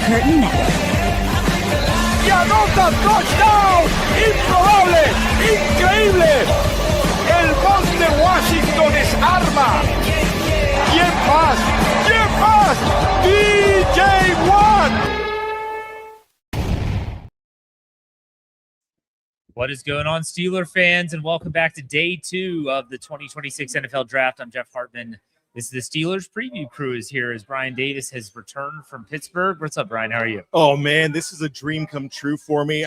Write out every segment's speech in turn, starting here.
Curtain Network. ¡Y anota touchdown! ¡Improbable! ¡Increíble! El boss de Washington es arma. ¿Quién más? ¿Quién más? DJ Watt. What is going on, Steeler fans, and welcome back to day 2 of the 2026 NFL Draft. I'm Jeff Hartman. This is the Steelers preview crew is here as Brian Davis has returned from Pittsburgh. What's up, Brian? How are you? Oh, man, this is a dream come true for me.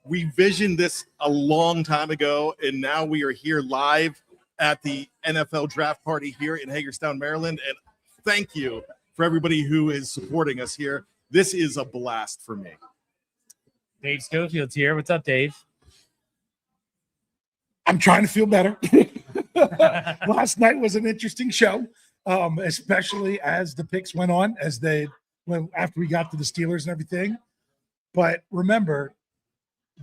We visioned this a long time ago, and now we are here live at the NFL Draft Party here in Hagerstown, Maryland. And thank you for everybody who is supporting us here. This is a blast for me. Dave Schofield's here. What's up, Dave? I'm trying to feel better. Last night was an interesting show, especially as the picks went on, after we got to the Steelers and everything. But remember,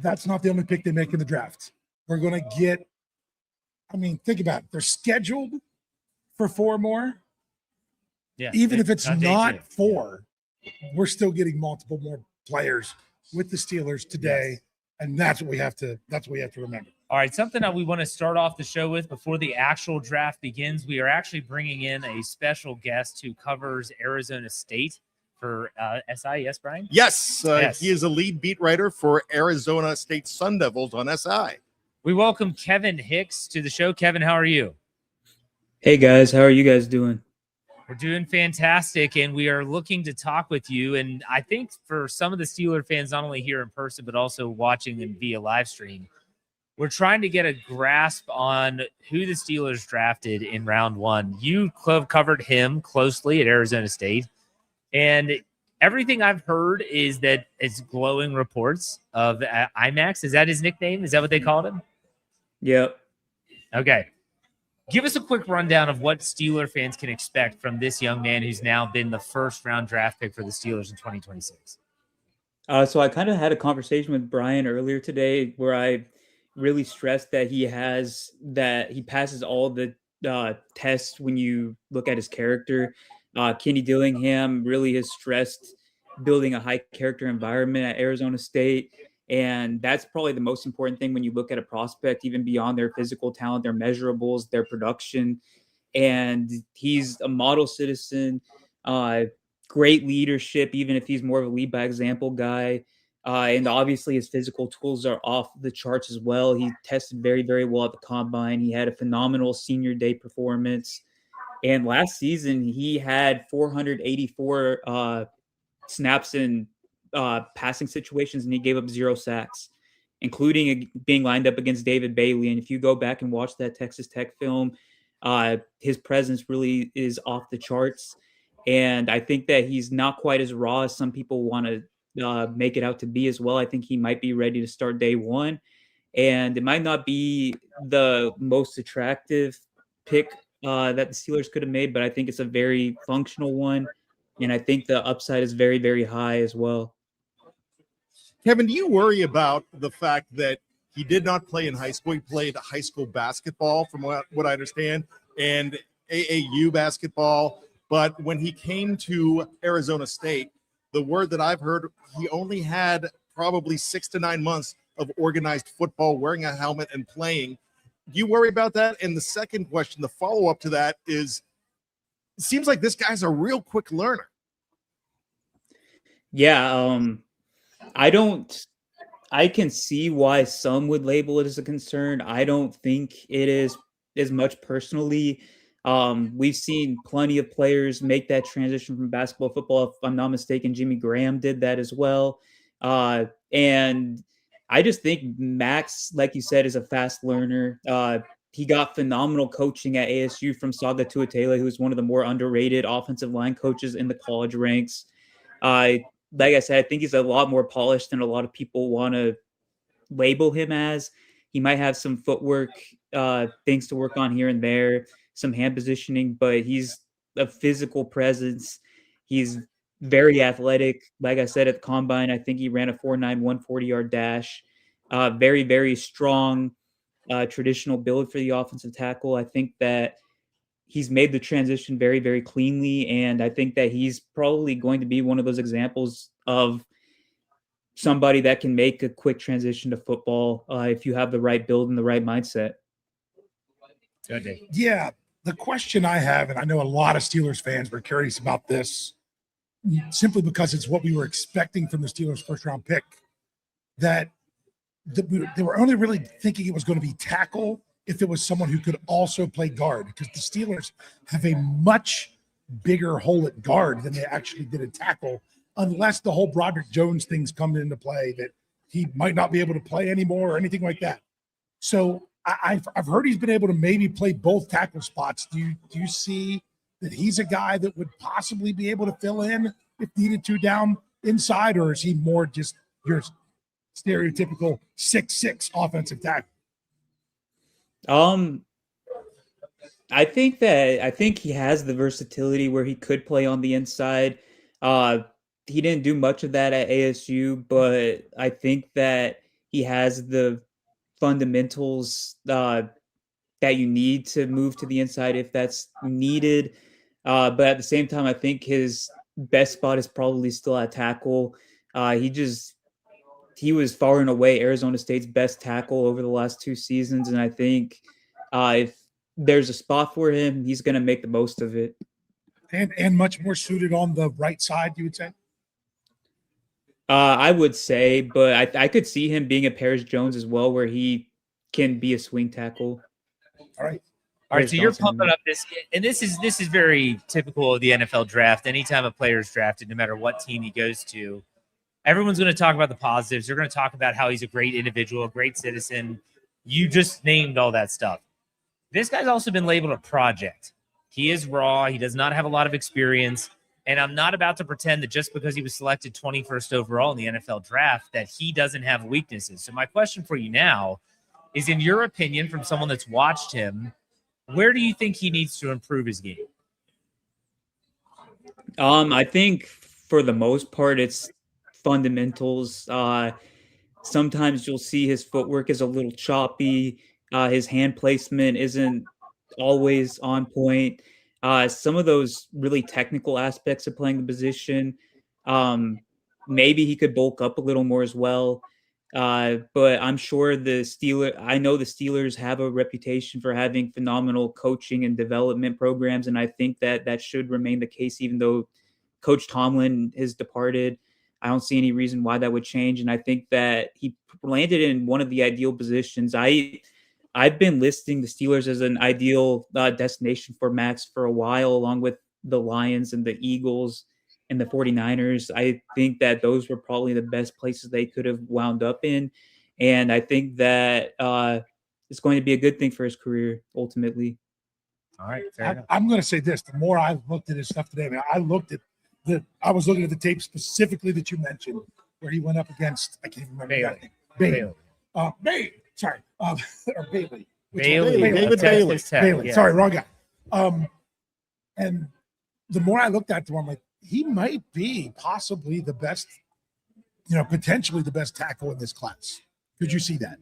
that's not the only pick they make in the draft. We're going to get, think about it. They're scheduled for 4 more. Yeah. Even if it's not 4, we're still getting multiple more players with the Steelers today. Yes. And that's what we have to remember. All right, something that we want to start off the show with before the actual draft begins. We are actually bringing in a special guest who covers Arizona State for SI. Yes, Brian? Yes, yes. He is a lead beat writer for Arizona State Sun Devils on SI. We welcome Kevin Hicks to the show. Kevin, how are you? Hey, guys. How are you guys doing? We're doing fantastic, and we are looking to talk with you. And I think for some of the Steeler fans, not only here in person, but also watching them via live stream, we're trying to get a grasp on who the Steelers drafted in round 1. You covered him closely at Arizona State, and everything I've heard is that it's glowing reports of IMAX. Is that his nickname? Is that what they called him? Yep. Okay. Give us a quick rundown of what Steeler fans can expect from this young man who's now been the first-round draft pick for the Steelers in 2026. So I kind of had a conversation with Brian earlier today where I really stressed that he passes all the tests when you look at his character. Kenny Dillingham really has stressed building a high character environment at Arizona State. And that's probably the most important thing when you look at a prospect, even beyond their physical talent, their measurables, their production. And he's a model citizen, great leadership, even if he's more of a lead by example guy. And obviously his physical tools are off the charts as well. He tested very, very well at the combine. He had a phenomenal senior day performance. And last season, he had 484 snaps in passing situations, and he gave up 0 sacks, including being lined up against David Bailey. And if you go back and watch that Texas Tech film, his presence really is off the charts. And I think that he's not quite as raw as some people want to make it out to be as well. I think he might be ready to start day 1. And it might not be the most attractive pick that the Steelers could have made, but I think it's a very functional one. And I think the upside is very, very high as well. Kevin, do you worry about the fact that he did not play in high school? He played high school basketball, from what I understand, and AAU basketball. But when he came to Arizona State, the word that I've heard, he only had probably 6 to 9 months of organized football, wearing a helmet and playing. Do you worry about that? And the second question, the follow-up to that is, it seems like this guy's a real quick learner. Yeah, I can see why some would label it as a concern. I don't think it is as much personally. We've seen plenty of players make that transition from basketball to football. If I'm not mistaken, Jimmy Graham did that as well. And I just think Max, like you said, is a fast learner. He got phenomenal coaching at ASU from Saga Tuatele, who's one of the more underrated offensive line coaches in the college ranks. Like I said, I think he's a lot more polished than a lot of people want to label him as. He might have some footwork things to work on here and there, some hand positioning, but he's a physical presence. He's very athletic. Like I said, at the combine, I think he ran a 4.9 140-yard dash. Very, very strong traditional build for the offensive tackle. I think that he's made the transition very, very cleanly. And I think that he's probably going to be one of those examples of somebody that can make a quick transition to football if you have the right build and the right mindset. Good day. Yeah, the question I have, and I know a lot of Steelers fans were curious about this, simply because it's what we were expecting from the Steelers' first-round pick, that they were only really thinking it was going to be tackle if it was someone who could also play guard, because the Steelers have a much bigger hole at guard than they actually did at tackle, unless the whole Broderick Jones thing's coming into play, that he might not be able to play anymore or anything like that. So I've heard he's been able to maybe play both tackle spots. Do you see that he's a guy that would possibly be able to fill in if needed to down inside, or is he more just your stereotypical 6'6" offensive tackle? I think he has the versatility where he could play on the inside. He didn't do much of that at ASU, but I think that he has the fundamentals that you need to move to the inside if that's needed. But at the same time, I think his best spot is probably still at tackle. He was far and away Arizona State's best tackle over the last 2 seasons, and I think if there's a spot for him, he's going to make the most of it. And much more suited on the right side, you would say? I would say, but I could see him being a Paris Jones as well, where he can be a swing tackle. All right. So you're pumping up this, and this is very typical of the NFL draft. Anytime a player is drafted, no matter what team he goes to, everyone's going to talk about the positives. They're going to talk about how he's a great individual, a great citizen. You just named all that stuff. This guy's also been labeled a project. He is raw. He does not have a lot of experience. And I'm not about to pretend that just because he was selected 21st overall in the NFL draft that he doesn't have weaknesses. So my question for you now is, in your opinion, from someone that's watched him, where do you think he needs to improve his game? I think for the most part, it's fundamentals. Sometimes you'll see his footwork is a little choppy. His hand placement isn't always on point. Some of those really technical aspects of playing the position, maybe he could bulk up a little more as well. But I'm sure I know the Steelers have a reputation for having phenomenal coaching and development programs, and I think that should remain the case, even though Coach Tomlin has departed. I don't see any reason why that would change, and I think that he landed in one of the ideal positions. I've been listing the Steelers as an ideal destination for Max for a while, along with the Lions and the Eagles and the 49ers. I think that those were probably the best places they could have wound up in. And I think that it's going to be a good thing for his career, ultimately. All right. I'm going to say this. The more I've looked at his stuff today, I was looking at the tape specifically that you mentioned where he went up against, I can't remember. Bailey. Sorry, or Bailey. David Bailey. Bailey. Sorry, wrong guy. And the more I looked at him, I'm like, he might be possibly the best, potentially the best tackle in this class. Could you see that?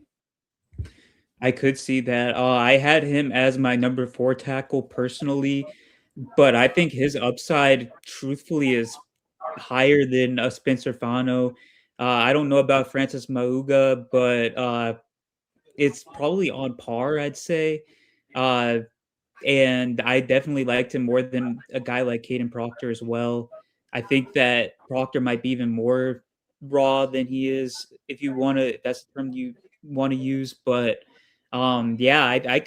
I could see that. I had him as my number 4 tackle personally, but I think his upside, truthfully, is higher than Spencer Fano. I don't know about Francis Mauga, but it's probably on par, I'd say. And I definitely liked him more than a guy like Caden Proctor as well. I think that Proctor might be even more raw than he is, if that's the term you want to use. But I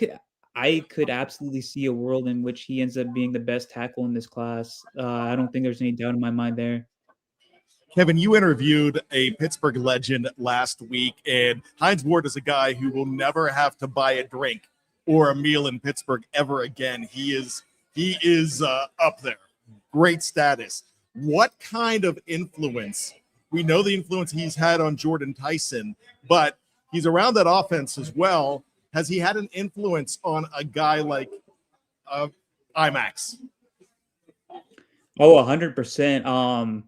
could absolutely see a world in which he ends up being the best tackle in this class. I don't think there's any doubt in my mind there. Kevin, you interviewed a Pittsburgh legend last week, and Hines Ward is a guy who will never have to buy a drink or a meal in Pittsburgh ever again. He is up there. Great status. What kind of influence? We know the influence he's had on Jordan Tyson, but he's around that offense as well. Has he had an influence on a guy like IMAX? Oh, 100%.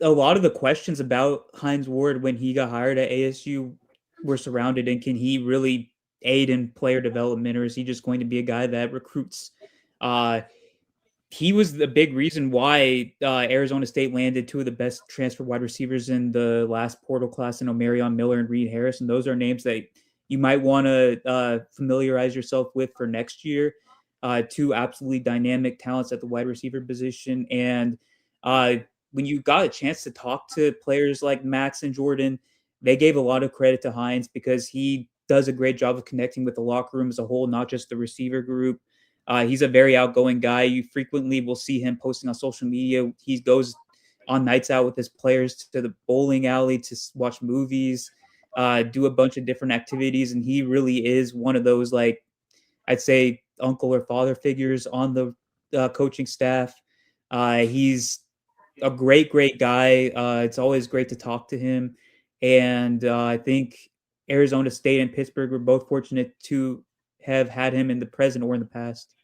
A lot of the questions about Hines Ward when he got hired at ASU were surrounded in, can he really aid in player development, or is he just going to be a guy that recruits? He was the big reason why Arizona State landed two of the best transfer wide receivers in the last portal class in Omarion Miller and Reed Harris. And those are names that you might want to familiarize yourself with for next year. Two absolutely dynamic talents at the wide receiver position. And when you got a chance to talk to players like Max and Jordan, they gave a lot of credit to Hines because he does a great job of connecting with the locker room as a whole, not just the receiver group. He's a very outgoing guy. You frequently will see him posting on social media. He goes on nights out with his players to the bowling alley to watch movies, do a bunch of different activities. And he really is one of those, like, I'd say uncle or father figures on the coaching staff. He's a great guy. It's always great to talk to him. And I think Arizona State and Pittsburgh were both fortunate to have had him in the present or in the past.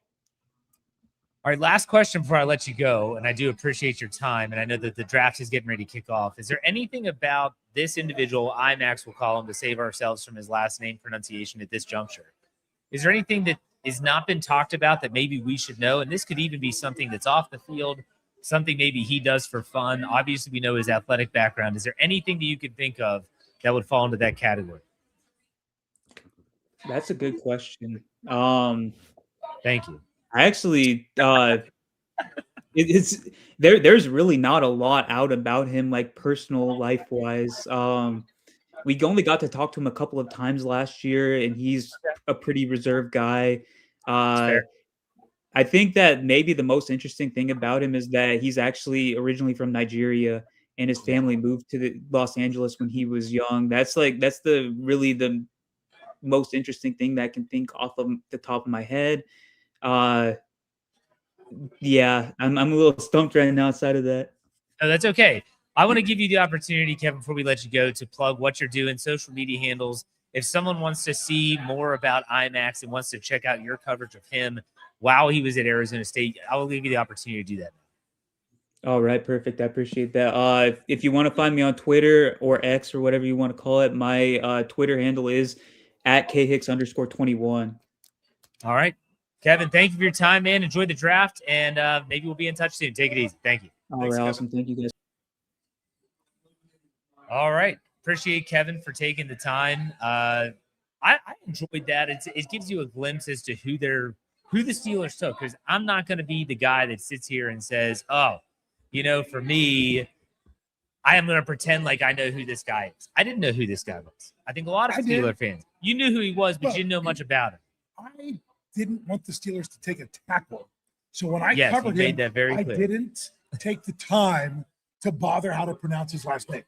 All right, last question before I let you go, and I do appreciate your time, and I know that the draft is getting ready to kick off. Is there anything about this individual, IMAX will call him to save ourselves from his last name pronunciation at this juncture? Is there anything that has not been talked about that maybe we should know? And this could even be something that's off the field, something maybe he does for fun. Obviously, we know his athletic background. Is there anything that you could think of that would fall into that category? That's a good question. Thank you. I actually, there's really not a lot out about him, like personal life wise. We only got to talk to him a couple of times last year, and he's a pretty reserved guy. I think that maybe the most interesting thing about him is that he's actually originally from Nigeria, and his family moved to Los Angeles when he was young. That's the most interesting thing that I can think off of the top of my head. Yeah, I'm a little stumped right now outside of that. No, that's okay. I want to give you the opportunity, Kevin, before we let you go, to plug what you're doing, social media handles. If someone wants to see more about IMAX and wants to check out your coverage of him while he was at Arizona State, I will give you the opportunity to do that. All right, perfect. I appreciate that. If you want to find me on Twitter or X or whatever you want to call it, my Twitter handle is @khicks_21. All right. Kevin, thank you for your time, man. Enjoy the draft, and maybe we'll be in touch soon. Take it easy. Thank you. Thanks, awesome. Thank you, guys. All right. Appreciate Kevin for taking the time. I enjoyed that. It gives you a glimpse as to who the Steelers took, because I'm not going to be the guy that sits here and says, oh, for me, I am going to pretend like I know who this guy is. I didn't know who this guy was. I think a lot of Steeler fans, you knew who he was, but you didn't know much about him. I didn't want the Steelers to take a tackle. So when I Yes, covered he made him, that very I clear. didn't take the time to bother how to pronounce his last name.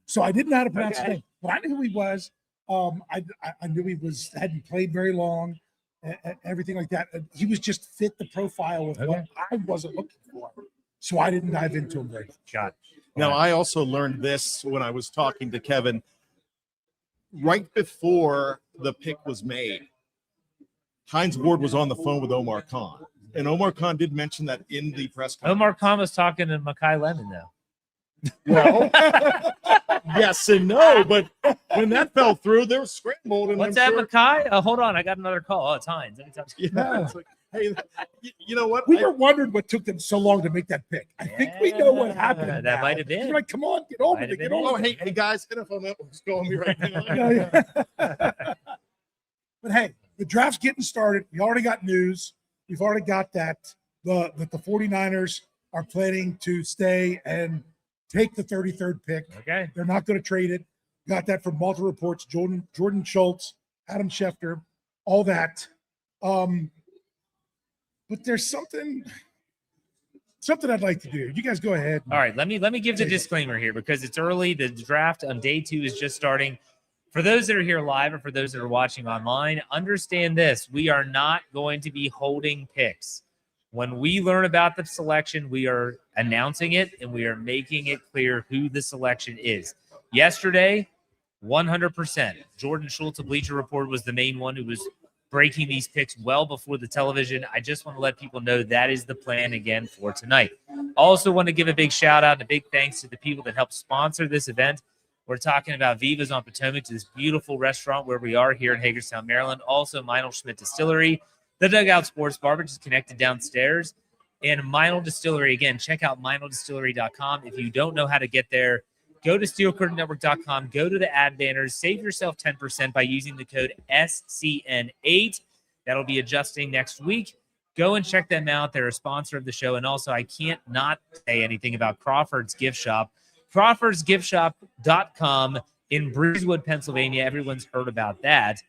So I didn't know how to pronounce his name, but I knew who he was. I knew he hadn't played very long, everything like that. He was just fit the profile of what I wasn't looking for. So I didn't dive into him very much. Got it. Now, I also learned this when I was talking to Kevin right before the pick was made. Hines Ward was on the phone with Omar Khan, and Omar Khan did mention that in the press conference. Omar Khan was talking to Mekhi Lemon, though. Well, yes and no, but when that fell through, they were scrambled. And What's that, Mekhi? Hold on, I got another call. Oh, it's Hines. Let me talk to you. Yeah, it's like, hey, you know what? We were wondering what took them so long to make that pick. I think we know what happened. That might have been. You're like, come on, get over Might it. have Get been. over Oh, it. hey guys, NFL Network's calling me right now. But hey, the draft's getting started. We already got news. We've already got that the 49ers are planning to stay and take the 33rd pick. Okay. They're not going to trade it. Got that from multiple reports. Jordan Schultz, Adam Schefter, all that. But there's something I'd like to do. You guys go ahead. All right, let me give the disclaimer here because it's early. The draft on day 2 is just starting. For those that are here live or for those that are watching online, understand this. We are not going to be holding picks. When we learn about the selection, we are announcing it and we are making it clear who the selection is. Yesterday, 100%. Jordan Schultz of Bleacher Report was the main one who was breaking these picks well before the television. I just want to let people know that is the plan again for tonight. Also want to give a big shout out and a big thanks to the people that helped sponsor this event. We're talking about Veva's on Potomac, to this beautiful restaurant where we are here in Hagerstown, Maryland. Also, Meinl Schmidt Distillery, the Dugout Sports Bar, which is connected downstairs. And Meinl Distillery, again, check out meinldistillery.com. If you don't know how to get there, go to steelcurtainnetwork.com, go to the ad banners, save yourself 10% by using the code SCN8. That'll be adjusting next week. Go and check them out. They're a sponsor of the show. And also, I can't not say anything about Crawford's Gift Shop. CrawfordsGiftShop.com in Breezewood, Pennsylvania. Everyone's heard about that.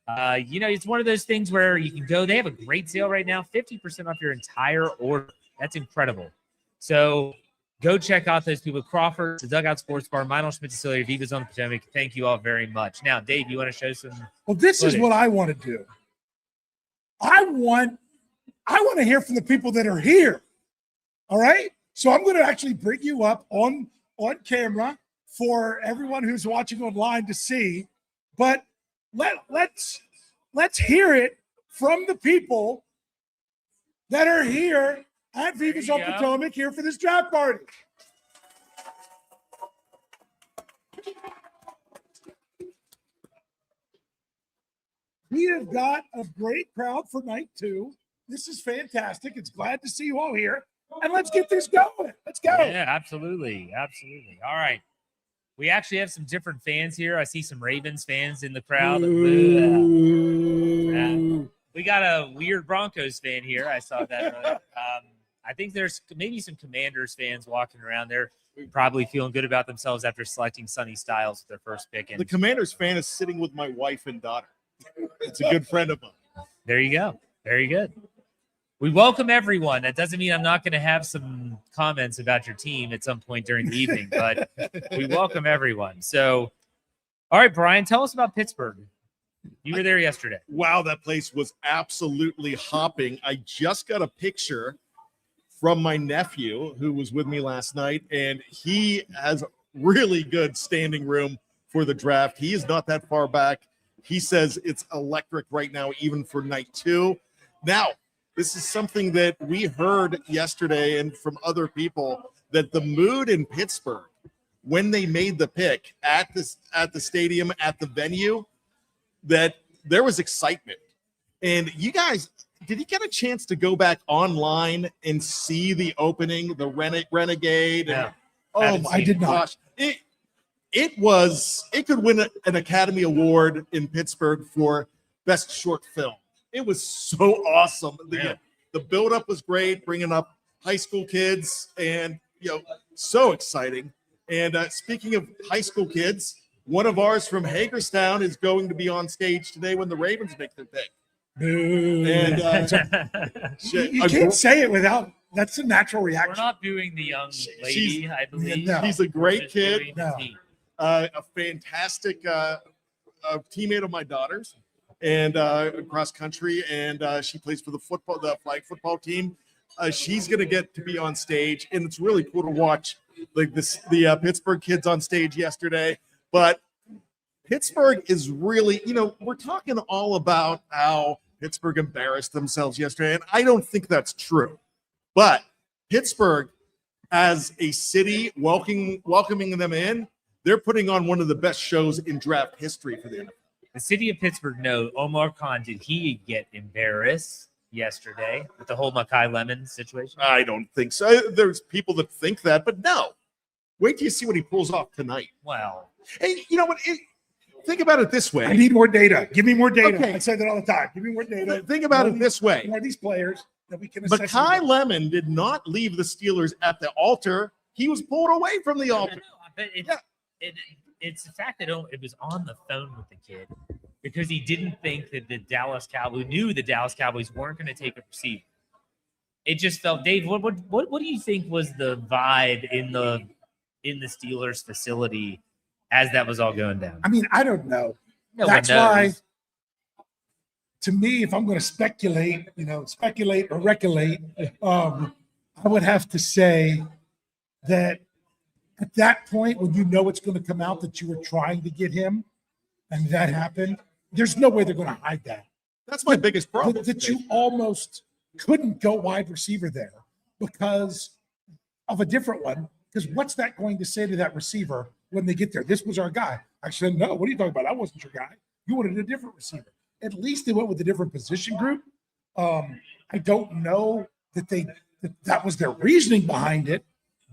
It's one of those things where you can go. They have a great sale right now, 50% off your entire order. That's incredible. So go check out those people. Crawford, the Dugout Sports Bar, Meinl Schmidt Distillery, Veva's on Potomac. Thank you all very much. Now, Dave, you want to show some? Well, this is what I want to do. I want to hear from the people that are here. All right. So I'm going to actually bring you up on camera for everyone who's watching online to see. But let's hear it from the people that are here at Veva's on Potomac here for this draft party. We have got a great crowd for night 2. This is fantastic. It's glad to see you all here. And let's get this going. Let's go. Yeah, absolutely. Absolutely. All right. We actually have some different fans here. I see some Ravens fans in the crowd. We got a weird Broncos fan here. I saw that earlier. I think there's maybe some Commanders fans walking around. They're probably feeling good about themselves after selecting Sonny Styles with their first pick. And The Commanders fan is sitting with my wife and daughter. It's a good friend of mine. there you go. Very good. We welcome everyone. That doesn't mean I'm not going to have some comments about your team at some point during the evening, but we welcome everyone. So, all right, Brian, tell us about Pittsburgh. You were there yesterday. Wow, that place was absolutely hopping. I just got a picture from my nephew who was with me last night, and he has really good standing room for the draft. He is not that far back. He says it's electric right now, even for night 2. Now, this is something that we heard yesterday and from other people, that the mood in Pittsburgh when they made the pick at the stadium, at the venue, that there was excitement. And you guys, did you get a chance to go back online and see the opening, the Renegade? Yeah. I did not. Gosh, it could win an Academy Award in Pittsburgh for best short film. It was so awesome. The build-up was great, bringing up high school kids, and so exciting. And speaking of high school kids, one of ours from Hagerstown is going to be on stage today when the Ravens make their pick. And you can't say it without. That's a natural reaction. We're not booing the young lady, I believe. No. He's a great kid, No. a fantastic teammate of my daughter's, and cross country, and she plays for the flag football team. She's going to get to be on stage, and it's really cool to watch the Pittsburgh kids on stage yesterday. But Pittsburgh is really, we're talking all about how Pittsburgh embarrassed themselves yesterday, and I don't think that's true. But Pittsburgh, as a city welcoming them in, they're putting on one of the best shows in draft history for the NFL. The city of Pittsburgh, no. Omar Khan, did he get embarrassed yesterday with the whole Makai Lemon situation? I don't think so. There's people that think that, but no. Wait till you see what he pulls off tonight. Well, Hey, you know what? Think about it this way. I need more data. Give me more data. Okay. I say that all the time. Give me more data. Think about it this way. More of these players that we can assess. Makai Lemon did not leave the Steelers at the altar. He was pulled away from the altar. but it's the fact that it was on the phone with the kid because he didn't think that the Dallas Cowboys weren't going to take a receiver. It just felt, Dave, what do you think was the vibe in the Steelers facility as that was all going down? I mean, I don't know. No That's one knows. why, to me, if I'm going to speculate or regulate, I would have to say that at that point, when you know it's going to come out that you were trying to get him and that happened, there's no way they're going to hide that. That's my biggest problem. That you almost couldn't go wide receiver there because of a different one. Because what's that going to say to that receiver when they get there. This was our guy. I said, no, what are you talking about? I wasn't your guy. You wanted a different receiver. At least they went with a different position group. I don't know that was their reasoning behind it,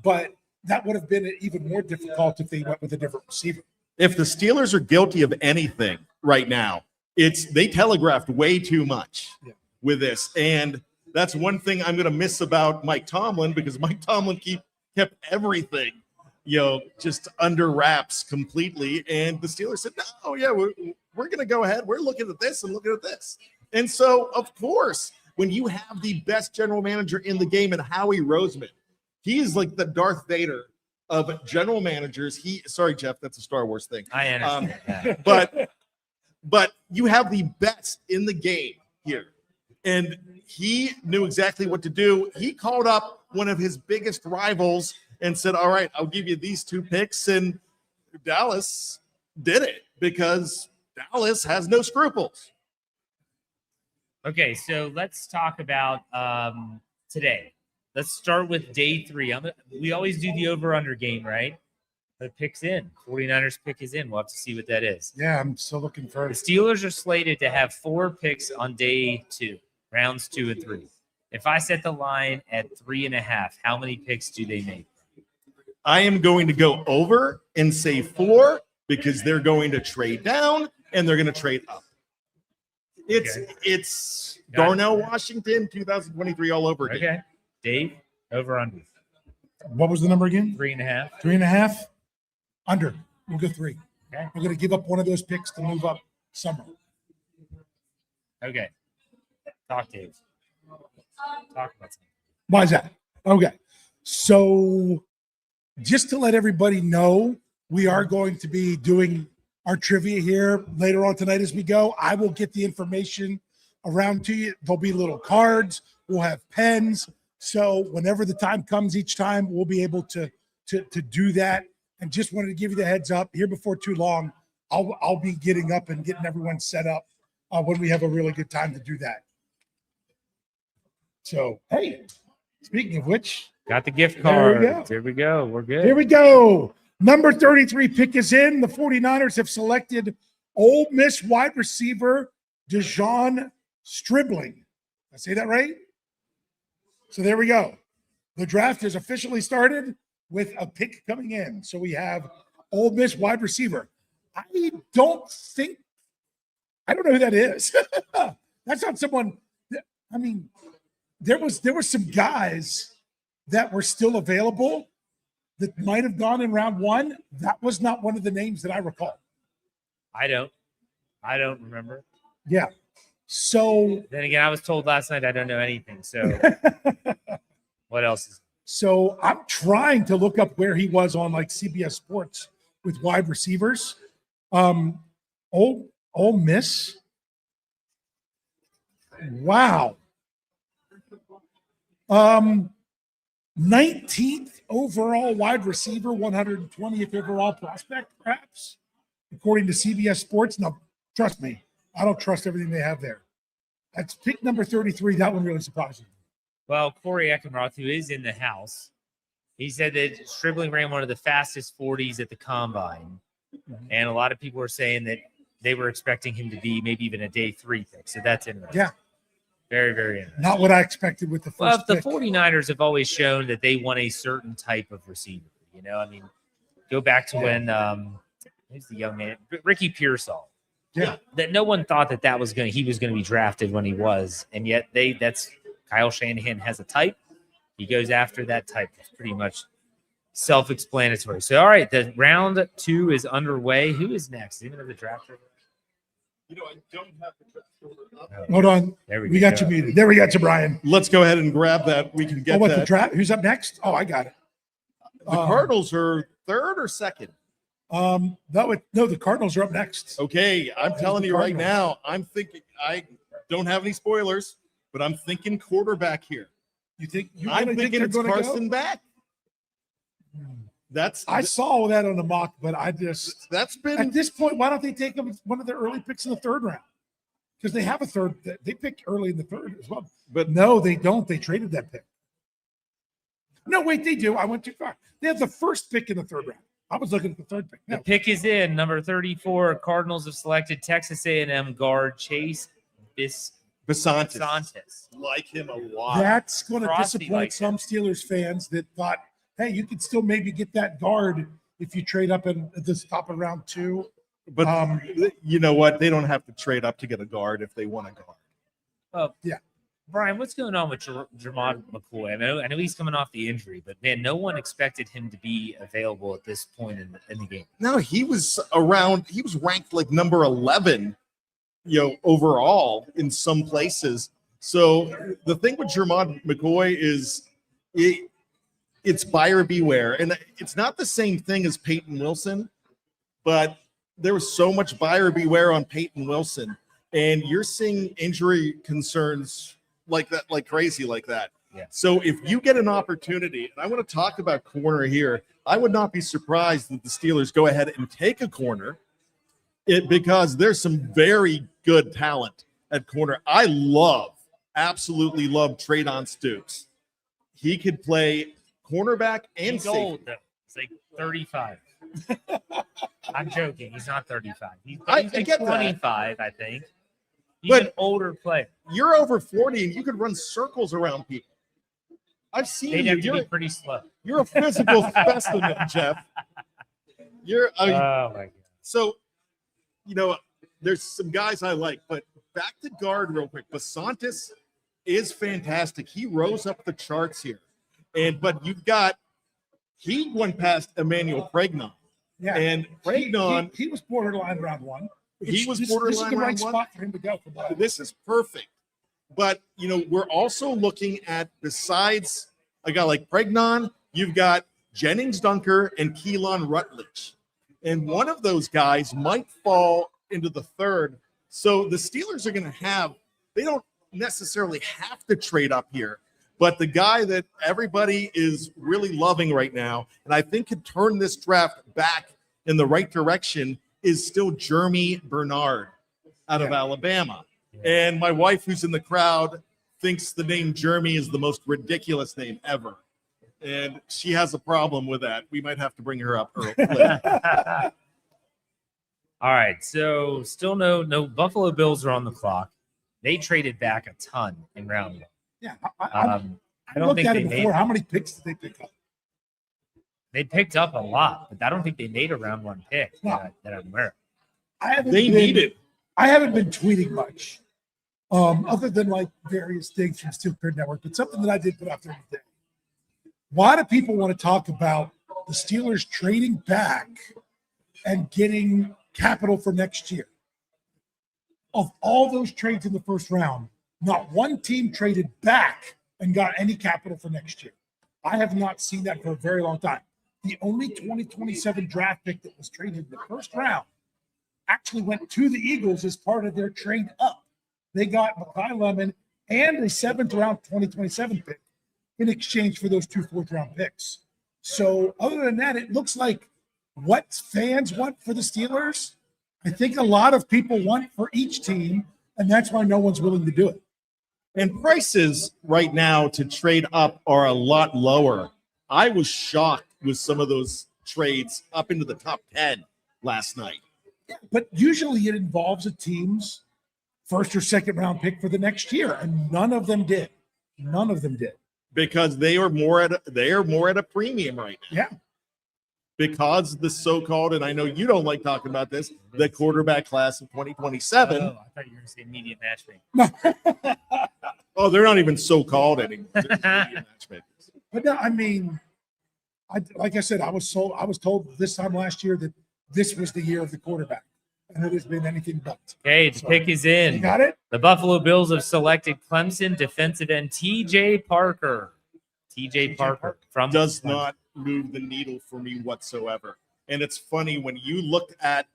but that would have been even more difficult if they went with a different receiver. If the Steelers are guilty of anything right now, it's they telegraphed way too much with this. And that's one thing I'm going to miss about Mike Tomlin, because Mike Tomlin kept everything, just under wraps completely. And the Steelers said, no, yeah, we're going to go ahead. We're looking at this and looking at this. And so, of course, when you have the best general manager in the game and Howie Roseman, he is like the Darth Vader of general managers. Sorry, Jeff, that's a Star Wars thing. I understand that. But you have the best in the game here. And he knew exactly what to do. He called up one of his biggest rivals and said, all right, I'll give you these 2 picks. And Dallas did it because Dallas has no scruples. Okay, so let's talk about today. Let's start with day 3. We always do the over-under game, right? The pick's in. 49ers pick is in. We'll have to see what that is. Yeah, I'm still looking for The it. Steelers are slated to have 4 picks on day 2, rounds 2 and 3. If I set the line at 3.5, how many picks do they make? I am going to go over and say 4 because they're going to trade down and they're going to trade up. It's Darnell Washington 2023 all over again. Okay. Dave, over under. What was the number again? 3.5. 3.5? Under. We'll go 3. Okay. We're going to give up one of those picks to move up summer. Okay. Talk, Dave. Talk about something. Why is that? Okay. So just to let everybody know, we are going to be doing our trivia here later on tonight as we go. I will get the information around to you. There'll be little cards. We'll have pens. So whenever the time comes each time, we'll be able to do that. And just wanted to give you the heads up here before too long. I'll be getting up and getting everyone set up when we have a really good time to do that. So, hey, speaking of which, Got the gift There we card. go. There we go. We're good. here we go. Number 33 pick is in. The 49ers have selected Ole Miss wide receiver Dejon Stribling. Did I say that right? So there we go. The draft has officially started with a pick coming in. So we have Ole Miss wide receiver. I don't know who that is. That's not someone. I mean, there were some guys that were still available that might have gone in round 1. That was not one of the names that I recall. I don't remember. Yeah. So Then again, I was told last night I don't know anything. So what else is So I'm trying to look up where he was on like CBS Sports with wide receivers. Ole Miss. Wow. 19th overall wide receiver, 120th overall prospect, perhaps, according to CBS Sports. Now, trust me, I don't trust everything they have there. That's pick number 33. That one really surprised me. Well, Corey Eckenroth, who is in the house, he said that Stribling ran one of the fastest 40s at the combine. And a lot of people were saying that they were expecting him to be maybe even a day 3 pick. So that's interesting. Yeah. Very, very interesting. Not what I expected with the first Well, the pick. 49ers have always shown that they want a certain type of receiver. I mean, go back to when who's the young man? Ricky Pearsall. Yeah. That no one thought that he was going to be drafted when he was. And yet that's Kyle Shanahan has a type. He goes after that type. It's pretty much self-explanatory. So, all right, the round 2 is underway. Who is next? Even of the draft? I don't have the draft order up. Hold on. There We got you muted. There we got you, Brian. Let's go ahead and grab that. We can get What that. the draft? Who's up next? Oh, I got it. The Cardinals are 3rd or 2nd? No, the Cardinals are up next. Okay, I'm telling the you right Cardinals? now, I'm thinking, I don't have any spoilers, but I'm thinking quarterback here. You think I'm really thinking they're it's gonna go? Carson back. I saw that on the mock, but that's at been this point, why don't they take one of their early picks in the 3rd round? Because they have a 3rd. They pick early in the 3rd as well. But No, they don't. They traded that pick. No, wait, they do. I went too far. They have the 1st pick in the 3rd round. I was looking at the third pick. The No. pick is in. Number 34, Cardinals have selected Texas A&M guard Chase Basantis. Like him a lot. That's going to Frosty disappoint liked some Steelers fans that thought, hey, you could still maybe get that guard if you trade up at the top of round 2. But you know what? They don't have to trade up to get a guard if they want a guard. Well, Yeah. Brian, what's going on with Jermod McCoy? I know he's coming off the injury, but man, no one expected him to be available at this point in the game. No, he was around. He was ranked like number 11, overall in some places. So the thing with Jermod McCoy is it's buyer beware, and it's not the same thing as Peyton Wilson, but there was so much buyer beware on Peyton Wilson, and you're seeing injury concerns like that, like crazy like that. Yeah. So if you get an opportunity, and I want to talk about corner here, I would not be surprised that the Steelers go ahead and take a corner because there's some very good talent at corner. I absolutely love Traydon Stoops. He could play cornerback and He's safety. old, though. He's like 35. I'm joking. He's not 35. He's I like get that. 25, I think. He's But- an older player. You're over 40 and you could run circles around people. I've seen They'd you. have to be pretty slow. You're a physical specimen, Jeff. You're Oh, my God. so, there's some guys I like, but back to guard real quick. Basantis is fantastic. He rose up the charts here, but he went past Emmanuel Pregnon, Yeah. and Pregnon, he was borderline round 1. he was This borderline is the right round 1. spot for him to go. From that. This is perfect. But, we're also looking at, besides a guy like Pregnon, you've got Jennings Dunker and Keelan Rutledge. And one of those guys might fall into the third. So the Steelers are going to they don't necessarily have to trade up here. But the guy that everybody is really loving right now, and I think could turn this draft back in the right direction, is still Jeremy Bernard out of Alabama. And my wife, who's in the crowd, thinks the name Jeremy is the most ridiculous name ever. And she has a problem with that. We might have to bring her up early. All right. So still no Buffalo Bills are on the clock. They traded back a ton in round 1. Yeah. I don't looked think at they it made before. How many picks did they pick up? They picked up a lot, but I don't think they made a round 1 pick No. that I'm aware of. They need it. I haven't been tweeting much, other than like various things from Steel Curd Network, but something that I did put out there today. Why do people want to talk about the Steelers trading back and getting capital for next year? Of all those trades in the first round, not one team traded back and got any capital for next year. I have not seen that for a very long time. The only 2027 draft pick that was traded in the first round actually went to the Eagles as part of their trade up. They got Makai Lemon and a 7th round 2027 pick in exchange for those 2 4th round picks. So other than that, it looks like what fans want for the Steelers, I think a lot of people want for each team, and that's why no one's willing to do it. And prices right now to trade up are a lot lower. I was shocked with some of those trades up into the top 10 last night. But usually it involves a team's 1st or 2nd round pick for the next year, and none of them did. None of them did. Because they are more at a premium right now. Yeah. Because the so-called, and I know you don't like talking about this, the quarterback class of 2027. Oh, I thought you were going to say immediate matchmaking. Oh, they're not even so-called anymore. They're just media matchmakers. But no, I mean, like I said, I was told this time last year that this was the year of the quarterback, and it has been anything but. Okay, the pick is in. You got it? The Buffalo Bills have selected Clemson defensive end T.J. Parker. T.J. Parker from Does Clemson. not move the needle for me whatsoever. And it's funny when you look at,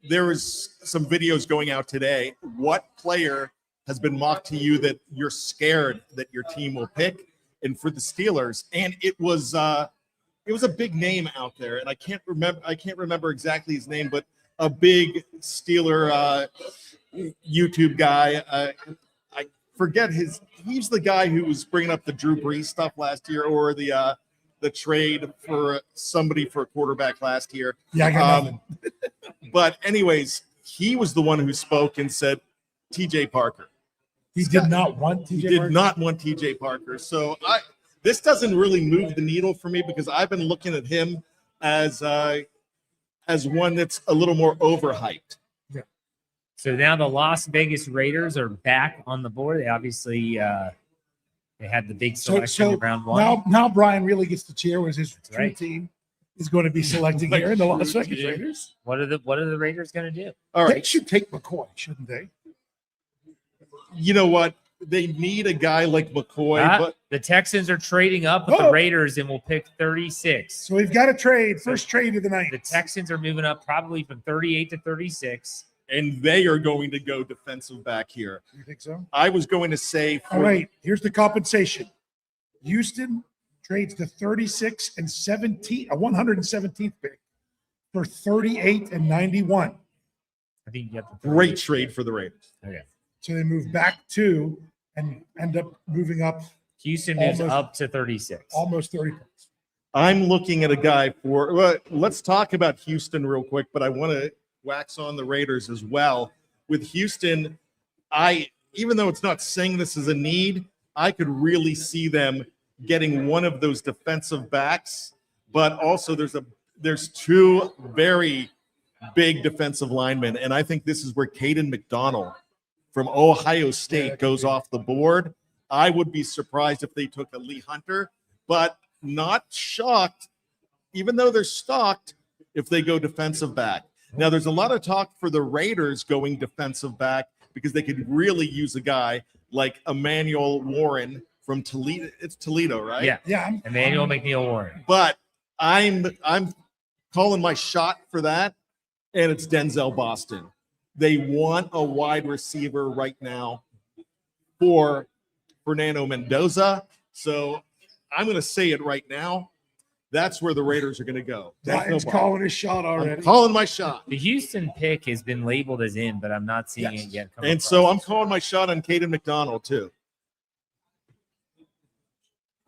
there was some videos going out today. What player has been mocked to you that you're scared that your team will pick? And for the Steelers, and it was a big name out there, and I can't remember exactly his name, but a big Steeler YouTube guy. I forget he's the guy who was bringing up the Drew Brees stuff last year, or the the trade for somebody for a quarterback last year. Yeah, I got nothing. But anyways, he was the one who spoke and said TJ Parker. He did not want He TJ did Parker? not want TJ Parker. So this doesn't really move the needle for me because I've been looking at him as one that's a little more overhyped. Yeah. So now the Las Vegas Raiders are back on the board. They obviously they had the big selection in round one. Now Brian really gets to cheer as his true right. team is going to be selecting here in the Las Vegas Raiders. What are the Raiders going to do? All They right. should take McCoy, shouldn't they? You know what? They need a guy like McCoy, but The Texans are trading up with the Raiders and will pick 36. So we've got a trade, first trade of the night. The Texans are moving up probably from 38 to 36. and they are going to go defensive back here. You think so? I was going to say All right, here's the compensation. Houston trades the 36 and 17, a 117th pick for 38 and 91. I think you got the great trade for the Raiders. Okay. So they move back to and end up moving up Houston moves Almost- up to 36. almost 30 points. I'm looking at a guy for let's talk about Houston real quick, but I want to wax on the Raiders as well. With Houston, even though it's not saying this is a need, I could really see them getting one of those defensive backs, but also there's two very big defensive linemen, and I think this is where Caden McDonald from Ohio State goes off the board. I would be surprised if they took a Lee Hunter, but not shocked, even though they're stocked, if they go defensive back. Now, there's a lot of talk for the Raiders going defensive back because they could really use a guy like Emmanuel Warren from Toledo. It's Toledo, right? Yeah. Yeah, Emmanuel McNeil Warren. But I'm calling my shot for that, and it's Denzel Boston. They want a wide receiver right now for Fernando Mendoza. So I'm going to say it right now. That's where the Raiders are going to go. Brian's calling his shot already. I'm calling my shot. The Houston pick has been labeled as in, but I'm not seeing Yes. it yet. And so I'm calling my shot on Caden McDonald too.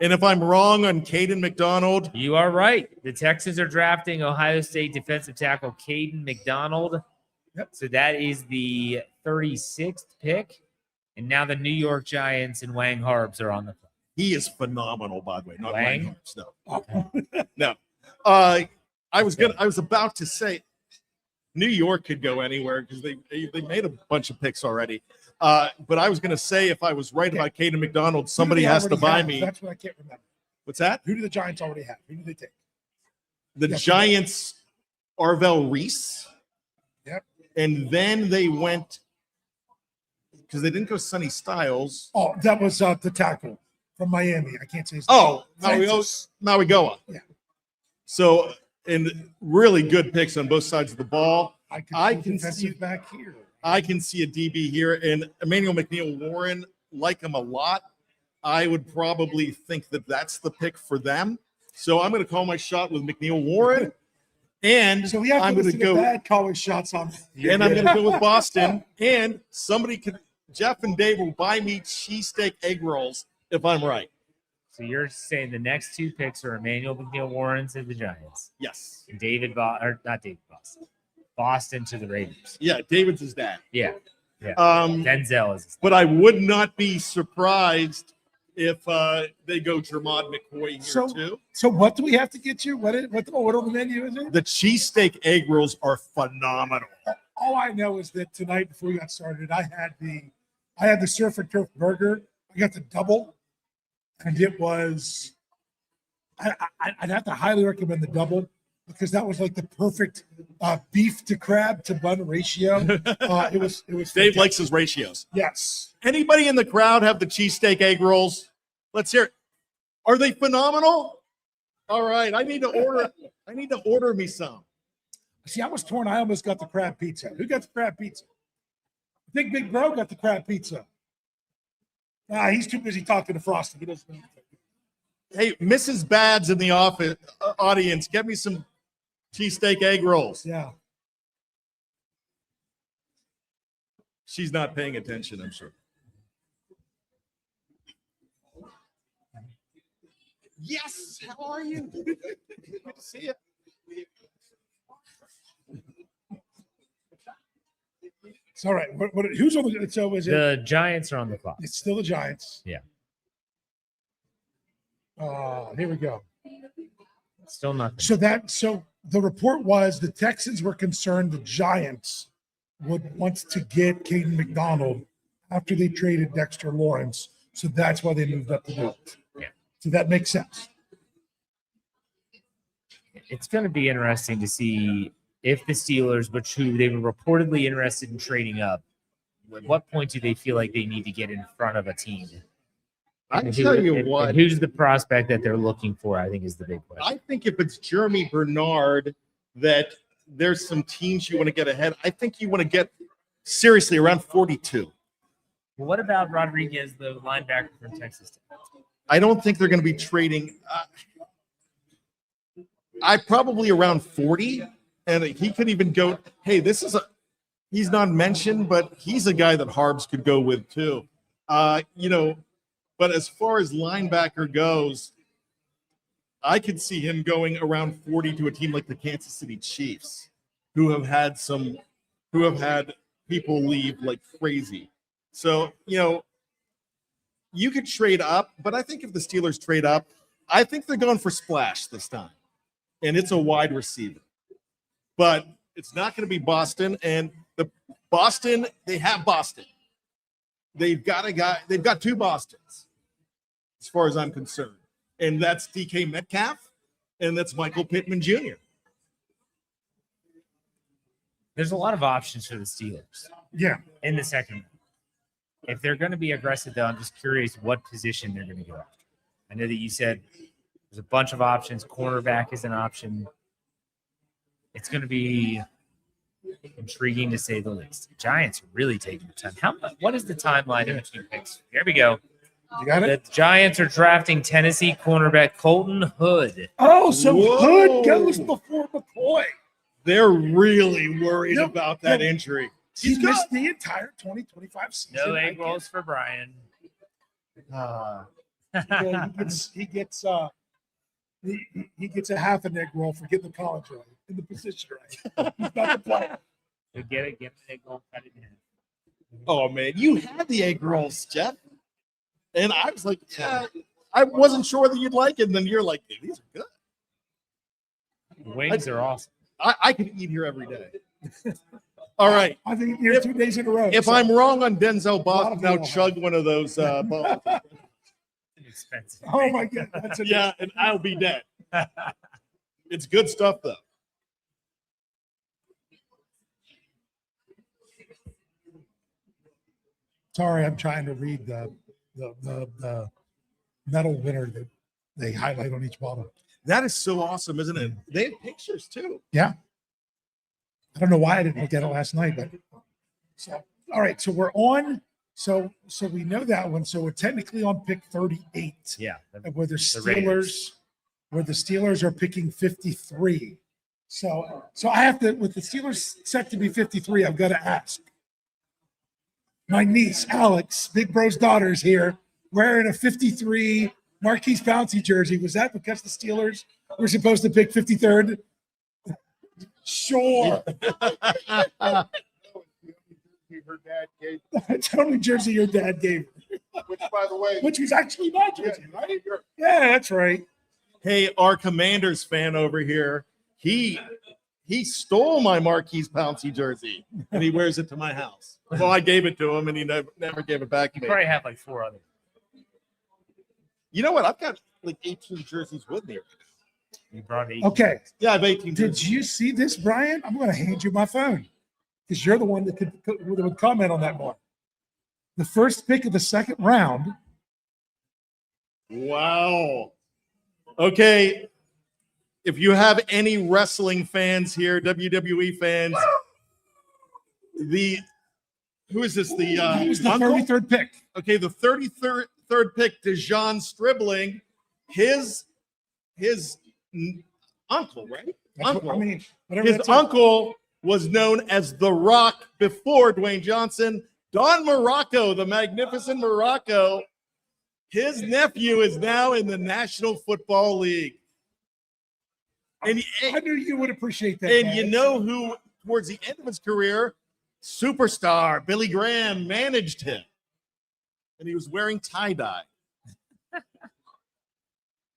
And if I'm wrong on Caden McDonald, You are right. The Texans are drafting Ohio State defensive tackle Caden McDonald. Yep. So that is the 36th pick. And now the New York Giants and Wang Harbs are on the phone. he is phenomenal, by the way. Not Wang? Wang Harbs, no. I was about to say New York could go anywhere because they made a bunch of picks already. But I was going to say if I was right about Caden McDonald, Who do somebody they has to already buy have? me. That's what I can't remember. What's that? Who do the Giants already have? Who do they take? The Yes. Giants, Arvell Reese. Yep. And then they went because they didn't go Sonny Styles. Oh, that was the tackle from Miami. I can't say his Oh, name. Maui-Goa. Yeah. So, and really good picks on both sides of the ball. I I can can defensive see- back here. I can see a DB here, and Emmanuel McNeil Warren, like him a lot. I would probably think that that's the pick for them. So I'm going to call my shot with McNeil Warren, and So we have to I'm going to listen to go, bad caller shots on. and I'm going to go with Boston. And somebody could, Jeff and Dave will buy me cheesesteak egg rolls if I'm right. So you're saying the next two picks are Emmanuel McNeil Warren to the Giants. Yes. And Boston to the Raiders. Yeah, David's his dad. Yeah. Denzel is his But I would not be surprised if they go Jermod McCoy here So- too. So what do we have to get you? What on the menu is it? The cheesesteak egg rolls are phenomenal. All I know is that tonight before we got started, I had the surf and turf burger. I got the double, and it was. I'd have to highly recommend the double because that was like the perfect beef to crab to bun ratio. It was. Dave fantastic. likes his ratios. Yes. Anybody in the crowd have the cheesesteak egg rolls? Let's hear it. Are they phenomenal? All right, I need to order me some. See, I was torn. I almost got the crab pizza. Who got the crab pizza? I think Big Bro got the crab pizza. He's too busy talking to Frosty. He doesn't. Hey, Mrs. Bads in the office audience, get me some cheesesteak egg rolls. Yeah. She's not paying attention, I'm sure. Yes. How are you? Good to see you. It's all right. Who's on the? So is it? The Giants are on the clock. It's still the Giants. Yeah. Here we go. Still nothing. So the report was the Texans were concerned the Giants would want to get Caden McDonald after they traded Dexter Lawrence. So that's why they moved up to do it. Yeah. So that makes sense. It's going to be interesting to see if the Steelers, which who they were reportedly interested in trading up, at what point do they feel like they need to get in front of a team? I tell you and what. Who's the prospect that they're looking for? I think is the big question. I think if it's Jeremy Bernard, that there's some teams you want to get ahead. I think you want to get seriously around 42. Well, what about Rodriguez, the linebacker from Texas Tech? I don't think they're going to be trading. I probably around 40, and he could even go. Hey, he's not mentioned, but he's a guy that Harbs could go with too. But as far as linebacker goes, I could see him going around 40 to a team like the Kansas City Chiefs, who have had people leave like crazy. So, you could trade up, but I think if the Steelers trade up, I think they're going for splash this time. And it's a wide receiver. But it's not going to be Boston. And they have Boston. They've got two Bostons, as far as I'm concerned. And that's DK Metcalf, and that's Michael Pittman Jr. There's a lot of options for the Steelers. Yeah. In the second round. If they're going to be aggressive, though, I'm just curious what position they're going to go after. I know that you said there's a bunch of options. Cornerback is an option. It's going to be intriguing to say the least. The Giants are really taking their time. What is the timeline in between picks? Here we go. You got it? The Giants are drafting Tennessee cornerback Colton Hood. Oh, so Whoa. Hood goes before McCoy. They're really worried about that injury. He missed the entire 2025 season. No egg rolls for Brian. He gets a half an egg roll for getting the college right in the position right. He's not the player. You get an egg roll, cut it in. Oh, man. You had the egg rolls, Jeff. And I was like, yeah, I wasn't sure that you'd like it. And then you're like, dude, these are good. Wings are awesome. I could eat here every day. All right. I think you're 2 days in a row. If I'm wrong on Denzel Boston, now people chug one of those balls. Expensive. Oh my God. That's Yeah, and I'll be dead. It's good stuff, though. Sorry, I'm trying to read the medal winner that they highlight on each bottle. That is so awesome, isn't it? They have pictures, too. Yeah. I don't know why I didn't look at it last night, but so all right. So we're on. So we know that one. So we're technically on pick 38. Yeah. Where the Steelers are picking 53. So I have to, with the Steelers set to be 53, I've got to ask. My niece, Alex, Big Bro's daughter, is here wearing a 53 Marquise Pouncey jersey. Was that because the Steelers were supposed to pick 53rd? Sure. Her dad gave, It's the only jersey your dad gave her. which, by the way, Which was actually my jersey, right? Yeah, that's right. Hey, our Commanders fan over here, he stole my Marquise Pouncey jersey, and he wears it to my house. Well, I gave it to him, and he never gave it back to You me. probably have like 4 others. You know what? I've got like 18 jerseys with me. You brought 8. Okay. Yeah, I have 18 Did jerseys. you see this, Brian? I'm going to hand you my phone because you're the one that would comment on that more. The first pick of the second round. Wow. Okay. If you have any wrestling fans here, WWE fans, who is this? He was the uncle? 33rd pick. Okay, the 33rd pick, DeJon Stribling, his uncle, right? Uncle. I mean, whatever His that's uncle was known as The Rock before Dwayne Johnson. Don Morocco, the magnificent Morocco, His nephew is now in the National Football League. And I knew you would appreciate that. And you know who, towards the end of his career, superstar Billy Graham managed him. And he was wearing tie-dye.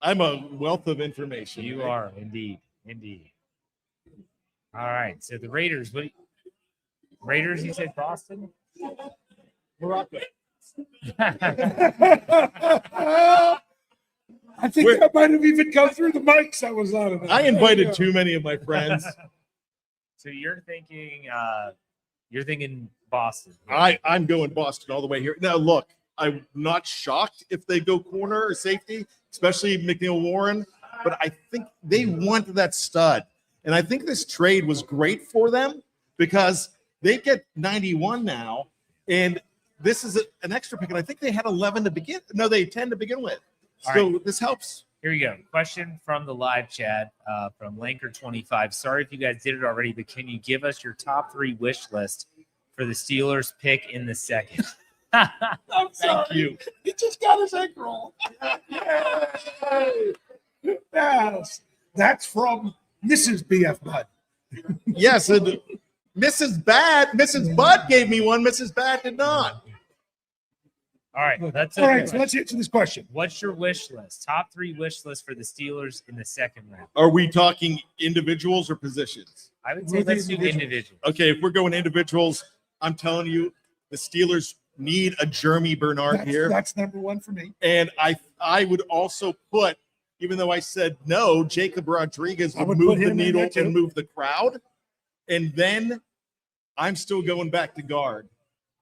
I'm a wealth of information. You are, indeed. All right. So the Raiders, Raiders, you said Boston? Morocco. I think that might have even come through the mics. I was on it. I invited too many of my friends. So you're thinking Boston. I'm going Boston all the way here. Now, look, I'm not shocked if they go corner or safety, especially McNeil Warren, but I think they want that stud. And I think this trade was great for them because they get 91 now, and this is an extra pick. And I think they had 11 to begin. No, they 10 to begin with. So this helps. Here we go. Question from the live chat from Lanker25. Sorry if you guys did it already, but can you give us your top 3 wish list for the Steelers pick in the second? I'm Thank you. He just got his egg roll. Yes. That's from Mrs. BF Bud. Yes, and Mrs. Bud gave me one. Mrs. Bad did not. All right. All right, so let's answer this question. What's your wish list? Top 3 wish list for the Steelers in the second round. Are we talking individuals or positions? I would say We'll do let's do individuals. individual. Okay, if we're going individuals, I'm telling you, the Steelers need a Jeremy Bernard here. That's number 1 for me. And I would also put, even though I said no, Jacob Rodriguez I would would move put the him in needle there too. and move the crowd. And then I'm still going back to guard.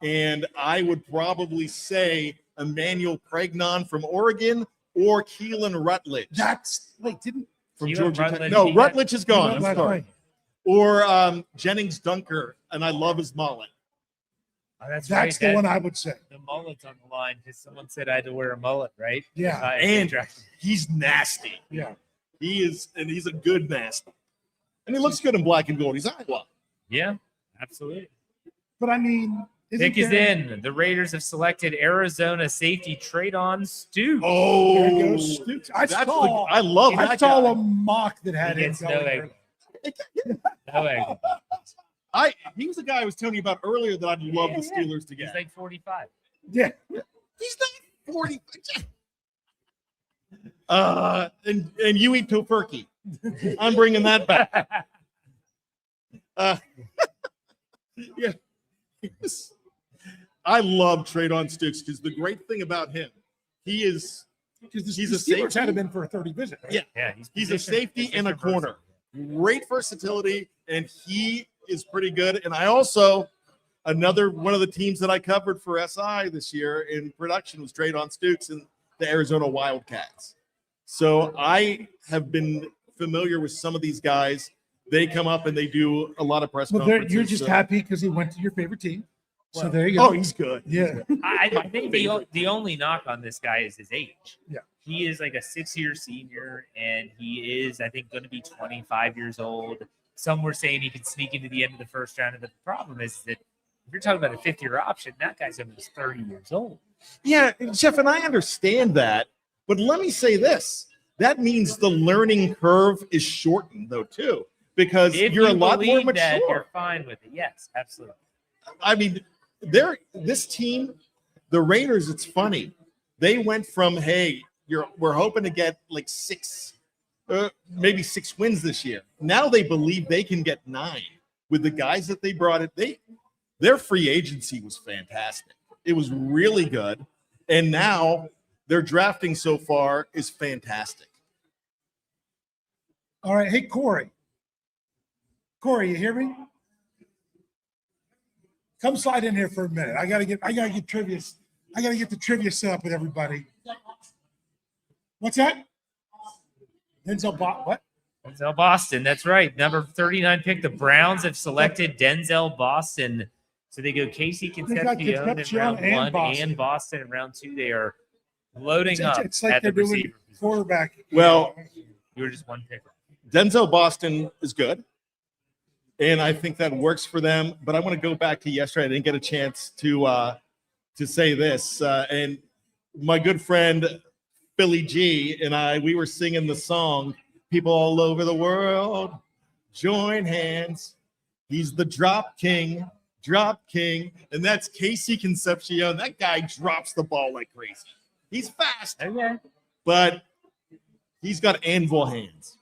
And I would probably say Emmanuel Pregnon from Oregon or Keelan Rutledge Didn't from Keelan Georgia Tech. Rutledge, No, he Rutledge is gone. I'm That's sorry. right. Or Jennings Dunker, and I love his mullet. Oh, that's That's right. the one I would say. The mullet's on the line because someone said I had to wear a mullet, right? Yeah. And he's nasty. Yeah. He is, and he's a good nasty. And he looks good in black and gold. He's Iowa. Yeah, absolutely. But I mean, Pick is in. The Raiders have selected Arizona safety Traydon Stu. Oh, There goes Stoops. I saw I love I that saw guy. a mock that had He him gets no going egg. early. No egg. He was the guy I was telling you about earlier that I'd love the Steelers to He's get. like 45. Yeah. He's not 40. And Yui Tofurkey. I'm bringing that back. Yeah. I love Traydon Sticks because the great thing about him, he's Because the He's a Steelers safety. had him in for a 30 visit. Right? Yeah. Yeah, he's a safety and a corner. Great versatility, and he is pretty good. And I also, another one of the teams that I covered for SI this year in production was Traydon Stukes and the Arizona Wildcats. So I have been familiar with some of these guys. They come up and they do a lot of press Well, conferences. you're just so- happy because he went to your favorite team. So Well, there you go. Oh, he's good. Yeah. I think the only knock on this guy is his age. Yeah. He is like a 6-year senior, and he is, I think, going to be 25 years old. Some were saying he could sneak into the end of the first round. And the problem is that if you're talking about a 5th-year option, that guy's almost 30 years old. Yeah, Jeff, and I understand that. But let me say this. That means the learning curve is shortened, though, too, because If you're a you lot more believe that, mature. you're fine with it. Yes, absolutely. I mean, this team, the Raiders, it's funny. They went from, hey, we're hoping to get like 6, maybe 6 wins this year. Now they believe they can get 9 with the guys that they brought in. Their free agency was fantastic. It was really good. And now their drafting so far is fantastic. All right. Hey, Corey. Corey, you hear me? Come slide in here for a minute. I gotta get trivia. I gotta get the trivia set up with everybody. What's that? What? Denzel Boston. That's right. Number 39 pick. The Browns have selected Denzel Boston. So they go Casey got Concepcion in Concepcion round and 1 Boston. and Boston in round 2. They are loading up It's like at the they're doing receiver position. quarterback. Well, You were just one pick. Denzel Boston is good. And I think that works for them. But I want to go back to yesterday. I didn't get a chance to say this. And my good friend Billy G and we were singing the song, people all over the world, join hands. He's the drop king. And that's Casey Concepcion. That guy drops the ball like crazy. He's fast, Okay. but he's got anvil hands.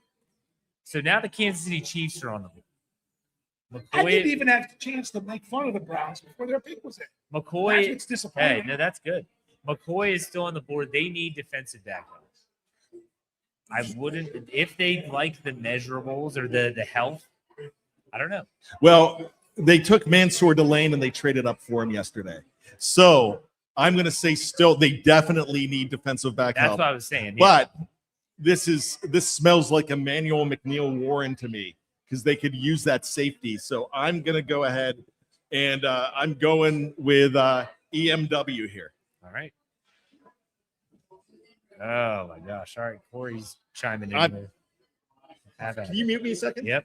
So now the Kansas City Chiefs are on the board. I didn't even have the chance to make fun of the Browns before their pick was in. That's McCoy. what's disappointing. Hey, no, that's good. McCoy is still on the board. They need defensive back. I wouldn't, if they like the measurables or the health, I don't know. Well, they took Mansour Delane and they traded up for him yesterday. So I'm going to say still they definitely need defensive back That's help. what I was saying. Yeah. But this smells like Emmanuel McNeil Warren to me because they could use that safety. So I'm going to go ahead and I'm going with EMW here. All right. Oh my gosh. All right. Corey's chiming in. I'm- Have at Can it. you mute me a second? Yep.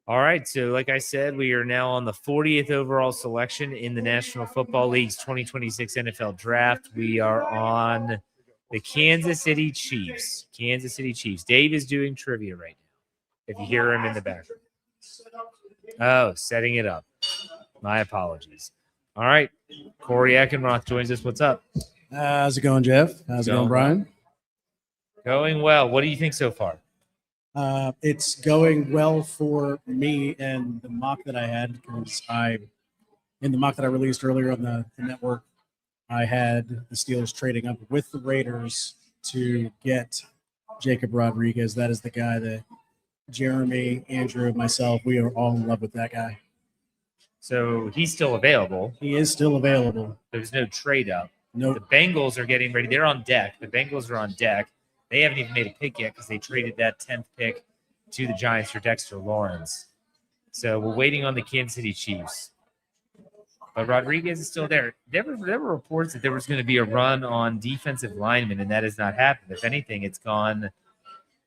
All right. So, like I said, we are now on the 40th overall selection in the National Football League's 2026 NFL Draft. We are on the Kansas City Chiefs. Kansas City Chiefs. Dave is doing trivia right now. If you hear him in the background. Oh, setting it up. My apologies. All right. Corey Eckenroth joins us. What's up? How's it going, Jeff? How's it going, Brian? Going well. What do you think so far? It's going well for me and the mock that I had because in the mock that I released earlier on the network, I had the Steelers trading up with the Raiders to get Jacob Rodriguez. That is the guy that Jeremy, Andrew, and myself, we are all in love with that guy. So he's still available. He is still available. There's no trade up. No, The Bengals are getting ready. They're on deck. The Bengals are on deck. They haven't even made a pick yet because they traded that 10th pick to the Giants for Dexter Lawrence. So we're waiting on the Kansas City Chiefs. But Rodriguez is still there. There were reports that there was going to be a run on defensive linemen, and that has not happened. If anything, it's gone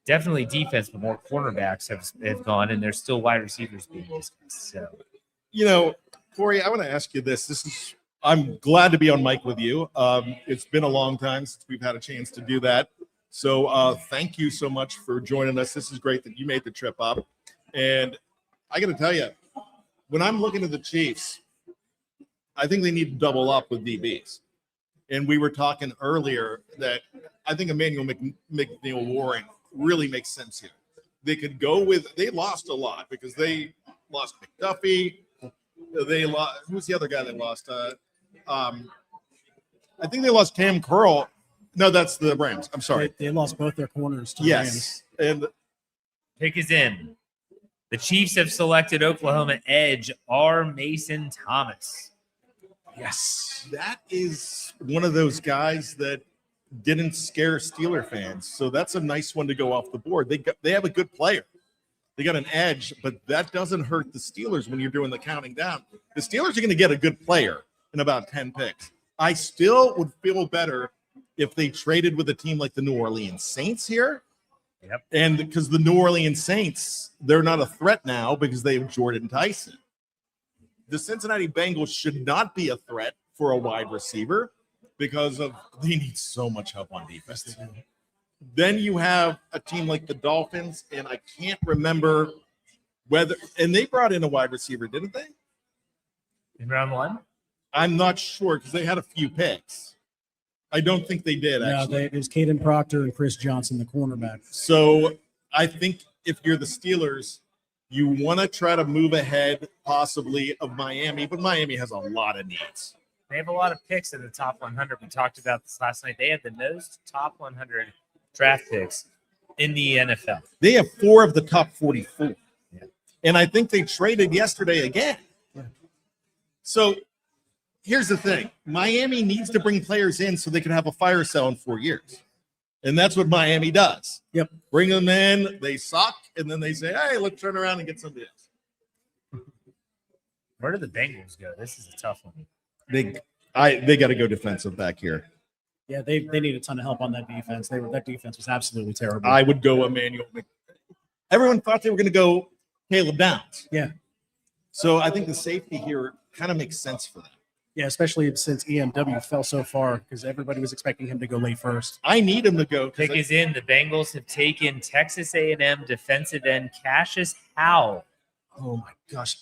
definitely defense, but more cornerbacks have gone, and there's still wide receivers being discussed. So, Corey, I want to ask you this. I'm glad to be on mic with you. It's been a long time since we've had a chance to do that. So thank you so much for joining us. This is great that you made the trip up. And I got to tell you, when I'm looking at the Chiefs, I think they need to double up with DBs. And we were talking earlier that I think Emmanuel McNeil Warren really makes sense here. They could go with – they lost a lot because they lost McDuffie. They lost – who's the other guy they lost? I think they lost Cam Curl. No, that's the Rams. I'm sorry. they lost both their corners to the Rams. Yes. And pick is in. The Chiefs have selected Oklahoma edge R. Mason Thomas. yes, that is one of those guys that didn't scare Steeler fans. So that's a nice one to go off the board. They have a good player. They got an edge, but that doesn't hurt the Steelers when you're doing the counting down. The Steelers are going to get a good player in about 10 picks. I still would feel better if they traded with a team like the New Orleans Saints here. Yep. And because the New Orleans Saints, they're not a threat now because they have Jordan Tyson. The Cincinnati Bengals should not be a threat for a wide receiver because they need so much help on defense. Then you have a team like the Dolphins, and I can't remember whether – and they brought in a wide receiver, didn't they? In round one? I'm not sure because they had a few picks. I don't think they did, No, actually. it was Caden Proctor and Chris Johnson, the cornerback. So I think if you're the Steelers, you want to try to move ahead possibly of Miami, but Miami has a lot of needs. They have a lot of picks in the top 100. We talked about this last night. They have the most top 100 draft picks in the NFL. They have 4 of the top 44. Yeah. And I think they traded yesterday again. Yeah. So here's the thing. Miami needs to bring players in so they can have a fire sale in 4 years. And that's what Miami does. Yep. Bring them in, they suck, and then they say, hey, let's turn around and get somebody else. Where do the Bengals go? This is a tough one. They got to go defensive back here. Yeah, they need a ton of help on that defense. That defense was absolutely terrible. I would go Emmanuel. Everyone thought they were going to go Caleb Downs. Yeah. So I think the safety here kind of makes sense for them. Yeah, especially since EMW fell so far because everybody was expecting him to go late first. I need him to go. 'cause Pick is in. The Bengals have taken Texas A&M defensive end Cassius Howell. oh my gosh.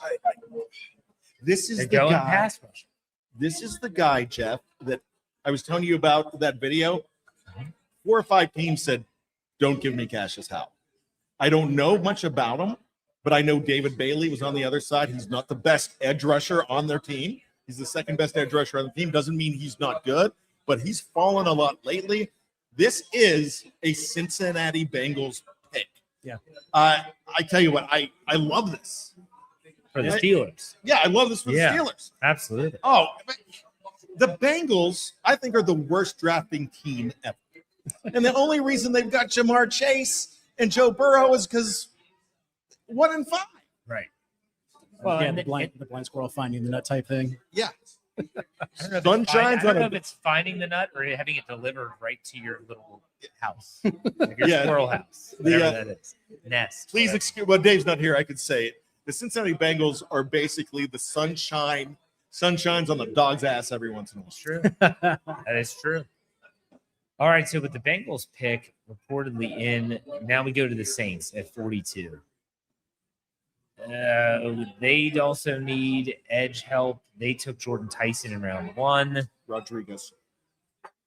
This is They're the going guy. pass rush. This is the guy, Jeff, that I was telling you about that video. 4 or 5 teams said, don't give me Cassius Howell. I don't know much about him, but I know David Bailey was on the other side. He's not the best edge rusher on their team. He's the second best edge rusher on the team. Doesn't mean he's not good, but he's fallen a lot lately. This is a Cincinnati Bengals pick. Yeah. I tell you what, I love this. For the Steelers. Yeah, I love this for Yeah. the Steelers. Absolutely. Oh, the Bengals, I think, are the worst drafting team ever. And the only reason they've got Jamar Chase and Joe Burrow is because 1 and 5. Right. Well, and the blind squirrel finding the nut type thing. Yeah. I don't know if Sun it's shines I don't on know a- if it's finding the nut or having it delivered right to your little house, like your Yeah. squirrel house, The, whatever that is. Nest. Please whatever. excuse. Well, Dave's not here. I could say it. The Cincinnati Bengals are basically the sunshine. Sun shines on the dog's ass every once in a while. It's true. That is true. All right. So with the Bengals pick reportedly in, now we go to the Saints at 42. They'd also need edge help. They took Jordan Tyson in round 1. Rodriguez.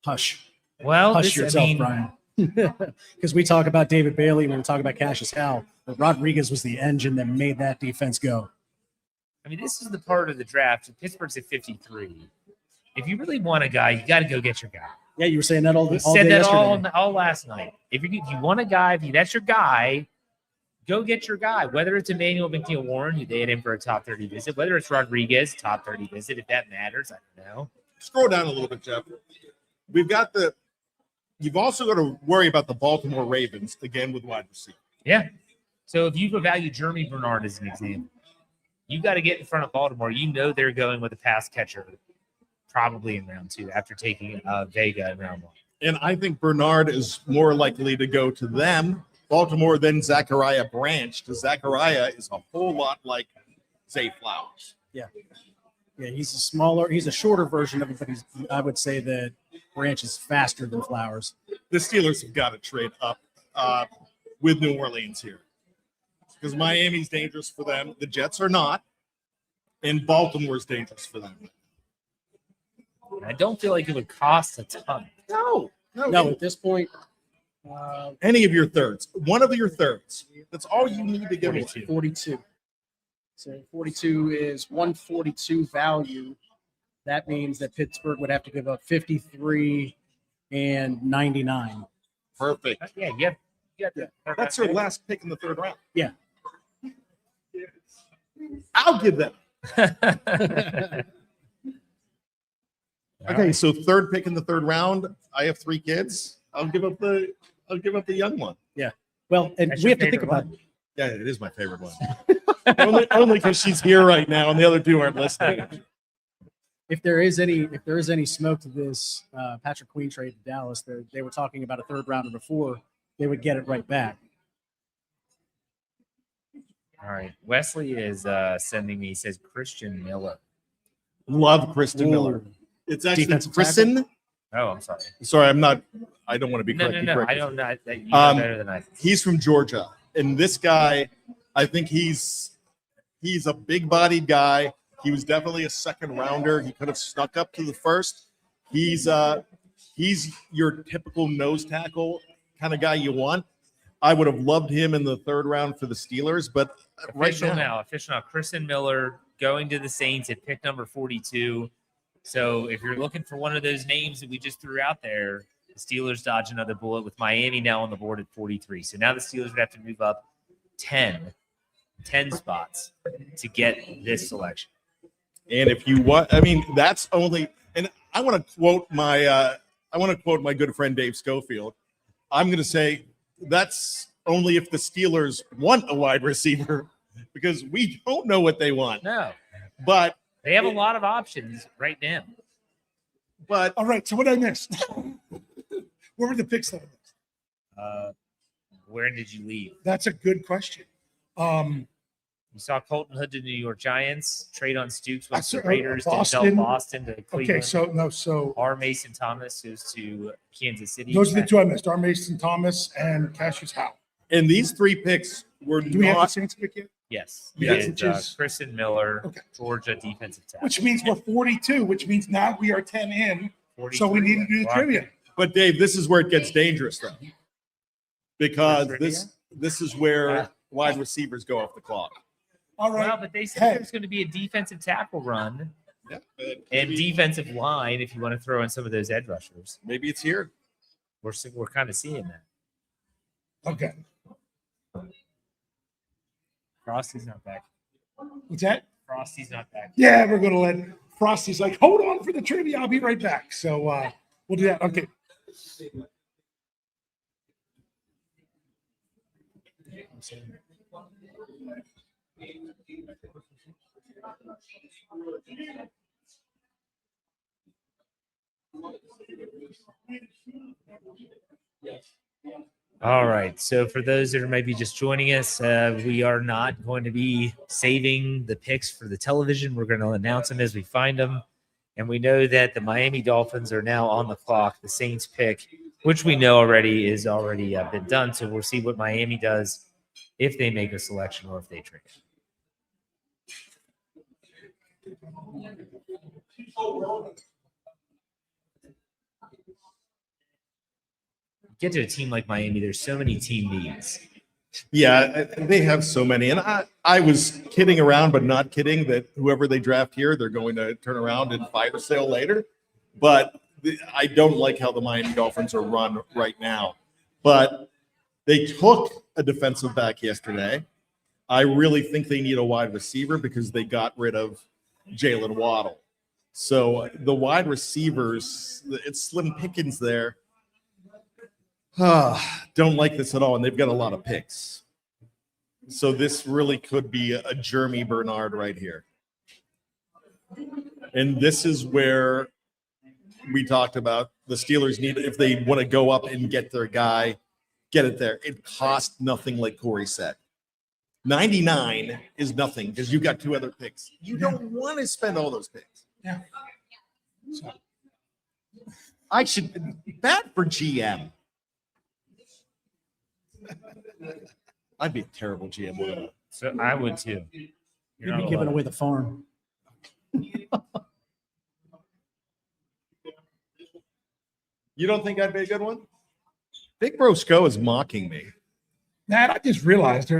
Hush. Well, Hush this, I yourself, mean, Brian. Because we talk about David Bailey when we talk about Cassius Howell, but Rodriguez was the engine that made that defense go. I mean, this is the part of the draft. Pittsburgh's at 53. If you really want a guy, you got to go get your guy. Yeah, you were saying that all We day said that yesterday. all last night. If you want a guy, if that's your guy, go get your guy. Whether it's Emmanuel McNeil Warren, who they had in for a top 30 visit, whether it's Rodriguez, top 30 visit, if that matters, I don't know. Scroll down a little bit, Jeff. We've got the. You've also got to worry about the Baltimore Ravens again with wide receiver. Yeah. So if you value Jeremy Bernard as an example, you got to get in front of Baltimore. You know they're going with a pass catcher probably in round 2 after taking Vega in round 1. And I think Bernard is more likely to go to them, Baltimore, than Zachariah Branch, because Zachariah is a whole lot like Zay Flowers. Yeah, he's a shorter version of it, but I would say that Branch is faster than Flowers. The Steelers have got to trade up with New Orleans here because Miami's dangerous for them. The Jets are not, and Baltimore's dangerous for them. I don't feel like it would cost a ton. No. No, at this point, Any of your thirds, one of your thirds. That's all you need to give away. 42. So 42 is 142 value. That means that Pittsburgh would have to give up 53 and 99. Perfect. Yeah, you have the That's her last pick in the 3rd round. Yeah. I'll give them. Okay, so 3rd pick in the 3rd round. I have 3 kids. I'll give up the young one. Well, and That's we your have to think favorite about one? Yeah, it is my favorite one. only because she's here right now, and the other 2 aren't listening. if there is any smoke to this Patrick Queen trade to Dallas. They were talking about a 3rd rounder before. They would get it right back. All right. Wesley is sending me, he says Christian Miller. Love Kristen Miller. Ooh. It's actually Defensive Kristen. Oh, I'm sorry. Sorry, I'm not. I don't want to be No, correct. I don't know. That you know better than I do. He's from Georgia, and this guy, I think he's a big-bodied guy. He was definitely a 2nd rounder. He could have snuck up to the 1st. He's your typical nose tackle kind of guy you want. I would have loved him in the 3rd round for the Steelers, but Official now. Kristen Miller going to the Saints at pick number 42. So if you're looking for one of those names that we just threw out there, the Steelers dodge another bullet with Miami now on the board at 43. So now the Steelers would have to move up 10 spots to get this selection. And if you want, I mean, that's only. And I want to quote my good friend Dave Schofield. I'm going to say that's only if the Steelers want a wide receiver, because we don't know what they want. No, But they have a lot of options right now. But All right. So what I missed? Where were the picks that I missed? Where did you leave? That's a good question. You saw Colton Hood to the New York Giants. Trade on Stoops went to the saw, Raiders. Boston. Denzel Boston to Cleveland. Okay, so R. Mason Thomas goes to Kansas City. those are the two I missed: R. Mason Thomas and Cassius Howe. And these 3 picks were Do we have the not. Saints pick yet? Yes. Yes, It's, which is- Kristen Miller, Okay. Georgia defensive tackle. Which means we're 42, which means now we are 10 in. So we 43. need to do the Wow. trivia. But Dave, this is where it gets dangerous, though, because Trivia? this is where wide receivers go off the clock. All Well, right. but they said Hey. there's going to be a defensive tackle run Yeah, and defensive line if you want to throw in some of those edge rushers. maybe it's here. We're kind of seeing that. Okay. Frosty's not back. What's that? Frosty's not back. Yeah, we're going to let Frosty's like, hold on for the trivia. I'll be right back. So we'll do that. Okay. All right. So for those that are maybe just joining us, we are not going to be saving the picks for the television. We're going to announce them as we find them. And we know that the Miami Dolphins are now on the clock. The Saints pick, which we know already is already been done. So we'll see what Miami does if they make a selection or if they trade. Get to a team like Miami, there's so many team needs. Yeah, they have so many. And I was kidding around, but not kidding that whoever they draft here, they're going to turn around and fire sale later. But I don't like how the Miami Dolphins are run right now. But they took a defensive back yesterday. I really think they need a wide receiver because they got rid of Jalen Waddle. So the wide receivers, it's slim pickings there. Don't like this at all, and they've got a lot of picks. So this really could be a Jeremy Bernard right here. And this is where we talked about the Steelers need, if they want to go up and get their guy, get it there. It costs nothing, like Corey said. 99 is nothing because you got 2 other picks. You don't want to spend all those picks. Yeah. So, I should bat for GM. I'd be a terrible GM. wouldn't I? So I would too. You'd be giving away the farm. You don't think I'd be a good one? Big Bro Sco is mocking me. Matt, I just realized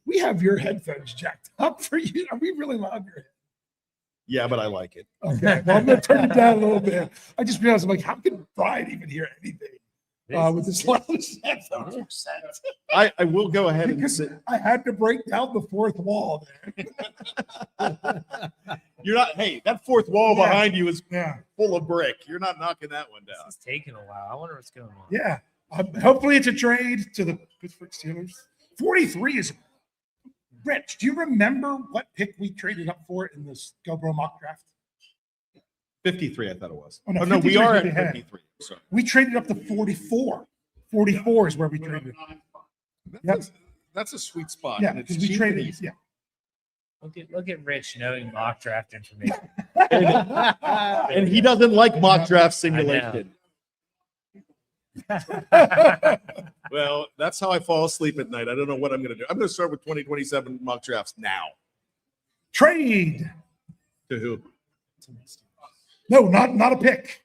we have your headphones jacked up for you. Are we really loud? Yeah, but I like it. Okay. Well, I'm going to turn it down a little bit. I just realized, I'm like, how can Brian even hear anything with this loud headphones? I will go ahead and Because sit. I had to break down the fourth wall there. You're not, hey, that fourth wall Yeah. behind you is Yeah. full of brick. You're not knocking that one down. It's taking a while. I wonder what's going on. Yeah. Hopefully it's a trade to the Pittsburgh Steelers. 43 is Rich. Do you remember what pick we traded up for in this GoPro mock draft? 53, I thought it was. Oh, no, Oh, no, we 53 are we at had. 53. Sorry. We traded up to 44. 44 is where we traded. That's a sweet spot. Yeah, and it's because we cheap traded. and easy. Yeah. Look at Rich knowing mock draft information. And he doesn't like mock draft simulation. Well, that's how I fall asleep at night. I don't know what I'm going to do. I'm going to start with 2027 mock drafts now. Trade. To who? No, not a pick.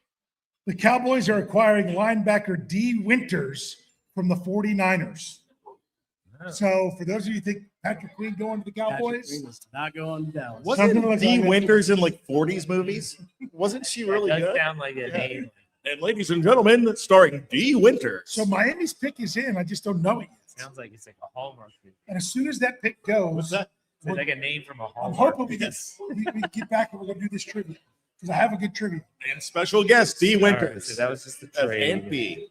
The Cowboys are acquiring linebacker D. Winters from the 49ers. So for those of you who think Patrick Queen going to the Cowboys, Not going to Dallas. Something Wasn't like Dee that. Winters in like 40s movies? Wasn't she really That does good? sound like a name. And ladies and gentlemen, starring Dee Winters. so Miami's pick is in. I just don't know it yet. Sounds like it's like a Hallmark movie. And as soon as that pick goes, What's that? It's like a name from a I'm Hallmark hoping movie. we get back and we're going to do this trivia because I have a good trivia. And special guest, Dee All right, Winters. so that was just the as trade. Aunt B.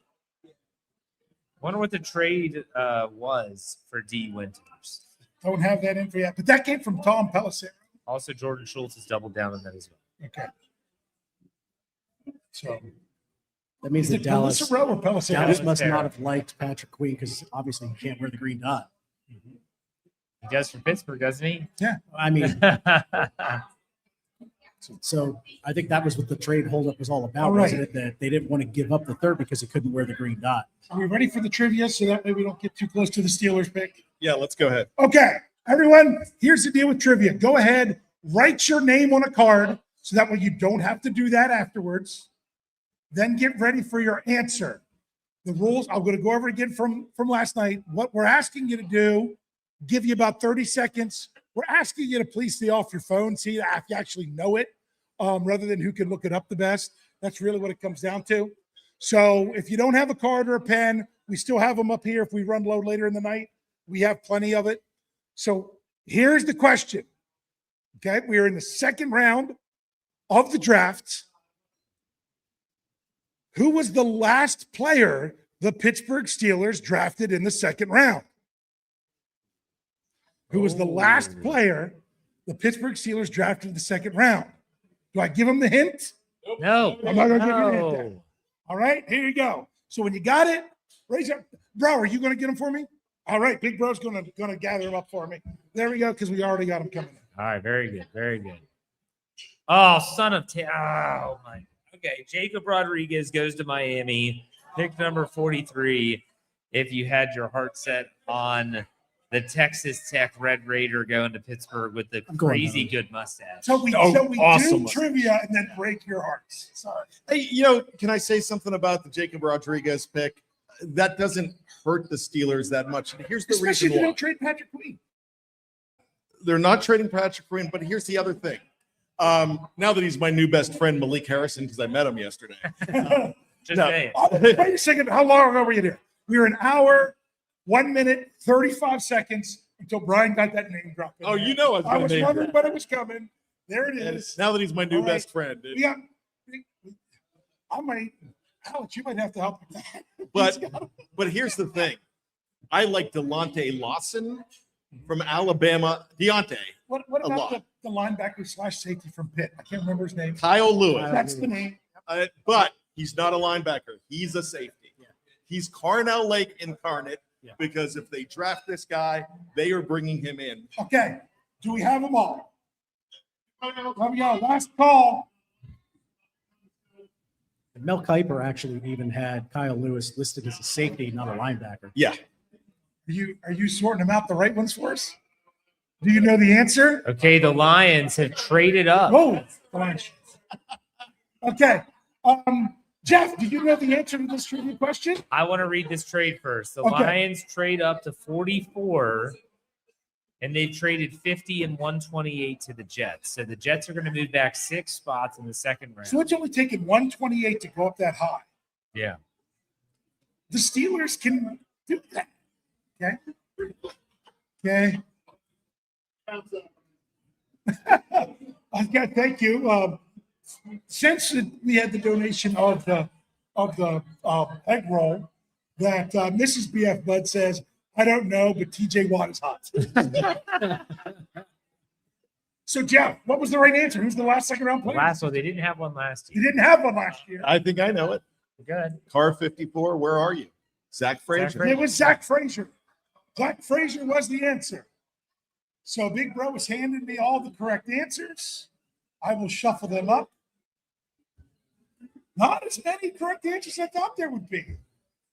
Wonder what the trade was for D. Winters. Don't have that info yet, but that came from Tom Pelissero. Also, Jordan Schultz has doubled down on that as well. Okay. So That means is that it Dallas Pelissero or Pelissero? must Fair. not have liked Patrick Queen because obviously he can't wear the green dot. He does for Pittsburgh, doesn't he? I mean, so I think that was what the trade holdup was all about, All right. wasn't it? That they didn't want to give up the third because he couldn't wear the green dot. Are we ready for the trivia so that way we don't get too close to the Steelers pick? Yeah, let's go ahead. Okay, everyone, here's the deal with trivia. Go ahead, write your name on a card so that way you don't have to do that afterwards. Then get ready for your answer. The rules, I'm going to go over again from last night. What we're asking you to do, give you about 30 seconds. We're asking you to please stay off your phone, see if you actually know it, rather than who can look it up the best. That's really what it comes down to. So if you don't have a card or a pen, we still have them up here if we run low later in the night. We have plenty of it. So here's the question. Okay, we are in the second round of the draft. Who was the last player the Pittsburgh Steelers drafted in the second round? Who was the last player the Pittsburgh Steelers drafted in the second round? Do I give them the hint? No. I'm not going to give you a hint. then. No. All right, here you go. So when you got it, raise up. Bro, are you going to get them for me? All right, Big Bro's going to gather them up for me. There we go, because we already got them coming in. All right, very good, very good. Oh, son of oh my. Okay, Jacob Rodriguez goes to Miami, pick number 43. If you had your heart set on the Texas Tech Red Raider going to Pittsburgh with the I'm going crazy home. good mustache. So we awesome. do trivia and then break your hearts. Sorry. Hey, can I say something about the Jacob Rodriguez pick? That doesn't hurt the Steelers that much. Here's the Especially if reason you why. don't trade Patrick Queen. They're not trading Patrick Queen, but here's the other thing. Now that he's my new best friend, Malik Harrison, because I met him yesterday. Just No. saying. Wait a second. How long ago were you there? We were an hour, 1 minute, 35 seconds until Brian got that name drop. in Oh, there. you know I was name wondering drop. when it was coming. There it And is. now that he's my new All right. best friend. We got, I might, Alex, you might have to help with that. But here's the thing. I like Delonte Lawson from Alabama. Deontay. What A about lot. the linebacker / safety from Pitt? I can't remember his name. Kyle Lewis. That's the name. But he's not a linebacker. He's a safety. Yeah. He's Carnell Lake incarnate Yeah. because if they draft this guy, they are bringing him in. Okay. Do we have them all? Let me go. Last call. And Mel Kiper actually even had Kyle Lewis listed as a safety, not a linebacker. Yeah. Are you sorting them out the right ones for us? Do you know the answer? Okay, the Lions have traded up. Oh, okay. Jeff, do you know the answer to this trivia question? I want to read this trade first. The Okay. Lions trade up to 44, and they've traded 50 and 128 to the Jets. So the Jets are going to move back 6 spots in the second round. So it's only taken 128 to go up that high. Yeah. The Steelers can do that. Okay. Okay. Okay, thank you. Since we had the donation of the egg roll, that Mrs. BF Bud says, I don't know, but TJ Watt is hot. So, Jeff, what was the right answer? Who's the last second round player? Last one, they didn't have one last You year. didn't have one last year. I think I know it. Good. Car 54, where are you? Zach Frazier. Frazier. It was Zach Frazier. Zach Frazier was the answer. So Big Bro has handed me all the correct answers. I will shuffle them up. Not as many correct answers I thought there would be.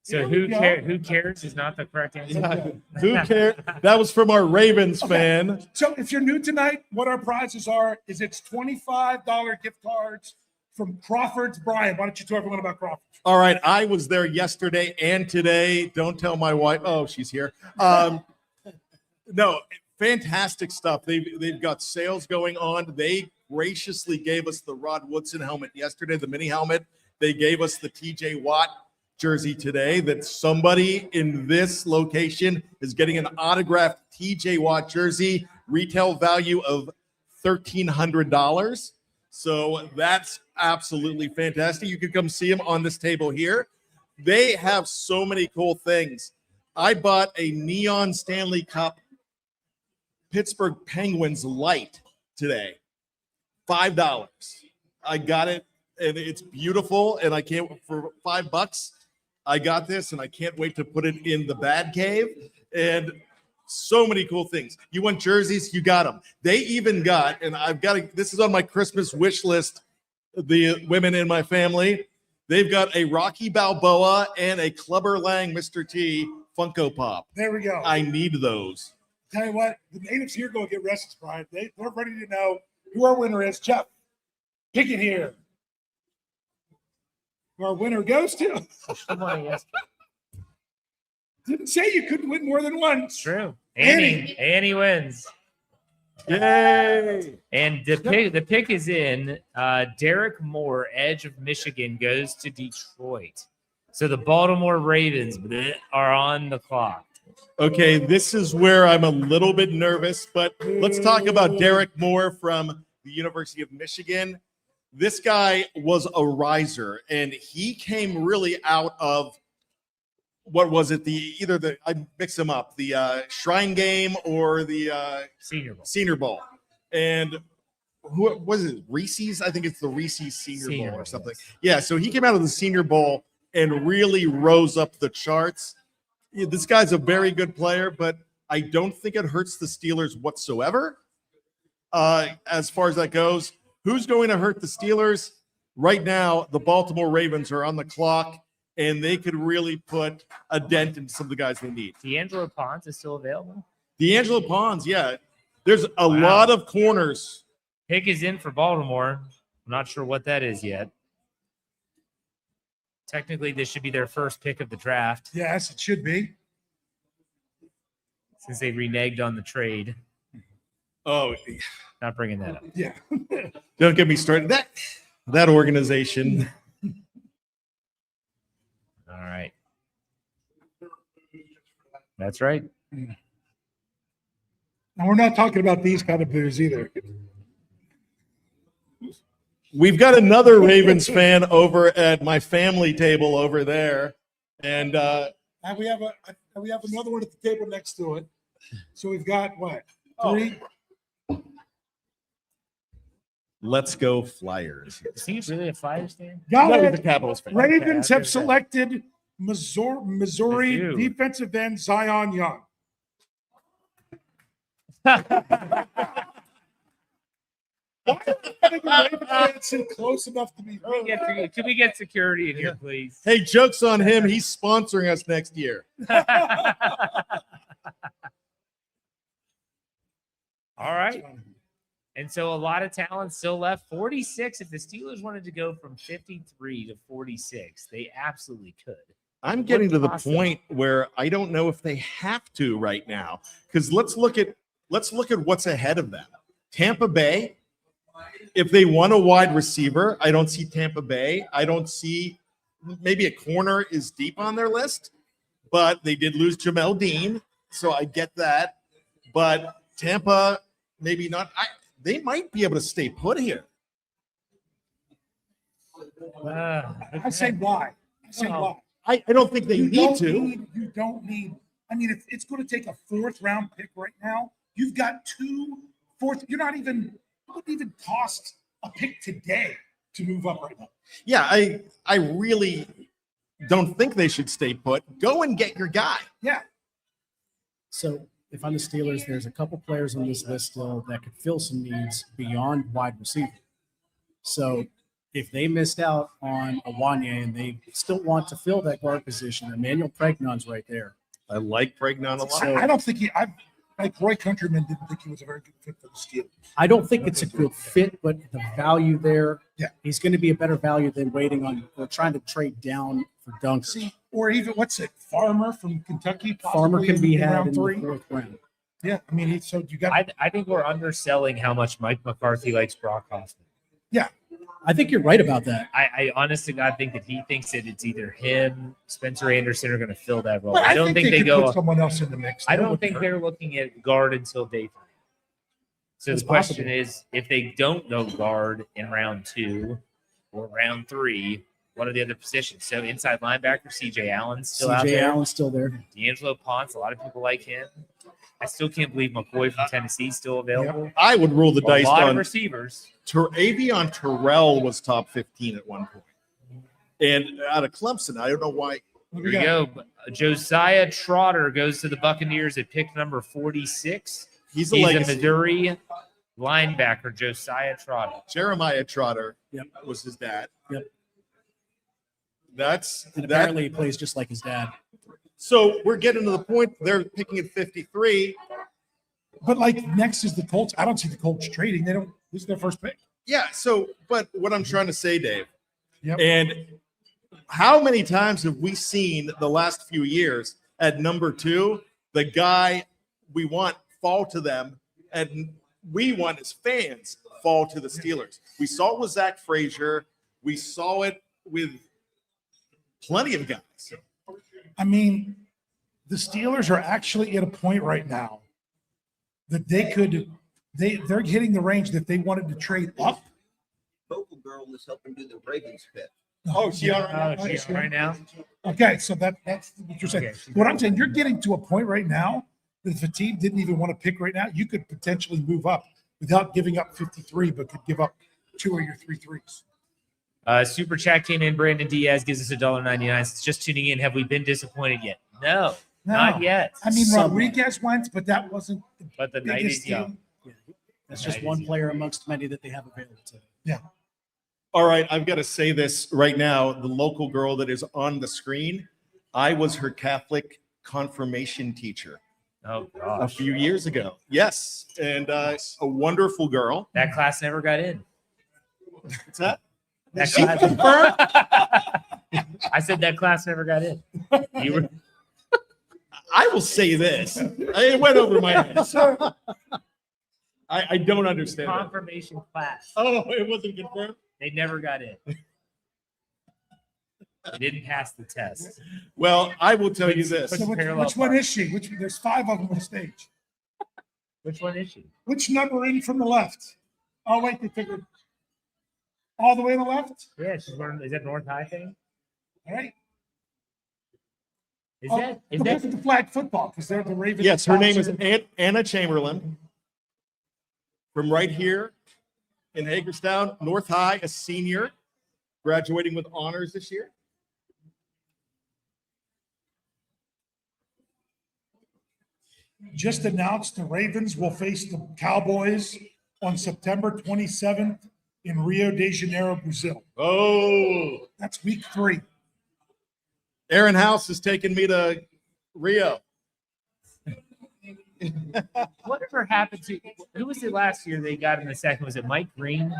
So Here who we go. Who cares is not the correct answer. Yeah. Who cares? That was from our Ravens fan. So if you're new tonight, what our prizes are is it's $25 gift cards from Crawford's. Brian, why don't you tell everyone about Crawford? All right. I was there yesterday and today. Don't tell my wife. Oh, she's here. No, fantastic stuff. They've got sales going on. They graciously gave us the Rod Woodson helmet yesterday, the mini helmet. They gave us the TJ Watt jersey today. That somebody in this location is getting an autographed TJ Watt jersey, retail value of $1,300. So that's absolutely fantastic. You can come see them on this table here. They have so many cool things. I bought a neon Stanley Cup Pittsburgh Penguins light today. $5. I got it, and it's beautiful. And I can't for $5. I got this, and I can't wait to put it in the Bad Cave. And So many cool things. You want jerseys? You got them. They even got, and this is on my Christmas wish list, the women in my family, they've got a Rocky Balboa and a Clubber Lang Mr. T Funko Pop. There we go. I need those. Tell you what, the natives here go get restless, Brian. They're ready to know who our winner is. Jeff, pick it here. Who our winner goes to. Didn't say you couldn't win more than one. It's true. Annie. Annie wins. Yay! And the pick is in. Derek Moore, edge of Michigan, goes to Detroit. So the Baltimore Ravens are on the clock. Okay, this is where I'm a little bit nervous, but let's talk about Derek Moore from the University of Michigan. This guy was a riser, and he came really out of what was it? I mix them up, the Shrine Game or the Senior Bowl. And who was it? Reese's? I think it's the Reese's Senior Bowl or something. Yeah, so he came out of the Senior Bowl and really rose up the charts. Yeah, this guy's a very good player, but I don't think it hurts the Steelers whatsoever. As far as that goes, who's going to hurt the Steelers? Right now, the Baltimore Ravens are on the clock, and they could really put a dent in some of the guys they need. D'Angelo Ponce is still available? D'Angelo Ponce, yeah. There's a lot of corners. Pick is in for Baltimore. I'm not sure what that is yet. Technically, this should be their first pick of the draft. Yes, it should be. Since they reneged on the trade. Oh, Not bringing that up. Yeah. don't get me started. That organization. All right. That's right. And we're not talking about these kind of players either. We've got another Ravens fan over at my family table over there, and And we have another one at the table next to it. So we've got what? Three? let's go Flyers. Is he really a Flyers fan? Got That was it. the Capitals fan. Ravens Okay, have selected Missouri They do. defensive end Zion Young. Why are the Ravens fans sit close enough to be? Can we get security in here, please? Hey, joke's on him. He's sponsoring us next year. All right. And so a lot of talent still left. 46. If the Steelers wanted to go from 53 to 46, they absolutely could. I'm getting to the Awesome. point where I don't know if they have to right now. Because let's look at what's ahead of them. Tampa Bay. If they want a wide receiver, I don't see Tampa Bay. I don't see maybe a corner is deep on their list, but they did lose Jamel Dean, so I get that. But Tampa, maybe not. They might be able to stay put here. I say why. Well, Why. I don't think they You need don't to. You don't need. I mean, if it's going to take a fourth round pick right now, you've got two fourth. You're not even. It wouldn't even cost a pick today to move up right now. Yeah, I really don't think they should stay put. Go and get your guy. Yeah. So if I'm the Steelers, there's a couple players on this list still that could fill some needs beyond wide receiver. So if they missed out on Awanye and they still want to fill that guard position, Emmanuel Pregnon's right there. I like Pregnon a lot. I don't think like Roy Countryman didn't think he was a very good fit for the Steelers. I don't think it's a good fit, but the value there, Yeah. he's going to be a better value than waiting on or trying to trade down for Dunker. See, or even what's it? Farmer from Kentucky. Farmer possibly can be in had round in three. the fourth round. Yeah, I mean, so you got. I think we're underselling how much Mike McCarthy likes Brock Hoffman. I think you're right about that. I honestly God think that he thinks that it's either him, Spencer Anderson are going to fill that role. But I don't think they could go. put someone else in the mix. I That don't wouldn't think hurt. they're looking at guard until day 3. So It's the question possible. is, if they don't go guard in round 2 or round 3, what are the other positions? So inside linebacker, CJ Allen's still out CJ there. Allen's still there. D'Angelo Ponce, a lot of people like him. I still can't believe McCoy from Tennessee is still available. I would roll the A dice lot of on receivers. Avion Terrell was top 15 at one point. And out of Clemson, I don't know why. What Here we we got? go. Josiah Trotter goes to the Buccaneers at pick number 46. He's a He's a legacy. Missouri linebacker, Josiah Trotter. Jeremiah Trotter Yep. was his dad. Yep. That's And that. apparently he plays just like his dad. So we're getting to the point they're picking at 53. But like next is the Colts. I don't see the Colts trading. They don't. This is their first pick. Yeah. So, but what I'm trying to say, Dave, Yep. and how many times have we seen the last few years at number 2, the guy we want fall to them, and we want as fans fall to the Steelers? We saw it with Zach Frazier. We saw it with plenty of guys. I mean, the Steelers are actually at a point right now that they could. They're hitting the range that they wanted to trade up. Vocal girl was helping do the Ravens pick. Oh, she all Oh, she's right now. Okay, so that's what you're saying. Okay, she's What I'm saying, you're getting to a point right now that if a team didn't even want to pick right now, you could potentially move up without giving up 53, but could give up 2 of your 3 threes. Super chat came in. Brandon Diaz gives us $1.99. It's just tuning in. Have we been disappointed yet? No, not yet. I mean, Somewhat. Rodriguez went, but that wasn't the But the night biggest is young. deal. Yeah. That's just one player amongst many that they have available to. All right, I've got to say this right now. The local girl that is on the screen, I was her Catholic confirmation teacher Oh, a gosh. few years ago. Yes, and a wonderful girl. That class never got in. What's that? That She class- confirmed? I said that class never got in. You were I will say this. It went over my head. I don't understand. that. confirmation class. Oh, it wasn't confirmed? They never got in. They didn't pass the test. Well, I will tell you this. So which Parallel one park. is she? There's 5 of them on the stage. Which one is she? Which number in from the left? Oh, wait, they took it all the way to the left? Yeah, she's wearing. Is that North High thing? All right. Is Oh, that? Is look that? at the flag football because they're the Ravens. Yes, her name is Anna Chamberlain from right here in Hagerstown, North High, a senior, graduating with honors this year. Just announced the Ravens will face the Cowboys on September 27th in Rio de Janeiro, Brazil. Oh, That's week 3. Aaron House is taking me to Rio. Whatever happened to? Who was it last year? They got in the second. Was it Mike Green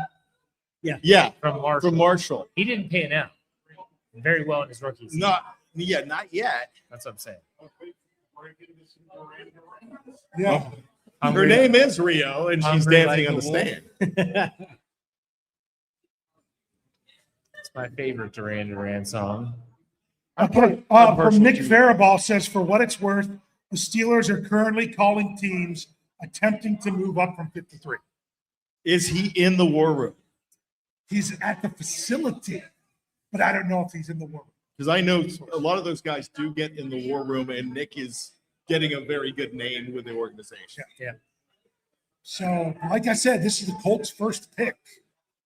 Yeah, from Marshall? from Marshall. He didn't pan out very well in his rookie season. Not yet. That's what I'm saying. Yeah. Her name is Rio, and she's Hungry dancing like on a the wolf. stand. It's my favorite Duran Duran song. Okay. I'm partial From Nick to you. Faraball says, for what it's worth, the Steelers are currently calling teams attempting to move up from 53. Is he in the war room? He's at the facility, but I don't know if he's in the war room. Because I know a lot of those guys do get in the war room, and Nick is getting a very good name with the organization. So, like I said, this is the Colts' first pick.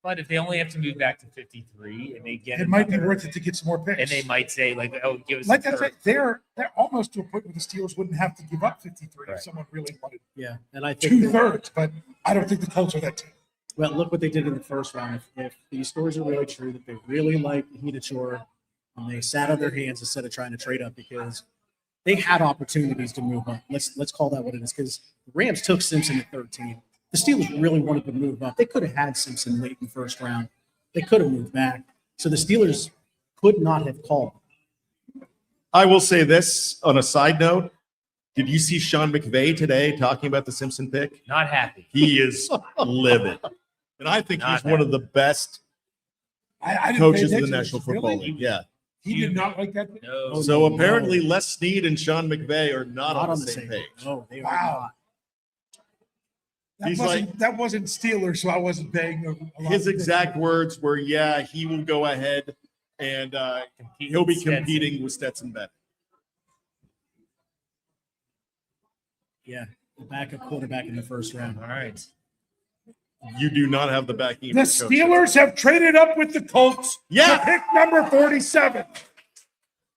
But if they only have to move back to 53 and they get It might be another- worth it to get some more picks. and they might say like, "Oh, give us." Like a I said, third. they're almost to a point where the Steelers wouldn't have to give up 53 Right. if someone really wanted Yeah. And I think, 2/3. But I don't think the Colts are that team. well, look what they did in the first round. If these stories are really true, that they really like Heatachor, and they sat on their hands instead of trying to trade up because they had opportunities to move up. Let's call that what it is, because the Rams took Simpson at 13. The Steelers really wanted to move up. They could have had Simpson late in the first round. They could have moved back. So the Steelers could not have called. I will say this on a side note. Did you see Sean McVay today talking about the Simpson pick? Not happy. He is livid. And I think he's Not one of the best I didn't pay coaches in the attention. National Football Really? League. Yeah. He did not like that. No. Oh, So no. apparently Les Snead and Sean McVay are not on the same page. No, they are Wow. He's like- That wasn't Steelers, so I wasn't paying a lot His of exact words were, yeah, he will go ahead and he'll be Stetson. competing with Stetson Bennett. Yeah, the backup quarterback in the first round. All right. You do not have the backing of The your coach. Steelers have traded up with the Colts Yeah. to pick number 47.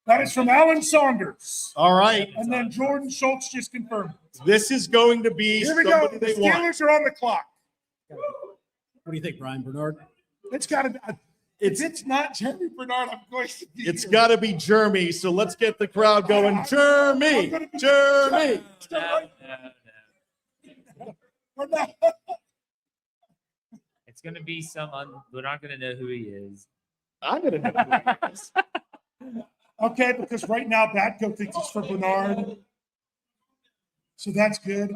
That is from Alan Saunders. All right. And then Jordan Schultz just confirmed. This is going to be Here we go. somebody The they want. Steelers are on the clock. What do you think, Brian Bernard? It's got to be. If it's not Jeremy Bernard, I'm going to be. It's got to be Jeremy. So let's get the crowd going. Jeremy. Jeremy. We're not. It's going to be we're not going to know who he is. I'm going to know who it is. Okay, because right now Batco thinks it's for Bernard. So that's good.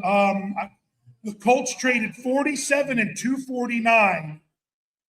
The Colts traded 47 and 249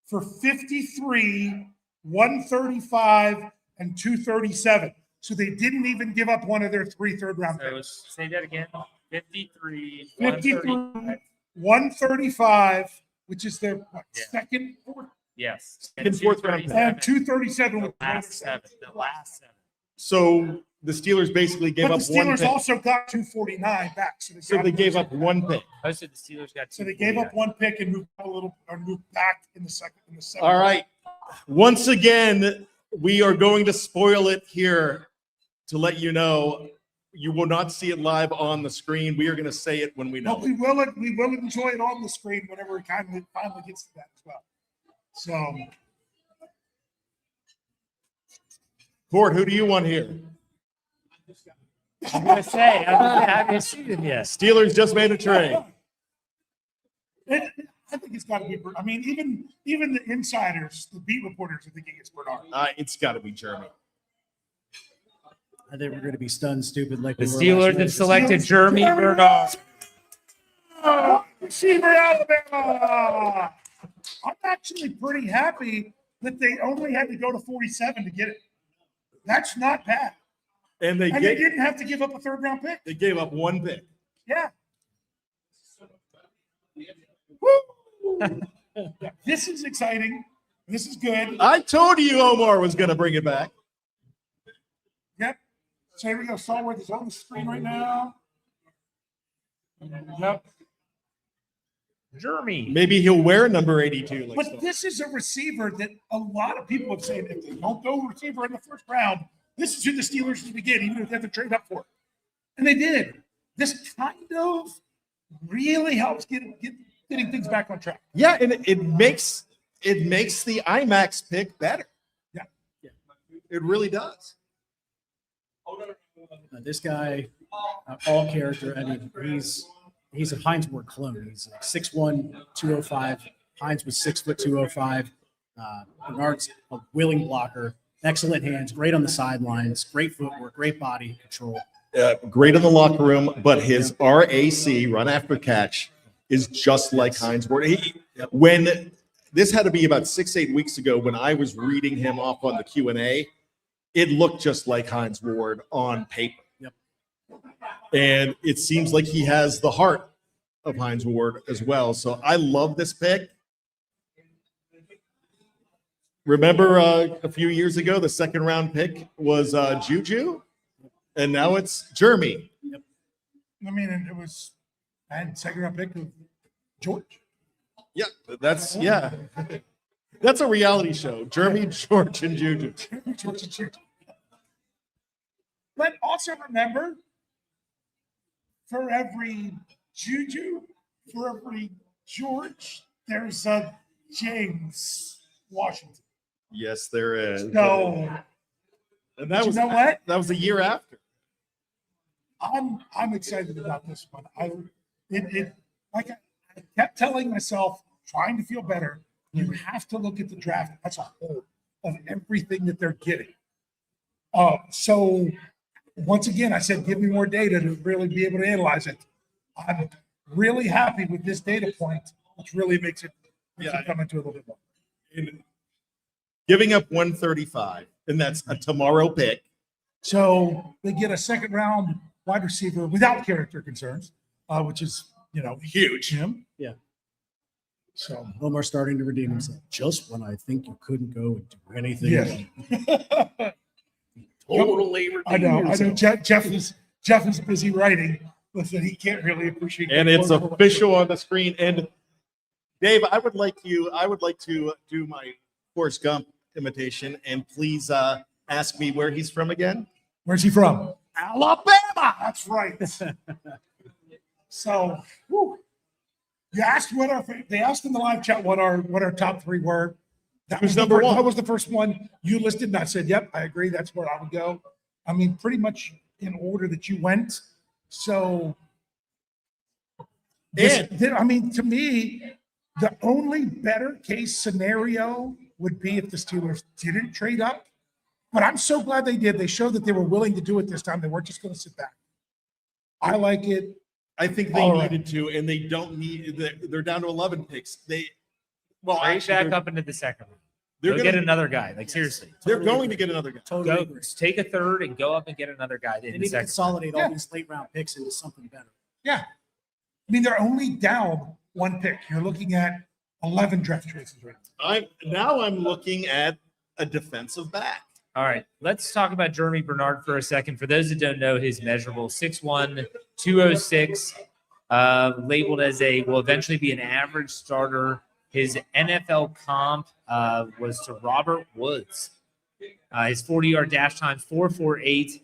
for 53, 135, and 237. So they didn't even give up one of their 3 third-round So picks. say that again. 53, 53, 135. 135, which is their Yeah. second, fourth, Yes. Second, fourth round pick. and 237 with The last 7. The last 7. So the Steelers basically gave But up the one Steelers pick. also got 249 back. So they gave up one pick. Most of the Steelers got So they gave up one pick and moved up a little, or moved back in the second. All right. Once again, we are going to spoil it here to let you know. You will not see it live on the screen. We are going to say it when we know. But we will enjoy it on the screen whenever it finally gets to that as well. So Court, who do you want here? I'm going to say, I haven't seen him yet. Steelers just made a trade. I think it's got to be. I mean, even the insiders, the beat reporters, are thinking it's Bernard. It's got to be Jeremy. I think we're going to be stunned stupid like The we were Steelers last have week. selected Jeremy Bernard. Receiver, Alabama. I'm actually pretty happy that they only had to go to 47 to get it. That's not bad. And they And they didn't have to give up a third-round pick. they gave up one pick. Yeah. Woo! Yeah, this is exciting. This is good. I told you Omar was going to bring it back. Yep. So here we go. Stallworth is on the screen right now. Yep. Jeremy. Maybe he'll wear number 82. Like But so. this is a receiver that a lot of people have said if they don't go receiver in the first round, this is who the Steelers should begin, even if they have to trade up for it. And they did. This kind of really helps getting things back on track. Yeah, and it makes the IMAX pick better. Yeah. It really does. This guy, all character. I mean, he's a Hines Ward clone. He's like 6'1", 205. Hines was 6 foot 205. Bernard's a willing blocker, excellent hands, great on the sidelines, great footwork, great body control. Great in the locker room, but his RAC, run after catch, is just like Hines Ward. When this had to be about 6-8 weeks ago when I was reading him off on the Q&A, it looked just like Hines Ward on paper. Yep. And it seems like he has the heart of Hines Ward as well. So I love this pick. Remember a few years ago, the second round pick was Juju, and now it's Jeremy. Yep. I mean, and it was, and second round pick of George. Yeah, that's a reality show. Jeremy, George, and Juju. But also remember, for every Juju, for every George, there's a James Washington. Yes, there is. So And that was you know what? That was a year after. I'm excited about this one. I kept telling myself, trying to feel better, you have to look at the draft as a whole of everything that they're getting. So once again, I said, give me more data to really be able to analyze it. I'm really happy with this data point, which really makes it come into a little bit more. In giving up 135, and that's a tomorrow pick. So they get a second round wide receiver without character concerns, which is, huge. Him. Yeah. So Omar starting to redeem himself. Just when I think you couldn't go and do anything. Yeah. Totally I know. yourself. Jeff is busy writing, but that he can't really appreciate. And it's official on the screen. And Dave, I would like to do my Forrest Gump imitation, and please Ask me where he's from again. Where's he from? Alabama. That's right. So, whew. You asked they asked in the live chat what our top three were. That Who's was the number one? That was the first one you listed, and I said, "Yep, I agree. That's where I would go." I mean, pretty much in order that you went. So, I mean, to me, the only better case scenario would be if the Steelers didn't trade up. But I'm so glad they did. They showed that they were willing to do it this time. They weren't just going to sit back. I like it. I think they All right. needed to, and they don't need. They're down to 11 picks. Trade Actually, back they're- up into the second round. They're Go gonna get another guy. Like seriously, They're going to get another guy. Totally go agree. take a third and go up and get another guy They in the need to second. consolidate Yeah. all these late round picks into something better. Yeah. I mean, they're only down one pick. You're looking at 11 draft choices right now. I'm looking at a defensive back. All right, let's talk about Jeremy Bernard for a second. For those that don't know, his measurable 6'1", 206, labeled as will eventually be an average starter. His NFL comp was to Robert Woods. His 40-yard dash time, 4.48,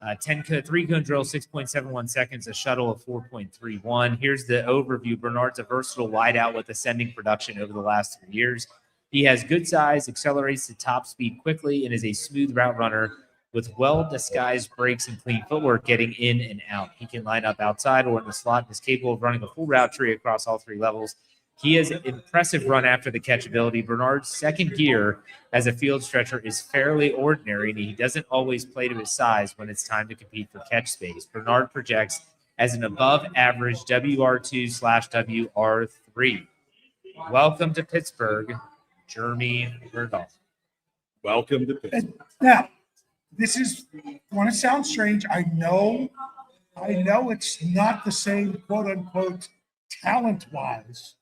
3-cone drill, 6.71 seconds, a shuttle of 4.31. Here's the overview. Bernard's a versatile wideout with ascending production over the last 3 years. He has good size, accelerates to top speed quickly, and is a smooth route runner with well-disguised breaks and clean footwork getting in and out. He can line up outside or in the slot and is capable of running a full route tree across all three levels. He has impressive run after the catch ability. Bernard's second gear as a field stretcher is fairly ordinary, and he doesn't always play to his size when it's time to compete for catch space. Bernard projects as an above-average WR2/WR3. Welcome to Pittsburgh, Jeremy Bernard. Welcome to Pittsburgh. Now, this is going to sound strange. I know it's not the same quote unquote talent wise,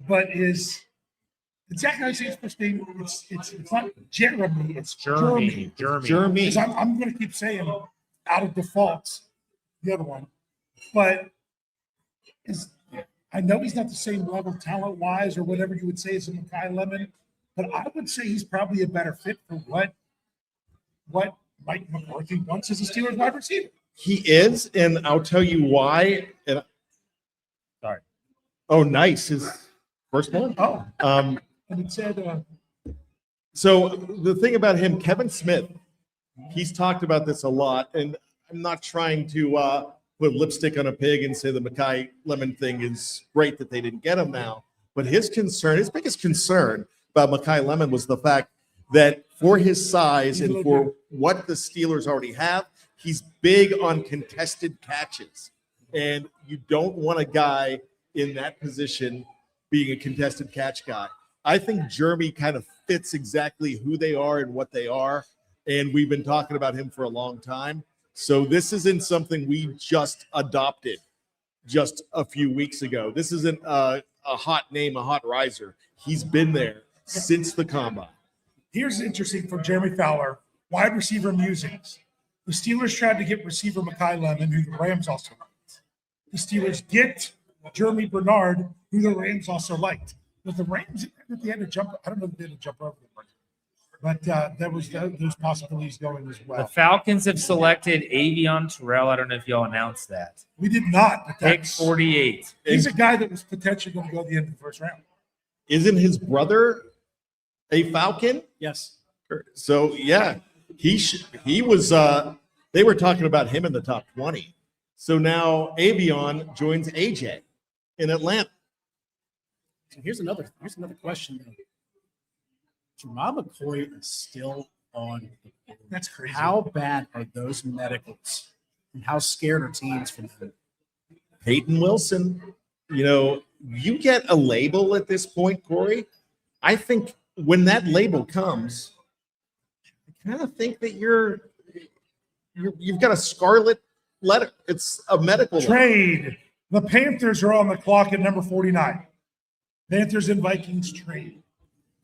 but it's exactly how I say his first name. It's not Jeremy, it's Jeremy. Jeremy. Because I'm going to keep saying out of default the other one, but I know he's not the same level talent wise or whatever you would say as a Mekhi Lemon, but I would say he's probably a better fit for what Mike McCarthy wants as a Steelers wide receiver. He is, and I'll tell you why. Sorry. Oh, nice. His first one. Oh, Um, and it said, so the thing about him, Kevin Smith, he's talked about this a lot, and I'm not trying to put lipstick on a pig and say the Mekhi Lemon thing is great that they didn't get him now. But his biggest concern about Mekhi Lemon was the fact that for his size and for what the Steelers already have, he's big on contested catches. And you don't want a guy in that position being a contested catch guy. I think Jeremy kind of fits exactly who they are and what they are. And we've been talking about him for a long time. So this isn't something we just adopted just a few weeks ago. This isn't a hot name, a hot riser. He's been there since the combine. here's interesting from Jeremy Fowler, wide receiver musings. The Steelers tried to get receiver Mekhi Lemon, who the Rams also liked. The Steelers get Jeremy Bernard, who the Rams also liked. But the Rams, they had to jump. I don't know if they had to jump over the but there was those possibilities going as The well. Falcons have selected Avion Terrell. I don't know if y'all announced that. We did not. But Pick that's, 48. he's a guy that was potentially going to go at the end of the first round. Isn't his brother a Falcon? Yes. So yeah, he was. They were talking about him in the top 20. So now Avion joins AJ in Atlanta. So here's another question though. Jamal McCoy is still on. That's crazy. How bad are those medicals? And how scared are teams from them? Peyton Wilson, you get a label at this point, Corey. I think when that label comes, I kind of think that you've got a scarlet letter. It's a medical letter. Trade. The Panthers are on the clock at number 49. Panthers and Vikings trade.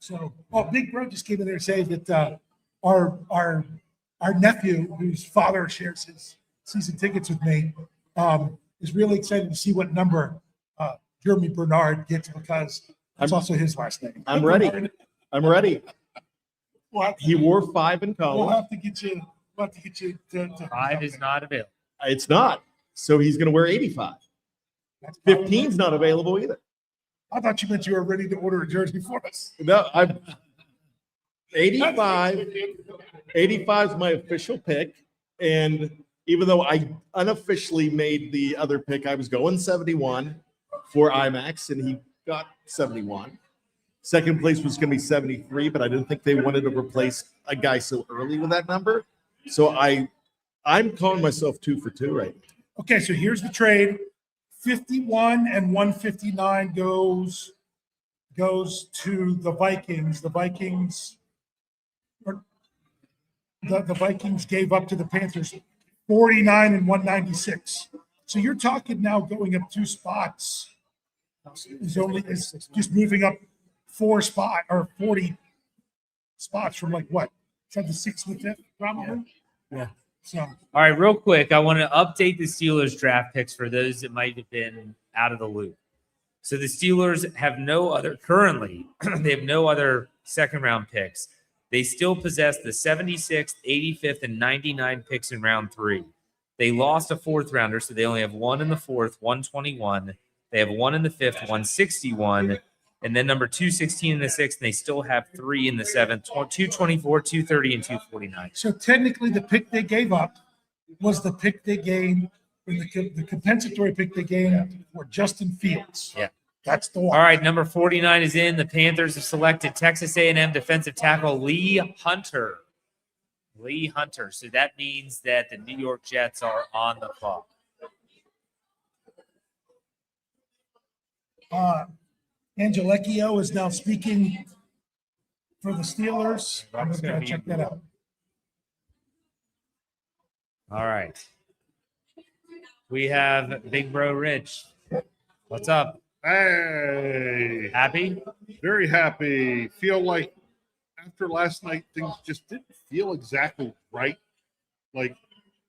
So, Big Bro just came in there and said that our nephew, whose father shares his season tickets with me, is really excited to see what number Jeremy Bernard gets because it's also his last name. I'm ready. He wore 5 in We'll college. have to get you. We'll have to get you to 5 is not available. It's not. So he's going to wear 85. That's 15's not available either. I thought you meant you were ready to order a jersey for us. No, I'm 85. 85 is my official pick. And even though I unofficially made the other pick, I was going 71 for IMAX, and he got 71. Second place was going to be 73, but I didn't think they wanted to replace a guy so early with that number. So I'm calling myself 2 for 2 right now. Okay, so here's the trade. 51 and 159 goes to the Vikings. The Vikings gave up to the Panthers 49 and 196. So you're talking now going up 2 spots. Is just moving up 4 spot or 40 spots from like what? Is that the 6th and the 5th probably? Yeah. So All right, real quick, I want to update the Steelers draft picks for those that might have been out of the loop. So the Steelers have no other currently, they have no other second round picks. They still possess the 76th, 85th, and 99 picks in round 3. They lost a 4th rounder, so they only have 1 in the 4th, 121. They have 1 in the 5th, 161. And then number 216 in the 6th, and they still have 3 in the 7th, 224, 230, and 249. So technically, the pick they gave up was the pick they gained, the compensatory pick they gained for Justin Fields. Yeah. That's the one. All right, number 49 is in. The Panthers have selected Texas A&M defensive tackle Lee Hunter. Lee Hunter. So that means that the New York Jets are on the clock. Angelecchio is now speaking for the Steelers. I'm just going to check that out. All right. We have Big Bro Rich. What's up? Hey, Happy? very happy. Feel like after last night, things just didn't feel exactly right. Like,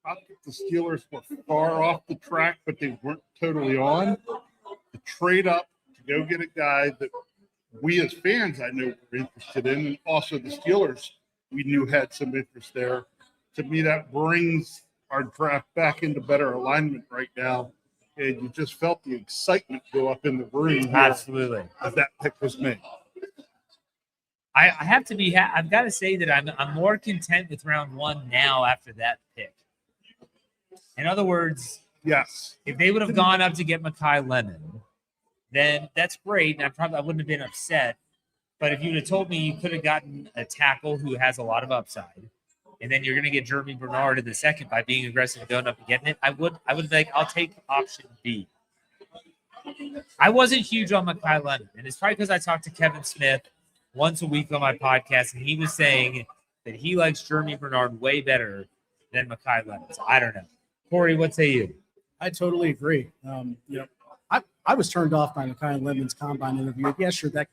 not that the Steelers were far off the track, but they weren't totally on. The trade up to go get a guy that we as fans, I know, were interested in, and also the Steelers we knew had some interest there. To me, that brings our draft back into better alignment right now. And you just felt the excitement go up in the room here Absolutely. as that pick was made. I have to be. I've got to say that I'm more content with round 1 now after that pick. In other words, Yes. if they would have gone up to get Mekhi Lemon, then that's great, and I wouldn't have been upset. But if you'd have told me you could have gotten a tackle who has a lot of upside, and then you're going to get Jeremy Bernard in the second by being aggressive and going up and getting it, I would be like, I'll take option B. I wasn't huge on Mekhi Lemon, and it's probably because I talked to Kevin Smith once a week on my podcast, and he was saying that he likes Jeremy Bernard way better than Mekhi Lemon. So I don't know. Corey, what say you? I totally agree. I was turned off by Mekhi Lemon's combine interview. Yeah, sure, that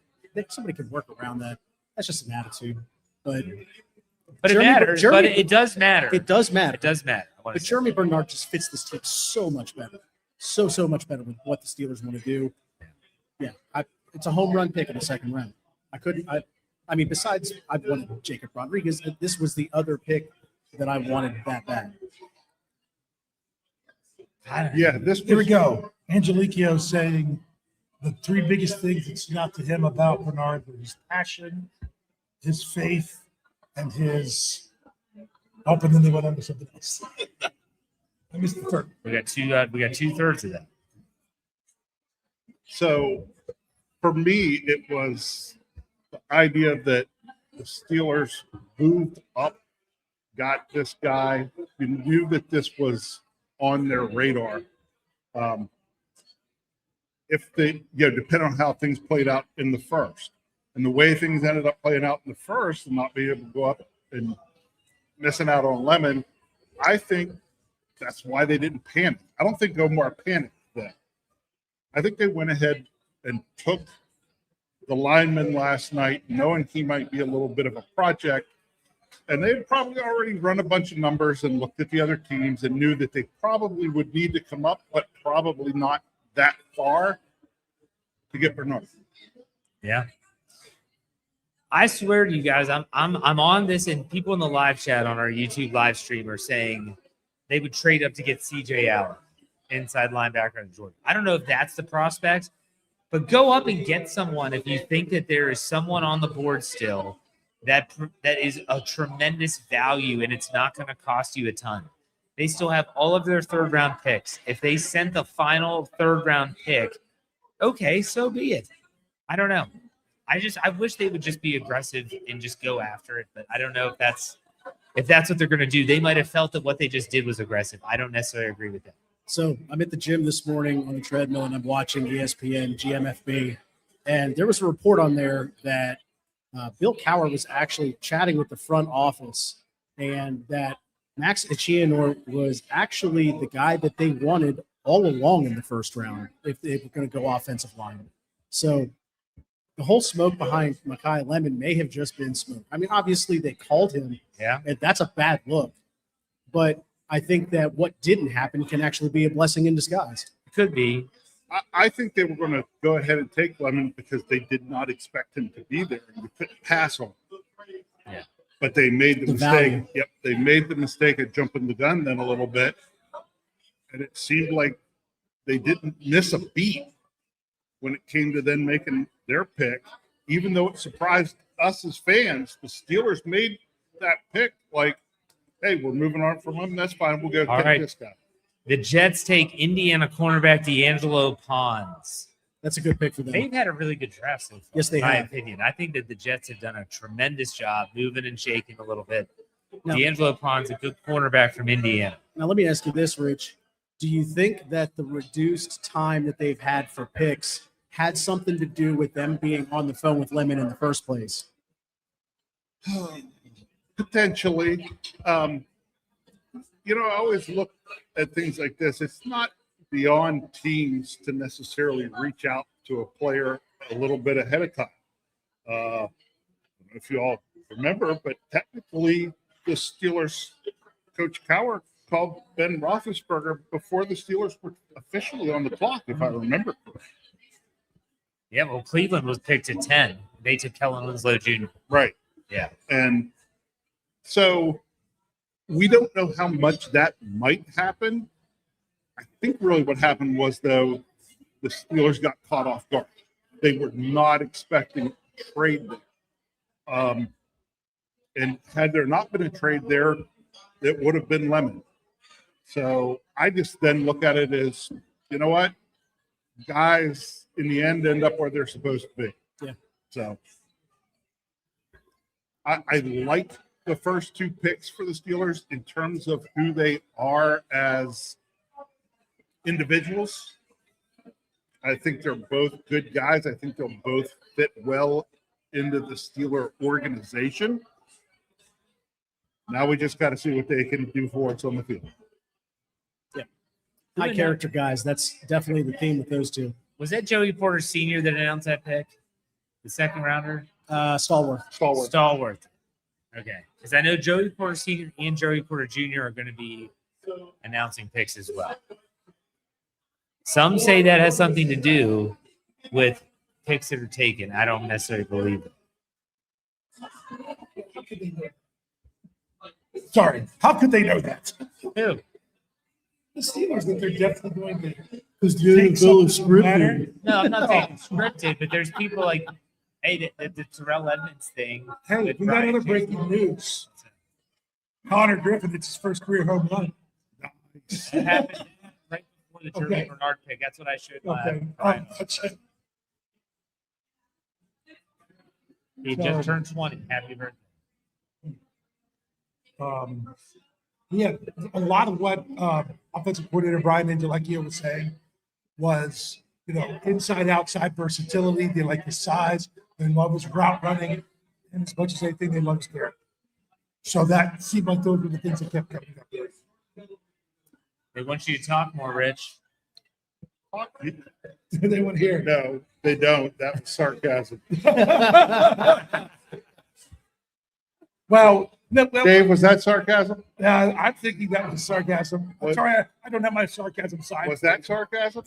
somebody could work around that. That's just an attitude. But It matters. But it does matter. It does matter. It does matter. But Jeremy Bernard just fits this team so much better. So much better with what the Steelers want to do. Yeah, it's a home run pick in the second round. I mean, besides I wanted Jacob Rodriguez, this was the other pick that I wanted that bad. Yeah, this Here we was, go. Angelicchio saying the 3 biggest things that stood out to him about Bernard were his passion, his faith, and his and then they went under something else. I missed the third. We got 2/3 of that. so for me, it was the idea that the Steelers moved up, got this guy. We knew that this was on their radar. If they, depend on how things played out in the first, and the way things ended up playing out in the first, and not being able to go up and missing out on Lemon, I think that's why they didn't panic. I don't think Omar panicked then. I think they went ahead and took the lineman last night, knowing he might be a little bit of a project. And they'd probably already run a bunch of numbers and looked at the other teams and knew that they probably would need to come up, but probably not that far to get Bernard. Yeah. I swear to you guys, I'm on this, and people in the live chat on our YouTube live stream are saying they would trade up to get CJ Allen, inside linebacker in Georgia. I don't know if that's the prospect, but go up and get someone if you think that there is someone on the board still that is a tremendous value and it's not going to cost you a ton. They still have all of their third-round picks. If they sent the final third-round pick, okay, so be it. I don't know. I wish they would just be aggressive and just go after it, but I don't know if that's what they're going to do. They might have felt that what they just did was aggressive. I don't necessarily agree with that. So I'm at the gym this morning on the treadmill and I'm watching ESPN GMFB, and there was a report on there that Bill Cowher was actually chatting with the front office, and that Max Etienne was actually the guy that they wanted all along in the first round if they were going to go offensive line. So the whole smoke behind Mekhi Lemon may have just been smoke. I mean, obviously they called him, and that's a bad look. But I think that what didn't happen can actually be a blessing in disguise. It could be. I think they were going to go ahead and take Lemon because they did not expect him to be there. You couldn't pass on him. Yeah. But they made the mistake. Value. Yep, they made the mistake of jumping the gun then a little bit. And it seemed like they didn't miss a beat when it came to then making their pick, even though it surprised us as fans. The Steelers made that pick like, hey, we're moving on from him. That's fine. We'll go All pick right. this guy. The Jets take Indiana cornerback D'Angelo Pons. That's a good pick for them. They've had a really good draft so far, Yes, they in my have. opinion. I think that the Jets have done a tremendous job moving and shaking a little bit. Now- D'Angelo Pons, a good cornerback from Indiana. Now, let me ask you this, Rich. Do you think that the reduced time that they've had for picks had something to do with them being on the phone with Lemon in the first place? Potentially. I always look at things like this. It's not beyond teams to necessarily reach out to a player a little bit ahead of time. I don't know if you all remember, but technically the Steelers coach Cowher called Ben Roethlisberger before the Steelers were officially on the clock, if I remember correctly. Yeah, well, Cleveland was picked at 10. They took Kellen Winslow Jr. Right. Yeah. And so we don't know how much that might happen. I think really what happened was, though, the Steelers got caught off guard. They were not expecting a trade there. And had there not been a trade there, it would have been Lemon. So I just then look at it as, you know what? Guys, in the end up where they're supposed to be. Yeah. So I like the first two picks for the Steelers in terms of who they are as individuals. I think they're both good guys. I think they'll both fit well into the Steeler organization. Now we just got to see what they can do for us on the field. High character guys. That's definitely the theme with those two. Was that Joey Porter Sr. that announced that pick? The second rounder? Stallworth. Stallworth. Okay. Because I know Joey Porter Sr. and Joey Porter Jr. are going to be announcing picks as well. Some say that has something to do with picks that are taken. I don't necessarily believe it. Sorry, how could they know that? Who? The Steelers, that they're definitely going to. Because the NFL is scripted. No, I'm not saying scripted, but there's people like, hey, the Terrell Edmonds thing. Hey, with we got Brian other James. breaking news. Connor Griffin, it's his first career home run. It happened right before the Jeremy Okay. Bernard pick. That's what I showed Okay. Brian. That's it. He just turned 20. Happy birthday. Yeah, a lot of what offensive coordinator Brian Angelacchio was saying was, inside outside versatility. They like his size. They love his route running, and as much as anything, they love his character. So that seemed like those were the things that kept coming up. They want you to talk more, Rich. They went here. No, they don't. That was sarcasm. Well, Dave, was that sarcasm? I'm thinking that was sarcasm. I'm What? sorry, I don't have my sarcasm side. Was that sarcasm?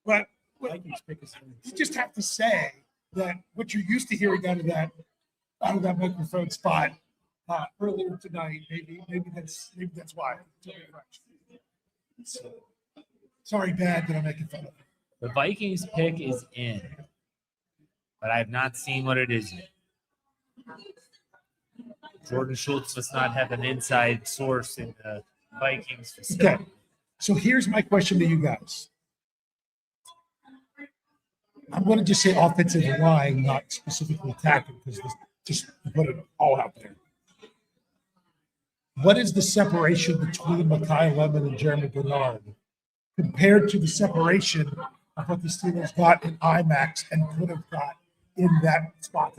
But Vikings pick us. you just have to say that what you're used to hearing out of that microphone spot earlier tonight. Maybe that's why. So, sorry, Dad, that I'm making fun of. The Vikings pick is in, but I have not seen what it is yet. Jordan Schultz does not have an inside source in the Vikings facility. Okay, so here's my question to you guys. I'm going to just say offensive line, not specifically tackle, because just to put it all out there. What is the separation between Mekhi Lemon and Jeremy Bernard compared to the separation of what the Steelers got in IMAX and could have got in that spot?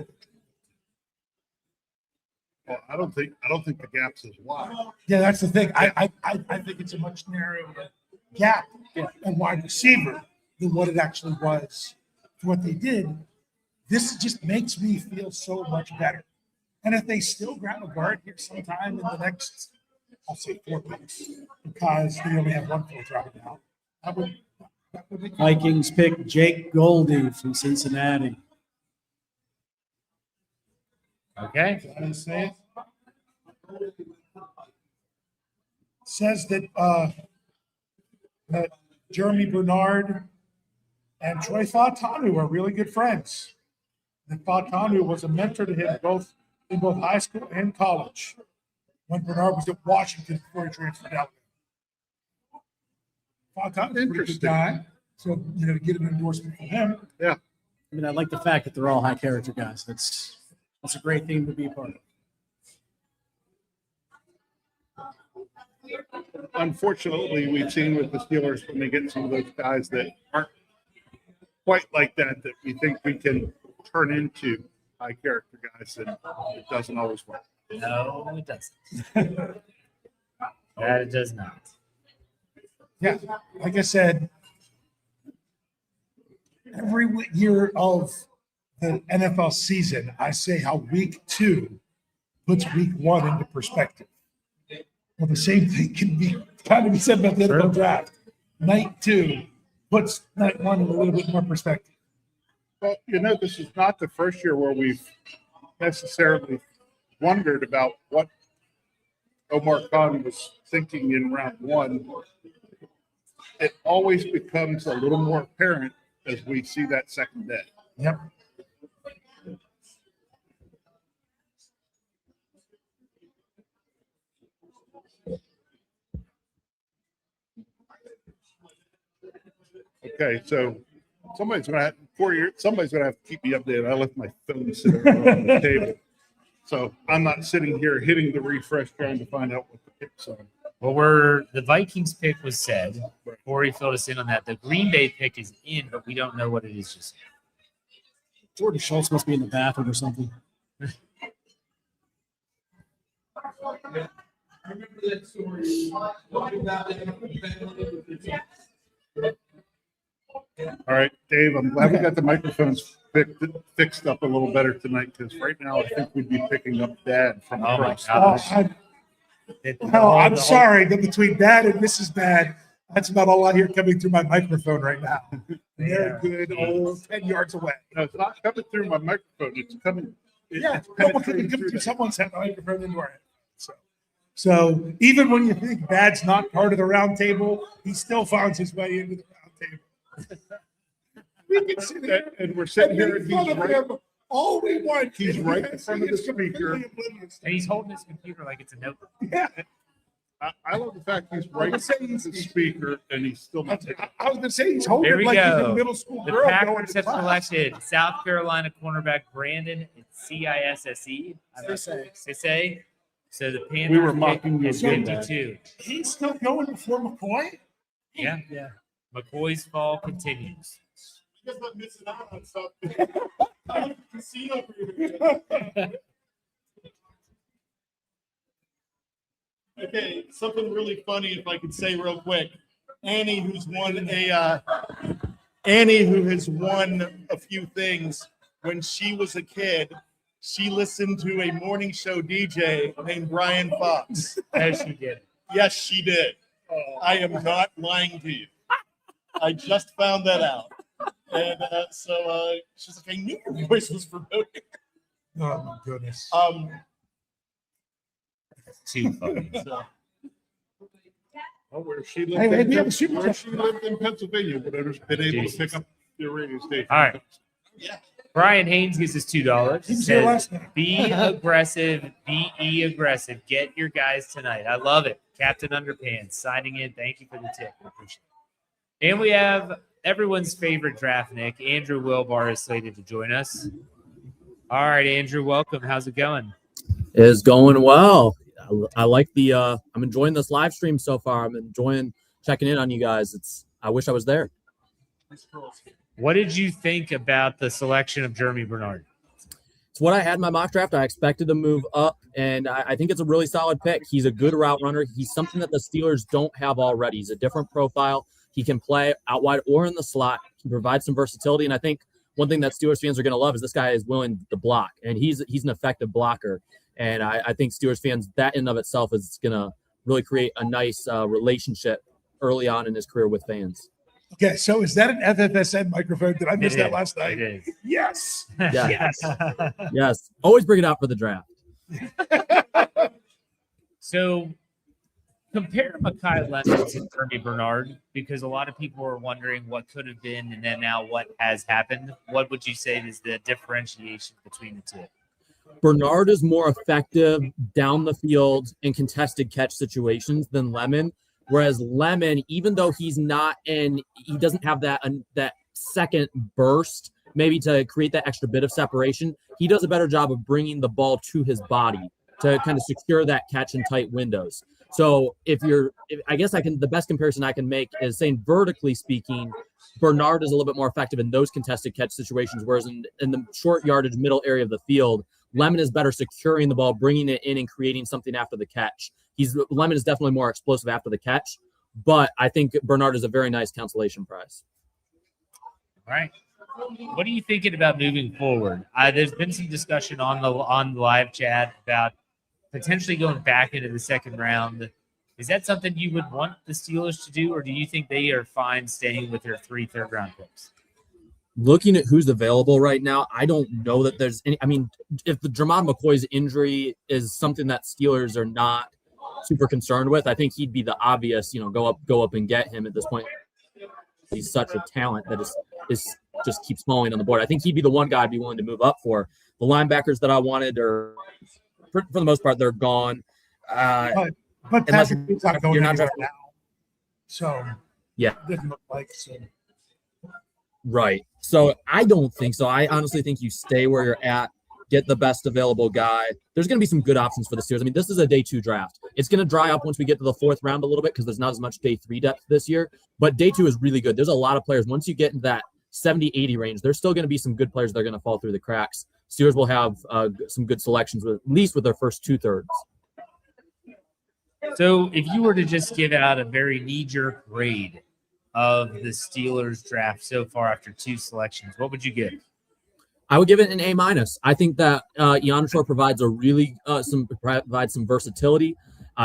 Well, I don't think the gap's as wide. Yeah, that's the thing. I think it's a much narrower gap at wide receiver than what it actually was for what they did. This just makes me feel so much better. And if they still grab a guard here sometime in the next, I'll say 4 weeks, because they only have 1 fourth right now, that would make Vikings pick Jake Goldie from Cincinnati. Okay. Did I say it? Says that that Jeremy Bernard and Troy Fautanu are really good friends. That Fautanu was a mentor to him in both high school and college when Bernard was at Washington before he transferred out. Fautanu's a pretty good guy, so to get an endorsement from him. I mean, I like the fact that they're all high character guys. That's a great thing to be a part of. Unfortunately, we've seen with the Steelers when they get some of those guys that aren't quite like that we think we can turn into high character guys, and it doesn't always work. No, it doesn't. That it does not. Yeah, like I said, every year of the NFL season, I say how week 2 puts week 1 into perspective. Well, the same thing can be kind of be said about the NFL draft. Night 2 puts night 1 in a little bit more perspective. Well, this is not the first year where we've necessarily wondered about what Omar Khan was thinking in round 1. It always becomes a little more apparent as we see that second day. Yep. Okay, so somebody's gonna have to keep me updated. I left my phone sitting on the table, so I'm not sitting here hitting the refresh trying to find out what the picks are. Well, the Vikings pick was said. Corey filled us in on that. The Green Bay pick is in, but we don't know what it is just yet. Jordan Schultz must be in the bathroom or something. Remember that story? Talking about All right, Dave, I'm glad we got the microphones fixed up a little better tonight, because right now I think we'd be picking up Dad from Oh, my across. gosh. I'm sorry, but between Dad and Mrs. Bad, that's about all I hear coming through my microphone right now. They're good old 10 yards away. No, it's not coming through my microphone. It's coming. Yeah, It's no one penetrating can come through through that. someone's head microphone into our head. So even when you think Bad's not part of the round table, he still finds his way into the round table. We can sit here And we're sitting here, and make fun he's of right. him all we want. He's right in front of the speaker. And he's holding his computer like it's a notebook. Yeah, I love the fact he's right in front of the speaker, and he's still not taking. I was gonna say he's holding There we like he's go. a middle school The girl going Packers to have class. selected South Carolina cornerback Brandon CISSE. Sisse. So the Panthers We were pick mocking you is again, 52. He's still going before McCoy. Yeah. Yeah. McCoy's fall continues. You guys not missing out on something. Casino for you. Okay, something really funny, if I could say real quick. Annie, who has won a few things when she was a kid, she listened to a morning show DJ named Brian Fox. As she did. Yes, she did. I am not lying to you. I just found that out. And so she's like, I knew your voice was familiar. Oh my goodness. Too funny. So, Oh, where she Hey, lived, we have a super where chat. she lived in Pennsylvania, would have been able Jesus. to pick up your radio station. All right. yeah. Brian Haynes gives us $2. He was here Says, last night. be aggressive, be aggressive. Get your guys tonight. I love it. Captain Underpants signing in. Thank you for the tip. And we have everyone's favorite draft, Nick. Andrew Wilbar is slated to join us. All right, Andrew, welcome. How's it going? Is going well. I like the I'm enjoying this live stream so far. I'm enjoying checking in on you guys. I wish I was there. What did you think about the selection of Jeremy Bernard? It's what I had in my mock draft. I expected to move up, and I think it's a really solid pick. He's a good route runner. He's something that the Steelers don't have already. He's a different profile. He can play out wide or in the slot. He provides some versatility, and I think one thing that Steelers fans are going to love is this guy is willing to block, and he's an effective blocker. And I think Steelers fans, that in and of itself is going to really create a nice relationship early on in his career with fans. Okay, so is that an FFSN microphone? Did I miss that last night? It is. Yes. Yeah. Yes. Yes. Always bring it out for the draft. So compare Mekhi Lemon to Jeremy Bernard, because a lot of people are wondering what could have been and then now what has happened. What would you say is the differentiation between the two? Bernard is more effective down the field in contested catch situations than Lemon. Whereas Lemon, even though he doesn't have that second burst, maybe to create that extra bit of separation, he does a better job of bringing the ball to his body to kind of secure that catch in tight windows. So the best comparison I can make is saying vertically speaking, Bernard is a little bit more effective in those contested catch situations, whereas in the short yardage middle area of the field, Lemon is better securing the ball, bringing it in and creating something after the catch. Lemon is definitely more explosive after the catch, but I think Bernard is a very nice consolation prize. All right. What are you thinking about moving forward? There's been some discussion on the live chat about potentially going back into the second round. Is that something you would want the Steelers to do, or do you think they are fine staying with their 3 third-round picks? Looking at who's available right now, I don't know that there's any. I mean, if the Jermon McCoy's injury is something that Steelers are not super concerned with, I think he'd be the obvious, go up and get him at this point. He's such a talent that is just keeps falling on the board. I think he'd be the one guy I'd be willing to move up for. The linebackers that I wanted are, for the most part, they're gone. But Unless Patrick not going you're not anywhere drafting- now. So Yeah. it doesn't look like so. Right. So I don't think so. I honestly think you stay where you're at, get the best available guy. There's going to be some good options for the Steelers. I mean, this is a day 2 draft. It's going to dry up once we get to the 4th round a little bit because there's not as much day 3 depth this year. But day 2 is really good. There's a lot of players. Once you get into that 70-80 range, there's still going to be some good players that are going to fall through the cracks. Steelers will have some good selections, at least with their first 2/3. So if you were to just give out a very knee-jerk grade of the Steelers draft so far after 2 selections, what would you give? I would give it an A-. I think that Ianashore provides provides some versatility.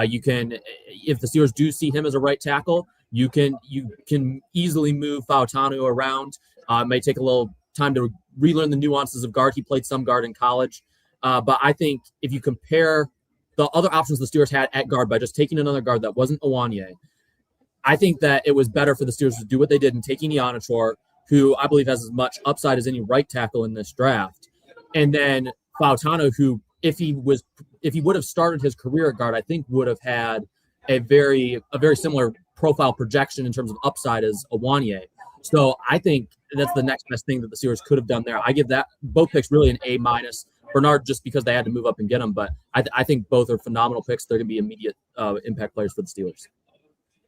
You can, if the Steelers do see him as a right tackle, you can easily move Fautanu around. It may take a little time to relearn the nuances of guard. He played some guard in college, but I think if you compare the other options the Steelers had at guard by just taking another guard that wasn't Awanye, I think that it was better for the Steelers to do what they did in taking Ianashore, who I believe has as much upside as any right tackle in this draft. And then Fautanu, who if he would have started his career at guard, I think would have had a very similar profile projection in terms of upside as Awanye. So I think that's the next best thing that the Steelers could have done there. I give that both picks really an A-. Bernard just because they had to move up and get him, but I think both are phenomenal picks. They're going to be immediate impact players for the Steelers.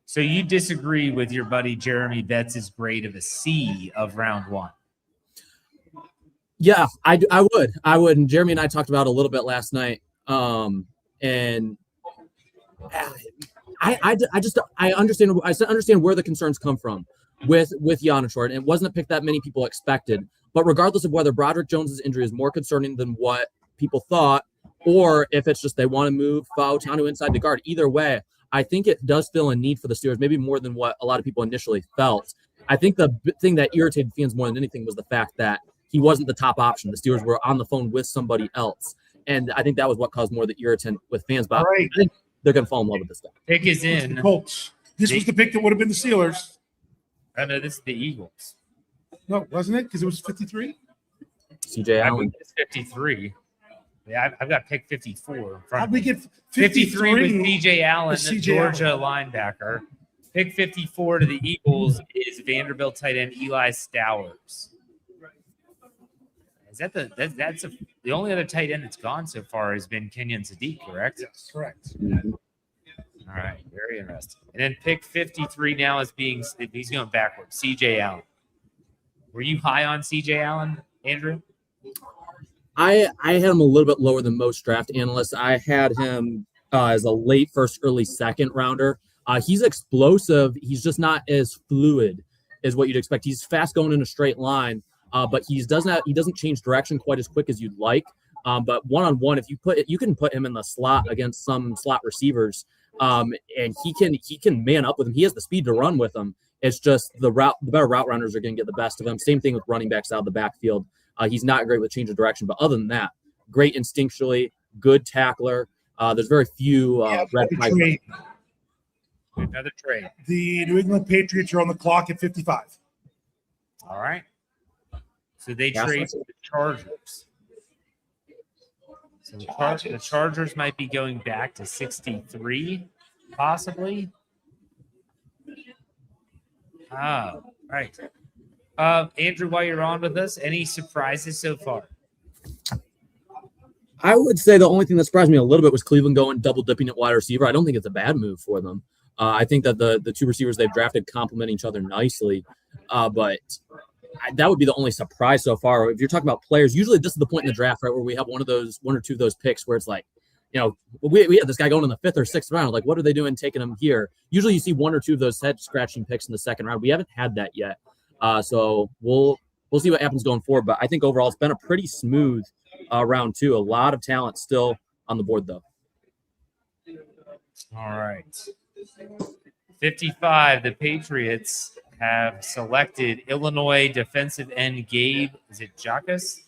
So you disagree with your buddy Jeremy Betts' grade of a C of round 1? Yeah, I would. And Jeremy and I talked about it a little bit last night. And I understand where the concerns come from with Ianashore, and it wasn't a pick that many people expected. But regardless of whether Broderick Jones's injury is more concerning than what people thought, or if it's just they want to move Fautanu inside the guard, either way, I think it does fill a need for the Steelers, maybe more than what a lot of people initially felt. I think the thing that irritated fans more than anything was the fact that he wasn't the top option. The Steelers were on the phone with somebody else. And I think that was what caused more of the irritant with fans. But All right. I think they're going to fall in love with this guy. Pick is The in. Colts. This was the pick that would have been the Steelers. Oh, no, this is the Eagles. No, wasn't it? Because it was 53. CJ I Allen. think it's 53. Yeah, I've got pick 54 in front How'd of we me. get 53 with CJ Allen, with the C.J. Georgia linebacker. Pick 54 to the Eagles is Vanderbilt tight end Eli Stowers. Is that the only other tight end that's gone so far has been Kenyon Sadiq, correct? Yes, correct. All right, very interesting. And then pick 53 now is he's going backwards. CJ Allen. Were you high on CJ Allen, Andrew? I had him a little bit lower than most draft analysts. I had him as a late first, early second rounder. He's explosive. He's just not as fluid as what you'd expect. He's fast going in a straight line, but he doesn't change direction quite as quick as you'd like. But one-on-one, you can put him in the slot against some slot receivers, and he can man up with him. He has the speed to run with him. It's just the better route runners are going to get the best of him. Same thing with running backs out of the backfield. He's not great with change of direction, but other than that, great instinctually, good tackler. There's very few red flags. Another trade. The New England Patriots are on the clock at 55. All right. So they Yeah, trade so the Chargers. So the Chargers might be going back to 63, possibly. Oh, right. Andrew, while you're on with us, any surprises so far? I would say the only thing that surprised me a little bit was Cleveland going double dipping at wide receiver. I don't think it's a bad move for them. I think that the two receivers they've drafted complement each other nicely. But that would be the only surprise so far. If you're talking about players, usually this is the point in the draft, right, where we have one or two of those picks where it's like, we had this guy going in the 5th or 6th round. Like, what are they doing taking him here? Usually you see one or two of those head-scratching picks in the 2nd round. We haven't had that yet. So we'll see what happens going forward. But I think overall it's been a pretty smooth round 2. A lot of talent still on the board, though. All right. 55, the Patriots have selected Illinois defensive end Gabe. Is it Jacas?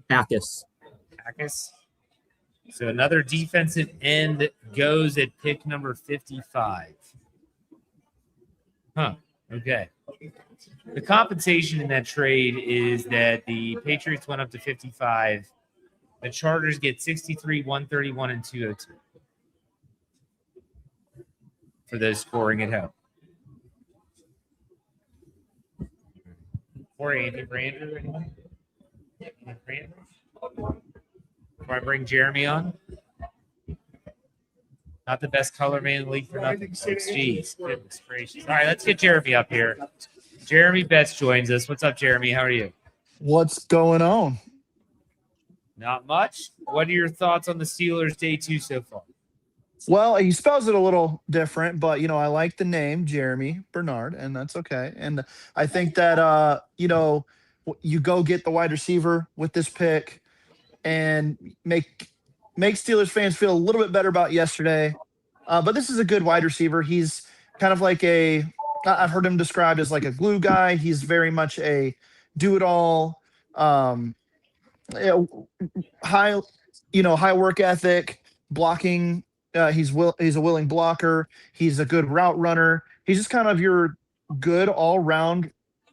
Backus. So another defensive end goes at pick number 55. Huh. Okay. The compensation in that trade is that the Patriots went up to 55. The Chargers get 63, 131, and 202 for those scoring at home. Or Andy Brander. Before I bring Jeremy on. Not the best color man in the league for nothing, folks. Jeez, goodness gracious. All right, let's get Jeremy up here. Jeremy Betts joins us. What's up, Jeremy? How are you? What's going on? Not much. What are your thoughts on the Steelers day 2 so far? Well, he spells it a little different, but, I like the name Jeremy Bernard, and that's okay. And I think that, you go get the wide receiver with this pick and make Steelers fans feel a little bit better about yesterday. But this is a good wide receiver. He's kind of like I've heard him described as like a glue guy. He's very much a do-it-all, high work ethic, blocking. He's a willing blocker. He's a good route runner. He's just kind of your good all-round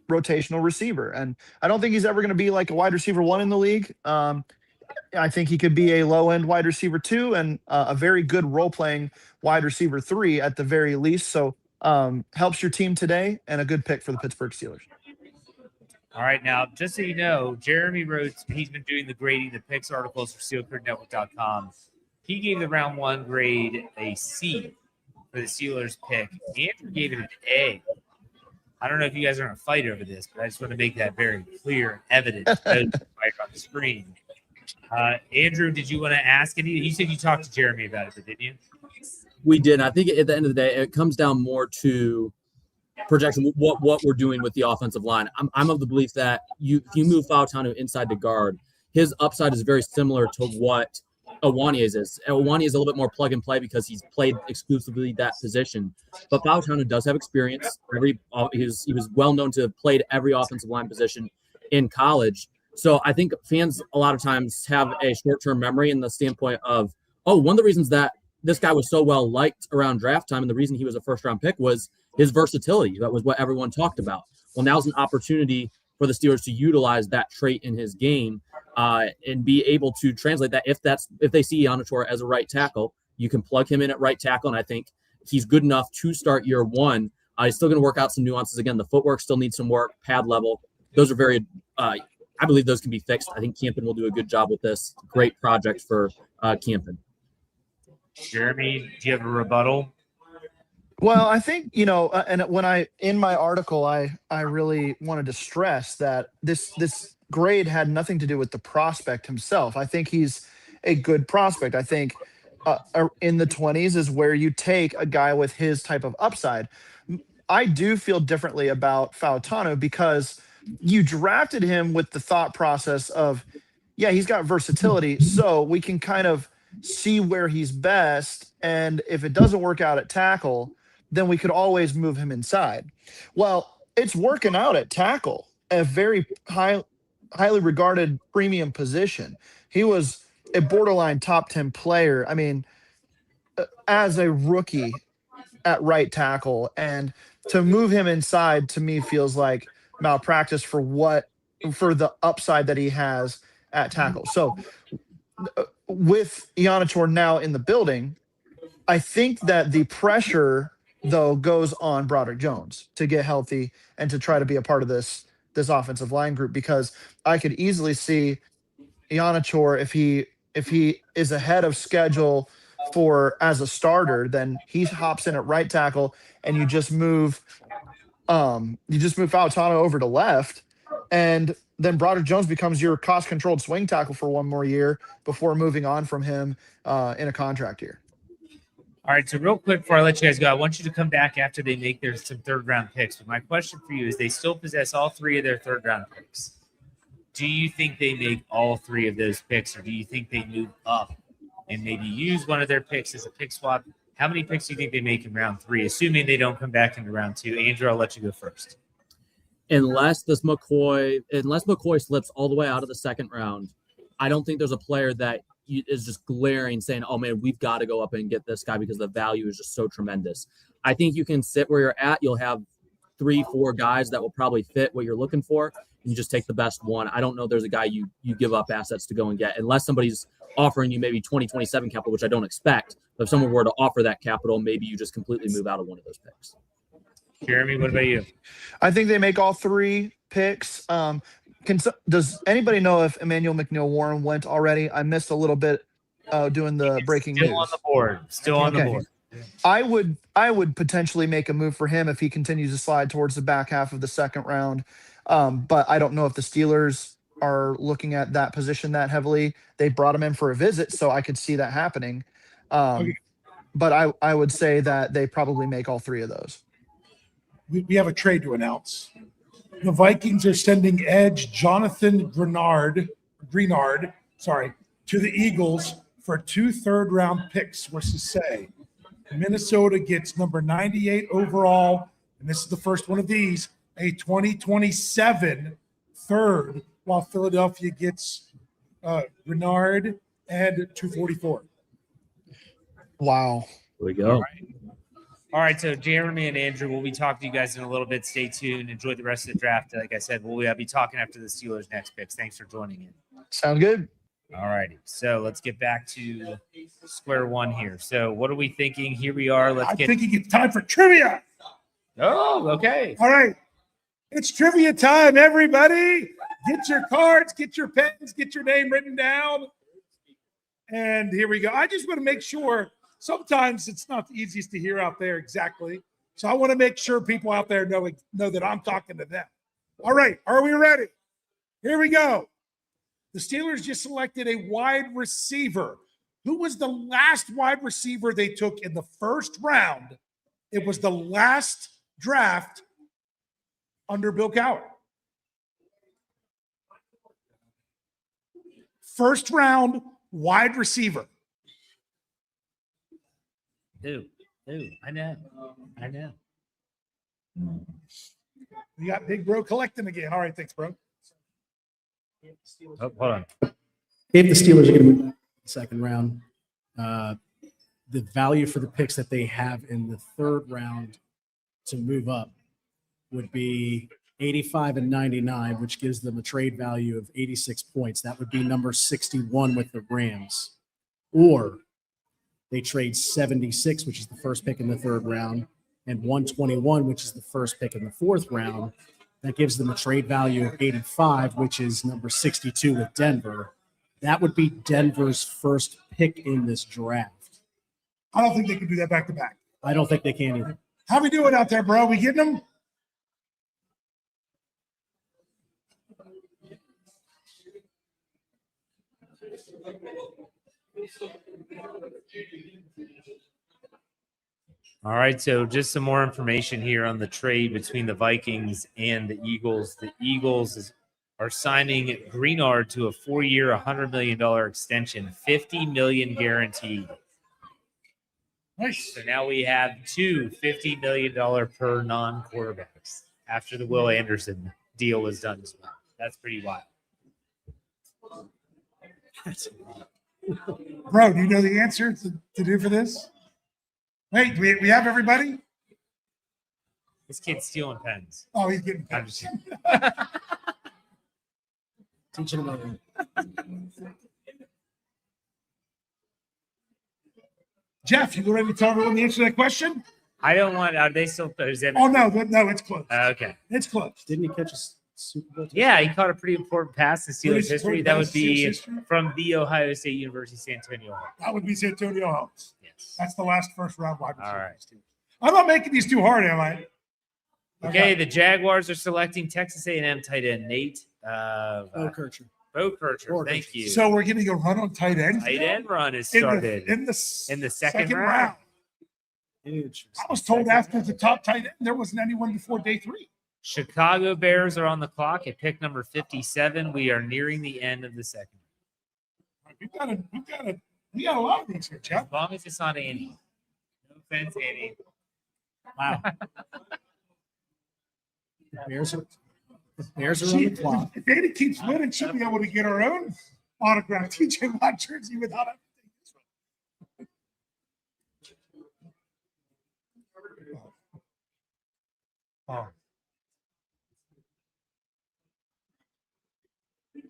rotational receiver. And I don't think he's ever going to be like a wide receiver 1 in the league. I think he could be a low-end wide receiver 2 and a very good role-playing wide receiver 3 at the very least. So helps your team today and a good pick for the Pittsburgh Steelers. All right, now, just so you know, Jeremy wrote, he's been doing the grading the picks articles for SteelCurtainNetwork.com. He gave the round 1 grade a C for the Steelers pick. Andrew gave it an A. I don't know if you guys are going to fight over this, but I just want to make that very clear and evident right on the screen. Andrew, did you want to ask any? You said you talked to Jeremy about it, but didn't you? We did. I think at the end of the day, it comes down more to projection, what we're doing with the offensive line. I'm of the belief that if you move Fautanu inside the guard, his upside is very similar to what Owanie's is. Owanie is a little bit more plug and play because he's played exclusively that position. But Fautano does have experience. He was well known to have played every offensive line position in college. So I think fans a lot of times have a short-term memory in the standpoint of, one of the reasons that this guy was so well liked around draft time and the reason he was a first-round pick was his versatility. That was what everyone talked about. Well, now's an opportunity for the Steelers to utilize that trait in his game and be able to translate that. If they see Iannatore as a right tackle, you can plug him in at right tackle, and I think he's good enough to start year one. He's still going to work out some nuances. Again, the footwork still needs some work, pad level. Those are very I believe those can be fixed. I think Campen will do a good job with this. Great project for Campen. Jeremy, do you have a rebuttal? Well, I think, and when in my article, I really wanted to stress that this grade had nothing to do with the prospect himself. I think he's a good prospect. I think in the 20s is where you take a guy with his type of upside. I do feel differently about Fautano because you drafted him with the thought process of, yeah, he's got versatility, so we can kind of see where he's best. And if it doesn't work out at tackle, then we could always move him inside. Well, it's working out at tackle, a very highly regarded premium position. He was a borderline top 10 player. I mean, as a rookie at right tackle, and to move him inside to me feels like malpractice for the upside that he has at tackle. So with Iannatore now in the building, I think that the pressure though goes on Broderick Jones to get healthy and to try to be a part of this offensive line group, because I could easily see Iannatore, if he is ahead of schedule as a starter, then he hops in at right tackle and you just move Fautano over to left, and then Broderick Jones becomes your cost-controlled swing tackle for one more year before moving on from him in a contract year. All right, so real quick before I let you guys go, I want you to come back after they make some third-round picks. But my question for you is, they still possess all three of their third-round picks. Do you think they make all three of those picks, or do you think they move up and maybe use one of their picks as a pick swap? How many picks do you think they make in round 3, assuming they don't come back into round 2? Andrew, I'll let you go first. Unless McCoy slips all the way out of the second round, I don't think there's a player that is just glaring saying, oh man, we've got to go up and get this guy because the value is just so tremendous. I think you can sit where you're at. You'll have 3-4 guys that will probably fit what you're looking for. And you just take the best one. I don't know there's a guy you give up assets to go and get, unless somebody's offering you maybe 2027 capital, which I don't expect. But if someone were to offer that capital, maybe you just completely move out of one of those picks. Jeremy, what about you? I think they make all 3 picks. Does anybody know if Emmanuel McNeil-Warren went already? I missed a little bit doing the breaking news. Still on the board. Still on the board. I would potentially make a move for him if he continues to slide towards the back half of the second round. But I don't know if the Steelers are looking at that position that heavily. They brought him in for a visit, so I could see that happening. But I would say that they probably make all 3 of those. We have a trade to announce. The Vikings are sending edge Jonathan Greenard, to the Eagles for 2 third-round picks. What's to say? Minnesota gets number 98 overall, and this is the first one of these, a 2027 third, while Philadelphia gets Greenard and 244. Wow. There we go. All right, so Jeremy and Andrew, we'll be talking to you guys in a little bit. Stay tuned. Enjoy the rest of the draft. Like I said, we'll be talking after the Steelers' next picks. Thanks for joining in. Sound good. All righty. So let's get back to square one here. So what are we thinking? Here we are. I'm thinking it's time for trivia. Oh, okay. All right. It's trivia time, everybody. Get your cards, get your pens, get your name written down. And here we go. I just want to make sure. Sometimes it's not the easiest to hear out there exactly. So I want to make sure people out there know that I'm talking to them. All right. Are we ready? Here we go. The Steelers just selected a wide receiver. Who was the last wide receiver they took in the first round? It was the last draft under Bill Cowher. First round wide receiver. Ooh, I know. You got Big Bro collecting again. All right, thanks, bro. Oh, hold on. If the Steelers are going to move in the second round, the value for the picks that they have in the third round to move up would be 85 and 99, which gives them a trade value of 86 points. That would be number 61 with the Rams. Or they trade 76, which is the first pick in the third round, and 121, which is the first pick in the fourth round. That gives them a trade value of 85, which is number 62 with Denver. That would be Denver's first pick in this draft. I don't think they can do that back to back. I don't think they can either. How we doing out there, bro? We getting them? All right, so just some more information here on the trade between the Vikings and the Eagles. The Eagles are signing Greenard to a 4-year, $100 million extension, $50 million guaranteed. Nice. So now we have two $50 million per non-quarterbacks after the Will Anderson deal was done as well. That's pretty wild. Bro, do you know the answer to do for this? Wait, we have everybody? This kid's stealing pens. Oh, he's getting I'm pens. just Teaching them Jeff, you ready to tell everyone the answer to that question? I don't want. Are they still? Is that, Oh, no, it's close. okay. It's close. Didn't he catch a Super Bowl? Yeah, he caught a pretty important pass in Steelers history. That would be Steelers history? from the Ohio State University San Antonio. That would be Santonio Holmes. Yes. That's the last first round wide receiver. All right. I'm not making these too hard, am I? Okay, the Jaguars are selecting Texas A&M tight end Nate Oh, Kircher. Bo Kircher. Or Thank Kircher. you. So we're getting a run on tight end. Tight end run is in started the second round. Interesting. I was told after the top tight end, there wasn't anyone before day 3. Chicago Bears are on the clock at pick number 57. We are nearing the end of the second. We got a lot of these here, As Jeff. long as it's not Andy. No offense, Andy. Wow. The Bears are on the clock. If Andy keeps winning, she'll be able to get our own autograph TJ Watt jersey without everything. Oh.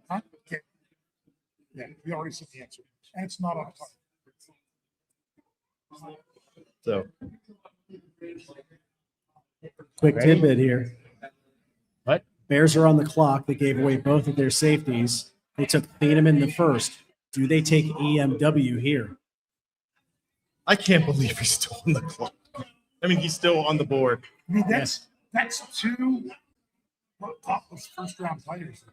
Huh? Okay. Yeah, we already said the answer. And it's not on target. So Quick Ready? tidbit here. What? Bears are on the clock. They gave away both of their safeties. They took Phantom in the first. Do they take EMW here? I can't believe he's still on the clock. I mean, he's still on the board. I mean, that's two topless first round players.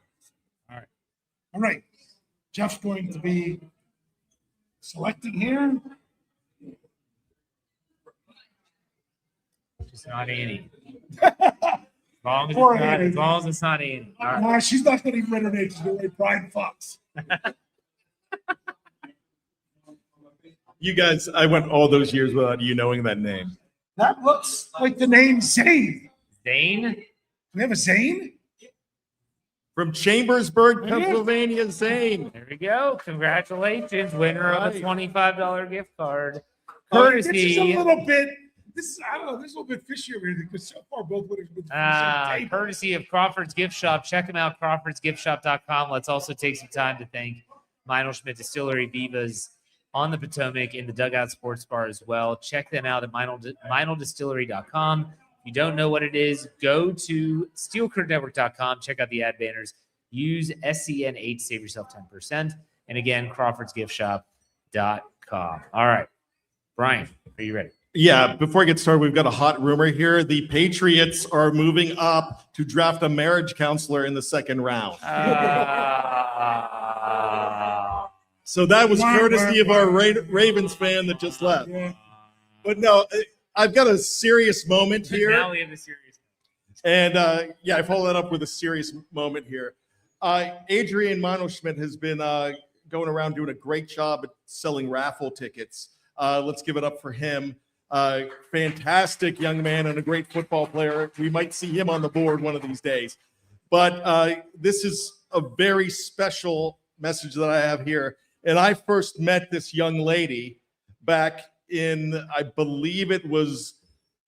All right. Jeff's going to be selecting here. It's not Andy. As Poor long Andy. as it's not Andy. All right. Nah, she's not going to even read her name. She's going to write Brian Fox. You guys, I went all those years without you knowing that name. That looks like the name Zane. Zane? Do we have a Zane? From Chambersburg, Pennsylvania, Zane. There we go. Congratulations, winner of a $25 gift card. This is a Courtesy, little bit. I don't know. This is a little bit fishy over here because so far both winners have been from the same table. courtesy of Crawford's Gift Shop. Check them out, crawfordsgiftshop.com. Let's also take some time to thank Meinl Schmidt Distillery, Veva's on the Potomac in the Dugout Sports Bar as well. Check them out at meinldistillery.com. If you don't know what it is, go to steelcurtnetwork.com. Check out the ad banners. Use SCN8 to save yourself 10%. And again, crawfordsgiftshop.com. All right. Brian, are you ready? Yeah, before I get started, we've got a hot rumor here. The Patriots are moving up to draft a marriage counselor in the second round. So that was courtesy of our Ravens fan that just left. Yeah. But no, I've got a serious moment here. Now we have a serious. And I follow that up with a serious moment here. Adrian Meinl-Schmidt has been going around doing a great job at selling raffle tickets. Let's give it up for him. Fantastic young man and a great football player. We might see him on the board one of these days. But this is a very special message that I have here. And I first met this young lady back in, I believe it was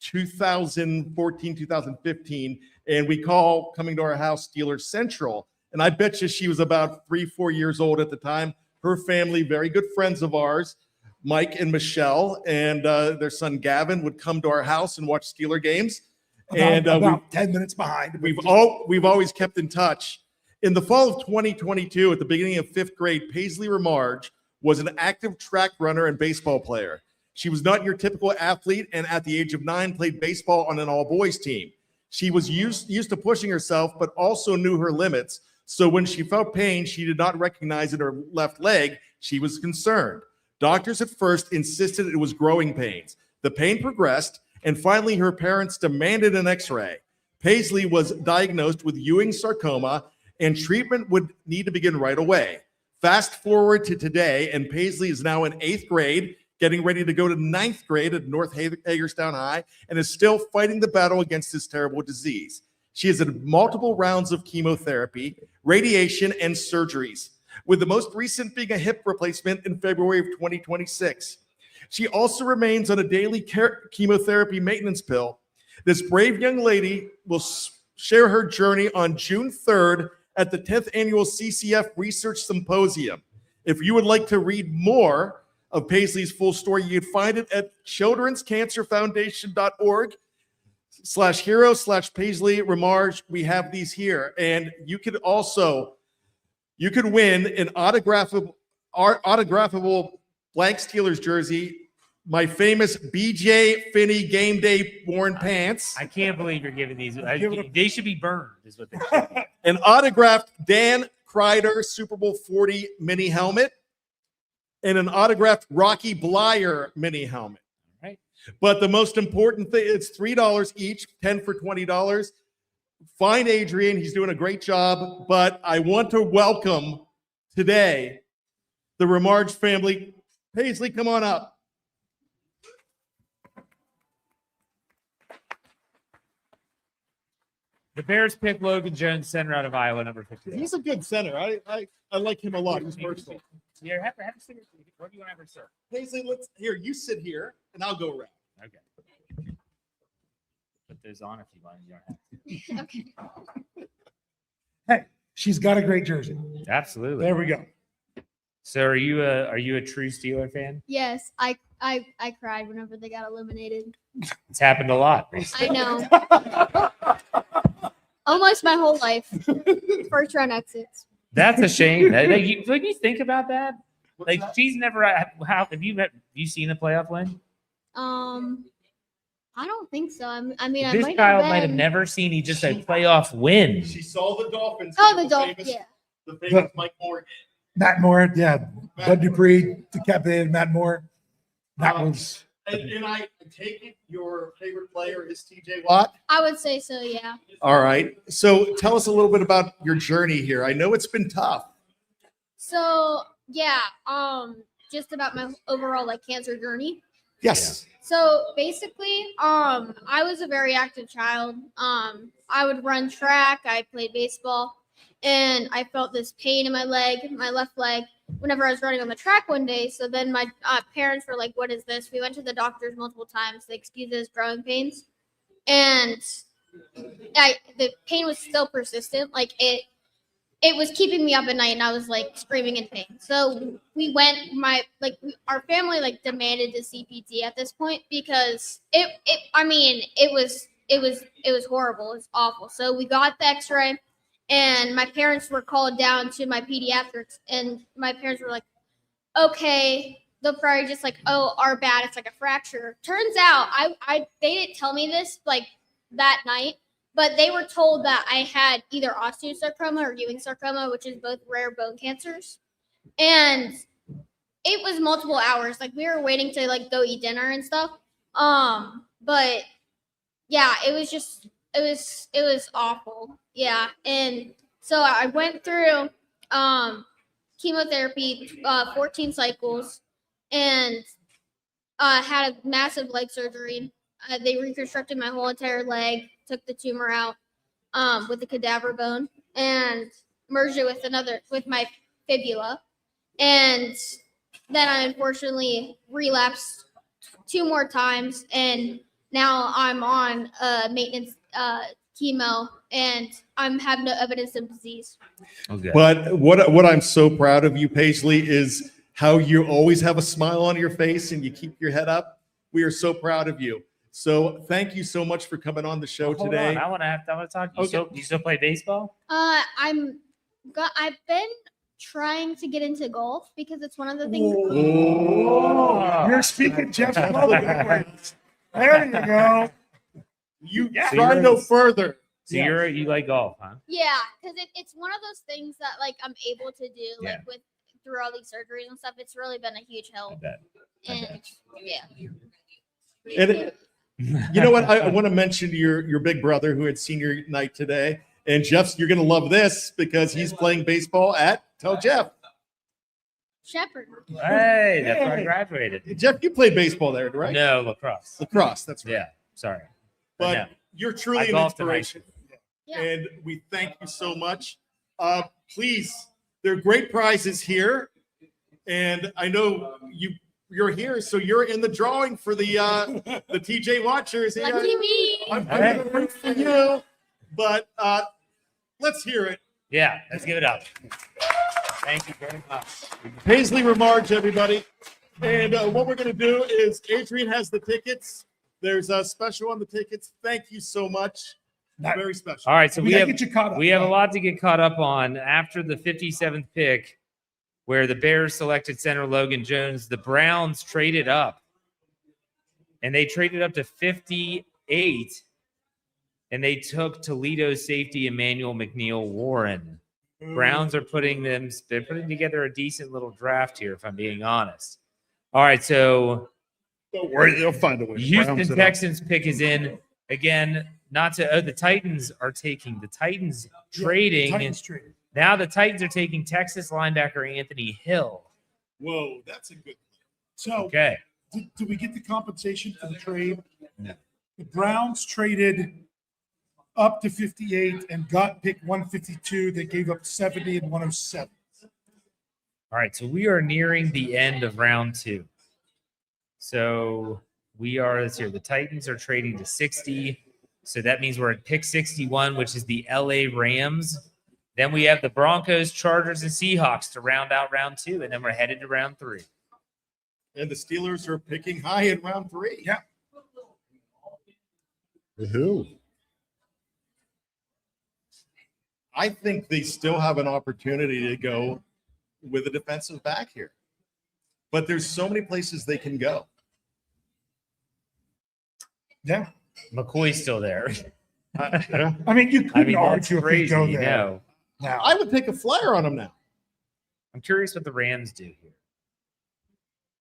2014, 2015. And we call coming to our house Steelers Central. And I bet you she was about 3-4 years old at the time. Her family, very good friends of ours, Mike and Michelle, and their son Gavin would come to our house and watch Steeler games. About 10 minutes behind. We've always kept in touch. In the fall of 2022, at the beginning of 5th grade, Paisley Remarge was an active track runner and baseball player. She was not your typical athlete, and at the age of 9, played baseball on an all-boys team. She was used to pushing herself, but also knew her limits. So when she felt pain she did not recognize in her left leg, she was concerned. Doctors at first insisted it was growing pains. The pain progressed, and finally her parents demanded an x-ray. Paisley was diagnosed with Ewing sarcoma, and treatment would need to begin right away. Fast forward to today, and Paisley is now in 8th grade, getting ready to go to 9th grade at North Hagerstown High, and is still fighting the battle against this terrible disease. She has had multiple rounds of chemotherapy, radiation, and surgeries, with the most recent being a hip replacement in February of 2026. She also remains on a daily chemotherapy maintenance pill. This brave young lady will share her journey on June 3rd at the 10th Annual CCF Research Symposium. If you would like to read more of Paisley's full story, you can find it at childrenscancerfoundation.org/hero/Paisley Remarge. We have these here. And you could win an autographable blank Steelers jersey, my famous BJ Finney game day worn pants, I can't believe you're giving these. They should be burned, is what they should be. an autographed Dan Kreider Super Bowl 40 mini helmet, and an autographed Rocky Blyer mini helmet. Right. But the most important thing, it's $3 each, 10 for $20. Find Adrian. He's doing a great job. But I want to welcome today the Remarge family. Paisley, come on up. The Bears pick Logan Jones, center out of Iowa, number 50. He's a good center. I like him a lot. He's versatile. Yeah, have a seat. Where do you want to have her, sir? Paisley, you sit here, and I'll go around. Okay. Put those on if you want. You don't have to. Okay. Hey, she's got a great jersey. Absolutely. There we go. So are you a true Steeler fan? Yes, I cried whenever they got eliminated. It's happened a lot recently. I know. Almost my whole life. First round exits. That's a shame. When you think about that, like she's never. How have you seen a playoff win? I don't think so. I mean, This child might have never seen just a playoff win. She saw the Dolphins. Oh, the Dolphins. Yeah. The famous Mike Morgan. Matt Moore, yeah. Bud Dupree decapitated Matt Moore. That was. And I take it your favorite player is TJ Watt? I would say so, yeah. All right. So tell us a little bit about your journey here. I know it's been tough. So yeah, just about my overall cancer journey. Yes. So basically, I was a very active child. I would run track, I played baseball, and I felt this pain in my left leg, whenever I was running on the track one day. So then my parents were like, what is this? We went to the doctors multiple times. They excused it as growing pains. And the pain was still persistent. It was keeping me up at night, and I was screaming in pain. So we went, our family demanded to see PT at this point because it was horrible. It was awful. So we got the x-ray. And my parents were called down to my pediatrics, and my parents were like, okay, they'll probably just our bad, it's a fracture. Turns out they didn't tell me this that night, but they were told that I had either osteosarcoma or Ewing sarcoma, which is both rare bone cancers. And it was multiple hours. We were waiting to go eat dinner and stuff. But yeah, it was awful. Yeah. And so I went through chemotherapy, 14 cycles, and had a massive leg surgery. They reconstructed my whole entire leg, took the tumor out with the cadaver bone, and merged it with my fibula. And then I unfortunately relapsed 2 more times, and now I'm on maintenance chemo, and have no evidence of disease. Okay. But what I'm so proud of you, Paisley, is how you always have a smile on your face and you keep your head up. We are so proud of you. So thank you so much for coming on the show Hold today. on, I want to talk. You, Okay. you still play baseball? I've been trying to get into golf because it's one of the things. Oh, you're speaking Jeff's love language. There you go. You So try you're- no further. So Yeah. you like golf, huh? Yeah, because it's one of those things that like I'm able to do Yeah. like through all these surgeries and stuff. It's really been a huge I help. bet. And yeah. And you know what? I want to mention your big brother who had senior night today. And Jeff, you're going to love this because he's playing baseball at, tell Jeff. Shepherd. Hey, that's where I graduated. Jeff, you played baseball there, right? No, lacrosse. Lacrosse, that's right. Yeah, sorry. But no. you're I truly an golfed in high inspiration. Yeah. And we thank you so much. Please, there are great prizes here. And I know you're here, so you're in the drawing for the TJ Watchers. Here. Lucky me. I'm gonna root for you. But let's hear it. Yeah, let's give it up. Thank you very much. Paisley Remarge, everybody. And what we're going to do is Adrian has the tickets. There's a special on the tickets. Thank you so much. Very special. All right, so we gotta have get you caught up. we have a lot to get caught up on after the 57th pick, where the Bears selected center Logan Jones. The Browns traded up, and they traded up to 58, and they took Toledo safety Emmanuel McNeil Warren. Browns are they're putting together a decent little draft here, if I'm being honest. All right, so Don't worry, they'll find a way. to Houston round it up. Texans pick is in again. The Titans are taking the Titans trading. Titans traded. Now the Titans are taking Texas linebacker Anthony Hill. Whoa, that's a good. So Okay. did we get the compensation for the trade? No. The Browns traded up to 58 and got pick 152. They gave up 70 and 107. All right, so we are nearing the end of round 2. So let's hear. The Titans are trading to 60. So that means we're at pick 61, which is the LA Rams. Then we have the Broncos, Chargers, and Seahawks to round out round 2, and then we're headed to round 3. And the Steelers are picking high in round 3. Yeah. Who? I think they still have an opportunity to go with a defensive back here. But there's so many places they can go. Yeah. McCoy's still there. Yeah. I mean, you couldn't that's argue if they go there. know. Now, I would take a flyer on them now. I'm curious what the Rams do here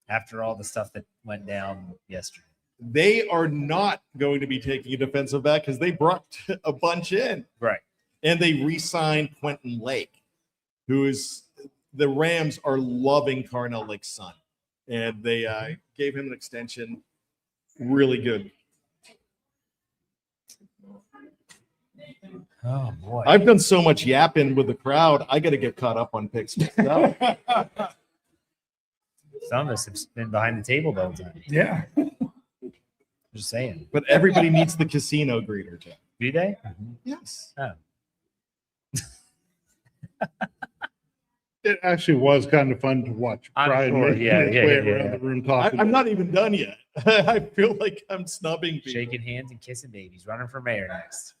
after all the stuff that went down yesterday. They are not going to be taking a defensive back because they brought a bunch in. Right. And they re-signed Quentin Lake, who is the Rams are loving Carnell Lake's son. And they gave him an extension. Really good. Oh boy. I've done so much yapping with the crowd. I got to get caught up on picks myself. Some of us have been behind the table the whole time. yeah. Just saying. But everybody needs the casino greeter, Jeff. Do they? Yes. Oh. It actually was kind of fun to watch I'm Brian sure. make Yeah, his yeah, way yeah, around yeah. the room talking. I'm not even done yet. I feel like I'm snubbing people. Shaking hands and kissing babies. Running for mayor next.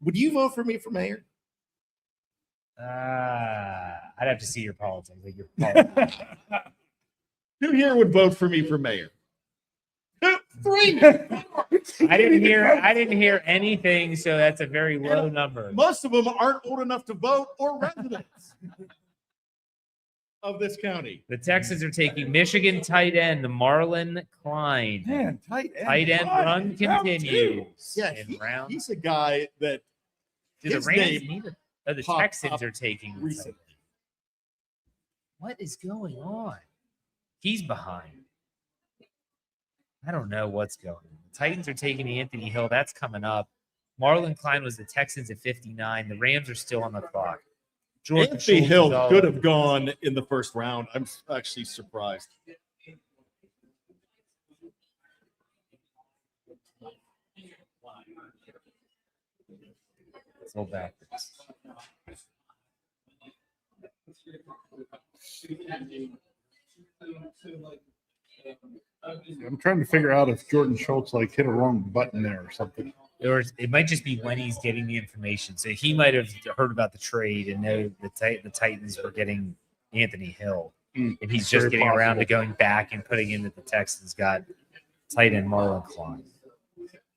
Would you vote for me for mayor? I'd have to see your politics. Like your politics. Who here would vote for me for mayor? 3. I didn't hear anything, so that's a very low number. Most of them aren't old enough to vote or residents of this county. The Texans are taking Michigan tight end Marlon Klein. Man, tight end. Tight end run Round two. continues. Yeah, in round. he's a guy that Do the his Rams name need it? Oh, the popped Texans up are taking recently. What is going on? He's behind. I don't know what's going on. The Titans are taking Anthony Hill. That's coming up. Marlon Klein was the Texans at 59. The Rams are still on the clock. Jordan Anthony Schultz Hill is all could over have the gone in the first round. I'm actually surprised. place. Go backwards. I'm trying to figure out if Jordan Schultz like hit a wrong button there or something. Or it might just be when he's getting the information. So he might have heard about the trade and know the Titans were getting Anthony Hill. And he's just Very getting around to possible. going back and putting in that the Texans got tight end Marlon Klein.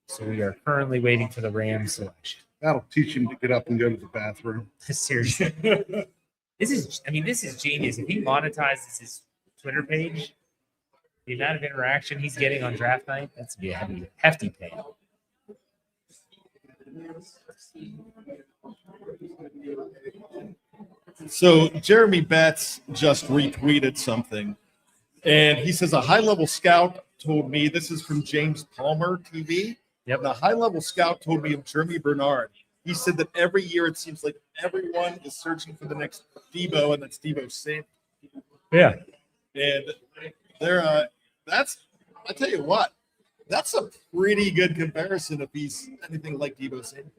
So we are currently waiting for the Rams selection. That'll teach him to get up and go to the bathroom. Seriously. This is genius. If he monetizes his Twitter page, the amount of interaction he's getting on draft night, that's gonna be a hefty payout. So Jeremy Betts just retweeted something, and he says a high-level scout told me, this is from James Palmer TV. Yep. The high-level scout told me of Jeremy Bernard. He said that every year it seems like everyone is searching for the next Debo, and that's Debo Samuel. Yeah. And they're I tell you what, that's a pretty good comparison if he's anything like Debo Samuel.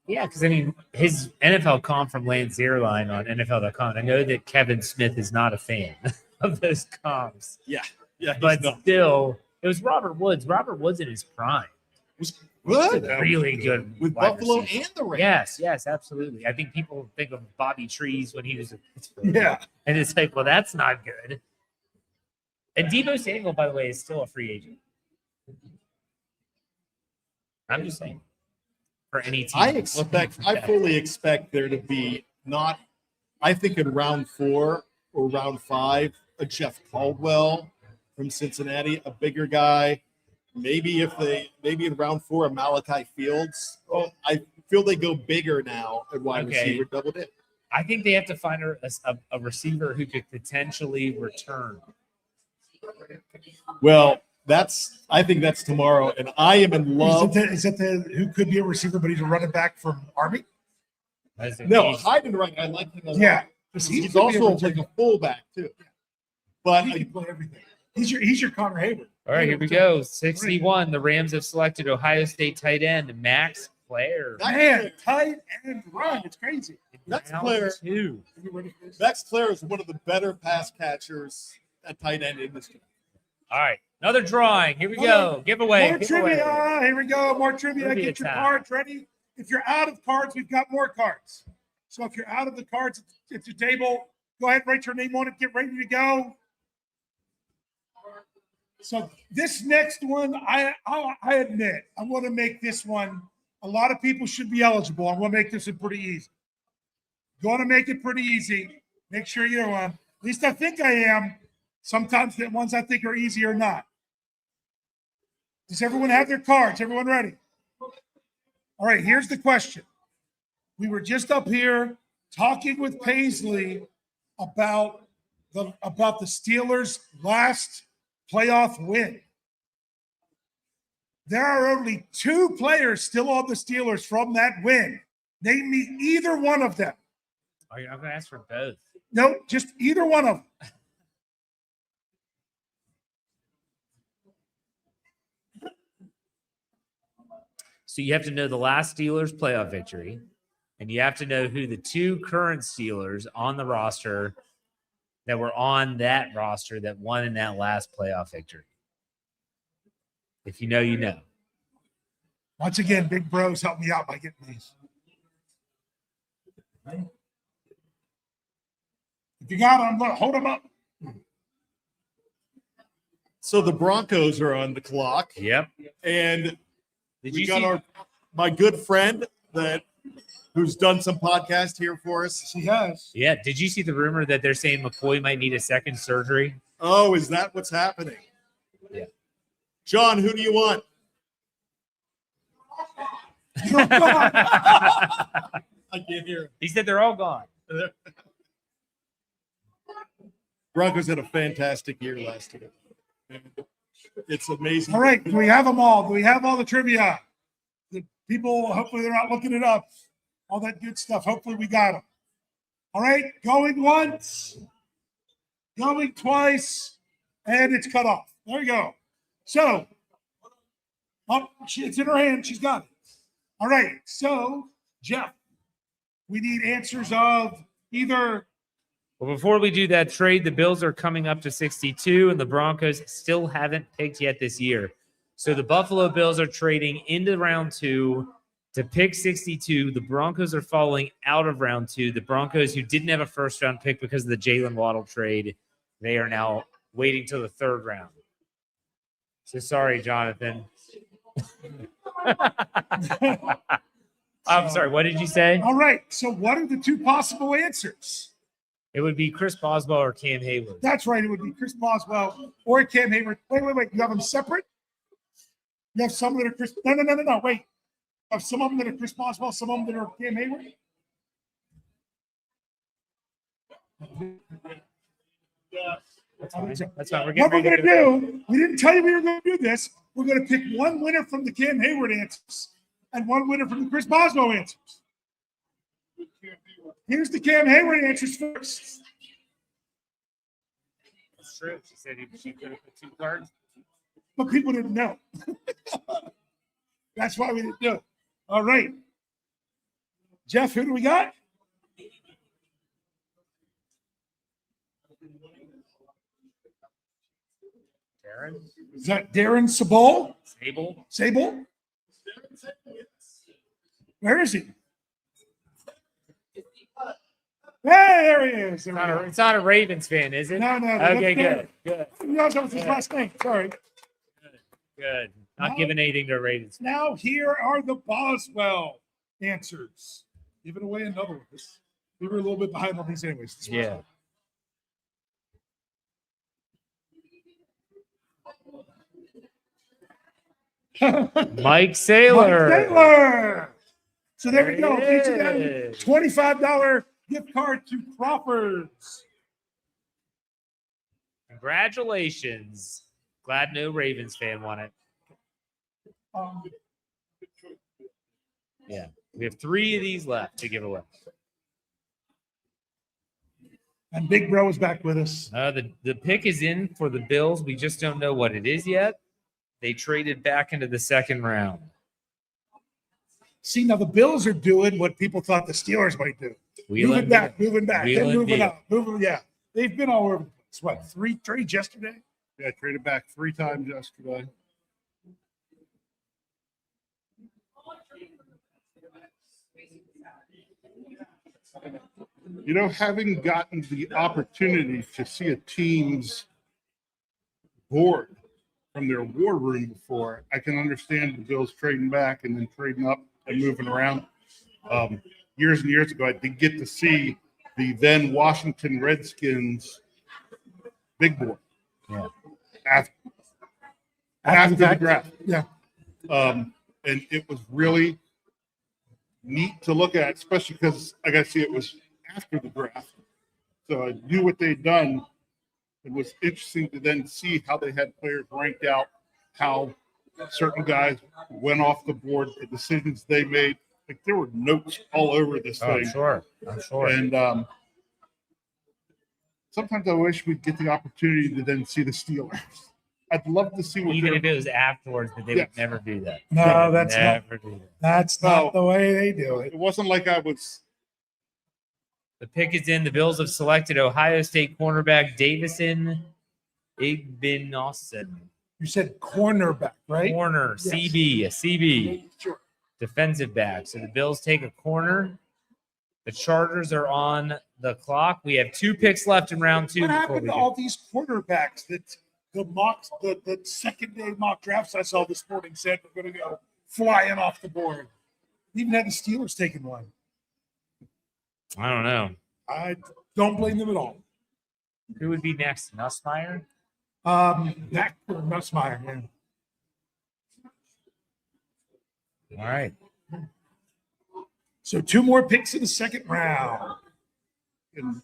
Yeah, because his NFL comp from Lance Zierlein on NFL.com. I know that Kevin Smith is not a fan of those comps. Yeah, but still, it was Robert Woods. Robert Woods in his prime was good, really good with wide Buffalo receiver. and the Rams. Yes, absolutely. I think people think of Bobby Trees when he was at Pittsburgh. Yeah. And it's like, well, that's not good. And Debo Samuel, by the way, is still a free agent. I'm just saying. For any team. I fully expect there to be not, I think in round 4 or round 5, a Jeff Caldwell from Cincinnati, a bigger guy. Maybe in round 4, a Malachi Fields. Oh, I feel they go bigger now at wide receiver, double dip. I think they have to find a receiver who could potentially return. Well, I think that's tomorrow, and I am in love. Is that the who could be a receiver, but he's a running back from Army? No, Hyden right. I like him a lot. Yeah, he's also like a fullback too. But he can play everything. He's your Connor Hayward. All right, here we go. 61. The Rams have selected Ohio State tight end Max Clare. Man, tight end run. It's crazy. Max Clare is one of the better pass catchers at tight end in this game. All right, another drawing. Here we go. Giveaway. More trivia. Here we go. More trivia. Trivia Get your time. cards ready. If you're out of cards, we've got more cards. So if you're out of the cards, it's your table. Go ahead, write your name on it. Get ready to go. So this next one, I admit, I'm going to make this one. A lot of people should be eligible. I'm going to make this one pretty easy. Going to make it pretty easy. Make sure you're at least I think I am. Sometimes the ones I think are easy or not. Does everyone have their cards? Everyone ready? All right, here's the question. We were just up here talking with Paisley about the Steelers' last playoff win. There are only 2 players still on the Steelers from that win. Name me either one of them. Oh, you're not going to ask for both. No, just either one of them. So you have to know the last Steelers playoff victory, and you have to know who the 2 current Steelers on the roster that were on that roster that won in that last playoff victory. If you know, you know. Once again, big bros help me out by getting these. If you got them, hold them up. So the Broncos are on the clock. Yep. And Did we you got see my good friend who's done some podcast here for us. He has. Yeah. Did you see the rumor that they're saying McCoy might need a second surgery? Oh, is that what's happening? Yeah. John, who do you want? I can't hear him. He said they're all gone. Broncos had a fantastic year last year. It's amazing. All right. Do we have them all? Do we have all the trivia? The people, hopefully they're not looking it up. All that good stuff. Hopefully we got them. All right. Going once, going twice, and it's cut off. There you go. So, it's in her hand. She's got it. All right. So, Jeff, we need answers of either. Well, before we do that trade, the Bills are coming up to 62, and the Broncos still haven't picked yet this year. So the Buffalo Bills are trading into round 2 to pick 62. The Broncos are falling out of round 2. The Broncos, who didn't have a first-round pick because of the Jalen Waddle trade, they are now waiting till the 3rd round. So sorry, Jonathan. I'm sorry. What did you say? All right. So, what are the 2 possible answers? It would be Chris Boswell or Cam Hayward. That's right. It would be Chris Boswell or Cam Hayward. Wait. You have them separate? You have some that are Chris. No. Wait. You have some of them that are Chris Boswell, some of them that are Cam Hayward? That's fine. That's fine. What we're going to do, we didn't tell you we were going to do this. We're going to pick one winner from the Cam Hayward answers and one winner from the Chris Boswell answers. Here's the Cam Hayward answers first. That's true. She said she could have put 2 cards. But people didn't know. That's why we didn't do it. All right. Jeff, who do we got? Darren? Is that Darren Sabol? Sable? Where is he? Hey, there he is. It's not a Ravens fan, is it? No. Okay, good. No, that was his last name. Sorry. Good. Not giving anything to a Ravens fan. Now here are the Boswell answers. Giving away another one. We were a little bit behind on these anyways. Yeah. Mike Saylor. So there we go. There Each it of them is. $25 gift card to Crawford's. Congratulations. Glad no Ravens fan won it. Yeah. We have 3 of these left to give away. And Big Bro is back with us. The pick is in for the Bills. We just don't know what it is yet. They traded back into the 2nd round. See, now the Bills are doing what people thought the Steelers might do. Moving back. Then moving up. Yeah. They've been all over the place. What, 3 trades yesterday? Yeah, traded back 3 times yesterday. You know, having gotten the opportunity to see a team's board from their war room before, I can understand the Bills trading back and then trading up and moving around. Years and years ago, I did get to see the then Washington Redskins big board. Yeah. After the draft. Yeah. And it was really neat to look at, especially because I got to see it was after the draft. So I knew what they'd done. It was interesting to then see how they had players ranked out, how certain guys went off the board, the decisions they made. Like there were notes all over this thing. I'm sure. And sometimes I wish we'd get the opportunity to then see the Steelers. I'd love to see what even if it was afterwards, but they would never do that. No, that's never do that. That's not the way they do it. It wasn't like I was. The pick is in. The Bills have selected Ohio State cornerback Davison Igbinosun. You said cornerback, right? Corner, Yes. CB, a CB. Sure. Defensive back. So the Bills take a corner. The Chargers are on the clock. We have 2 picks left in round 2. What happened to all these quarterbacks that the second day mock drafts I saw this morning said we're going to go flying off the board? Even had the Steelers taking one. I don't know. I don't blame them at all. Who would be next? Nussmeier? Back for Nussmeier, yeah. All right. So 2 more picks in the 2nd round. And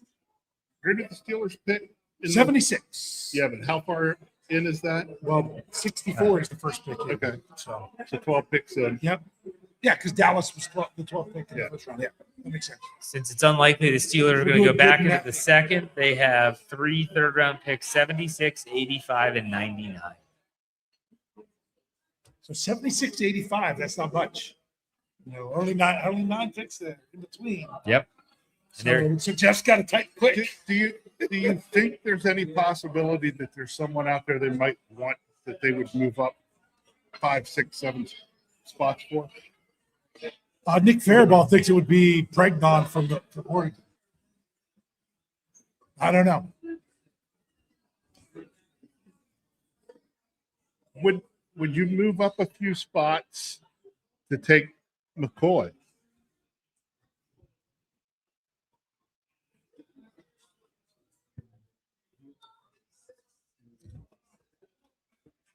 where did the Steelers pick? 76. Yeah, but how far in is that? Well, 64 is the first pick. In, Okay. So, 12 picks in. yep. Yeah, because Dallas was the 12th pick in Yeah. the first round. Yeah, that makes sense. Since it's unlikely the Steelers are going to go back into the second, they have 3 third-round picks, 76, 85, and 99. So 76 to 85, that's not much. Only nine picks there in between. Yep. So Jeff's got a tight quick. Do you think there's any possibility that there's someone out there they might want that they would move up 5, 6, 7 spots for? Nick Faribault thinks it would be Pregnon from Oregon. I don't know. Would you move up a few spots to take McCoy?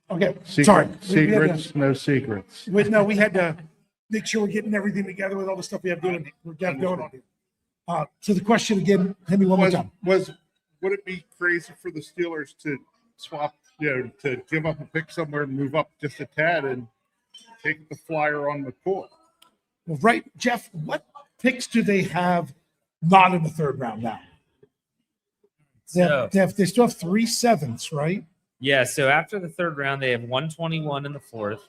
Okay, sorry. Secrets, no secrets. We had to make sure we're getting everything together with all the stuff we have going on here. So the question again, hit me one more time. Would it be crazy for the Steelers to swap, to give up a pick somewhere and move up just a tad and take the flyer on McCoy? Well, right, Jeff, what picks do they have not in the third round now? They still have 3 7ths, right? Yeah, so after the third round, they have 121 in the fourth,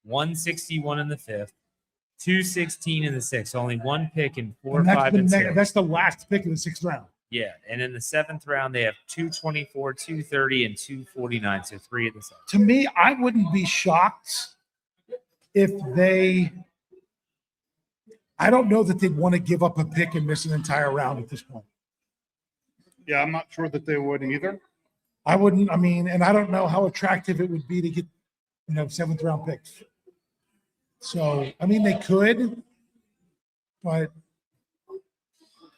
161 in the fifth, 216 in the sixth. Only one pick in 4, 5, and 6. That's the last pick in the 6th round. Yeah, and in the 7th round, they have 224, 230, and 249. So 3 at the 7th. To me, I wouldn't be shocked if I don't know that they'd want to give up a pick and miss an entire round at this point. Yeah, I'm not sure that they would either. I wouldn't. I mean, and I don't know how attractive it would be to get, 7th round picks. So, I mean, they could, but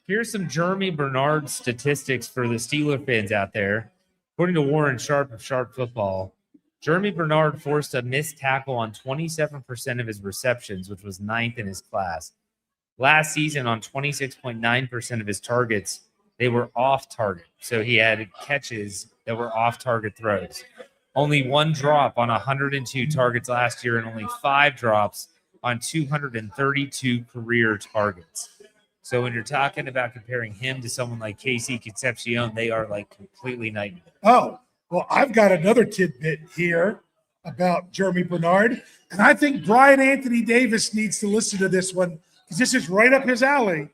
here's some Jeremy Bernard statistics for the Steeler fans out there. According to Warren Sharp of Sharp Football, Jeremy Bernard forced a missed tackle on 27% of his receptions, which was 9th in his class. Last season, on 26.9% of his targets, they were off target. So he had catches that were off target throws. Only 1 drop on 102 targets last year and only 5 drops on 232 career targets. So when you're talking about comparing him to someone like Casey Concepcion, they are like completely night and day. Oh, well, I've got another tidbit here about Jeremy Bernard, and I think Brian Anthony Davis needs to listen to this one because this is right up his alley.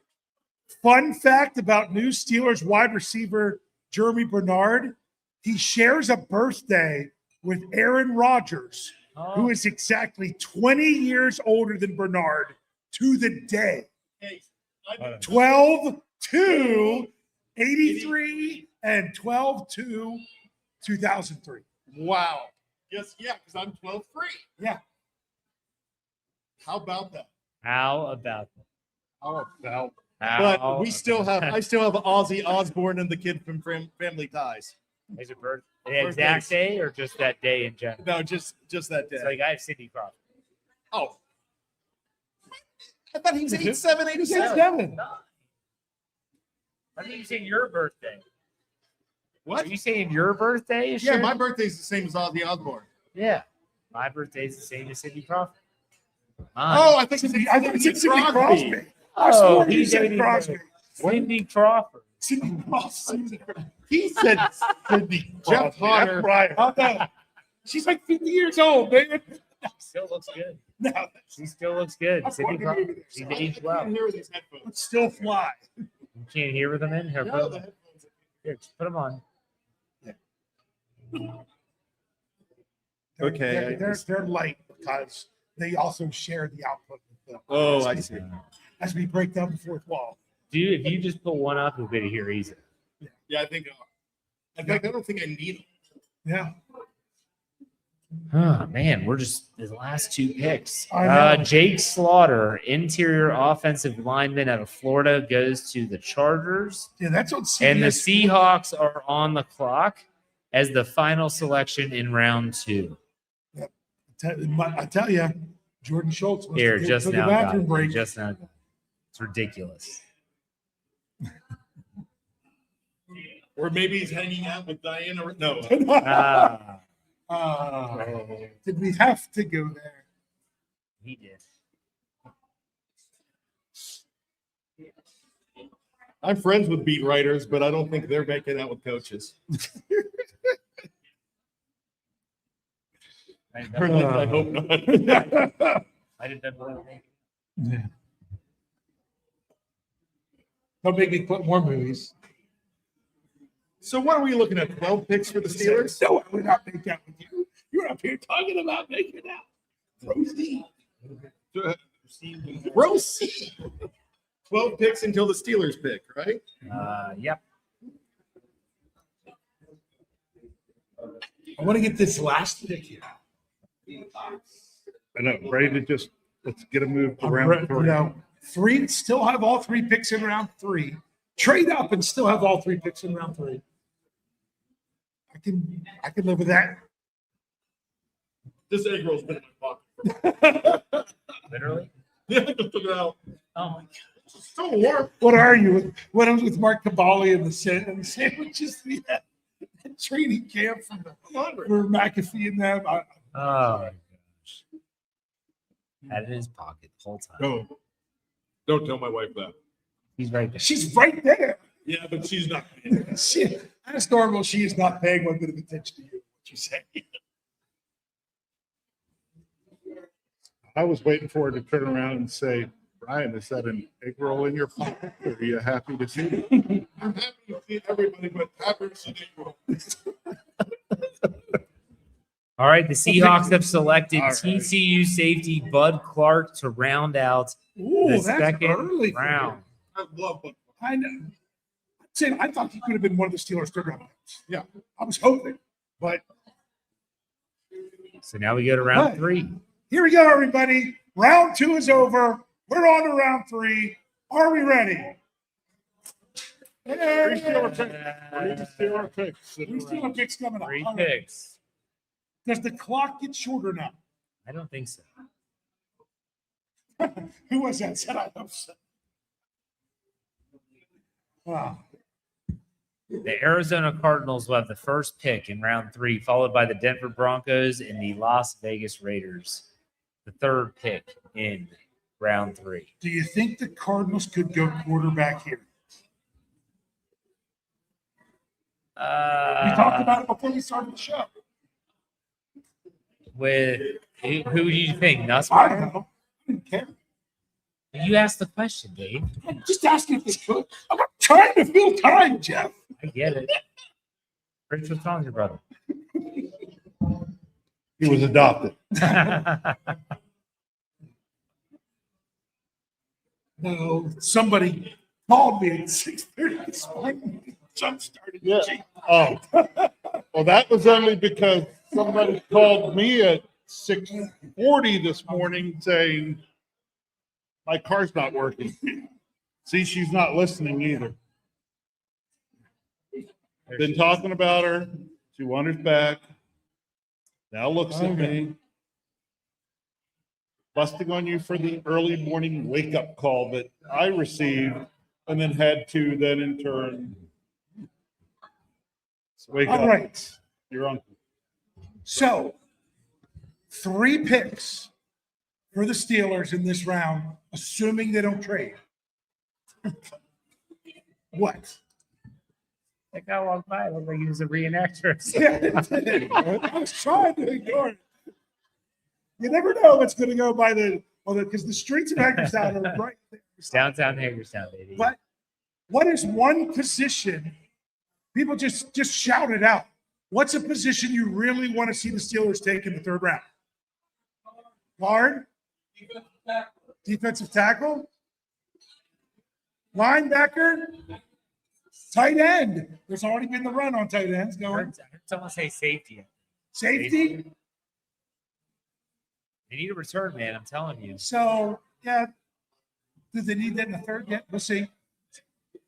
Fun fact about new Steelers wide receiver Jeremy Bernard, he shares a birthday with Aaron Rodgers, who is exactly 20 years older than Bernard to the day. 12-2, 83, and 12-2, 2003. Wow. Yes, yeah, because I'm 12-3. Yeah. How about that? How about that? How about? But I still have Ozzy Osbourne and the kid from Family Ties. Is it the exact day or just that day in general? No, just that day. It's like I have Sidney Crawford. Oh. I thought he was 87, 87. 87. I think you saying your birthday. What? Are you saying your birthday is Yeah, my birthday's the same as Ozzy Osbourne. Yeah. My birthday's the same as Sidney Crawford. Oh, I think it's Sidney Crosby. I Oh, swore you he's said Sidney Crosby. Sidney Crawford. Sidney Crosby. He said Sidney. Jeff Hunter. Right. She's like 50 years old, man. She still looks good. No, She still looks good. Sidney Crawford. She's aged well. Hear these headphones. let's still fly. You can't hear with them in? Here, No, put them, here, just put them on. Okay, They're light because they also share the output with them. Oh, I see. As we break down the fourth wall. Dude, if you just put one up, you'll be able to hear easy. Yeah, I think. In fact, I don't think I need them. Yeah. Oh, man, we're just the last 2 picks. I know. Jake Slaughter, interior offensive lineman out of Florida, goes to the Chargers. Yeah, that's on CBS. And the Seahawks are on the clock as the final selection in round 2. I tell you, Jordan Schultz was Here, just took a now. got bathroom it. break. Just now. It's ridiculous. Or maybe he's hanging out with Diana. No. Ah. Did we have to go there? He did. I'm friends with beat writers, but I don't think they're making out with coaches. Or at least I hope not. I didn't know. Yeah. Don't make me put more movies. So what are we looking at? 12 picks for the Steelers? No, we're not making out with you. You're up here talking about making out. Proceed. 12 picks until the Steelers pick, right? Yep. I want to get this last pick here. I know, ready to just let's get a move to round three. You know, three, still have all three picks in round three. Trade up and still have all three picks in round three. I can live with that. This egg roll's been in my pocket. Literally. Yeah, I just took it out. Oh my god. It's so warm. What are you? What was with Mark Cabali and the sandwiches? Yeah. Training camp for McAfee and them. Oh my gosh. Had it in his pocket the whole time. No. Don't tell my wife that. He's right there. She's right there. Yeah, but she's not paying. As normal, she is not paying one bit of attention to you. What you say? I was waiting for her to turn around and say, Brian, is that an egg roll in your pocket? Or are you happy to see it? I'm happy to see everybody, but happy to see egg roll. All right, the Seahawks have selected All right. TCU safety Bud Clark to round out Ooh, the that's second early for round. I love it. I know. I thought he could have been one of the Steelers third round picks. Yeah. I was hoping, but So now we go to round Right. 3. here we go, everybody. Round 2 is over. We're on to round 3. Are we ready? Three Steeler picks. Three Steeler picks coming up. 3 All right. picks. Does the clock get shorter now? I don't think so. Who was that? Said I hope so. Wow. The Arizona Cardinals will have the first pick in round 3, followed by the Denver Broncos and the Las Vegas Raiders. The third pick in round 3. Do you think the Cardinals could go quarterback here? We talked about it before we started the show. With who do you think? I Nussbaum? don't know. I didn't care. You asked the question, Dave. I'm just asking if they could. I'm trying to fill time, Jeff. I get it. Rich, what's wrong with your brother? He was adopted. No, somebody called me at 6:30 this morning. Jump started. Yeah. Oh, well, that was only because somebody called me at 6:40 this morning saying my car's not working. See, she's not listening either. Been talking about her. She wanders back. Now looks at me. Busting on you for the early morning wake-up call that I received and then had to then in turn wake All up. right. You're on. So, 3 picks for the Steelers in this round, assuming they don't trade. What? That guy walked by. Looked like he was a reenactor. Yeah, I was trying to ignore it. You never know what's going to go by because the streets of Hagerstown are right there. It's downtown Hagerstown, baby. But what is one position? People just shout it out. What's a position you really want to see the Steelers take in the third round? Guard? Defensive tackle? Linebacker? Tight end. There's already been the run on tight ends I going. heard someone say safety. Safety? They need a return, man. I'm telling you. So, yeah. Do they need that in the third yet? We'll see.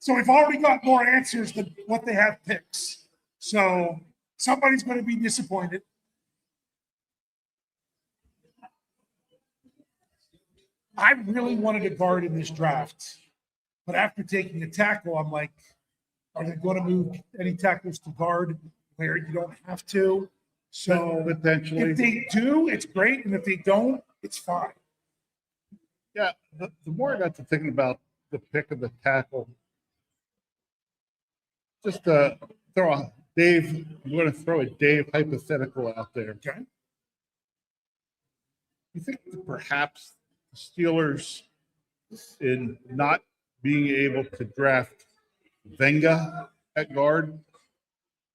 So we've already got more answers than what they have picks. So somebody's going to be disappointed. I really wanted a guard in this draft. But after taking a tackle, I'm like, are they going to move any tackles to guard where you don't have to? So Potentially. if they do, it's great, and if they don't, it's fine. Yeah, the more I got to thinking about the pick of the tackle, just throw a Dave. I'm going to throw a Dave hypothetical out there. Okay. You think that perhaps the Steelers, in not being able to draft Vega at guard,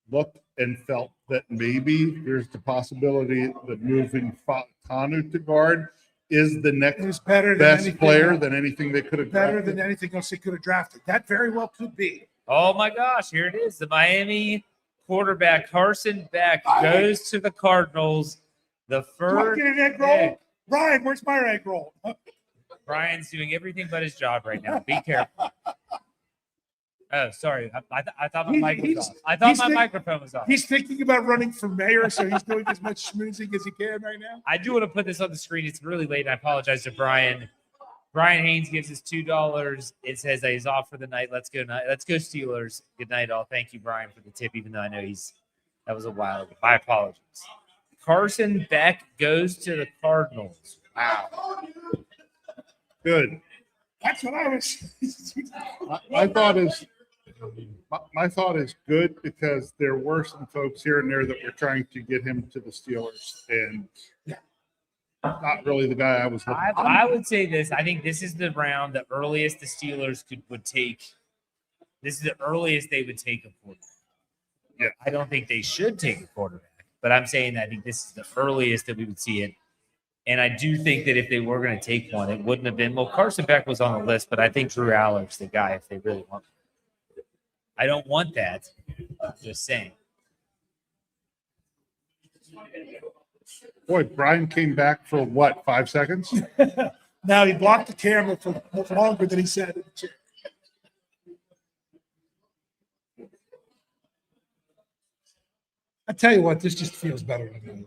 looked and felt that maybe there's the possibility that moving Fatanu to guard is the It next was better than best anything player else. than anything they could have Better drafted? than anything else they could have drafted. That very well could be. Oh my gosh, here it is. The Miami quarterback Carson Beck goes to the Cardinals. The Do I first get an egg roll? pick. Ryan, where's my egg roll? Brian's doing everything but his job right now. Be careful. Oh, sorry. I thought my mic was He's- off. I thought he's my think- microphone was off. He's thinking about running for mayor, so he's doing as much schmoozing as he can right now. I do want to put this on the screen. It's really late. I apologize to Brian. Brian Haynes gives us $2. It says that he's off for the night. Let's go Steelers. Good night, all. Thank you, Brian, for the tip, even though I know that was a while ago. My apologies. Carson Beck goes to the Cardinals. Wow. Good. That's what I was. My thought is, my thought is good because there were some folks here and there that were trying to get him to the Steelers, and not really the guy I was looking for. I would say this. I think this is the round, the earliest the Steelers would take. This is the earliest they would take a quarterback. Yeah. I don't think they should take a quarterback, but I'm saying that I think this is the earliest that we would see it. And I do think that if they were going to take one, it wouldn't have been. Well, Carson Beck was on the list, but I think Drew Aller's the guy if they really want. I don't want that. I'm just saying. Boy, Brian came back for what, 5 seconds? Now he blocked the camera for longer than he said. I tell you what, this just feels better to me.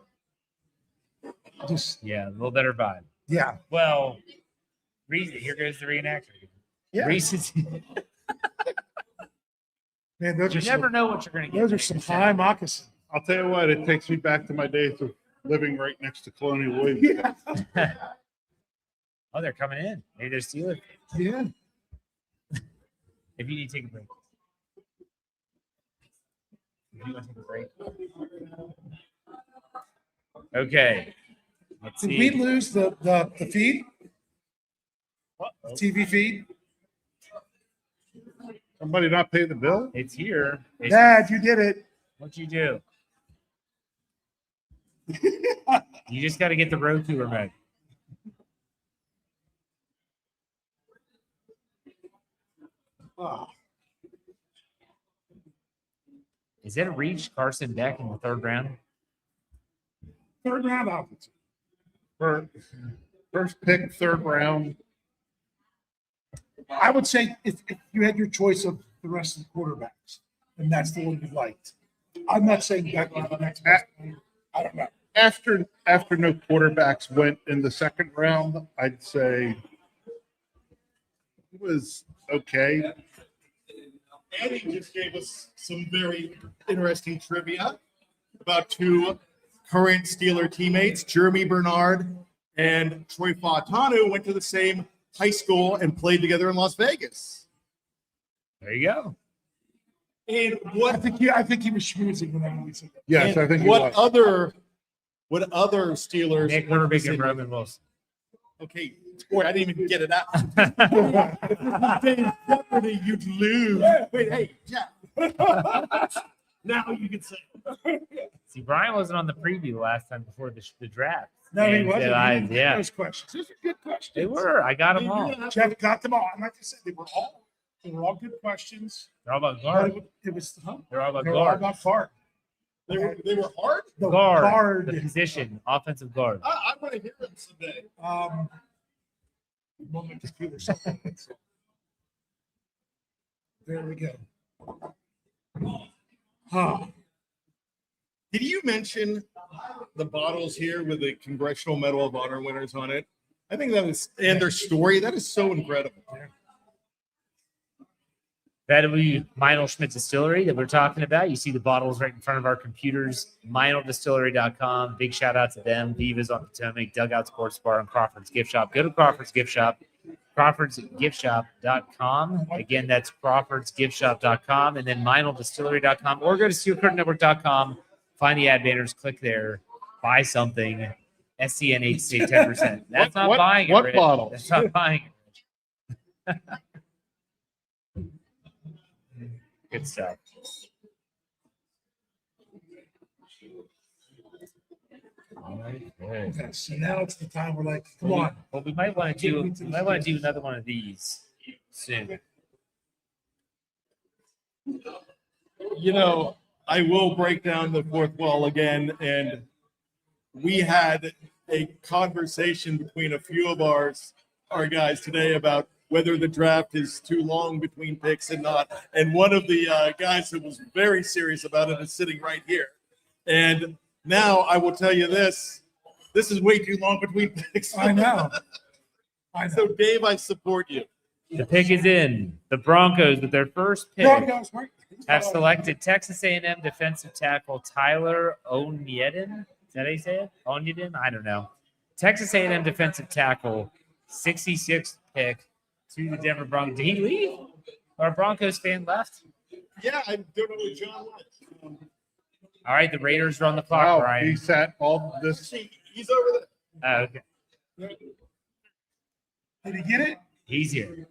Just Yeah, a little better vibe. yeah, Well, Reese, here goes the reenactor. yeah. Reese, Man, those you are never some, know what you're going to get. those are some high moccasins. I'll tell you what, it takes me back to my days of living right next to Colonial Williams. Yeah, Oh, they're coming in. Maybe they're Steelers. yeah. If you need to take a break. If you want to take a break. Okay. Let's Did see. we lose the feed? The TV feed? Somebody not pay the bill? It's here. Dad, you did it. What'd you do? You just got to get the Roku remote. Oh, Is it a reach Carson Beck in the third round? third round offensive. First pick, third round. I would say if you had your choice of the rest of the quarterbacks, and that's the one you liked. I'm not saying Beck was the next best player. I don't know. After no quarterbacks went in the second round, I'd say it was okay. Andy just gave us some very interesting trivia about two current Steeler teammates, Jeremy Bernard and Troy Fautanu, went to the same high school and played together in Las Vegas. There you go. And I think he was schmoozing whenever we said that. Yes, I think it what was. other Steelers? Nick went to the Herbig and same- Roman Wilson. Okay, boy, I didn't even get it out. If this was Dave Jeopardy, you'd lose. Wait, hey, Jeff. Now you can say. See, Brian wasn't on the preview last time before the draft. No, he And wasn't. said, He didn't get yeah, those questions. Those are good questions. they were. I got them all. Jeff got them all. And like I said, they were all good questions. They're all about But guard. it was They're all about they were all guard. about guard. They were hard. The Guard. The position, offensive guard. I want to hear them someday. Well, my computer something. There we go. Huh. Did you mention the bottles here with the Congressional Medal of Honor winners on it? I think that was, and their story, that is so incredible. That'll be Meinl Schmidt Distillery that we're talking about. You see the bottles right in front of our computers. MeinlDistillery.com. Big shout out to them. Veva's on Potomac, Dugout Sports Bar, and Crawford's Gift Shop. Go to Crawford's Gift Shop. CrawfordsGiftShop.com. Again, that's CrawfordsGiftShop.com, and then MeinlDistillery.com, or go to SteelCurtainNetwork.com. Find the ad banners, click there, buy something. SCNH save 10%. That's not buying it. What Rich. bottles? That's not buying it. Good stuff. Okay, so now it's the time we're like, come on. Well, we might want to do another one of these soon. You know, I will break down the fourth wall again, and we had a conversation between a few of our guys today about whether the draft is too long between picks and not. And one of the guys that was very serious about it is sitting right here. And now I will tell you this is way too long between picks. I know. So, Dave, I support you. The pick is in. The Broncos, with their first pick, have selected Texas A&M defensive tackle Tyler Onyedin. Is that how you say it? Onyedin? I don't know. Texas A&M defensive tackle, 66th pick to the Denver Broncos. Did he leave? Our Broncos fan left? Yeah, I don't know where John went. All right, the Raiders are on the clock, Wow, Brian. he sat all this. He's over there. Okay. Did he get it? He's here.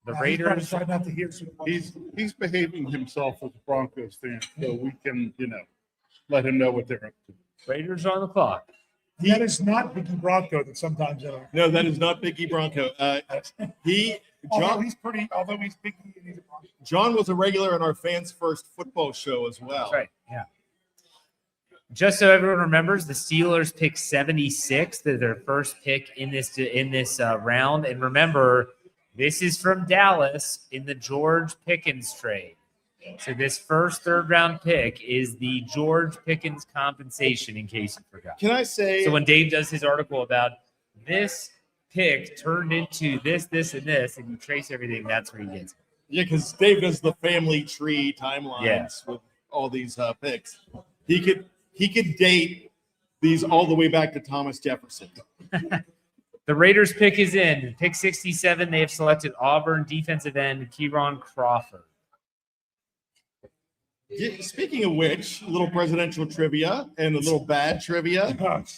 The He's probably Raiders. trying not to hear. He's behaving himself as a Broncos fan, so we can, let him know what they're up to. Raiders are on the clock. That is not Vicky Bronco that sometimes No, that is not Mickey Bronco. although he's big and he's a Bronco. John was a regular on our Fans First football show as well. That's right. Yeah. Just so everyone remembers, the Steelers pick 76. They're their first pick in this round. And remember, this is from Dallas in the George Pickens trade. So this first third-round pick is the George Pickens compensation, in case you forgot. Can I say? So when Dave does his article about this pick turned into this, and this, and you trace everything, that's where he gets it. Yeah, because Dave does the family tree timelines with all these picks. He could date these all the way back to Thomas Jefferson. The Raiders pick is in. Pick 67, they have selected Auburn defensive end Kieron Crawford. Speaking of which, a little presidential trivia and a little bad trivia.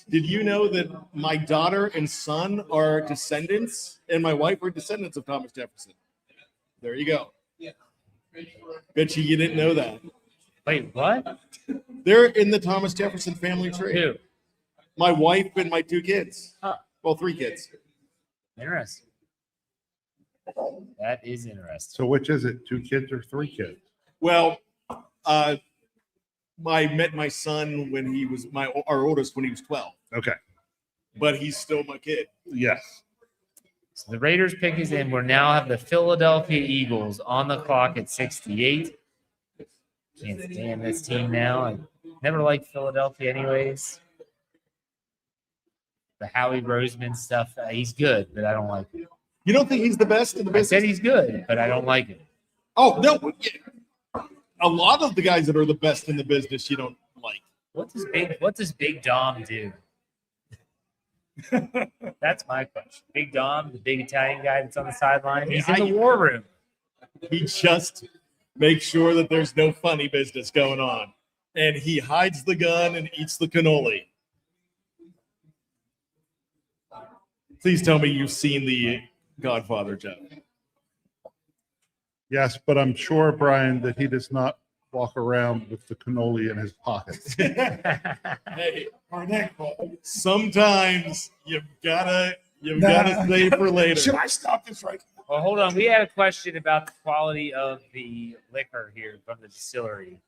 Did you know that my daughter and son are descendants, and my wife are descendants of Thomas Jefferson? There you go. Bet you didn't know that. Wait, what? They're in the Thomas Jefferson family tree. Who? My wife and my two kids. Huh. Well, three kids. Interesting. That is interesting. So which is it? 2 kids or 3 kids? Well, I met my son when he was our oldest when he was 12. Okay. But he's still my kid. Yes. So the Raiders pick is in. We now have the Philadelphia Eagles on the clock at 68. Can't stand this team now. I never liked Philadelphia anyways. The Howie Roseman stuff, he's good, but I don't like it. You don't think he's the best in the I business? said he's good, but I don't like it. Oh, no. A lot of the guys that are the best in the business you don't like. What does Big Dom do? That's my question. Big Dom, the big Italian guy that's on the sideline, he's in the war room. He just makes sure that there's no funny business going on. And he hides the gun and eats the cannoli. Please tell me you've seen The Godfather, Jeff. Yes, but I'm sure, Brian, that he does not walk around with the cannoli in his pockets. Hey, sometimes you've gotta save for later. Should I stop this right now? Well, hold on. We had a question about the quality of the liquor here from the distillery.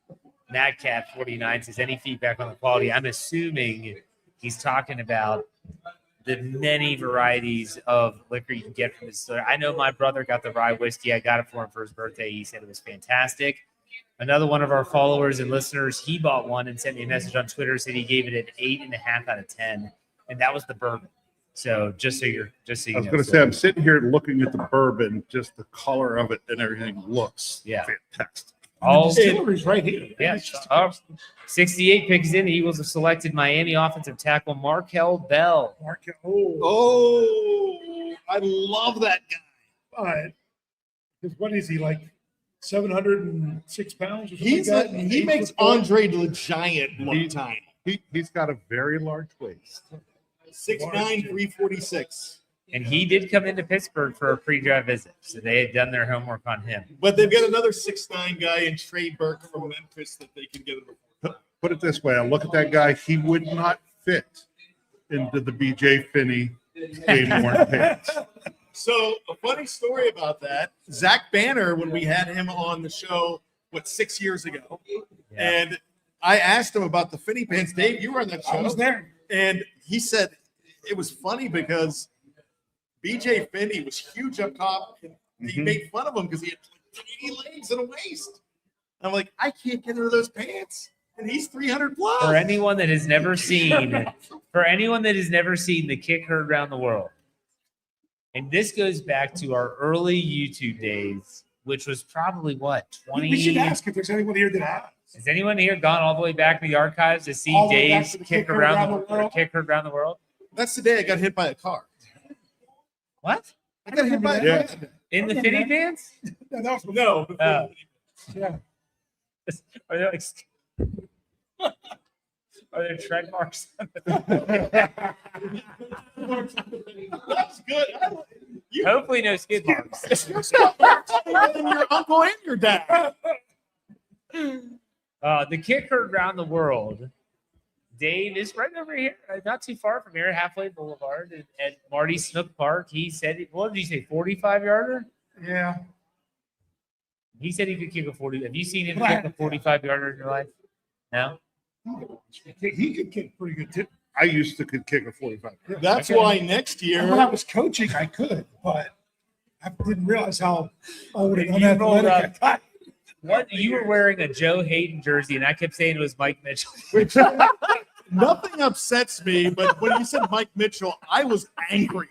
MadCat49 says, any feedback on the quality? I'm assuming he's talking about the many varieties of liquor you can get from the distillery. I know my brother got the rye whiskey. I got it for him for his birthday. He said it was fantastic. Another one of our followers and listeners, he bought one and sent me a message on Twitter, said he gave it an 8.5 out of 10. And that was the bourbon. So just so you I was know. going to say, I'm sitting here looking at the bourbon, just the color of it and everything looks fantastic. All Distillery's right here. Yeah. 68 picks in. The Eagles have selected Miami offensive tackle Markel Bell. Oh, I love that guy. But what is he, like 706 pounds or something He like that? makes Andre the Giant look tiny. He's got a very large waist. 6'9", 346. And he did come into Pittsburgh for a pre-draft visit. So they had done their homework on him. But they've got another 6'9" guy in Trey Burke from Memphis that they can get him. Put it this way, I look at that guy, he would not fit into the BJ Finney game worn pants. So a funny story about that, Zach Banner, when we had him on the show, 6 years ago, and I asked him about the Finney pants. Dave, you were on that show. I was there. And he said it was funny because BJ Finney was huge up top. And he made fun of him because he had tiny legs and a waist. I'm like, I can't get into those pants. And he's 300 plus. For anyone that has never seen, the kick heard around the world. And this goes back to our early YouTube days, which was probably 20. We should ask if there's anyone here that has. Has anyone here gone all the way back to the archives to see All the way back Dave's to the kick kick around around the the world? kick heard around the world? That's the day I got hit by a car. What? I got hit by a Yeah. car. In the Finny pants? No, that was No. Oh. yeah. Are there are there tread marks? That's good. Hopefully no skid marks. Your uncle and your dad. The kick heard around the world. Dave is right over here, not too far from here, halfway Boulevard at Marty Snook Park. He said, what did you say, 45-yarder? Yeah. He said he could kick a 40. Have you seen him kick a 45-yarder in your life? No? He could kick pretty good too. I used to could kick a 45. That's why next year. When I was coaching, I could, but I didn't realize how old and You rolled unathletic I got. What? You were wearing a Joe Hayden jersey, and I kept saying it was Mike Mitchell. Nothing upsets me, but when you said Mike Mitchell, I was angry.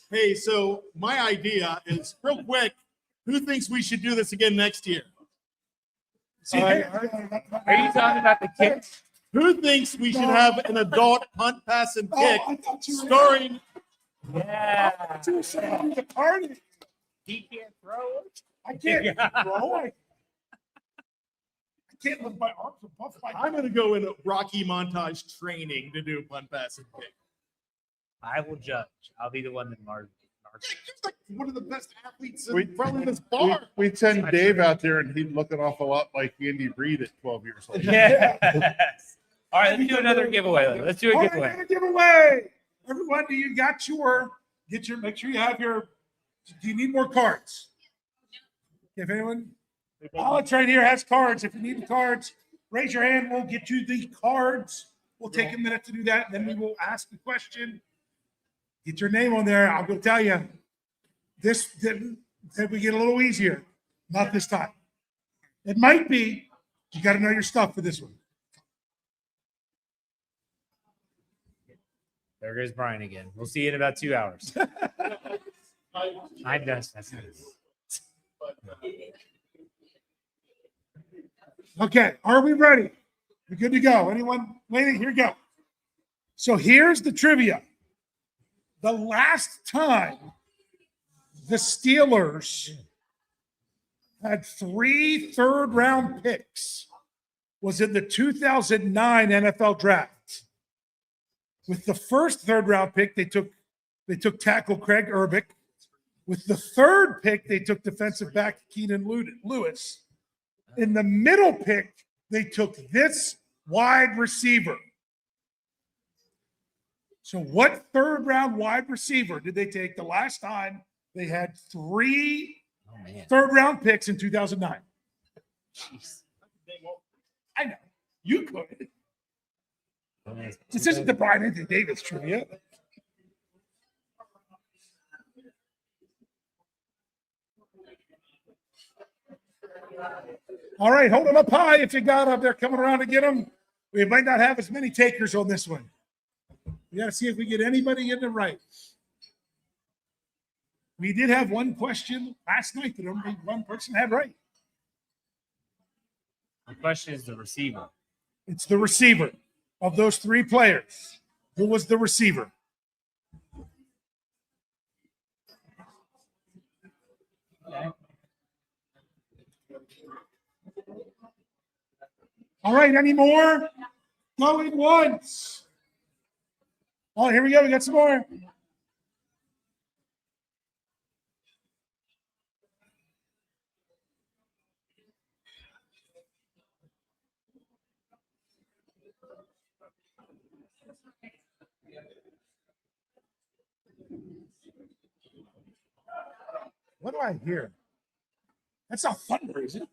Hey, so my idea is real quick. Who thinks we should do this again next year? See, Are you talking about the kick? Who thinks we should have an adult punt, pass, and kick I thought you were starring? Yeah. you were saying the party. He can't throw it. I can't, bro. I can't lift my arms above my I'm going to go in a Rocky montage training to do punt, pass, and kick. I will judge. I'll be the one that marks. You're like one of the best athletes We- in probably this bar. We'd send Dave out there and he'd look an awful lot like Andy Reid at 12 years old. Yes. All right, let's do another giveaway. Let's do a All right, giveaway. we're gonna give away. Everyone, make sure you have your, do you need more cards? If anyone, Alex right here has cards. If you need the cards, raise your hand. We'll get you the cards. We'll take a minute to do that. Then we will ask the question. Get your name on there. I'll go tell you. This didn't, then we get a little easier. Not this time. It might be. You got to know your stuff for this one. There goes Brian again. We'll see you in about 2 hours. I know. Okay, are we ready? We're good to go. Anyone waiting? Here we go. So here's the trivia. The last time the Steelers had 3 third-round picks was in the 2009 NFL draft. With the first third-round pick, they took tackle Craig Urbick. With the third pick, they took defensive back Keenan Lewis. In the middle pick, they took this wide receiver. So what third-round wide receiver did they take the last time they had 3 third-round picks in 2009? Jeez. I know. You could. This isn't the Brian Anthony Davis trivia. All right, hold them up high if you got them. They're coming around to get them. We might not have as many takers on this one. We got to see if we get anybody in the right. We did have one question last night that only one person had right. The question is the receiver. It's the receiver of those three players. Who was the receiver? All right, any more? Going once. Oh, here we go. We got some more. What do I hear? That's not thunder, is it?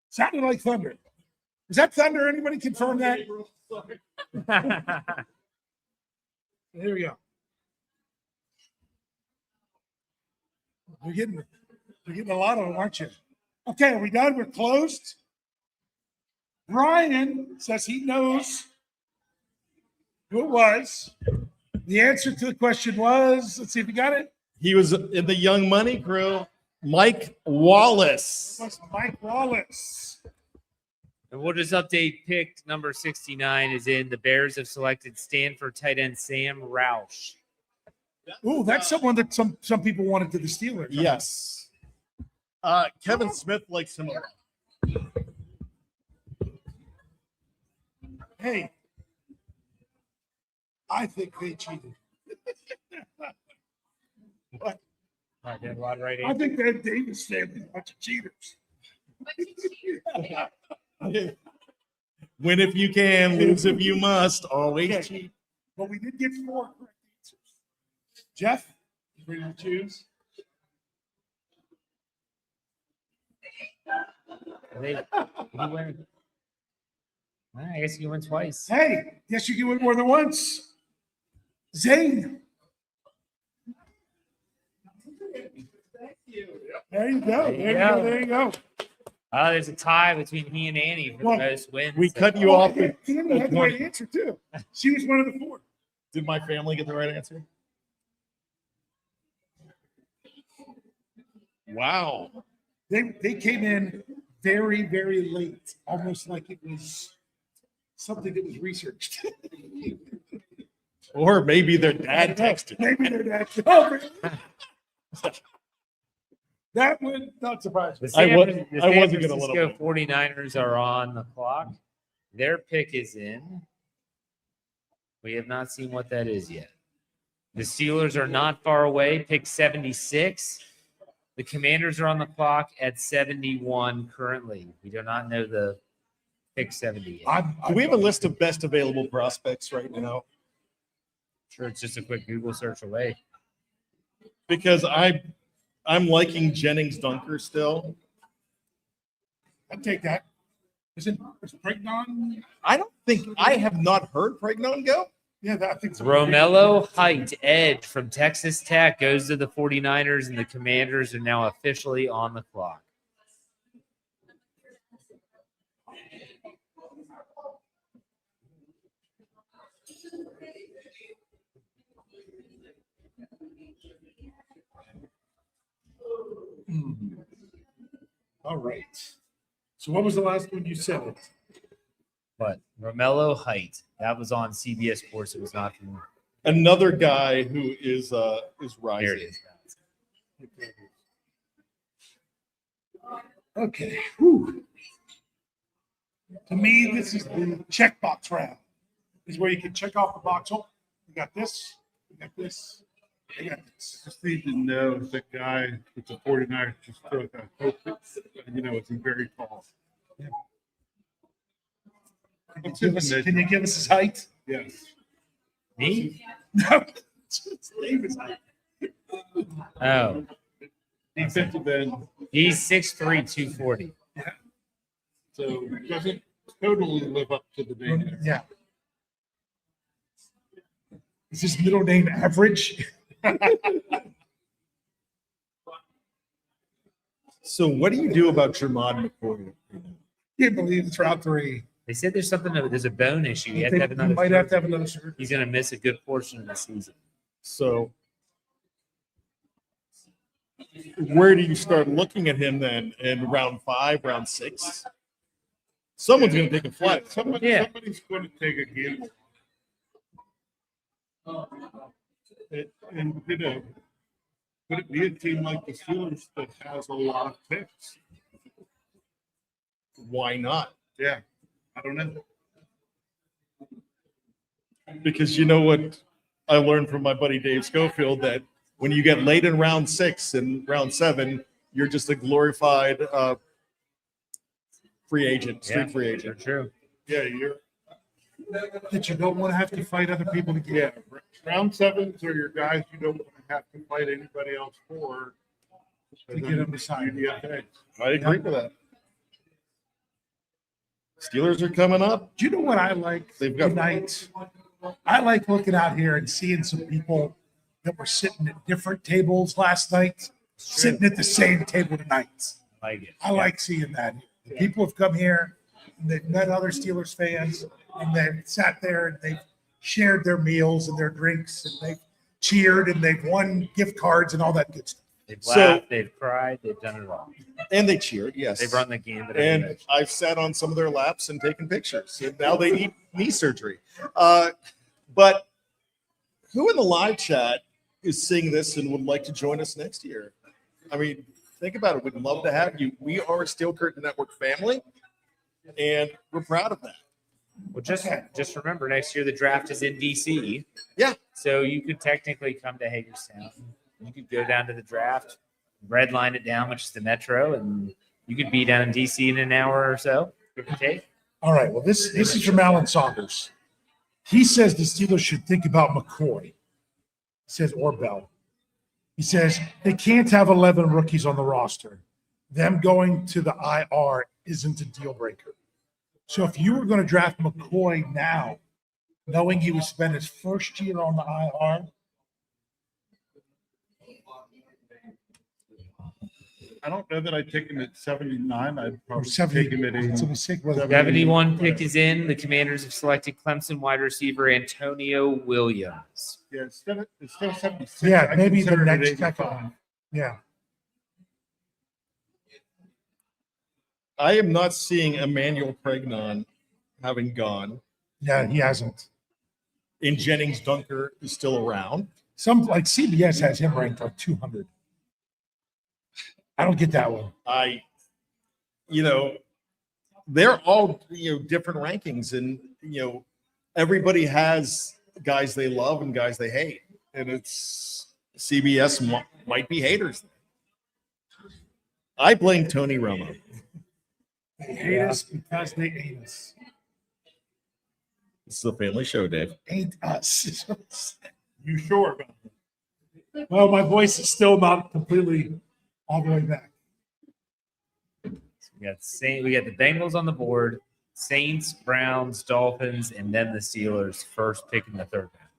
Sounded like thunder. Is that thunder? Anybody confirm that? There we go. You're getting a lot of them, aren't you? Okay, are we done? We're closed. Brian says he knows who it was. The answer to the question was, let's see if you got it. He was in the Young Money crew. Mike Wallace. It was Mike Wallace. And we'll just update pick number 69 is in. The Bears have selected Stanford tight end Sam Roush. Oh, that's someone that some people wanted to the Steelers. Yes. Kevin Smith likes him a lot. Hey, I think they cheated. What? I did a lot right I think that Davis family a bunch of cheaters. Win if you can, lose if you must. Always cheat. But we did get 4 correct answers. Jeff, you ready to choose? I guess you win twice. Hey, yes, you can win more than once. Zane. There you go. There you go. There's a tie between me and Annie for the most wins. We cut you off. Annie had the right answer, too. She was one of the 4. Did my family get the right answer? Wow. They came in very, very late, almost like it was something that was researched. Or maybe their dad texted. Maybe their dad. Oh, really? That would not surprise me. The wasn't gonna let San them Francisco win. 49ers are on the clock. Their pick is in. We have not seen what that is yet. The Steelers are not far away, pick 76. The Commanders are on the clock at 71 currently. We do not know the pick 70 yet. Do we have a list of best available prospects right now? Sure, it's just a quick Google search away. Because I'm liking Jennings Dunker still. I'd take that. Is Pregnon? I don't think I have not heard Pregnon go. Yeah, I think so. Romello Height, edge from Texas Tech, goes to the 49ers, and the Commanders are now officially on the clock. All right. So what was the last one you said? But Romello Height, that was on CBS Sports. It was not from Another guy who is There rising. it is. Okay. Whew. To me, this is the checkbox round. This is where you can check off the box. Oh, you got this. You got this. You got this. Just need to know the guy with the 49ers just took a hope. Is he very tall? Yeah. Can you give us his height? Yes. Me? No. It's David's height. Oh, Defensive end. he's 6'3", 240. So doesn't totally live up to the name. Yeah. Is his middle name Average? So what do you do about Jermod McCoy? Can't believe it's round 3. They said there's something. There's a bone issue. He He has to have another. might have to surgery. have another surgery. He's going to miss a good portion of the season. So where do you start looking at him then in round 5, round 6? Someone's going to take a flight. Somebody's going to take a gamble. And could it be a team like the Steelers that has a lot of picks? Why not? Yeah, I don't know. Because you know what I learned from my buddy Dave Schofield, that when you get late in round 6 and round 7, you're just a glorified free agent, street free agent. True. Yeah, you're. That you don't want to have to fight other people to Yeah, get. round 7s are your guys you don't want to have to fight anybody else for. To get them to sign. UDFA. I agree with that. Steelers are coming up. Do you know what I like They've got- tonight? I like looking out here and seeing some people that were sitting at different tables last night, sitting at the same table tonight. Like it. I like seeing that. The people have come here and they've met other Steelers fans and they've sat there and they've shared their meals and their drinks and they've cheered and they've won gift cards and all that good stuff. They've So- laughed. They've cried. They've done it all. And they cheered, yes. They've run the gambit. And I've sat on some of their laps and taken pictures. And now they need knee surgery. But who in the live chat is seeing this and would like to join us next year? I mean, think about it. We'd love to have you. We are a Steel Curtain Network family, and we're proud of that. Well, just remember, next year the draft is in DC. Yeah. So you could technically come to Hagerstown. You could go down to the draft, red line it down, which is the metro, and you could be down in DC in an hour or so. Give or take. All right. Well, this is from Alan Saunders. He says the Steelers should think about McCoy. He says, or Bell. He says they can't have 11 rookies on the roster. Them going to the IR isn't a deal breaker. So if you were going to draft McCoy now, knowing he would spend his first year on the IR, I don't know that I'd take him at 79. I'd or probably 70, take him at 80. 76, whether- 71 pick is in. The Commanders have selected Clemson wide receiver Antonio Williams. Yeah, instead of 76. yeah, I'd maybe the consider it at next 85. second one. Yeah. I am not seeing Emmanuel Pregnon having gone. Yeah, he hasn't. And Jennings Dunker is still around. Some like CBS has him ranked like 200. I don't get that one. They're all, different rankings, and, everybody has guys they love and guys they hate. And it's CBS might be haters. I blame Tony Romo. They hate us because they hate us. It's the family show, Dave. Ain't us. You sure about that? Well, my voice is still not completely all the way back. We got the Bengals on the board, Saints, Browns, Dolphins, and then the Steelers first pick in the third round.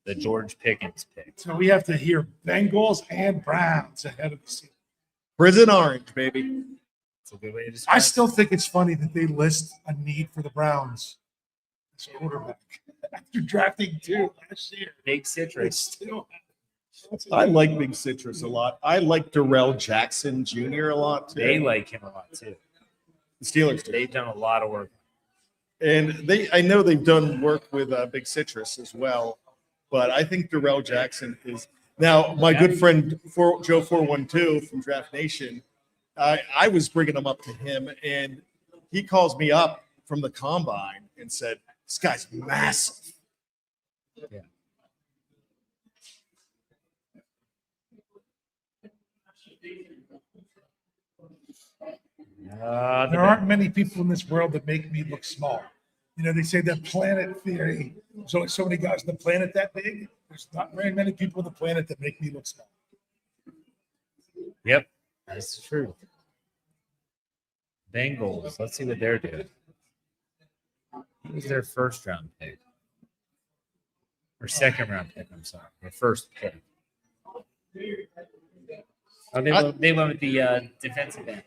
The George Pickens pick. So we have to hear Bengals and Browns ahead of the season. Prison Orange, baby. It's a good way to describe I it. still think it's funny that they list a need for the Browns as quarterback after drafting 2 last year. Big It's citrus. still. I like Big Citrus a lot. I like Darrell Jackson Jr. a lot, too. They like him a lot too. The Steelers do. They've done a lot of work. And I know they've done work with Big Citrus as well, but I think Darrell Jackson is now my good friend Joe 412 from Draft Nation. I was bringing him up to him, and he calls me up from the combine and said, "This guy's massive." Yeah. There aren't many people in this world that make me look small. They say that planet theory. There's only so many guys on the planet that big. There's not very many people on the planet that make me look small. Yep, that's the truth. Bengals. Let's see what they're doing. Who was their first round pick? Or second round pick, I'm sorry. Their first pick. Oh, they went with the defensive end.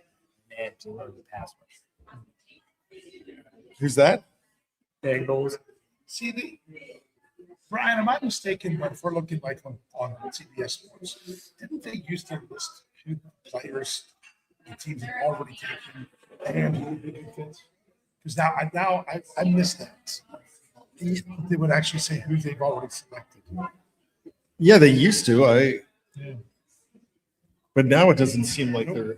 They had to learn the pass rush. Who's that? Bengals. See, Brian, am I mistaken? But if we're looking like on CBS Sports, didn't they used to list who players the teams have already taken and because now I missed that. They would actually say who they've already selected. Yeah, they used to. Yeah. But now it doesn't seem like they're.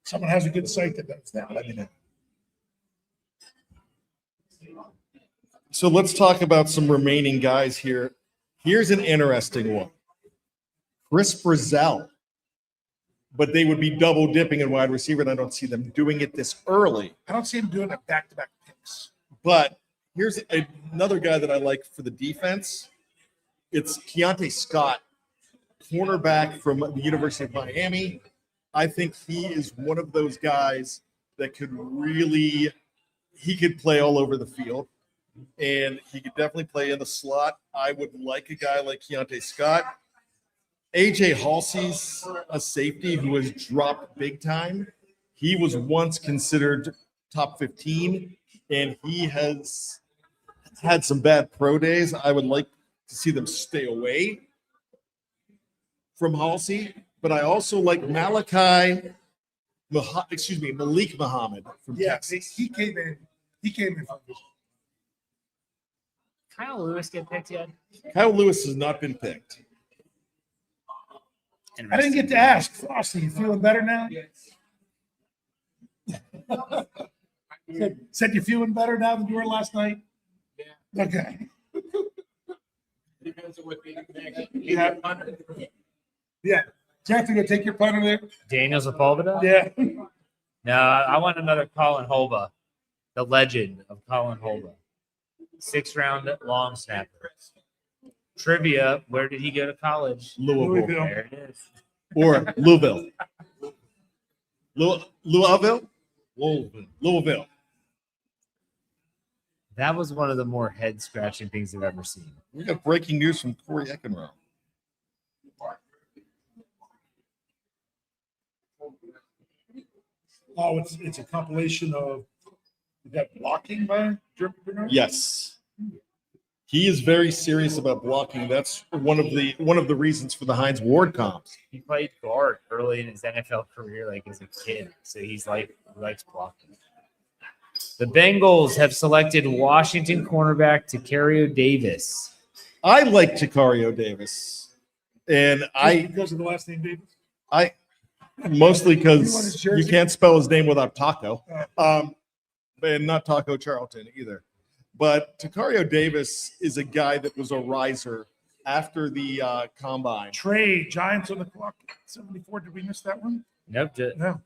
Someone has a good site that does that. Let me know. So let's talk about some remaining guys here. Here's an interesting one. Chris Brazzell. But they would be double dipping in wide receiver, and I don't see them doing it this early. I don't see him doing it back-to-back picks. But here's another guy that I like for the defense. It's Keontae Scott, cornerback from the University of Miami. I think he is one of those guys that could play all over the field, and he could definitely play in the slot. I would like a guy like Keontae Scott. AJ Halsey's a safety who has dropped big time. He was once considered top 15, and he has had some bad pro days. I would like to see them stay away from Halsey, but I also like Malik Muhammad from Texas. He came in. From Kyle Lewis get picked yet? Kyle Lewis has not been picked. I didn't get to ask. Frosty, you feeling better now? Said you feeling better now than you were last night? Yeah. Okay. Depends on what the Yeah. Yeah. Jeff, you gonna take your punter there? Daniel Sepulveda? Yeah. No, I want another Colin Holba, the legend of Colin Holba. 6th-round long snapper. Trivia, where did he go to college? Louisville. There it is. Or Louisville. Louisville? Louisville. That was one of the more head-scratching things I've ever seen. We got breaking news from Corey Eckenrow. Oh, it's a compilation of that blocking by Jeremy Bernard? Yes. He is very serious about blocking. That's one of the reasons for the Hines Ward comps. He played guard early in his NFL career, like as a kid. So he likes blocking. The Bengals have selected Washington cornerback Takario Davis. I like Takario Davis. And because of the last name Davis? Mostly because you can't spell his name without taco. And not Taco Charlton either. But Takario Davis is a guy that was a riser after the combine. Trade Giants on the clock. 74. Did we miss that one? Nope. No.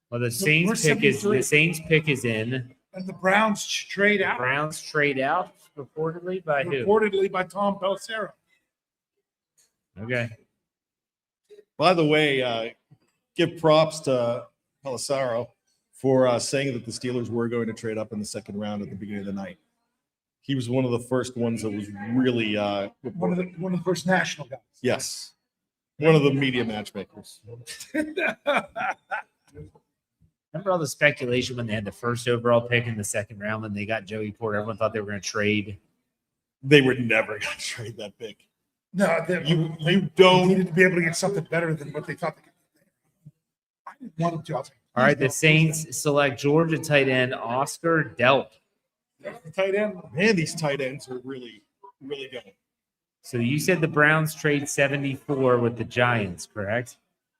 Well, the we're Saints pick is in. And the Browns trade out. Browns trade out reportedly by who? Reportedly by Tom Pelissero. Okay. By the way, give props to Pelissero for saying that the Steelers were going to trade up in the second round at the beginning of the night. He was one of the first ones that was really one of the first national guys. Yes, one of the media matchmakers. Remember all the speculation when they had the first overall pick in the second round when they got Joey Porter? Everyone thought they were going to trade. They were never going to trade that pick. No, you don't needed to be able to get something better than what they thought they could. I didn't want them to. All right, the Saints select Georgia tight end Oscar Delp. Tight end. Man, these tight ends are really, really good. So you said the Browns trade 74 with the Giants, correct?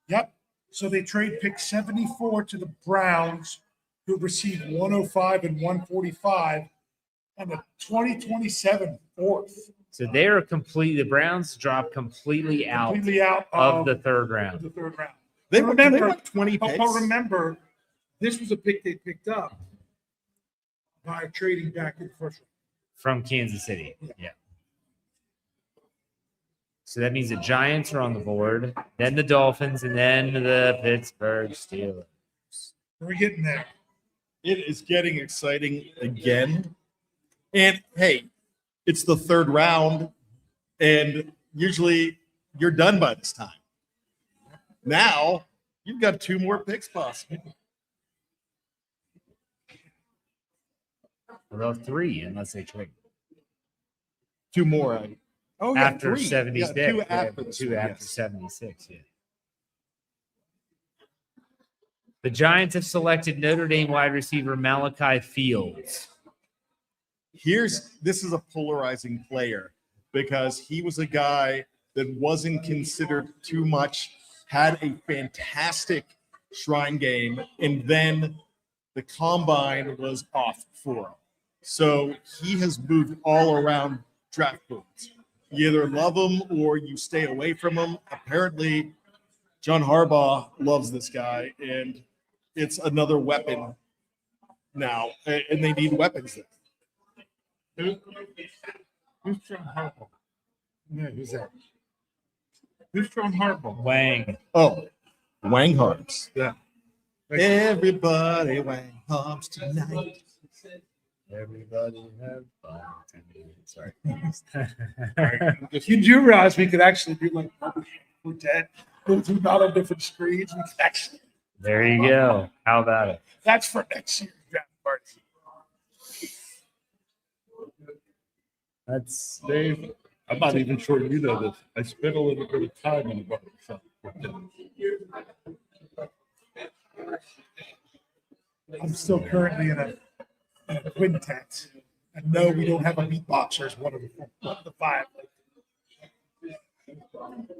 Yep. So they trade pick 74 to the Browns, who received 105 and 145, and a 2027 fourth. So they are the Browns drop completely out of the third round. They went 20 picks. But remember, this was a pick they picked up by trading back in the first round. From Kansas City. Yeah. So that means the Giants are on the board, then the Dolphins, and then the Pittsburgh Steelers. We're getting there. It is getting exciting again. And hey, it's the third round, and usually you're done by this time. Now you've got two more picks possible. Well, 3 unless they trade. 2 more. Oh, yeah, After 3. 76. Yeah, 2 Yeah, after this 2 one, after yes. 76. Yeah. The Giants have selected Notre Dame wide receiver Malachi Fields. This is a polarizing player because he was a guy that wasn't considered too much, had a fantastic shrine game, and then the combine was off for him. So he has moved all around draft boards. You either love him or you stay away from him. Apparently, John Harbaugh loves this guy, and it's another weapon now, and they need weapons there. Who's John Harbaugh? Yeah, who's that? Who's John Harbaugh? Wang. Oh, Wang Harps. Yeah. Everybody Wang Harps tonight. Everybody have fun. Sorry. You do realize we could actually do like we're dead. Go through not on different screens. We could actually, There you go. How about it? that's for next year's draft party. That's Dave, I'm not even sure you know this. I spent a little bit of time in the barbershop with him. I'm still currently in a quintet. And no, we don't have a beatboxer as one of the 5.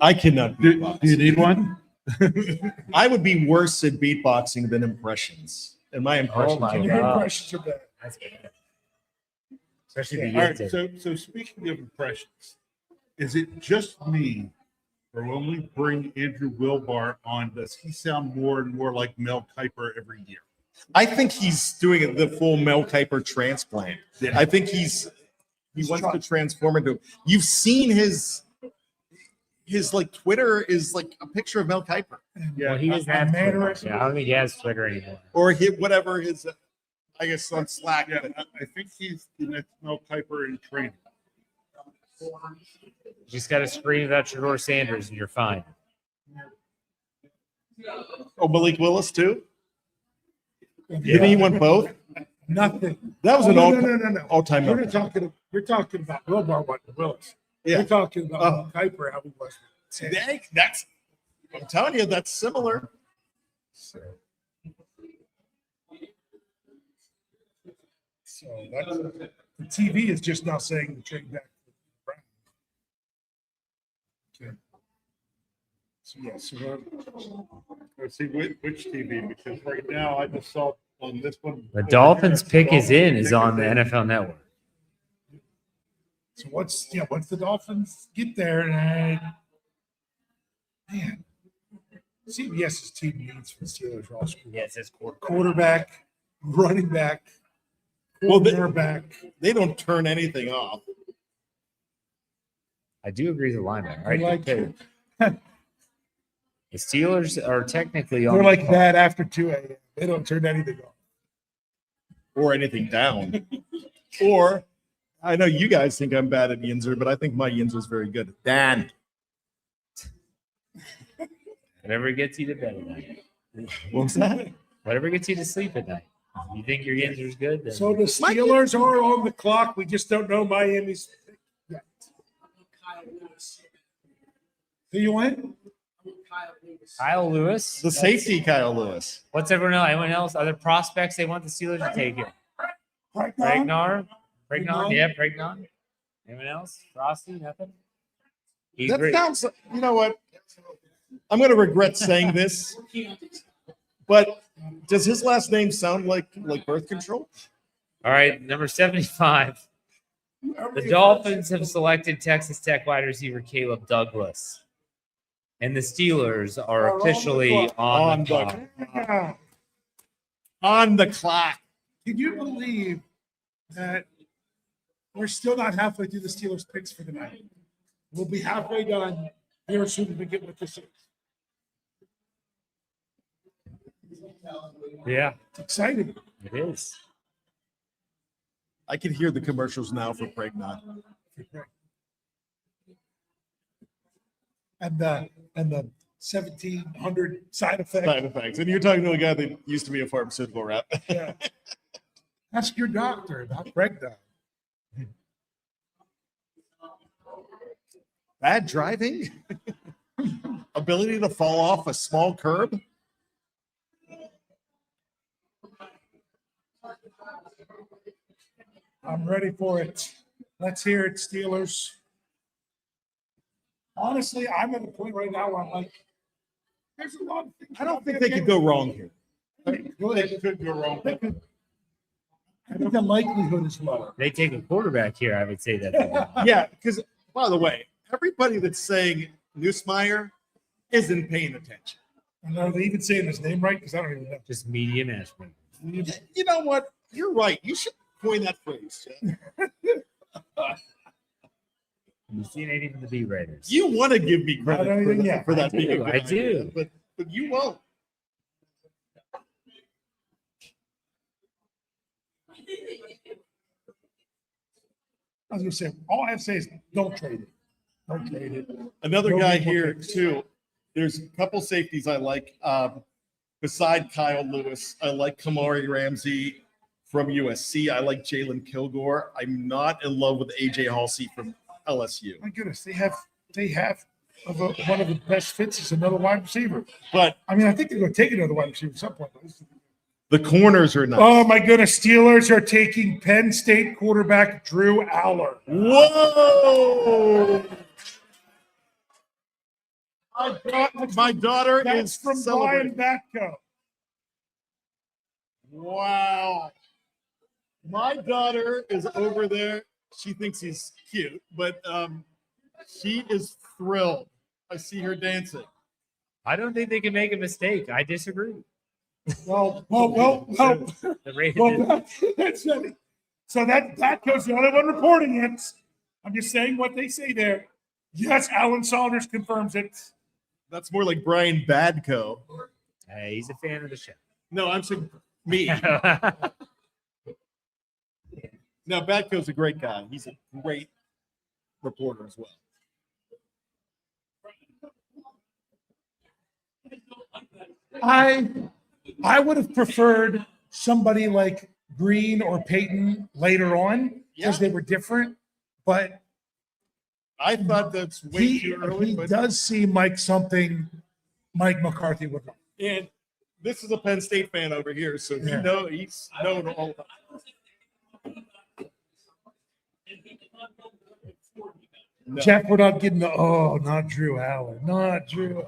I cannot Do beatbox. you need one? I would be worse at beatboxing than impressions. And my impressions my are Your God. impressions are bad. That's good. Especially the All right, youth. so speaking of impressions, is it just me, or when we bring Andrew Wilbar on, does he sound more and more like Mel Kiper every year? I think he's doing the full Mel Kiper transplant. Yeah. I think he wants to transform into. You've seen his like Twitter is like a picture of Mel Kiper, Yeah, Well, he doesn't have Twitter. mannerism. Yeah, I don't think he has Twitter anymore. or whatever his. I guess on Slack. yeah. I think he's the next Mel Kiper in training. You just got to scream about Shador Sanders and you're fine. Oh, Malik Willis too. Didn't he want both? Nothing. That was Oh, an no. all-time. You're talking about Wilbar Willis. Yeah. You're talking about Kuiper, how he was. That's. I'm telling you, that's similar. So that's, the TV is just now saying to trade back. Okay. So yeah, so Let's see which TV, because right now I just saw on this one. The Dolphins pick is on the NFL Network. So once the Dolphins get there, and man, CBS's team needs for the Steelers are all screwed Yeah, up. it says Quarterback, running back, Well, cornerback. They don't turn anything off. I do agree with the lineman. I Right? like Okay. The Steelers are technically on. They're the like clock. that after 2 a.m. They don't turn anything off. Or anything down. Or I know you guys think I'm bad at Yinzer, but I think my Yinzer is very good. Dan. Whatever gets you to bed at night. What was that? Whatever gets you to sleep at night. You think your Yinzer's good? Then So the Steelers are on the clock. We just don't know Miami's pick yet. Who you went? Kyle Lewis. The safety, Kyle Lewis. What's everyone else? Anyone else? Other prospects they want the Steelers to take it? Pregnar. Yeah, Pregnar. Anyone else? Frosty? Nothing? He's That great. sounds, you know what? I'm going to regret saying this, but does his last name sound like birth control? All right, number 75. The Dolphins have selected Texas Tech wide receiver Caleb Douglas. And the Steelers are officially on the clock. On the clock. Can you believe that we're still not halfway through the Steelers picks for the night? We'll be halfway done here as soon as we get with this. Yeah, It's exciting. it is. I can hear the commercials now for Pregnant. And the 1,700 side effects. Side effects. And you're talking to a guy that used to be a pharmaceutical rep. Yeah. Ask your doctor about breakdown. Bad driving, ability to fall off a small curb. I'm ready for it. Let's hear it, Steelers. Honestly, I'm at the point right now where I'm like, there's a lot of things. I don't think they could go wrong here. They could go wrong. I think the likelihood is lower. They take a quarterback here. I would say that. Yeah, because by the way, everybody that's saying Nussmeier isn't paying attention. And are they even saying his name right? Because I don't even know. Just media management. You know what? You're right. You should coin that phrase, Jeff. You seen anything from the beat writers? You want to give me credit I don't for even- that, yeah, for that I being a do, good I idea, do. but you won't. I was gonna say, all I have to say is don't trade it. Don't trade it. Another Don't guy make more here picks. too. There's a couple safeties I like. Beside Kyle Lewis, I like Kamari Ramsey from USC. I like Jalen Kilgore. I'm not in love with AJ Halsey from LSU. My goodness, they have one of the best fits is another wide receiver. But I mean, I think they're going to take another wide receiver at some point. the corners are nice. Oh my goodness, Steelers are taking Penn State quarterback Drew Aller. Whoa! My daughter That's is from celebrating. Brian Batko. Wow. My daughter is over there. She thinks he's cute, but she is thrilled. I see her dancing. I don't think they can make a mistake. I disagree. Well. The rated Well, that's it. So that goes the only one reporting it. I'm just saying what they say there. Yes, Alan Saunders confirms it. That's more like Brian Badco. Hey, he's a fan of the show. No, I'm saying me. No, Badco's a great guy. He's a great reporter as well. I would have preferred somebody like Green or Peyton later on because they were different, but I thought that's way too early. he But does seem like something Mike McCarthy would like. and this is a Penn State fan over here, so Yeah. he's known all. No. Jeff, we're not getting not Drew Allen, not Drew.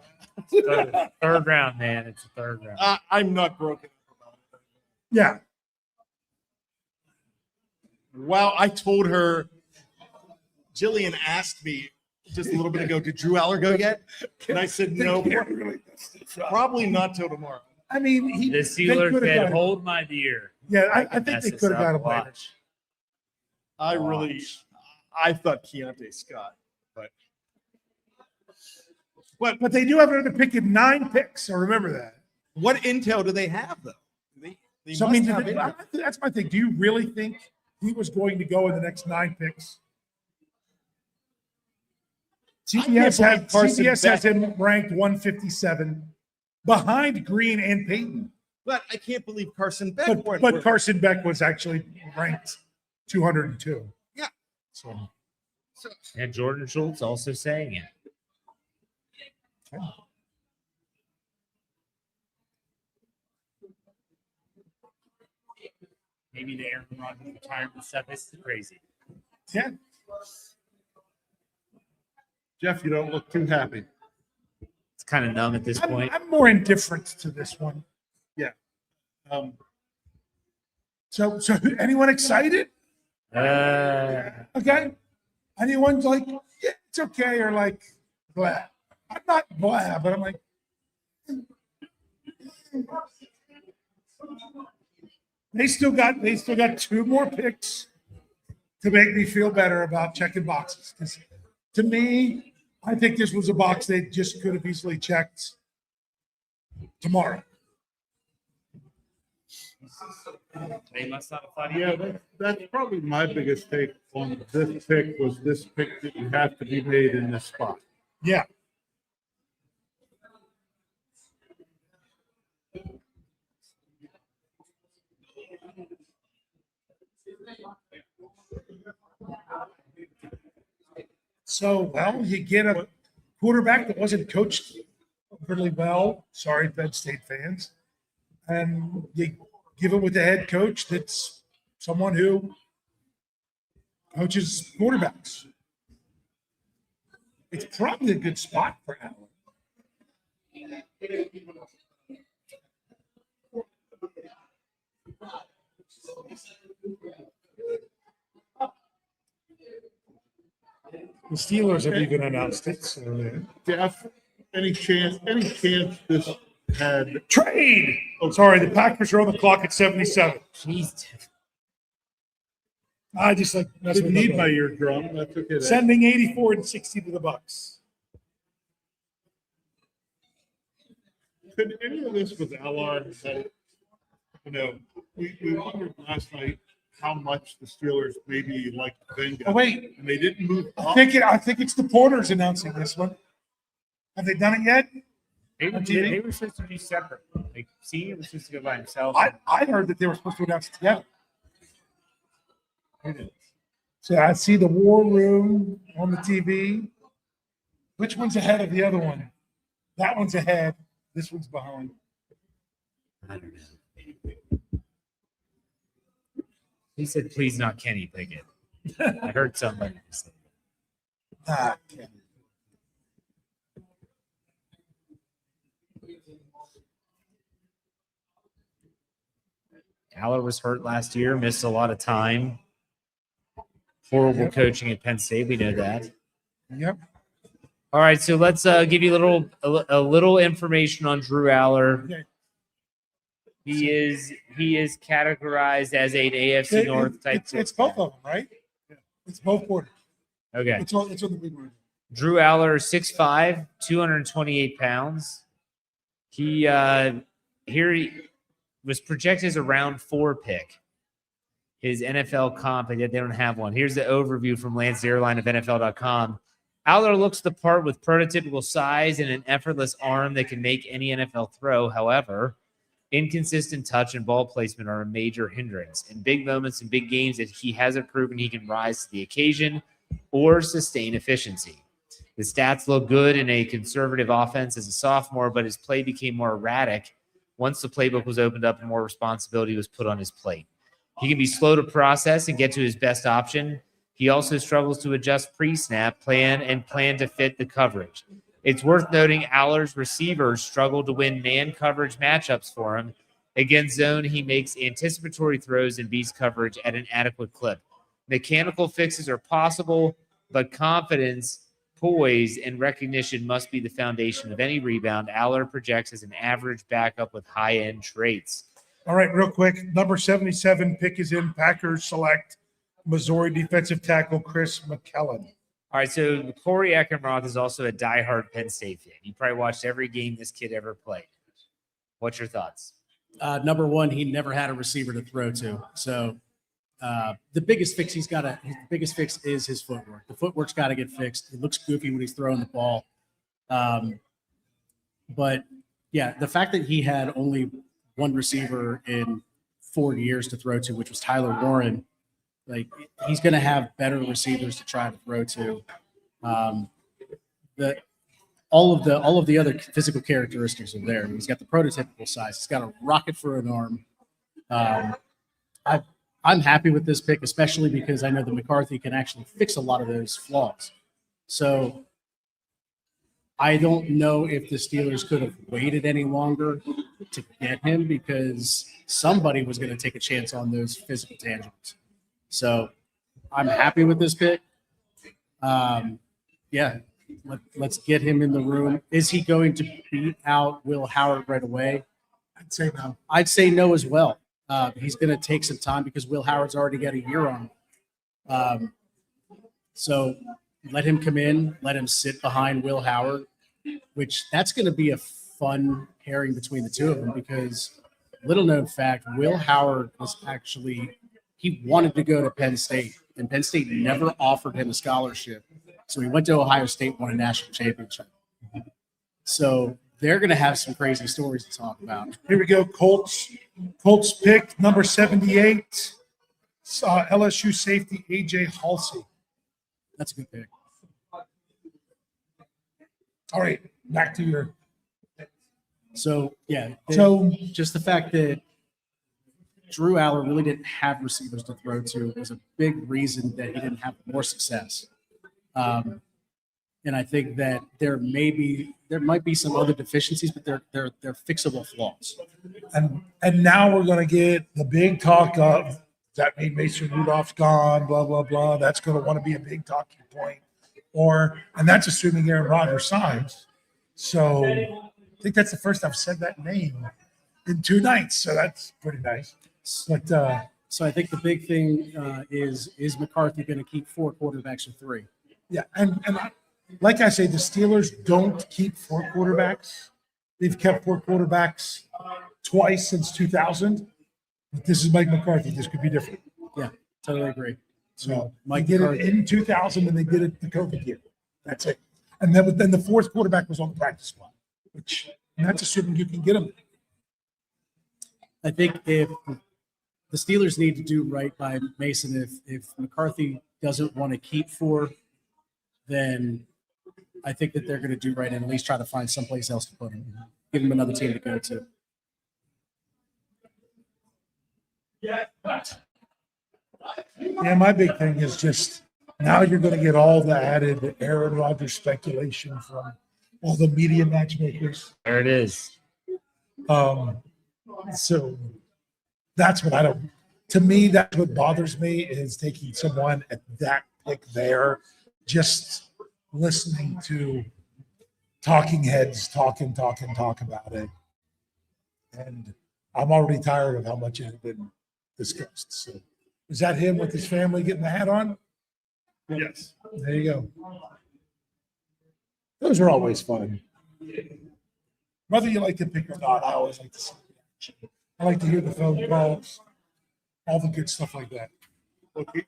Third round, man. It's a third round. I'm not broken up about it. Yeah, Wow, I told her. Jillian asked me just a little bit ago, "Did Drew Aller go yet?" And I said, "No, probably not till tomorrow." I mean, The they Steelers could have fan, got- hold my beer. Yeah, I think Mess they this could have got up. him later. Watch. I thought Keontae Scott, but But they do have another pick in 9 picks. So remember that. what intel do they have though? They So I must mean, have intel. that's my thing. Do you really think he was going to go in the next 9 picks? CBS believe Carson has Beck- him ranked 157 behind Green and Peyton. But I can't believe Carson Beck. But, went but with- Carson Beck was actually ranked 202. Yeah. So And Jordan Schultz also saying it. Maybe the Aaron Rodgers retirement stuff is crazy. yeah, Jeff, you don't look too happy. It's kind of numb at this point. I'm more indifferent to this one. Um, So anyone excited? Okay. Anyone's like, yeah, it's okay, or like, blah. I'm not blah, but I'm like, they still got 2 more picks to make me feel better about checking boxes. 'Cause to me, I think this was a box they just could have easily checked tomorrow. They must not have thought Yeah, that's probably my biggest take on this pick was this pick didn't have to be made in this spot. Yeah. So, well, you get a quarterback that wasn't coached really well. Sorry, Penn State fans. And you give it with the head coach that's someone who coaches quarterbacks. It's probably a good spot for Allen. The Steelers have even announced it. So Jeff, any chance this had trade. Oh, sorry, the Packers are on the clock at 77. Jeez. I just like messing didn't with need my my eardrum? That's okay. sending 84 and 60 to the Bucks. Could any of this with Allard that, we wondered last night how much the Steelers maybe liked Venga. Oh wait, And they didn't move I up. think it's the Porters announcing this one. Have they done it yet? They were supposed to be separate. Like, Senior was supposed to go by himself. I heard that they were supposed to announce it together. So I see the War Room on the TV. Which one's ahead of the other one? That one's ahead. This one's behind. I don't know. He said, "Please, not Kenny Pickett." I heard somebody say that. Ah, Aller was hurt last year, missed a lot of time. Horrible coaching at Penn State. We know that. Yep. All right, so let's give you a little information on Drew Aller. Okay. He is categorized as an AFC North type. It's both of them, right? It's both quarters. Okay. It's on the big one. Drew Aller, 6'5", 228 pounds. He was projected as a round 4 pick. His NFL comp, and yet they don't have one. Here's the overview from Lance Zierlein of NFL.com. Aller looks the part with prototypical size and an effortless arm that can make any NFL throw. However, inconsistent touch and ball placement are a major hindrance. In big moments and big games that he hasn't proven he can rise to the occasion or sustain efficiency. His stats look good in a conservative offense as a sophomore, but his play became more erratic once the playbook was opened up and more responsibility was put on his plate. He can be slow to process and get to his best option. He also struggles to adjust pre-snap, plan to fit the coverage. It's worth noting Aller's receivers struggle to win man coverage matchups for him. Against zone, he makes anticipatory throws and beats coverage at an adequate clip. Mechanical fixes are possible, but confidence, poise, and recognition must be the foundation of any rebound. Aller projects as an average backup with high-end traits. All right, real quick. Number 77 pick is in. Packers select Missouri defensive tackle Chris McKellen. All right, so Corey Eckenroth is also a diehard Penn State fan. You probably watched every game this kid ever played. What's your thoughts? Number one, he never had a receiver to throw to. So the biggest fix is his footwork. The footwork's got to get fixed. It looks goofy when he's throwing the ball. But yeah, the fact that he had only one receiver in 4 years to throw to, which was Tyler Warren, like he's going to have better receivers to try to throw to. All of the other physical characteristics are there. He's got the prototypical size. He's got a rocket for an arm. I'm happy with this pick, especially because I know that McCarthy can actually fix a lot of those flaws. So I don't know if the Steelers could have waited any longer to get him because somebody was going to take a chance on those physical tangibles. So I'm happy with this pick. Let's get him in the room. Is he going to beat out Will Howard right away? I'd say no. I'd say no as well. He's going to take some time because Will Howard's already got a year on him. So let him come in, let him sit behind Will Howard, which that's going to be a fun pairing between the two of them because little known fact, Will Howard was actually, he wanted to go to Penn State and Penn State never offered him a scholarship. So he went to Ohio State, won a national championship. So they're going to have some crazy stories to talk about. Here we go. Colts pick number 78. LSU safety AJ Halsey. That's a good pick. All right, back to your. So yeah, So just the fact that Drew Aller really didn't have receivers to throw to was a big reason that he didn't have more success. And I think that there might be some other deficiencies, but they're fixable flaws. and now we're going to get the big talk of that mean Mason Rudolph's gone, blah blah blah. That's going to want to be a big talking point, and that's assuming Aaron Rodgers signs. So I think that's the first I've said that name in 2 nights. So that's pretty nice. But So I think the big thing is McCarthy going to keep 4 quarterbacks or 3? yeah, and like I say, the Steelers don't keep 4 quarterbacks. They've kept 4 quarterbacks twice since 2000. But this is Mike McCarthy. This could be different. Yeah, totally agree. So Mike they did McCarthy. it in 2000 and they did it the COVID year. That's it. And then the 4th quarterback was on the practice squad, and that's assuming you can get him. I think if the Steelers need to do right by Mason, if McCarthy doesn't want to keep 4, then I think that they're going to do right and at least try to find someplace else to put him. Give him another team to go to. Yeah, my big thing is just now you're going to get all the added Aaron Rodgers speculation from all the media matchmakers. There it is. So that's what I don't. To me, that's what bothers me is taking someone at that pick there, just listening to talking heads talk about it, and I'm already tired of how much it has been discussed. So, is that him with his family getting the hat on? Yes. There you go. Those are always fun. Whether you like to pick or not, I always like to see it. I like to hear the phone calls, all the good stuff like that. Okay.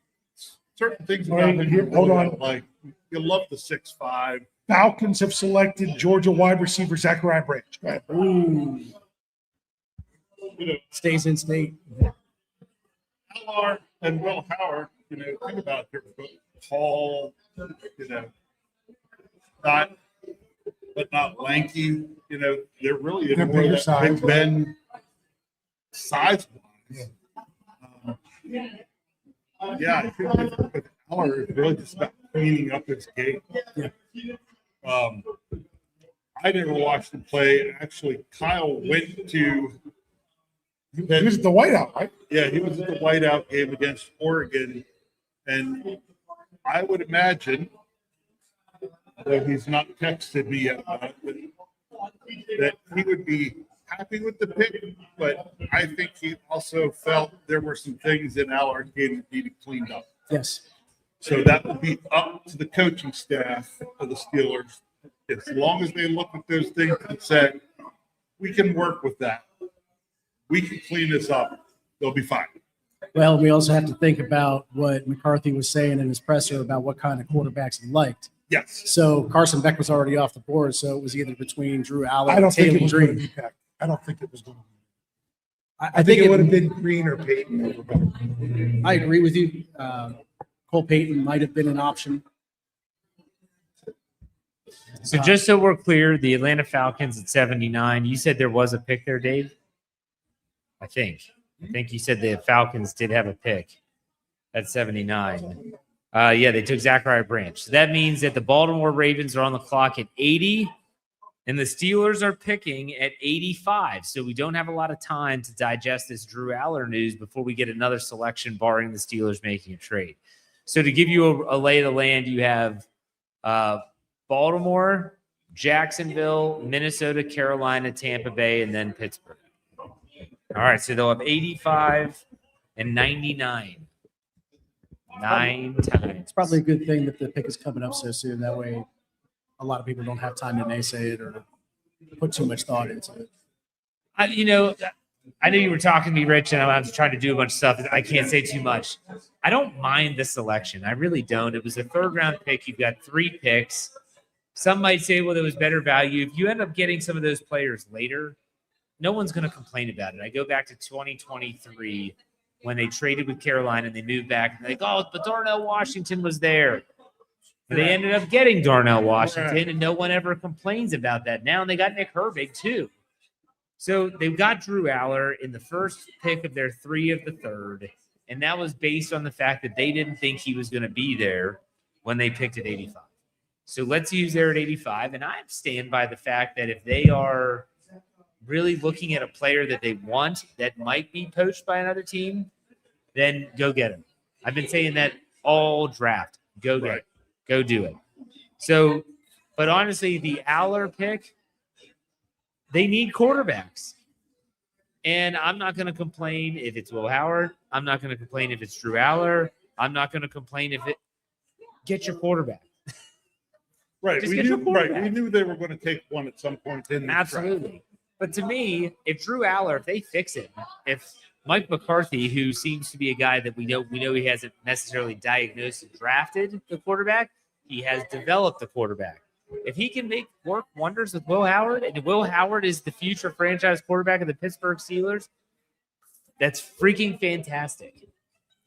Certain things All right, about him here, hold on. like you love the 6'5". Falcons have selected Georgia wide receiver Zachariah Branch. Go ahead. Ooh, You know, stays in state. Howard and Will Howard, think about it, they're both tall, not lanky. They're really They're more bigger that size. Big Ben size wise. Yeah, I think with Howard, it's really just about cleaning up his game. Yeah. I never watched him play. Actually, Kyle went to. He was at the whiteout, right? Yeah, he was at the whiteout game against Oregon, and I would imagine, though he's not texted me yet, that he would be happy with the pick, but I think he also felt there were some things in Allard's game that needed cleaned up. Yes. So that would be up to the coaching staff of the Steelers. As long as they look at those things and say, we can work with that. We can clean this up. They'll be fine. Well, we also have to think about what McCarthy was saying in his presser about what kind of quarterbacks he liked. Yes. So Carson Beck was already off the board, so it was either between Drew Aller I and don't think Taylor it was going to Green. be Peck. I don't think it was going to be. I think it would have been Green or Peyton over Beck. I agree with you. Cole Payton might have been an option. So just so we're clear, the Atlanta Falcons at 79. You said there was a pick there, Dave? I think you said the Falcons did have a pick at 79. Yeah, they took Zachariah Branch. So that means that the Baltimore Ravens are on the clock at 80, and the Steelers are picking at 85. So we don't have a lot of time to digest this Drew Aller news before we get another selection, barring the Steelers making a trade. So to give you a lay of the land, you have Baltimore, Jacksonville, Minnesota, Carolina, Tampa Bay, and then Pittsburgh. All right, so they'll have 85 and 99. 9 times. It's probably a good thing that the pick is coming up so soon. That way, a lot of people don't have time to naysay it or put too much thought into it. I know you were talking to me, Rich, and I was trying to do a bunch of stuff. I can't say too much. I don't mind this selection. I really don't. It was a 3rd-round pick. You've got 3 picks. Some might say, well, there was better value. If you end up getting some of those players later, no one's going to complain about it. I go back to 2023. when they traded with Carolina and they moved back. And they're like, oh, but Darnell Washington was there. But they ended up getting Darnell Washington, and no one ever complains about that now. And they got Nick Herbig, too. So they've got Drew Aller in the first pick of their 3 of the 3rd. And that was based on the fact that they didn't think he was going to be there when they picked at 85. So let's use there at 85. And I stand by the fact that if they are really looking at a player that they want that might be poached by another team, then go get him. I've been saying that all draft. Go get it. Go do it. So, but honestly, the Aller pick, they need quarterbacks. And I'm not going to complain if it's Will Howard. I'm not going to complain if it's Drew Aller. I'm not going to complain if it – get your quarterback. Right. Just We get your knew, quarterback. right. We knew they were going to take one at some point in the draft. Absolutely. But to me, if Drew Aller, if they fix it, if Mike McCarthy, who seems to be a guy that we know he hasn't necessarily diagnosed and drafted the quarterback, he has developed the quarterback. If he can work wonders with Will Howard, and Will Howard is the future franchise quarterback of the Pittsburgh Steelers, that's freaking fantastic.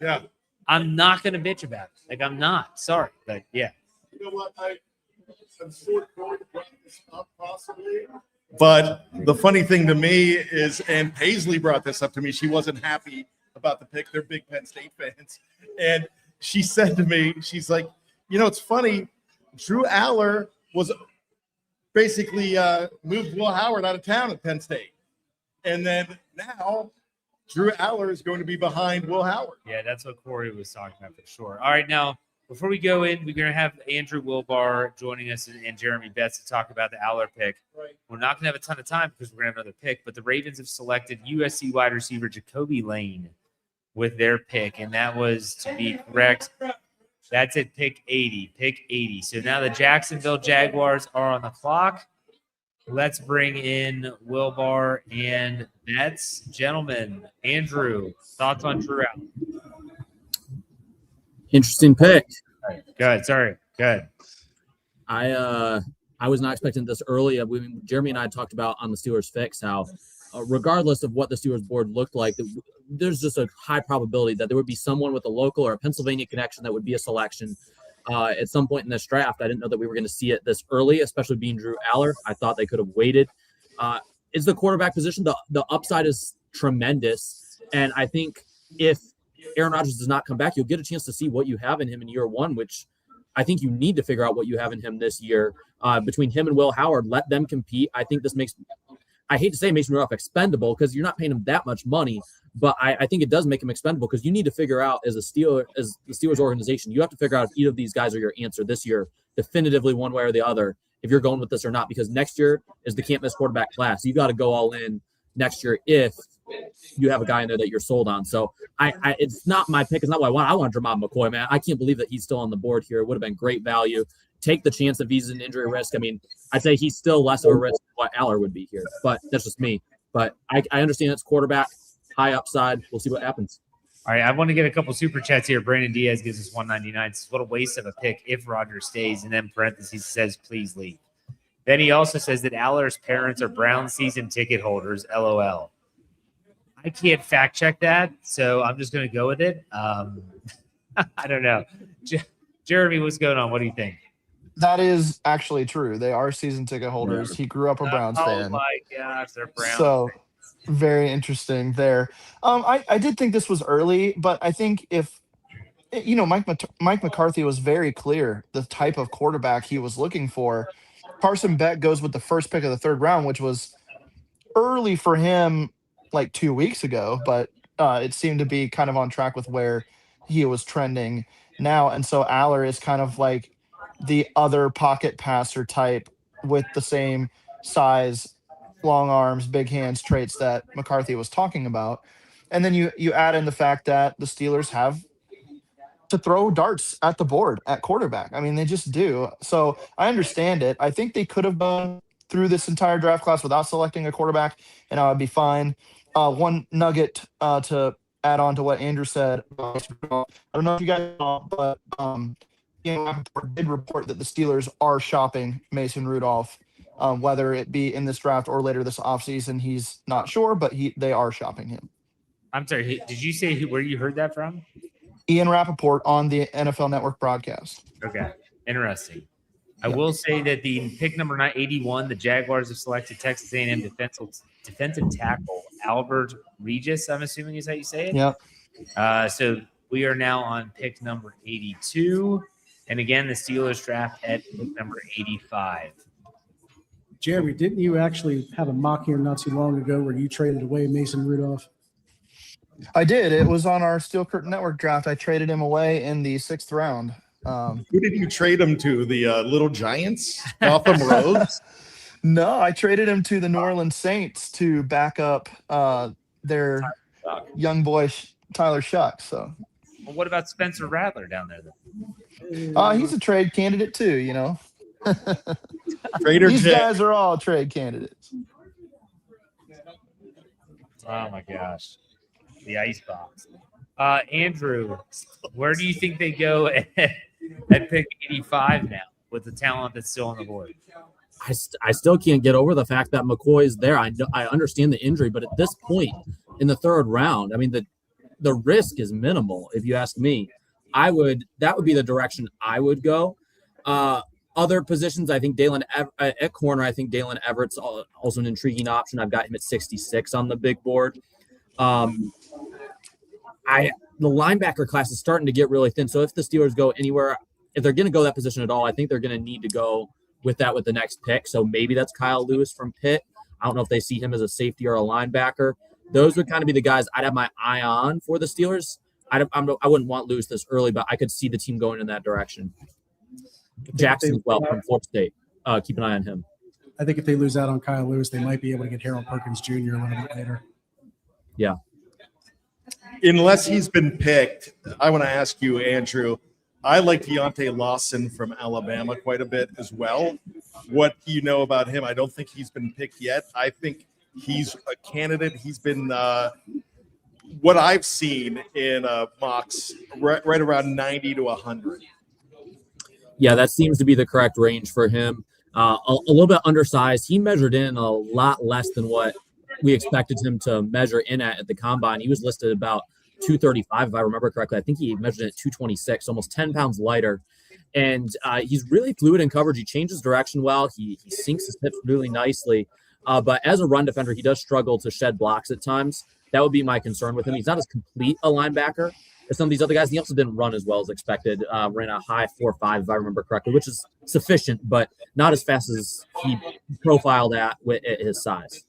Yeah. I'm not going to bitch about it. Like, I'm not. Sorry. But, yeah. You know what? I'm sort of going to bring this up possibly. But the funny thing to me is, and Paisley brought this up to me, she wasn't happy about the pick. They're big Penn State fans. And she said to me, she's like, you know, it's funny. Drew Aller was basically moved Will Howard out of town at Penn State. And then now Drew Aller is going to be behind Will Howard. Yeah, that's what Corey was talking about for sure. All right, now, before we go in, we're going to have Andrew Wilbar joining us and Jeremy Betts to talk about the Aller pick. Right. We're not going to have a ton of time because we're going to have another pick, but the Ravens have selected USC wide receiver Jacoby Lane with their pick, and that was, to be correct, that's at pick 80. Pick 80. So now the Jacksonville Jaguars are on the clock. Let's bring in Wilbar and Betts. Gentlemen, Andrew, thoughts on Drew Aller? Interesting pick. Go ahead. Sorry. Go ahead. I was not expecting this early. Jeremy and I talked about on the Steelers Fix how, regardless of what the Steelers board looked like, there's just a high probability that there would be someone with a local or a Pennsylvania connection that would be a selection at some point in this draft. I didn't know that we were going to see it this early, especially being Drew Aller. I thought they could have waited. Is the quarterback position, the upside is tremendous. And I think if Aaron Rodgers does not come back, you'll get a chance to see what you have in him in year one, which I think you need to figure out what you have in him this year. Between him and Will Howard, let them compete. I think this I hate to say it makes him expendable because you're not paying him that much money, but I think it does make him expendable because you need to figure out as the Steelers organization, you have to figure out if either of these guys are your answer this year, definitively one way or the other, if you're going with this or not, because next year is the can't miss quarterback class. You got to go all in next year if you have a guy in there that you're sold on. So it's not my pick. It's not what I want. I want Jermod McCoy, man. I can't believe that he's still on the board here. It would have been great value. Take the chance if he's an injury risk. I mean, I'd say he's still less of a risk than what Aller would be here, but that's just me. But I understand it's quarterback, high upside. We'll see what happens. All right, I want to get a couple super chats here. Brandon Diaz gives us 199. Says, what a waste of a pick if Rodgers stays. And then parentheses says, please leave. Then he also says that Aller's parents are Brown season ticket holders. LOL. I can't fact check that, so I'm just going to go with it. I don't know. Jeremy, what's going on? What do you think? That is actually true. They are season ticket holders. He grew up a Browns fan. Oh my gosh, they're Browns. So very interesting there. I did think this was early, but I think if Mike McCarthy was very clear the type of quarterback he was looking for. Carson Beck goes with the first pick of the 3rd round, which was early for him like 2 weeks ago, but it seemed to be kind of on track with where he was trending now. And so Aller is kind of like the other pocket passer type with the same size, long arms, big hands traits that McCarthy was talking about. And then you add in the fact that the Steelers have to throw darts at the board at quarterback. I mean, they just do. So I understand it. I think they could have gone through this entire draft class without selecting a quarterback, and I would be fine. One nugget to add on to what Andrew said. I don't know if you guys know, but I did report that the Steelers are shopping Mason Rudolph, whether it be in this draft or later this offseason. He's not sure, but they are shopping him. I'm sorry. Did you say where you heard that from? Ian Rappaport on the NFL Network broadcast. Okay, interesting. I will say that the pick number 81, the Jaguars have selected Texas A&M defensive tackle Albert Regis. I'm assuming is how you say it. Yep. So we are now on pick number 82, and again the Steelers draft at pick number 85. Jeremy, didn't you actually have a mock here not too long ago where you traded away Mason Rudolph? I did. It was on our Steel Curtain Network draft. I traded him away in the 6th round. Who did you trade him to? The Little Giants? Gotham Roads? No, I traded him to the New Orleans Saints to back up their young boy Tyler Shuck. So, Well, what about Spencer Rattler down there then? he's a trade candidate too. You know, Trader these Jet. guys are all trade candidates. Oh my gosh, the icebox. Andrew, where do you think they go at pick 85 now with the talent that's still on the board? I still can't get over the fact that McCoy is there. I understand the injury, but at this point in the 3rd round, I mean the risk is minimal. If you ask me, that would be the direction I would go. Other positions, I think at corner, I think Dalen Everett's also an intriguing option. I've got him at 66 on the big board. The linebacker class is starting to get really thin. So if the Steelers go anywhere, if they're going to go that position at all, I think they're going to need to go with that with the next pick. So maybe that's Kyle Lewis from Pitt. I don't know if they see him as a safety or a linebacker. Those would kind of be the guys I'd have my eye on for the Steelers. I wouldn't want Lewis this early, but I could see the team going in that direction. Jackson, well, from Florida State. Keep an eye on him. I think if they lose out on Kyle Lewis, they might be able to get Harold Perkins Jr. a little bit later. Yeah. Unless he's been picked, I want to ask you, Andrew. I like Deontay Lawson from Alabama quite a bit as well. What do you know about him? I don't think he's been picked yet. I think he's a candidate. He's been what I've seen in mocks right around 90 to 100. Yeah, that seems to be the correct range for him. A little bit undersized. He measured in a lot less than what we expected him to measure in at the combine. He was listed about 235, if I remember correctly. I think he measured in at 226, almost 10 pounds lighter. And he's really fluid in coverage. He changes direction well. He sinks his hips really nicely. But as a run defender, he does struggle to shed blocks at times. That would be my concern with him. He's not as complete a linebacker as some of these other guys. He also didn't run as well as expected. Ran a high 4.5, if I remember correctly, which is sufficient, but not as fast as he profiled at his size.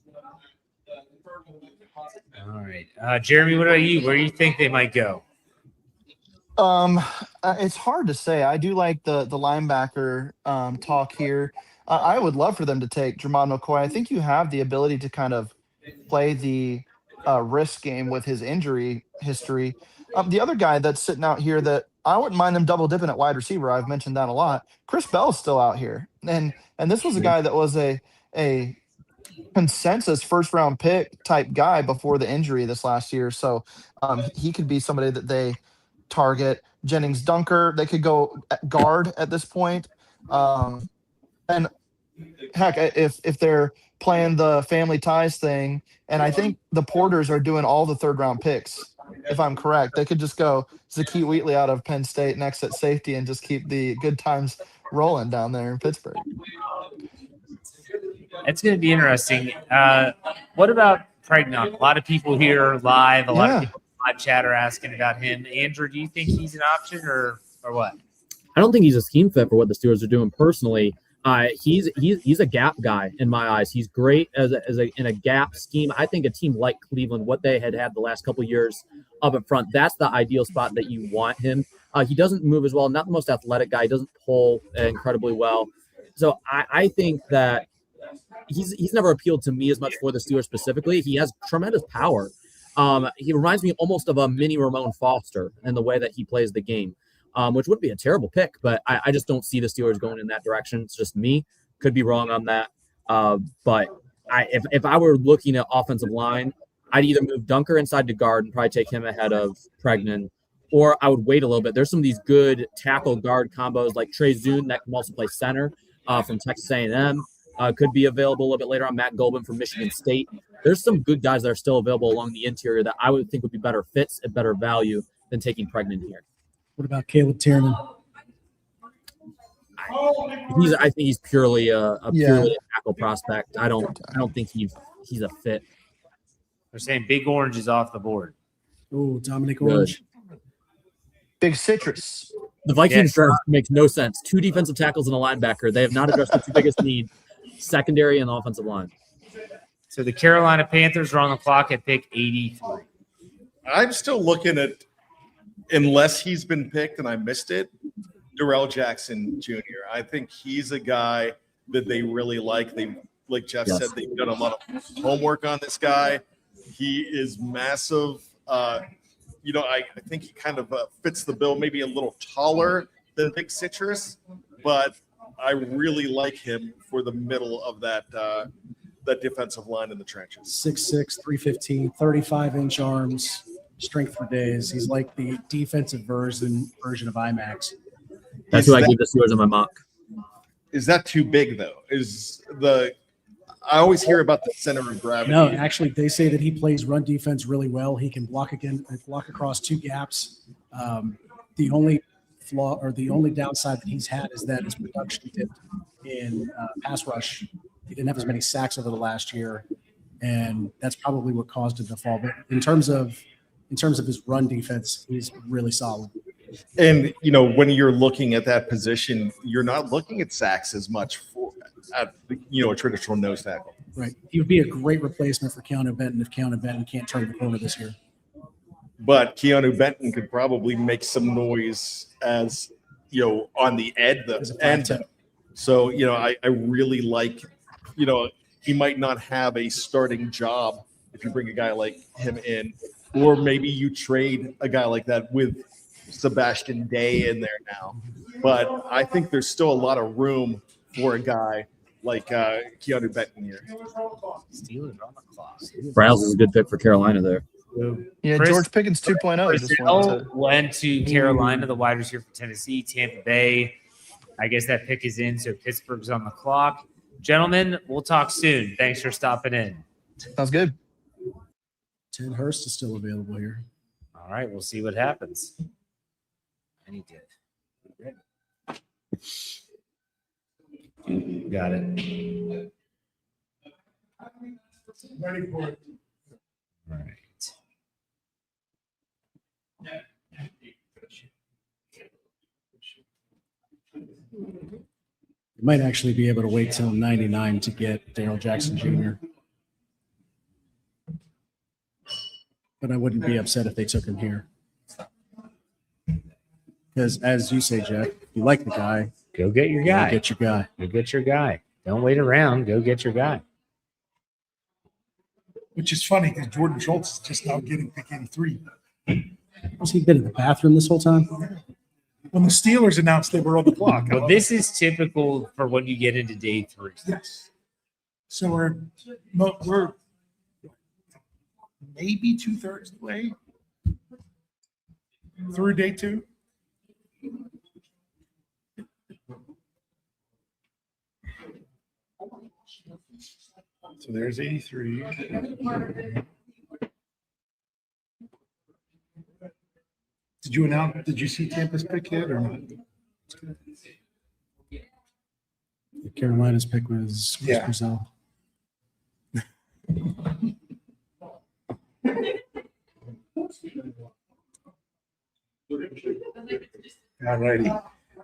All right. Jeremy, what about you? Where do you think they might go? It's hard to say. I do like the linebacker talk here. I would love for them to take Jermon McCoy. I think you have the ability to kind of play the risk game with his injury history. The other guy that's sitting out here that I wouldn't mind them double dipping at wide receiver. I've mentioned that a lot. Chris Bell's still out here. And this was a guy that was a consensus 1st round pick type guy before the injury this last year. So he could be somebody that they target. Jennings Dunker, they could go at guard at this point. And heck, if they're playing the family ties thing, and I think the Porters are doing all the 3rd round picks, if I'm correct, they could just go Zakeet Wheatley out of Penn State next at safety and just keep the good times rolling down there in Pittsburgh. It's going to be interesting. What about Pregnon? A lot of people here live. A lot of people in live chat are asking about him. Andrew, do you think he's an option or what? I don't think he's a scheme fit for what the Steelers are doing personally. He's a gap guy in my eyes. He's great in a gap scheme. I think a team like Cleveland, what they had the last couple of years up in front, that's the ideal spot that you want him. He doesn't move as well. Not the most athletic guy. He doesn't pull incredibly well. So I think that he's never appealed to me as much for the Steelers specifically. He has tremendous power. He reminds me almost of a mini Ramon Foster in the way that he plays the game. Which would be a terrible pick, but I just don't see the Steelers going in that direction. It's just me. Could be wrong on that. But if I were looking at offensive line, I'd either move Dunker inside to guard and probably take him ahead of Pregnon, or I would wait a little bit. There's some of these good tackle guard combos like Trey Zune that can also play center from Texas A&M. Could be available a little bit later on. Matt Golban from Michigan State there's some good guys that are still available along the interior that I would think would be better fits and better value than taking Pregnant here. What about Caleb Tiernan? I think he's purely a tackle prospect. I don't think he's a fit. They're saying Big Orange is off the board. Oh, Dominic Orange. Big Citrus. The Vikings draft makes no sense. 2 defensive tackles and a linebacker. They have not addressed the 2 biggest need, secondary and offensive line. So the Carolina Panthers are on the clock at pick 83. I'm still looking at, unless he's been picked and I missed it, Darrell Jackson Jr. I think he's a guy that they really like. They, like Jeff said, they've done a lot of homework on this guy. He is massive. I think he kind of fits the bill, maybe a little taller than Big Citrus, but I really like him for the middle of that defensive line in the trenches. 6'6", 315, 35-inch arms, strength for days. He's like the defensive version of IMAX. That's who I gave the Steelers in my mock. Is that too big though? I always hear about the center of gravity. No, actually, they say that he plays run defense really well. He can block across 2 gaps. The only flaw or the only downside that he's had is that his production dipped in pass rush. He didn't have as many sacks over the last year, and that's probably what caused him to fall. But in terms of his run defense, he's really solid. And when you're looking at that position, you're not looking at sacks as much at a traditional nose tackle. Right. He would be a great replacement for Keanu Benton if Keanu Benton can't turn the corner this year. But Keanu Benton could probably make some noise as on the end. So I really like. He might not have a starting job if you bring a guy like him in, or maybe you trade a guy like that with Sebastian Day in there now. But I think there's still a lot of room for a guy like Keanu Benton here. Steelers on the clock. Browns is a good pick for Carolina there. Yeah, George Pickens 2.0. Brazil went to Carolina, the wide receiver for Tennessee. Tampa Bay, I guess that pick is in, so Pittsburgh's on the clock. Gentlemen, we'll talk soon. Thanks for stopping in. Sounds good. Ted Hurst is still available here. All right, we'll see what happens. And he did. Got it. Ready for it. All right. You might actually be able to wait till 99 to get Darrell Jackson Jr. But I wouldn't be upset if they took him here. Because as you say, Jeff, if you like the guy, Go get your guy. Go get your guy. Go get your guy. Don't wait around. Go get your guy. Which is funny because Jordan Schultz is just now getting pick 83. Has he been in the bathroom this whole time? When the Steelers announced they were on the clock. Well, this is typical for when you get into day 3. Yes. So we're maybe 2/3 the way through day 2. So there's 83. Did you see Tampa's pick yet or not? Carolina's pick was Brazil. All righty.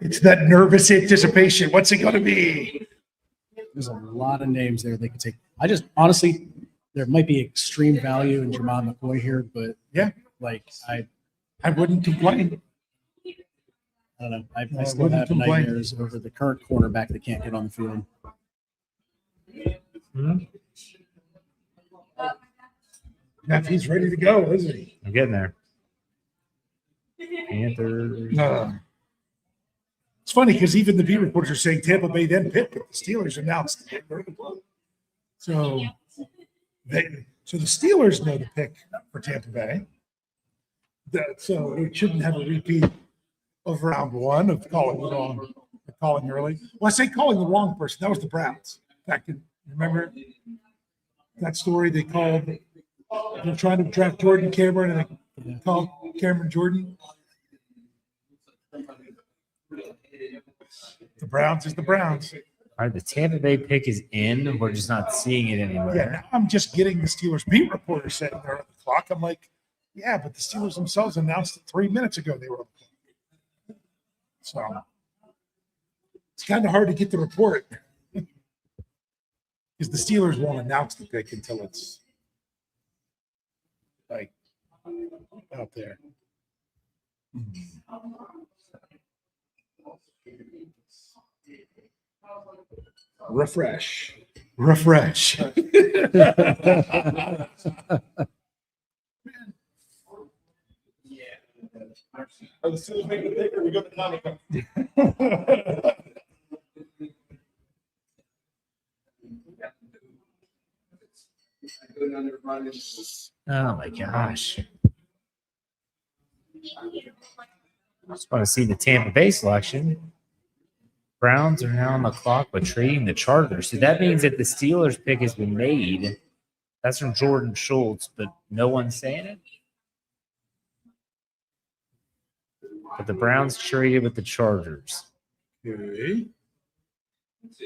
It's that nervous anticipation. What's it going to be? There's a lot of names there they could take. I just honestly, there might be extreme value in Jermon McCoy here, but yeah, like I wouldn't complain. I don't know. I still have nightmares over the current cornerback that can't get on the field. If he's ready to go, isn't he? I'm getting there. Panthers. It's funny because even the beat reporters are saying Tampa Bay then Pitt, but the Steelers announced it. So the Steelers know the pick for Tampa Bay. So we shouldn't have a repeat of round 1 of calling early. Well, I say calling the wrong person. That was the Browns. Back in, remember? that story they called. They're trying to draft Jordan Cameron, and they called Cameron Jordan. The Browns is the Browns. All right, the Tampa Bay pick is in. We're just not seeing it anywhere. Yeah, now I'm just getting the Steelers beat reporter saying they're on the clock. I'm like, yeah, but the Steelers themselves announced it 3 minutes ago they were on the clock. So it's kind of hard to get the report because the Steelers won't announce the pick until it's like out there. Refresh. Are the Steelers making the pick or we go to Potomac? Oh my gosh. I just want to see the Tampa Bay selection. Browns are now on the clock, but trading the Chargers. So that means that the Steelers pick has been made. That's from Jordan Schultz, but no one's saying it. But the Browns traded with the Chargers. Okay.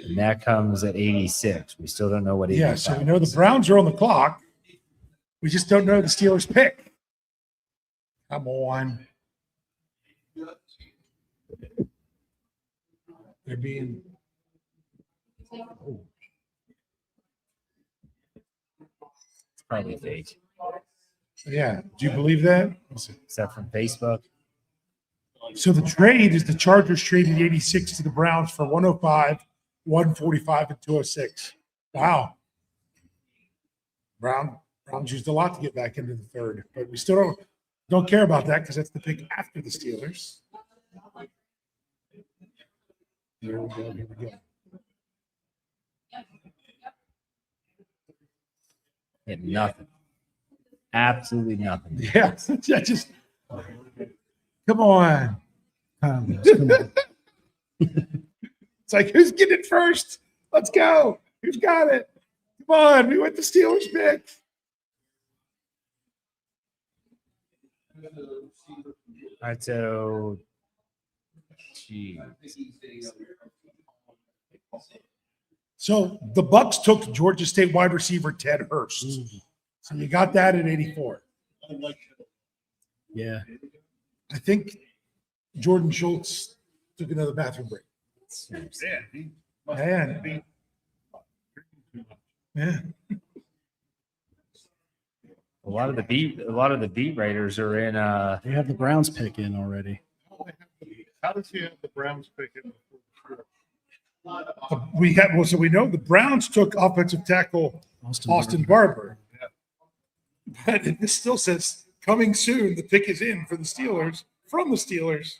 And that comes at 86. We still don't know what 85 Yeah, so we know the Browns are on the clock. We just don't know the Steelers pick. Come on. They're being It's probably fake. yeah. Do you believe that? Is that from Facebook? So the trade is the Chargers traded 86 to the Browns for 105, 145, and 206. Wow. Browns used a lot to get back into the third, but we still don't care about that because that's the pick after the Steelers. Here we go. Yeah, nothing. Absolutely nothing. Yeah, just come on. Come on. It's like, who's getting it first? Let's go. Who's got it? Come on. We went the Steelers pick. All right, so So the Bucks took Georgia State wide receiver Ted Hurst. So you got that at 84. Yeah. I think Jordan Schultz took another bathroom break. Man. Yeah. a lot of the beat writers are in They have the Browns pick in already. How does he have the Browns pick in? So we know the Browns took offensive tackle Austin Barber. But this still says coming soon. The pick is in for the Steelers from the Steelers.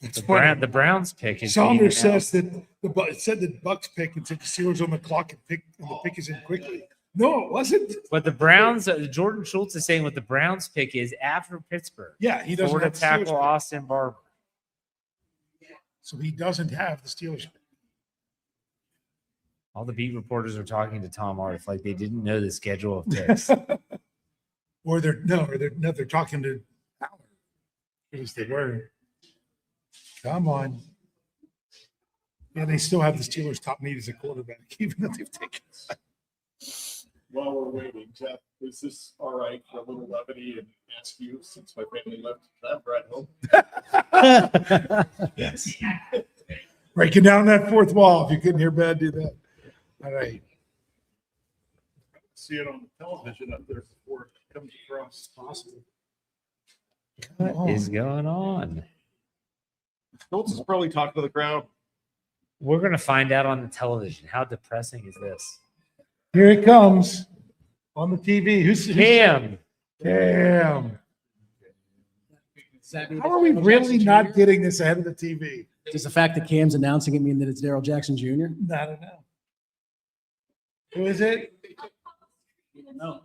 the Browns pick is Saunders being says that it said the Bucks pick and said the Steelers on the clock and the pick is in quickly. No, it wasn't. But the Browns, Jordan Schultz is saying what the Browns pick is after Pittsburgh. Yeah, he doesn't Florida have the Steelers tackle pick. Austin Barber. So he doesn't have the Steelers pick. All the beat reporters are talking to Tom Arth like they didn't know the schedule of picks. Or they're talking to Howard. At least they were. Come on. Yeah, they still have the Steelers' top need as a quarterback, even though they've taken. While we're waiting, Jeff, is this all right for a little levity and ask you, since my family left, I'm right home? Yes. Breaking down that fourth wall. If you couldn't hear Bad do that. All right. See it on the television up there before it comes across. Possible. What is going on? Schultz is probably talking to the crowd. We're going to find out on the television. How depressing is this? Here it comes on the TV. Who's Cam? Cam. How are we really not getting this ahead of the TV? Does the fact that Cam's announcing it mean that it's Daryl Jackson Jr.? I don't know. Who is it? No.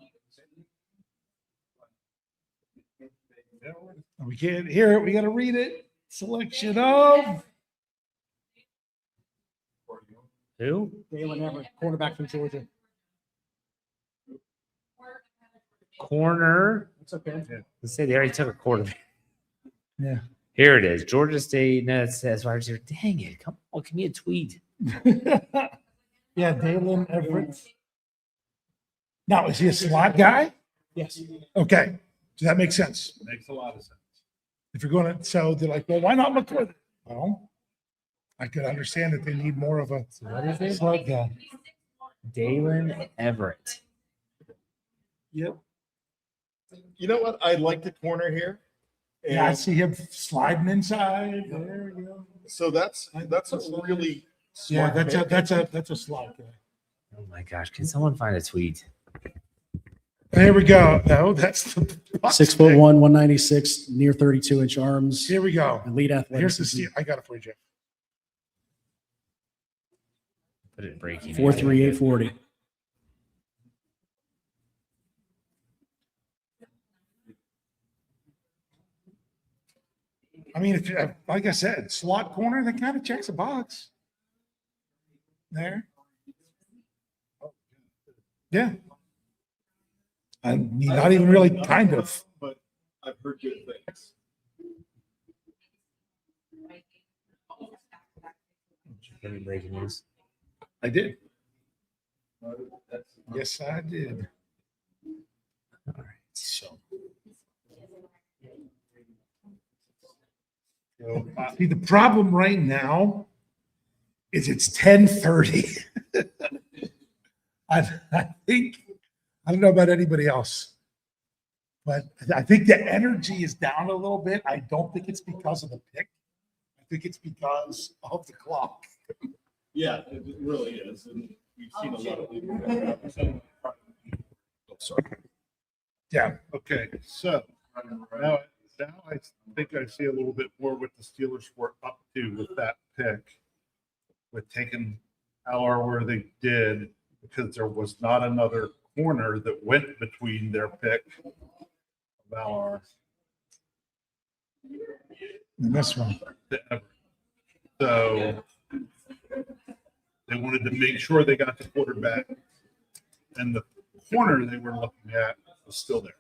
We can't hear it. We got to read it. Selection of Who? Dalen Everett, cornerback from Georgia. Corner. That's okay. Let's say they already took a quarterback. Yeah. Here it is. Georgia State. No, that's why I was here. Dang it. Come on. Give me a tweet. Yeah, Dalen Everett. Now, is he a slot guy? Yes. Okay. Does that make sense? Makes a lot of sense. If you're going to, so they're like, well, why not McCoy? Well, I could understand that they need more of a What is it? slot guy. Dalen Everett. Yep. You know what? I like the corner here. Yeah, I And see him sliding inside. There you go. so that's a really Yeah, smart pick. that's a slot guy. Oh my gosh. Can someone find a tweet? There we go. No, that's the 6'1", 196, near 32-inch arms. Here we go. Elite Here's the athleticism. steal. I got it for you, Jeff. Put it in breaking. 4'3", 840. I mean, if you, like I said, slot corner, that kind of checks a box. There. Yeah. I mean, not even really kind of. But I've heard good things. Put it in breaking news. I did. Yes, I did. All right. So. See, the problem right now is it's 10:30. I think, I don't know about anybody else, but I think the energy is down a little bit. I don't think it's because of the pick. I think it's because of the clock. Yeah, it really is. And we've seen a lot of people. Oh, sorry. Yeah. Okay, so now I think I see a little bit more what the Steelers were up to with that pick, with taking Aller where they did, because there was not another corner that went between their pick of Aller. And this one. So they wanted to make sure they got the quarterback, and the corner they were looking at was still there.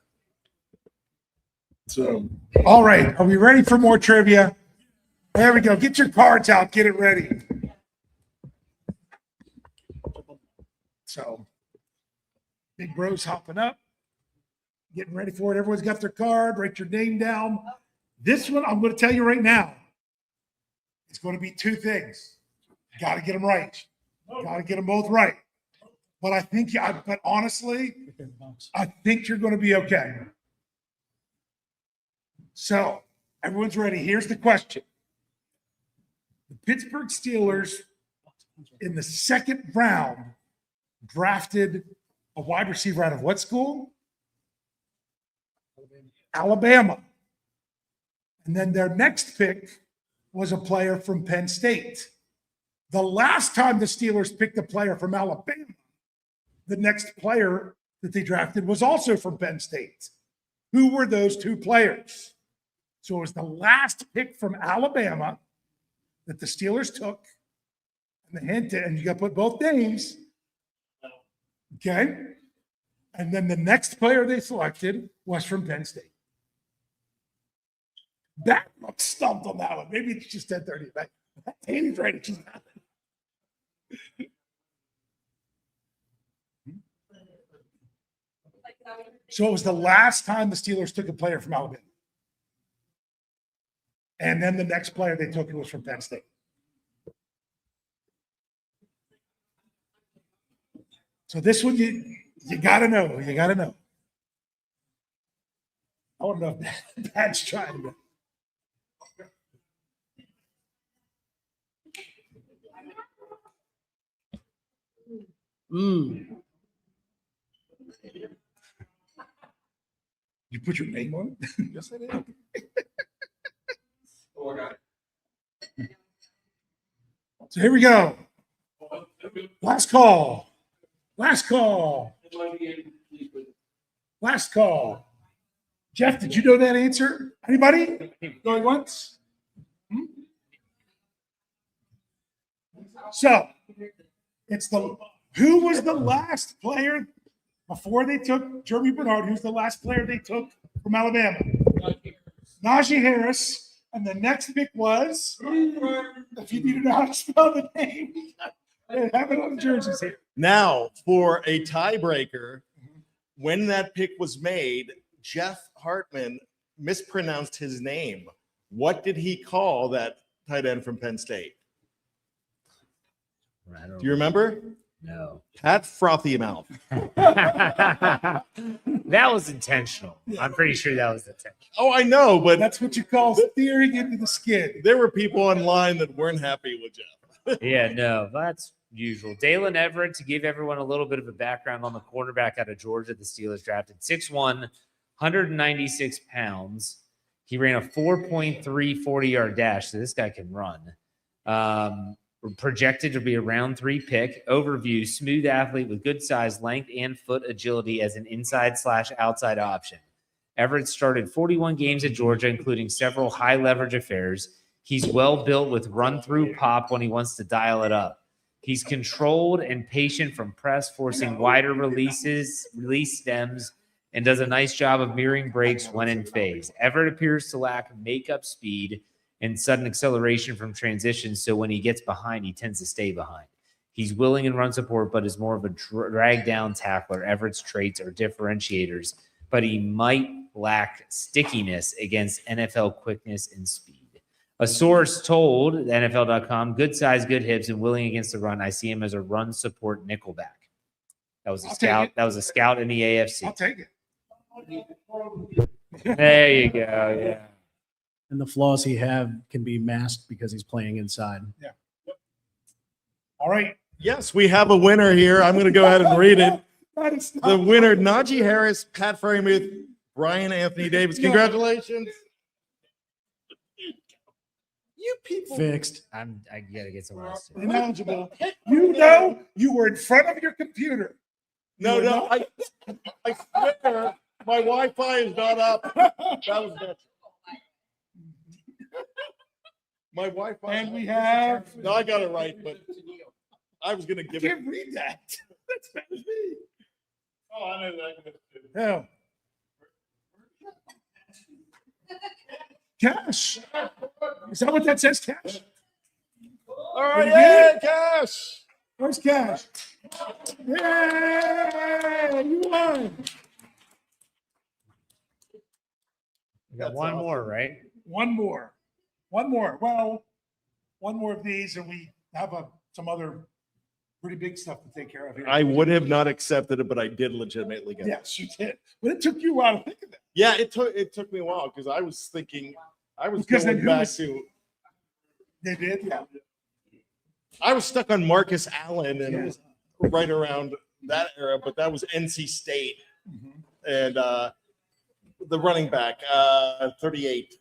So, all right. Are we ready for more trivia? There we go. Get your cards out. Get it ready. So, Big Bro's hopping up, getting ready for it. Everyone's got their card. Write your name down. This one, I'm going to tell you right now, it's going to be two things. Got to get them right. Got to get them both right. But but honestly, I think you're going to be okay. So, everyone's ready. Here's the question. The Pittsburgh Steelers, in the second round, drafted a wide receiver out of what school? Alabama. And then their next pick was a player from Penn State. The last time the Steelers picked a player from Alabama, the next player that they drafted was also from Penn State. Who were those two players? So it was the last pick from Alabama that the Steelers took. And the hint, and you got to put both names. Okay. And then the next player they selected was from Penn State. That looks stumped on that one. Maybe it's just 10:30. But Amy's right. She's not. So it was the last time the Steelers took a player from Alabama. And then the next player they took was from Penn State. So this one you got to know. You got to know. I don't know if that's trying to. You put your name on it? Yes, I did. Oh, I got it. So here we go. Last call. Last call. Last call. Jeff, did you know that answer? Anybody? Going once? So, Who was the last player before they took Jeremy Bernard? Who's the last player they took from Alabama? Najee Harris. And the next pick was, if you need to know how to spell the name, they have it on the jerseys here. Now, for a tiebreaker, when that pick was made, Jeff Hartman mispronounced his name. What did he call that tight end from Penn State? Do you remember? No. Pat Frothy Mouth. That was intentional. I'm pretty sure that was intentional. Oh, I know, but That's what you call steering into the skid. there were people online that weren't happy with Jeff. Yeah, no, that's usual. Dalen Everett, to give everyone a little bit of a background on the cornerback out of Georgia, the Steelers drafted 6'1", 196 pounds. He ran a 4.3 40-yard dash, so this guy can run. Projected to be a round 3 pick. Overview, smooth athlete with good size, length, and foot agility as an inside/outside option. Everett started 41 games at Georgia, including several high-leverage affairs. He's well-built with run-through pop when he wants to dial it up. He's controlled and patient from press, forcing wider release stems, and does a nice job of mirroring breaks when in phase. Everett appears to lack makeup speed and sudden acceleration from transitions, so when he gets behind, he tends to stay behind. He's willing in run support, but is more of a drag-down tackler. Everett's traits are differentiators, but he might lack stickiness against NFL quickness and speed. A source told NFL.com, good size, good hips, and willing against the run. I see him as a run support nickelback. That was a scout. That was a scout in the AFC. I'll take it. There you go. Yeah. And the flaws he have can be masked because he's playing inside. All right. Yes, we have a winner here. I'm going to go ahead and read it. That is not The winner, Najee Harris, Pat Freiermuth, Brian Anthony Davis. Congratulations. You people. Fixed. I gotta get some rest. ineligible. You know you were in front of your computer. No, I swear my Wi-Fi is not up. That was better. My Wi-Fi. And we have. No, I got it right, but I was going to I give it. can't read that. That's bad as me. Oh, I know that. Yeah. Cash. Is that what that says, Cash? All right, Did you yeah, get Cash. Where's Cash? Yay! You won. We got one more, right? One more. Well, one more of these, and we have some other pretty big stuff to take care of here. I would have not accepted it, but I did legitimately get it. Yes, you did. But it took you a while to think of that. Yeah, it took me a while because I was thinking I was Because then going who back was- to They did, yeah. I was stuck on Marcus Allen and Yeah. it was right around that era, but that was NC State and the running back, 38,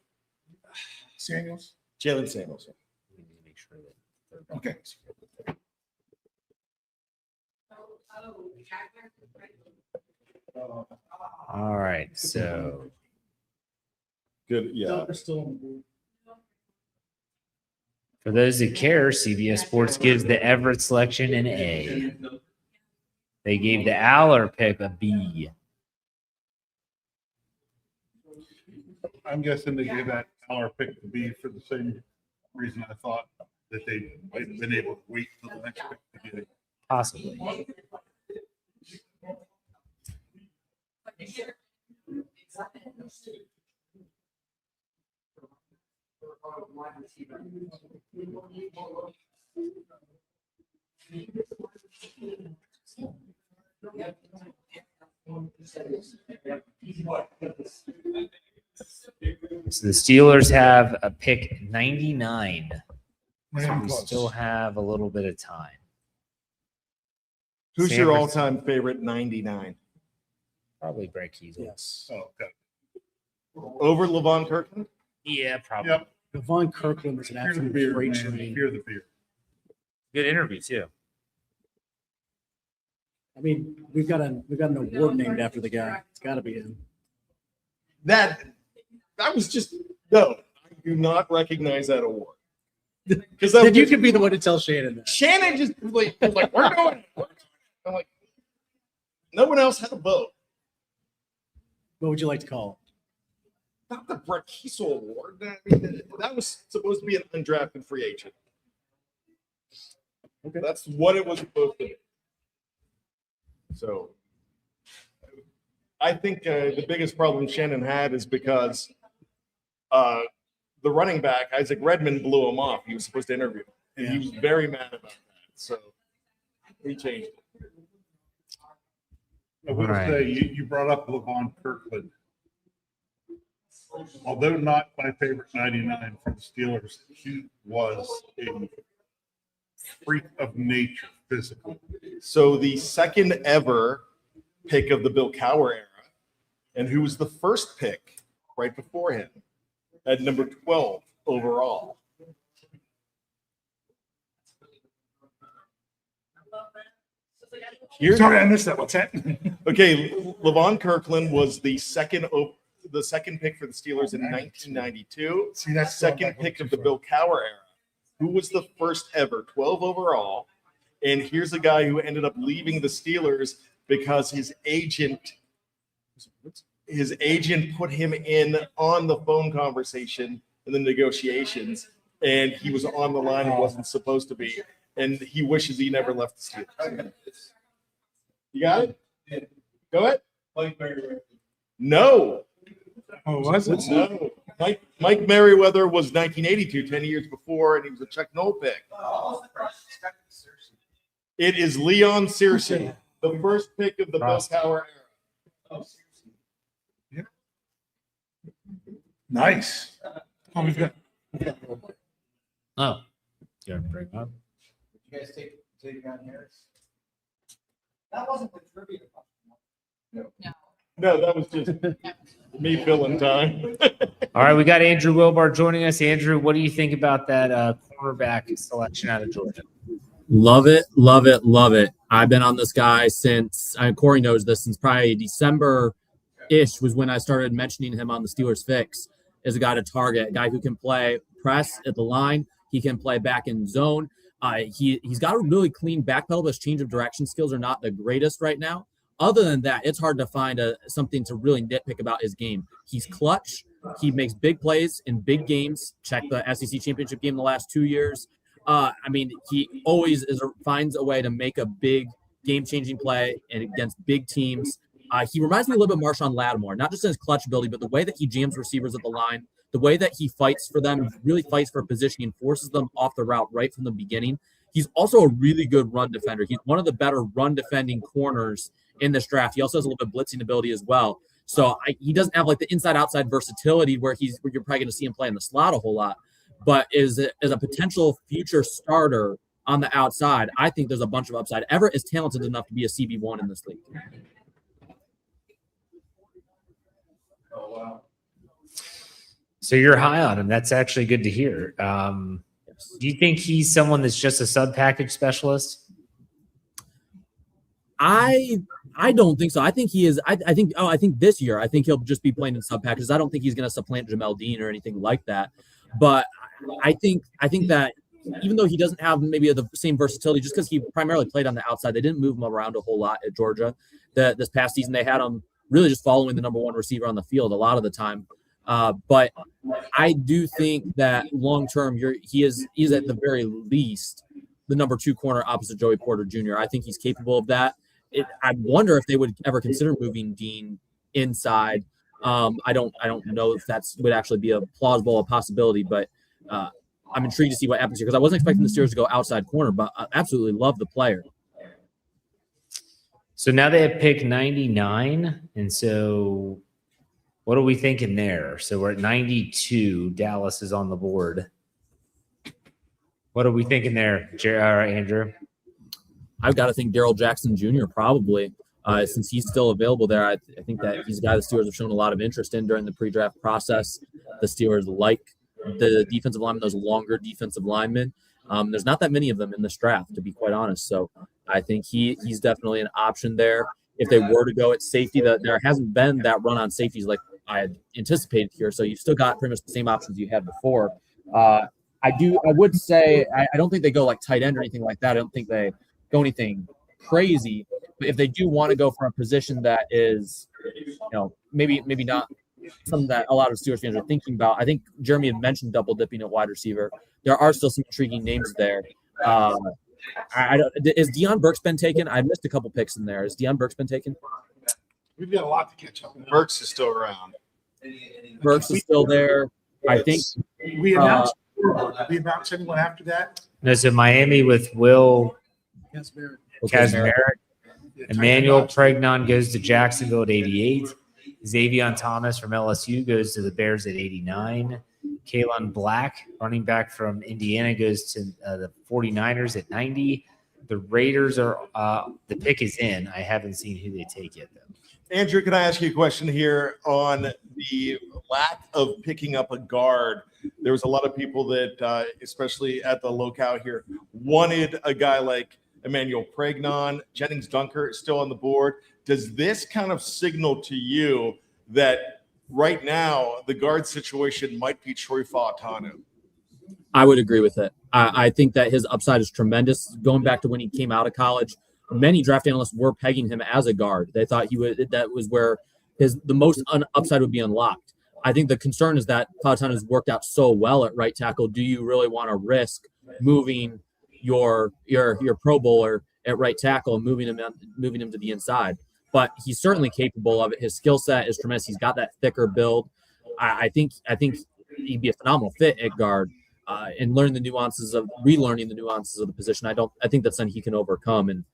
Samuels. Jalen Samuels. We need to make sure that Okay. all right, so Good, yeah. for those that care, CBS Sports gives the Everett selection an A. They gave the Aller pick a B. I'm guessing they gave that our pick to be for the same reason I thought that they might have been able to wait till the next pick to get it. Possibly. So the Steelers have a pick 99. So we still have a little bit of time. Who's San your Francisco- all-time favorite 99? Probably Brett Keasel. Yes. Oh, okay. Over Levon Kirkland? Yeah, probably. Yep. Devon Kirkland was an Fear the absolute beard, great man. train. Fear the beard. Good interview too. I mean, we've got an award named after the guy. It's got to be him. That was just no. I do not recognize that award. Because Then you could be the one to tell Shannon that. Shannon just was like, we're doing it. I'm like, no one else had a vote. What would you like to call Not the Brett Kiesel Award. I mean, that was supposed to be an undrafted free agent. Okay. That's what it was supposed to be. So I think the biggest problem Shannon had is because the running back, Isaac Redmond, blew him off. He was supposed to interview him, and he was very mad about that. So he changed it. I will Right. say, you brought up Levon Kirkland. Although not my favorite 99 from the Steelers, he was a freak of nature physically. So the second ever pick of the Bill Cowher era, and who was the first pick right before him at number 12 overall? Sorry, I missed that. What's that? Okay, Levon Kirkland was the second pick for the Steelers in 1992. See, that's Second pick of the Bill Cowher era. Who was the first ever 12 overall? And here's a guy who ended up leaving the Steelers because his agent put him in on the phone conversation in the negotiations, and he was on the line and wasn't supposed to be, and he wishes he never left the Steelers. You got it? Go ahead. No. Oh, was it? No. Mike Merriweather was 1982, 10 years before, and he was a Chuck Noll pick. It is Leon Searcy, the first pick of the Bill Cowher era. Nice. Oh, we've got. Oh, you want to bring up? You guys take on Harris? That wasn't the trivia. No, that was just me filling time. All right, we got Andrew Wilbar joining us. Andrew, what do you think about that cornerback selection out of Georgia? Love it, love it, love it. I've been on this guy since, Corey knows this, since probably December-ish was when I started mentioning him on the Steelers Fix as a guy to target, a guy who can play press at the line. He can play back in zone. He's got a really clean back pedal, but his change of direction skills are not the greatest right now. Other than that, it's hard to find something to really nitpick about his game. He's clutch. He makes big plays in big games. Check the SEC championship game the last 2 years. He always finds a way to make a big game-changing play and against big teams. He reminds me a little bit of Marshawn Lattimore, not just in his clutch ability, but the way that he jams receivers at the line, the way that he fights for them, really fights for positioning, forces them off the route right from the beginning. He's also a really good run defender. He's one of the better run defending corners in this draft. He also has a little bit of blitzing ability as well. So he doesn't have like the inside-outside versatility where you're probably going to see him play in the slot a whole lot. But as a potential future starter on the outside, I think there's a bunch of upside. Everett is talented enough to be a CB1 in this league. Oh, wow. So you're high on him. That's actually good to hear. Do you think he's someone that's just a sub-package specialist? I don't think so. I think he is. I think this year, I think he'll just be playing in sub packages. I don't think he's going to supplant Jamel Dean or anything like that. But I think that even though he doesn't have maybe the same versatility, just because he primarily played on the outside, they didn't move him around a whole lot at Georgia. This past season, they had him really just following the number one receiver on the field a lot of the time. But I do think that long term, he's at the very least the number 2 corner opposite Joey Porter Jr. I think he's capable of that. I wonder if they would ever consider moving Dean inside. I don't know if would actually be a plausible possibility, but I'm intrigued to see what happens here because I wasn't expecting the Steelers to go outside corner, but I absolutely love the player. So now they have pick 99, and so what are we thinking there? So we're at 92. Dallas is on the board. What are we thinking there, Andrew? I've got to think Darrell Jackson Jr. probably, since he's still available there. I think that he's a guy the Steelers have shown a lot of interest in during the pre-draft process. The Steelers like the defensive linemen, those longer defensive linemen. There's not that many of them in this draft, to be quite honest. So I think he's definitely an option there. If they were to go at safety, there hasn't been that run on safeties like I had anticipated here. So you've still got pretty much the same options you had before. I would say I don't think they go like tight end or anything like that. I don't think they go anything crazy. But if they do want to go for a position that is, maybe not something that a lot of Steelers fans are thinking about, I think Jeremy had mentioned double dipping at wide receiver. There are still some intriguing names there. Is Deion Burks been taken? I missed a couple picks in there. Is Deion Burks been taken? We've got a lot to catch up on. Burks is still around. Burks is still there. I think We announced anyone after that. No, so Miami with Will Yes, Barrett. Kazmarek. Emmanuel Pregnon goes to Jacksonville at 88. Xavier Thomas from LSU goes to the Bears at 89. Kalen Black, running back from Indiana, goes to the 49ers at 90. The Raiders are the pick is in. I haven't seen who they take yet, though. Andrew, can I ask you a question here on the lack of picking up a guard? There was a lot of people that, especially at the locale here, wanted a guy like Emmanuel Pregnon. Jennings Dunker is still on the board. Does this kind of signal to you that right now the guard situation might be Troy Fautanu? I would agree with it. I think that his upside is tremendous. Going back to when he came out of college, many draft analysts were pegging him as a guard. They thought that was where the most upside would be unlocked. I think the concern is that Fautanu has worked out so well at right tackle. Do you really want to risk moving your Pro Bowler at right tackle and moving him to the inside? But he's certainly capable of it. His skill set is tremendous. He's got that thicker build. I think he'd be a phenomenal fit at guard, and relearning the nuances of the position. I think that's something he can overcome. And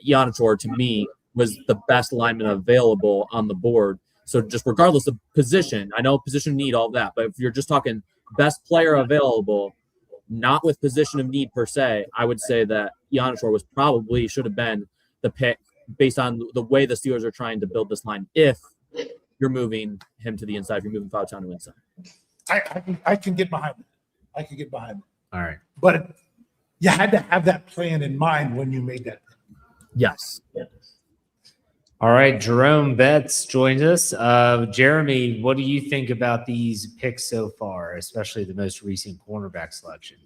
Ionitor, to me, was the best lineman available on the board. So just regardless of position, I know position need, all that, but if you're just talking best player available, not with position of need per se, I would say that Ionitor should have been the pick based on the way the Steelers are trying to build this line. If you're moving him to the inside, if you're moving Fautanu inside, I can get behind it. All right. But you had to have that plan in mind when you made that. yes. All right. Jerome Betts joins us. Jeremy, what do you think about these picks so far, especially the most recent cornerback selection?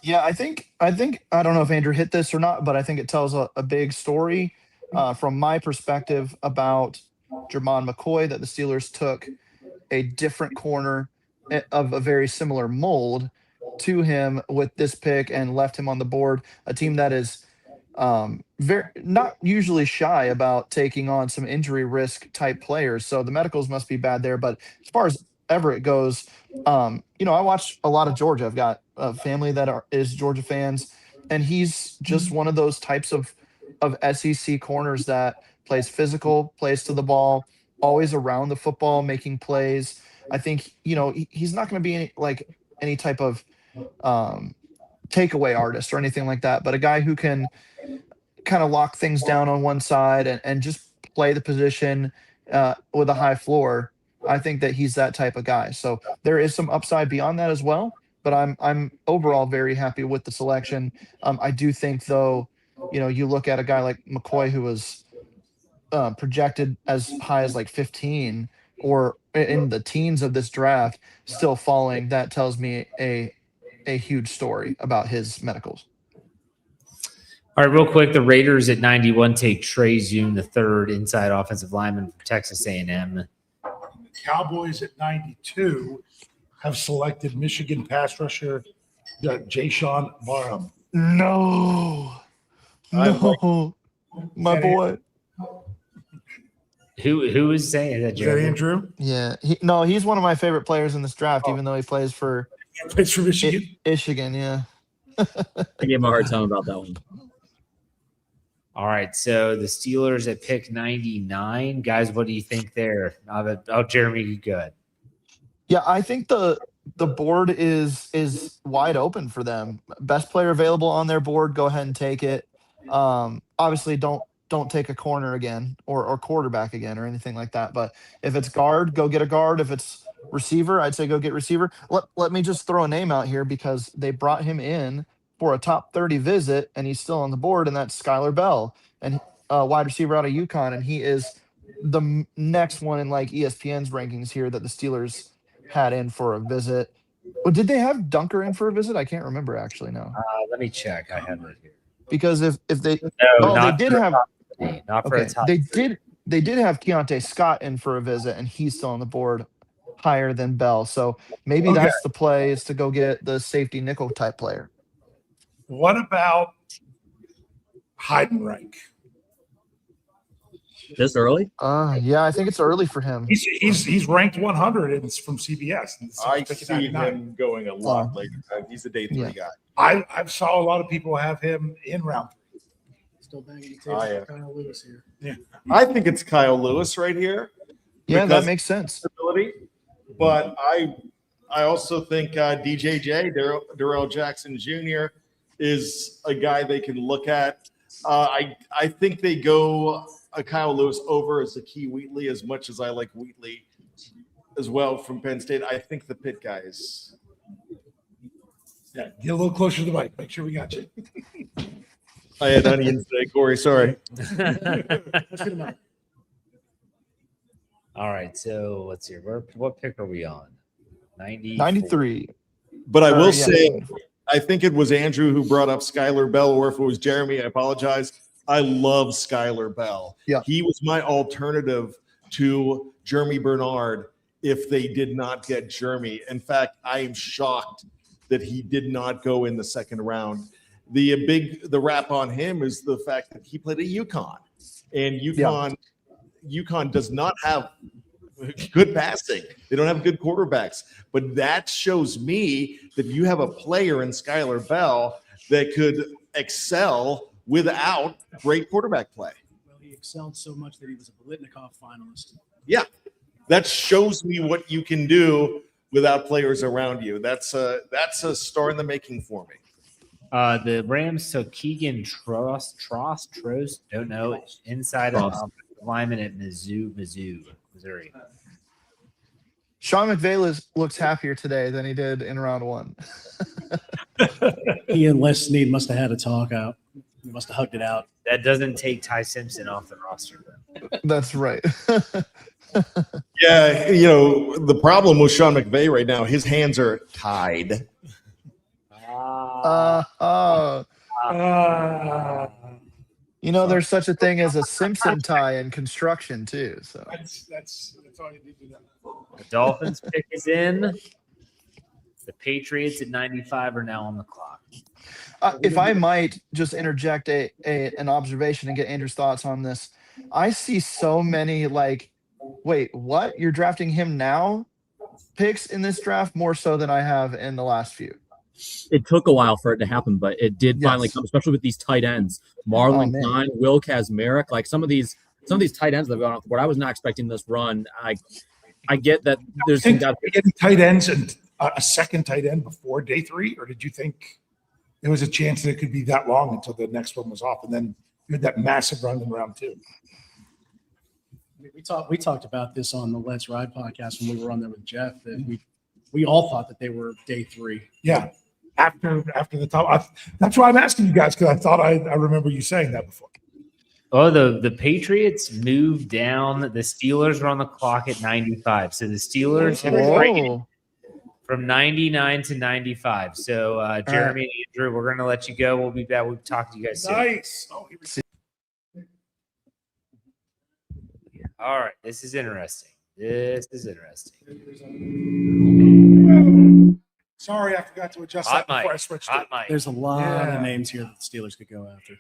Yeah, I think I don't know if Andrew hit this or not, but I think it tells a big story from my perspective about Jermon McCoy, that the Steelers took a different corner of a very similar mold to him with this pick and left him on the board. A team that is very not usually shy about taking on some injury risk type players. So the medicals must be bad there. But as far as Everett goes, I watch a lot of Georgia. I've got a family that is Georgia fans, and he's just one of those types of SEC corners that plays physical, plays to the ball, always around the football, making plays. I think, he's not going to be any type of takeaway artist or anything like that, but a guy who can kind of lock things down on one side and just play the position with a high floor. I think that he's that type of guy. So there is some upside beyond that as well, but I'm overall very happy with the selection. I do think, though, you look at a guy like McCoy, who was projected as high as like 15 or in the teens of this draft, still falling. That tells me a huge story about his medicals. All right, real quick, the Raiders at 91 take Trey Zoom, the third inside offensive lineman from Texas A&M. The Cowboys at 92 have selected Michigan pass rusher Jayshon Barham. No, my boy. Who is saying that, Is that Jeremy? Andrew? Yeah, he's one of my favorite players in this draft, even though he plays for Plays for Michigan. Michigan. Yeah. I gave him a hard time about that one. All right, so the Steelers at pick 99. Guys, what do you think there? Jeremy, you good. Yeah, I think the board is wide open for them. Best player available on their board, go ahead and take it. Obviously, don't take a corner again or quarterback again or anything like that. But if it's guard, go get a guard. If it's receiver, I'd say go get receiver. Let me just throw a name out here because they brought him in for a top 30 visit, and he's still on the board, and that's Skylar Bell, and wide receiver out of UConn, and he is the next one in like ESPN's rankings here that the Steelers had in for a visit. Well, did they have Dunker in for a visit? I can't remember actually now. Let me check. I have it here. Because if they No, they did have not for okay, a top. they did have Keontae Scott in for a visit, and he's still on the board higher than Bell. So maybe Okay. that's the play, is to go get the safety nickel type player. What about Heidenreich? This early? Yeah, I think it's early for him. He's ranked 100 and it's from CBS. And I it's see 99. him going a lot later. He's a day 3 guy. I saw a lot of people have him in round 3. Still banging the table. I am. Kyle Lewis here. Yeah. I think it's Kyle Lewis right here. Yeah, because that makes sense. ability. But I also think DJJ, Darrell Jackson Jr. is a guy they can look at. I think they go Kyle Lewis over as a Key Wheatley, as much as I like Wheatley as well from Penn State. I think the Pitt guy is. Yeah, get a little closer to the mic. Make sure we got you. I had onions today, Corey. Sorry. All right, so let's see. What pick are we on? 93. But I will yeah. say, I think it was Andrew who brought up Skylar Bell, or if it was Jeremy, I apologize. I love Skylar Bell. Yeah. He was my alternative to Jeremy Bernard if they did not get Jeremy. In fact, I am shocked that he did not go in the second round. The rap on him is the fact that he played at UConn, and UConn does not have good passing. They don't have good quarterbacks, but that shows me that you have a player in Skylar Bell that could excel without great quarterback play. Well, he excelled so much that he was a Bolitnikoff finalist. Yeah, that shows me what you can do without players around you. That's a star in the making for me. The Rams took Keegan Trost, don't know, inside of lineman at Mizzou, Missouri. Sean McVay looks happier today than he did in round 1. He and Les Snead must have had a talk out. He must have hugged it out. That doesn't take Ty Simpson off the roster, though. That's right. Yeah, the problem with Sean McVay right now, his hands are tied. There's such a thing as a Simpson tie in construction too. So that's all you need to know. The Dolphins pick is in. The Patriots at 95 are now on the clock. if I might just interject an observation and get Andrew's thoughts on this, I see so many wait, what? You're drafting him now? Picks in this draft more so than I have in the last few. It took a while for it to happen, but it did finally come, especially with these tight ends. Marlon Klein, Will Kazmarek, some of these tight ends that have gone off the board. I was not expecting this run. I get that there's some guys getting tight ends and a second tight end before day 3, or did you think there was a chance that it could be that long until the next one was off, and then you had that massive run in round 2? We talked about this on the Let's Ride podcast when we were on there with Jeff, that we all thought that they were day 3. Yeah, after the top. That's why I'm asking you guys, because I thought I remember you saying that before. Oh, the Patriots moved down. The Steelers are on the clock at 95. So the Steelers have traded from 99 to 95. So Jeremy and Andrew, we're going to let you go. We'll be back. We'll talk to you guys soon. Nice. All right. This is interesting. Sorry, I forgot to adjust Hot that before mic. I switched Hot it. mic. There's a lot of names here that the Steelers could go after.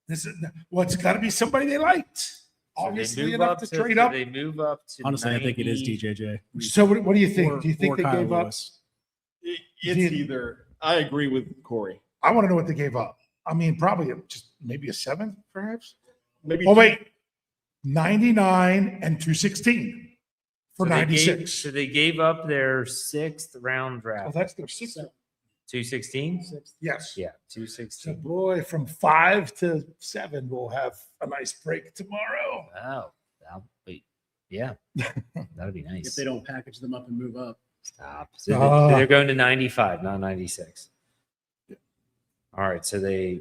It's got to be somebody they liked. So Obviously enough to trade up. They move up to Honestly, 90. I think it is DJJ. So what do you think? Do you think Or they Kyle gave up? Lewis. It's either. I agree with Corey. I want to know what they gave up. I mean, probably just maybe a 7, perhaps. Maybe. Oh wait, 99 and 216 for 96. So they gave up their 6th round Oh, draft. that's their 6th. 216? Yes. Yeah, So 216. boy, from 5 to 7, we'll have a nice break tomorrow. Oh, that'll be, yeah, that'll be nice. If they don't package them up and move up. Stop. So they're going to 95, not 96. All right, so they.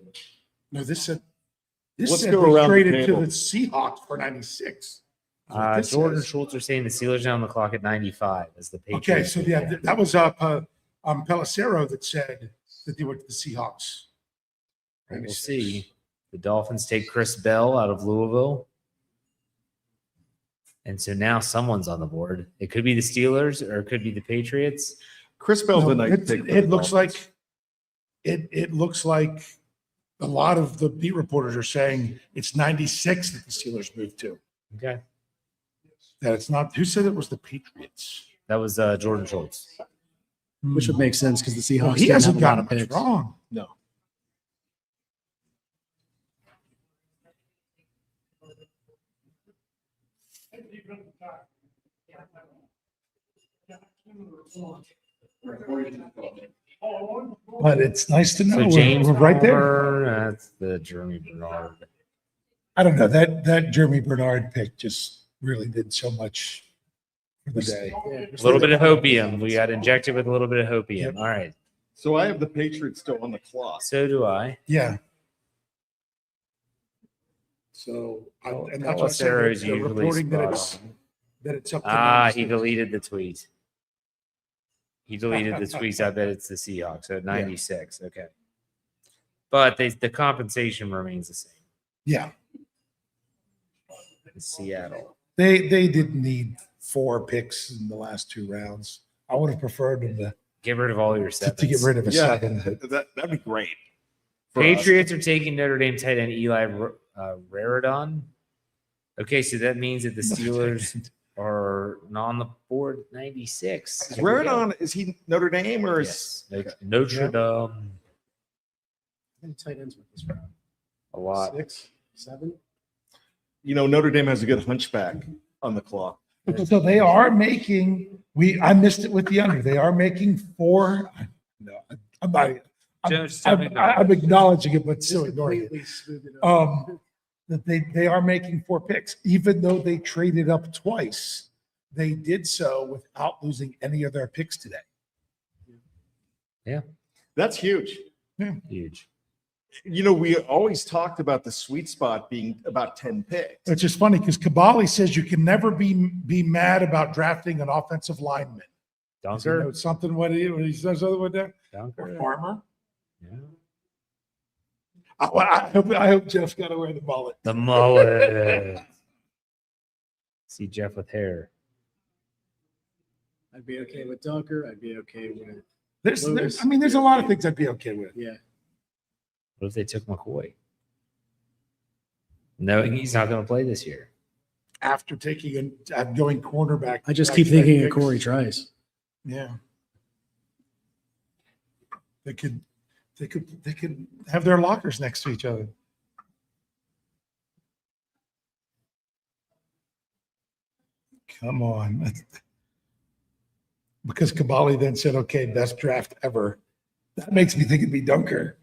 No, this said Let's they go around the traded to table. the Seahawks for 96. This Jordan is- Schultz are saying the Steelers are on the clock at 95 as the Patriots. Okay, so move yeah, down. that was Pelissero that said that they went to the Seahawks. We'll see. The Dolphins take Chris Bell out of Louisville. And so now someone's on the board. It could be the Steelers or it could be the Patriots. Chris Bell's No, a nice pick. it looks like it looks like a lot of the beat reporters are saying it's 96 that the Steelers moved to. Okay. That it's not. Who said it was the Patriots? That was Jordan Schultz. Which would make sense because the Seahawks Well, he didn't hasn't have a lot gotten of much picks. wrong. No. But it's nice to know So we're, James we're right there. Palmer, that's the Jeremy Bernard. I don't know that Jeremy Bernard pick just really did so much for the day. A little bit of hopium. We got injected with a little bit of hopium. All right. So I have the Patriots still on the clock. So do I. Yeah. So and that's what I said, Pelissero is the usually reporting that spot it's up to he 96. deleted the tweet. He deleted the tweets. I bet it's the Seahawks. So 96. Okay. But the compensation remains the same. Yeah. It's Seattle. They didn't need 4 picks in the last 2 rounds. I would have preferred them Get rid of all your to sevens. get rid of a Yeah. 7. That'd be great. for us. Patriots are taking Notre Dame tight end Eli Raridon. Okay, so that means that the Steelers are not on the board 96. Is Raridon, is he Notre Dame or Yes. is Notre Dame. How many tight ends with this round? A lot. 6, 7. Notre Dame has a good hunchback on the clock? So they are making. I missed it with the under. They are making 4. No, I'm not. Just I'm acknowledge. acknowledging it, but still ignoring it. Completely smooth it over. That they are making 4 picks, even though they traded up twice. They did so without losing any of their picks today. That's huge. Huge. We always talked about the sweet spot being about 10 picks. It's just funny because Kabali says you can never be mad about drafting an offensive lineman. Dunker. Something what he says other with that. Dunker. Farmer. Yeah. I hope Jeff's got to wear the mullet. The mullet. See Jeff with hair. I'd be okay with Dunker. I'd be okay with There's Lewis. a lot of things I'd be okay with. yeah. What if they took McCoy? Knowing he's not going to play this year. After going cornerback. I just keep back-to-back thinking of picks. Corey Trice. Yeah. They could have their lockers next to each other. Come on. Because Kabali then said, okay, best draft ever. That makes me think it'd be Dunker.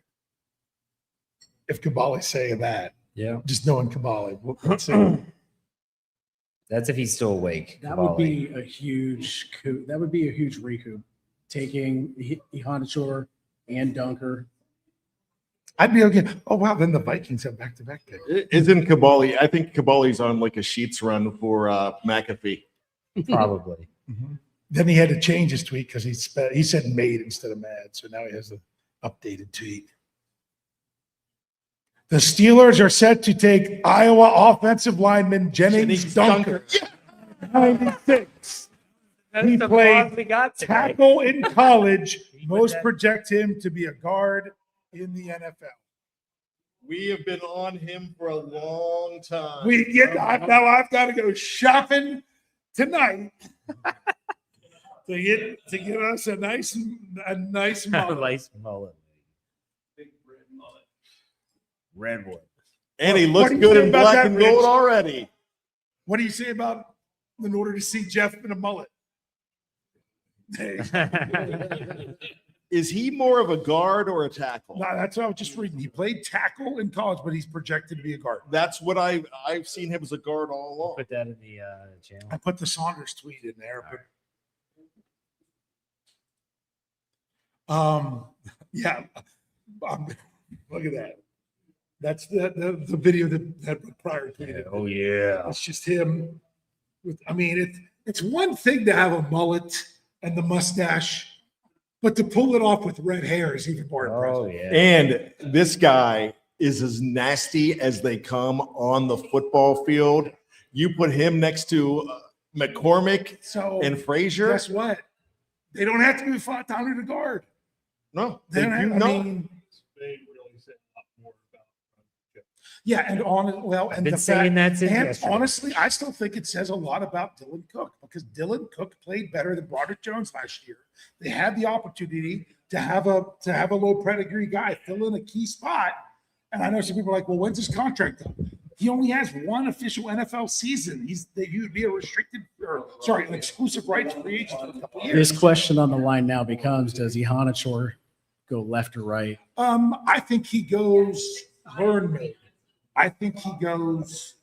If Kabali's saying that, Yeah. just knowing Kabali. Let's see. That's if he's still awake. That would Bali. be a huge coup. That would be a huge recoup. Taking Ihanachor and Dunker. I'd be okay. Oh, wow. Then the Vikings have back-to-back picks. Isn't Kabali? I think Kabali's on like a Sheets run for McAfee. Probably. Then he had to change his tweet because he said made instead of mad. So now he has the updated tweet. The Steelers are set to take Iowa offensive lineman Jennings Dunker. 96. He played we got tackle in college. Most project him to be a guard in the NFL. We have been on him for a long time. Now I've got to go shopping tonight to get us a nice model. Nice mullet. Redwood. And he What looks do you good say in about black that, and gold Rich? already. What do you say about in order to see Jeff in a mullet? Hey, Is he more of a guard or a tackle? no, that's what I was just reading. He played tackle in college, but he's projected to be a guard. That's what I've seen him as a guard all along. Put that in the channel. I put the Saunders tweet in there, but yeah, look at that. That's the video that Pryor tweeted. Oh yeah. It's just him I mean, it's one thing to have a mullet and the mustache, but to pull it off with red hair is even more impressive. Oh yeah. And this guy is as nasty as they come on the football field. You put him next to McCormick So and Frazier. guess what? They don't have to be fought down to the guard. No, They they don't do have, not. I mean, They really said a lot more about yeah, and I've been the saying that since and yesterday. honestly, I still think it says a lot about Dylan Cook because Dylan Cook played better than Broderick Jones last year. They had the opportunity to have a low pedigree guy fill in a key spot. And I know some people are like, well, when's his contract up? He only has one official NFL season. You'd be a an exclusive rights free agent for a couple of years. This question on the line now becomes: does Ihanachor go left or right? I think he goes learn mode. I think he goes.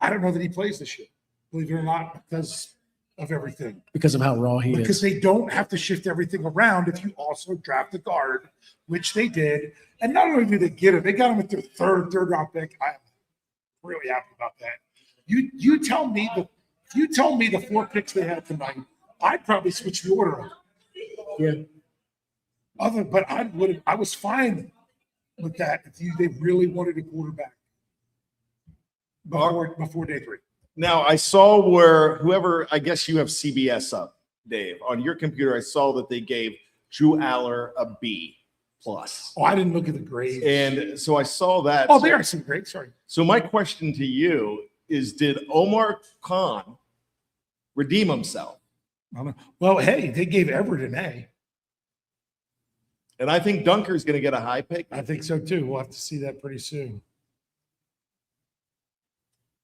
I don't know that he plays this year, believe it or not, because of everything. Because of how raw he Because is. they don't have to shift everything around if you also draft a guard, which they did. And not only did they get it, they got him at their third round pick. I'm really happy about that. You tell me the 4 picks they had tonight, I'd probably switch the order up. Yeah. But I was fine with that if they really wanted a quarterback before day 3. Now I saw where whoever, I guess you have CBS up, Dave, on your computer. I saw that they gave Drew Aller a B+. Oh, I didn't look at the grades. And so I saw that. Oh, there are some grades. Sorry. So my question to you is, did Omar Khan redeem himself? I don't know. Well, hey, they gave Everett an A. And I think Dunker's going to get a high pick. I think so too. We'll have to see that pretty soon.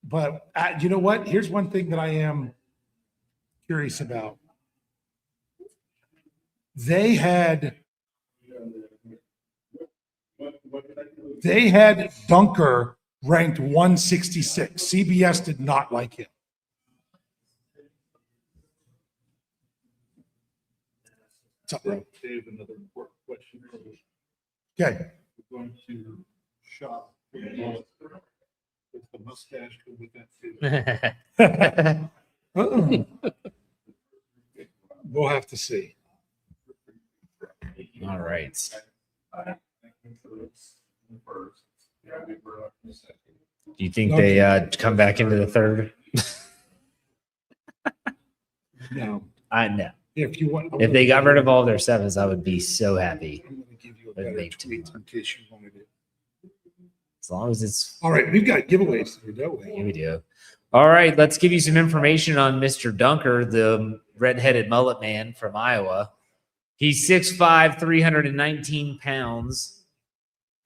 But you know what? Here's one thing that I am curious about. They had Dunker ranked 166. CBS did not like him. What's up, bro? Dave, another important question. Okay. We're going to shop for the mullet. Does the mustache go with that too? We'll have to see. All right. Do you think they come back into the third? No. I know. If you want, If they got rid of all their sevens, I would be so happy. I'm going to give you a But better they tweet in case you wanted it. As long as it's All right, we've got giveaways to do. here we do. All right, let's give you some information on Mr. Dunker, the redheaded mullet man from Iowa. He's 6'5", 319 pounds.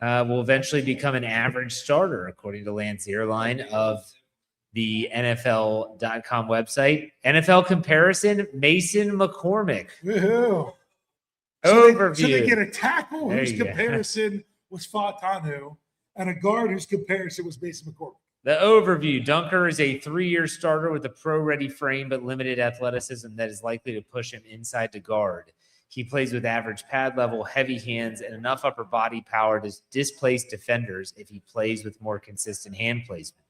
Will eventually become an average starter, according to Lance Airline of the NFL.com website. NFL comparison, Mason McCormick. Woohoo. Overview. So they get a tackle There whose you go. comparison was Fatanu and a guard whose comparison was Mason McCormick. The overview. Dunker is a 3-year starter with a pro-ready frame but limited athleticism that is likely to push him inside to guard. He plays with average pad level, heavy hands, and enough upper body power to displace defenders if he plays with more consistent hand placement.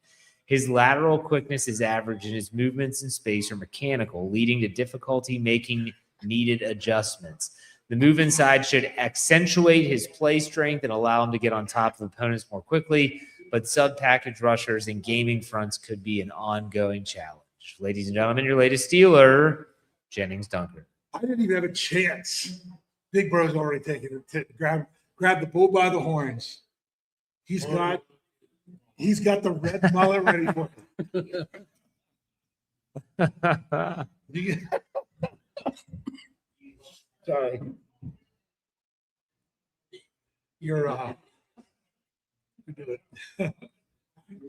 His lateral quickness is average, and his movements in space are mechanical, leading to difficulty making needed adjustments. The move inside should accentuate his play strength and allow him to get on top of opponents more quickly, but sub-package rushers and gaming fronts could be an ongoing challenge. Ladies and gentlemen, your latest Steeler, Jennings Dunker. I didn't even have a chance. Big Bro's already taken it. Grab the bull by the horns. He's got the red mullet ready for him. Sorry. You're you do it.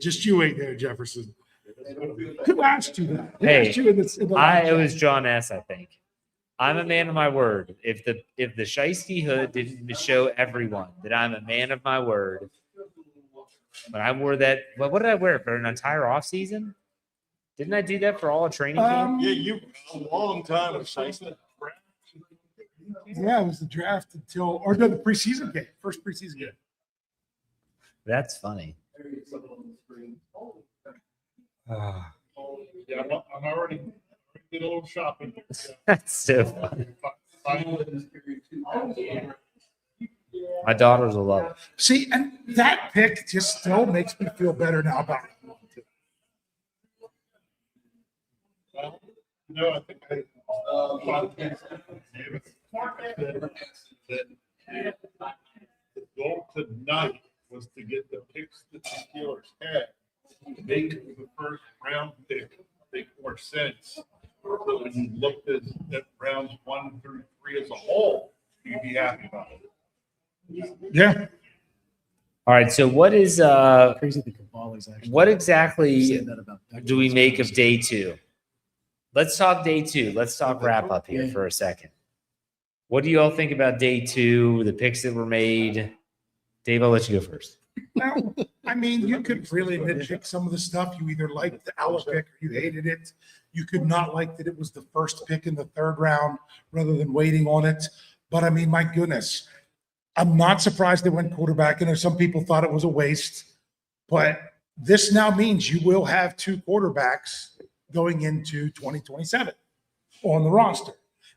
Just you wait there, Jefferson. Who asked you that? Who Hey, asked you in the it was John S., I think. I'm a man of my word. If the Shiesty hood didn't show everyone that I'm a man of my word, when I wore that, what did I wear for an entire off season? Didn't I do that for all of training camp? Yeah, you a long time with Shiesty. Yeah, it was the draft the preseason game, first preseason game. That's funny. Yeah, I'm already did a little shopping. That's so funny. My daughters will love it. See, and that pick just still makes me feel better now about it. Well, no, I think the goal tonight was to get the picks that the Steelers had to make the first round pick make more sense. So when you looked at rounds 1 through 3 as a whole, you'd be happy about it. Yeah. All right. So what is Crazy the cabal is actually. what exactly said that about do we make of day 2? Let's talk day 2. Let's talk wrap up here for a second. What do you all think about day 2, the picks that were made? Dave, I'll let you go first. Well, I mean, you could really nitpick some of the stuff. You either liked the Allen pick or you hated it. You could not like that it was the first pick in the 3rd round rather than waiting on it. But I mean, my goodness, I'm not surprised they went quarterback. And some people thought it was a waste. But this now means you will have 2 quarterbacks going into 2027 on the roster.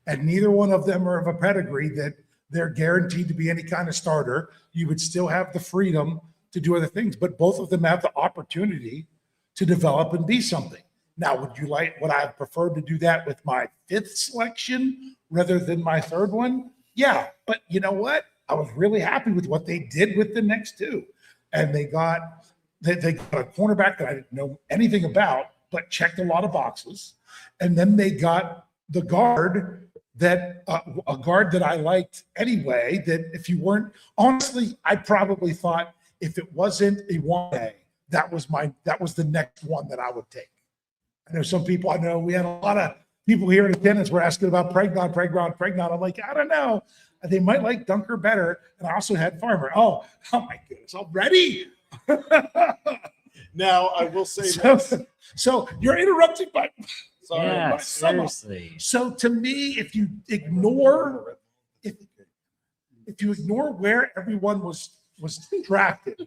And neither one of them are of a pedigree that they're guaranteed to be any kind of starter. You would still have the freedom to do other things, but both of them have the opportunity to develop and be something. Now, would I have preferred to do that with my 5th selection rather than my 3rd one? Yeah, but you know what? I was really happy with what they did with the next 2. And they got a cornerback that I didn't know anything about, but checked a lot of boxes. And then they got the guard that a guard that I liked anyway, that if you weren't, honestly, I probably thought if it wasn't a 1A, that was the next one that I would take. I know some people, we had a lot of people here in attendance were asking about Pregnon. I'm like, I don't know. They might like Dunker better. And I also had Farmer. Oh my goodness, already? Now, I will say so you're interrupting my Yeah, my sum up. seriously. So to me, if you ignore where everyone was drafted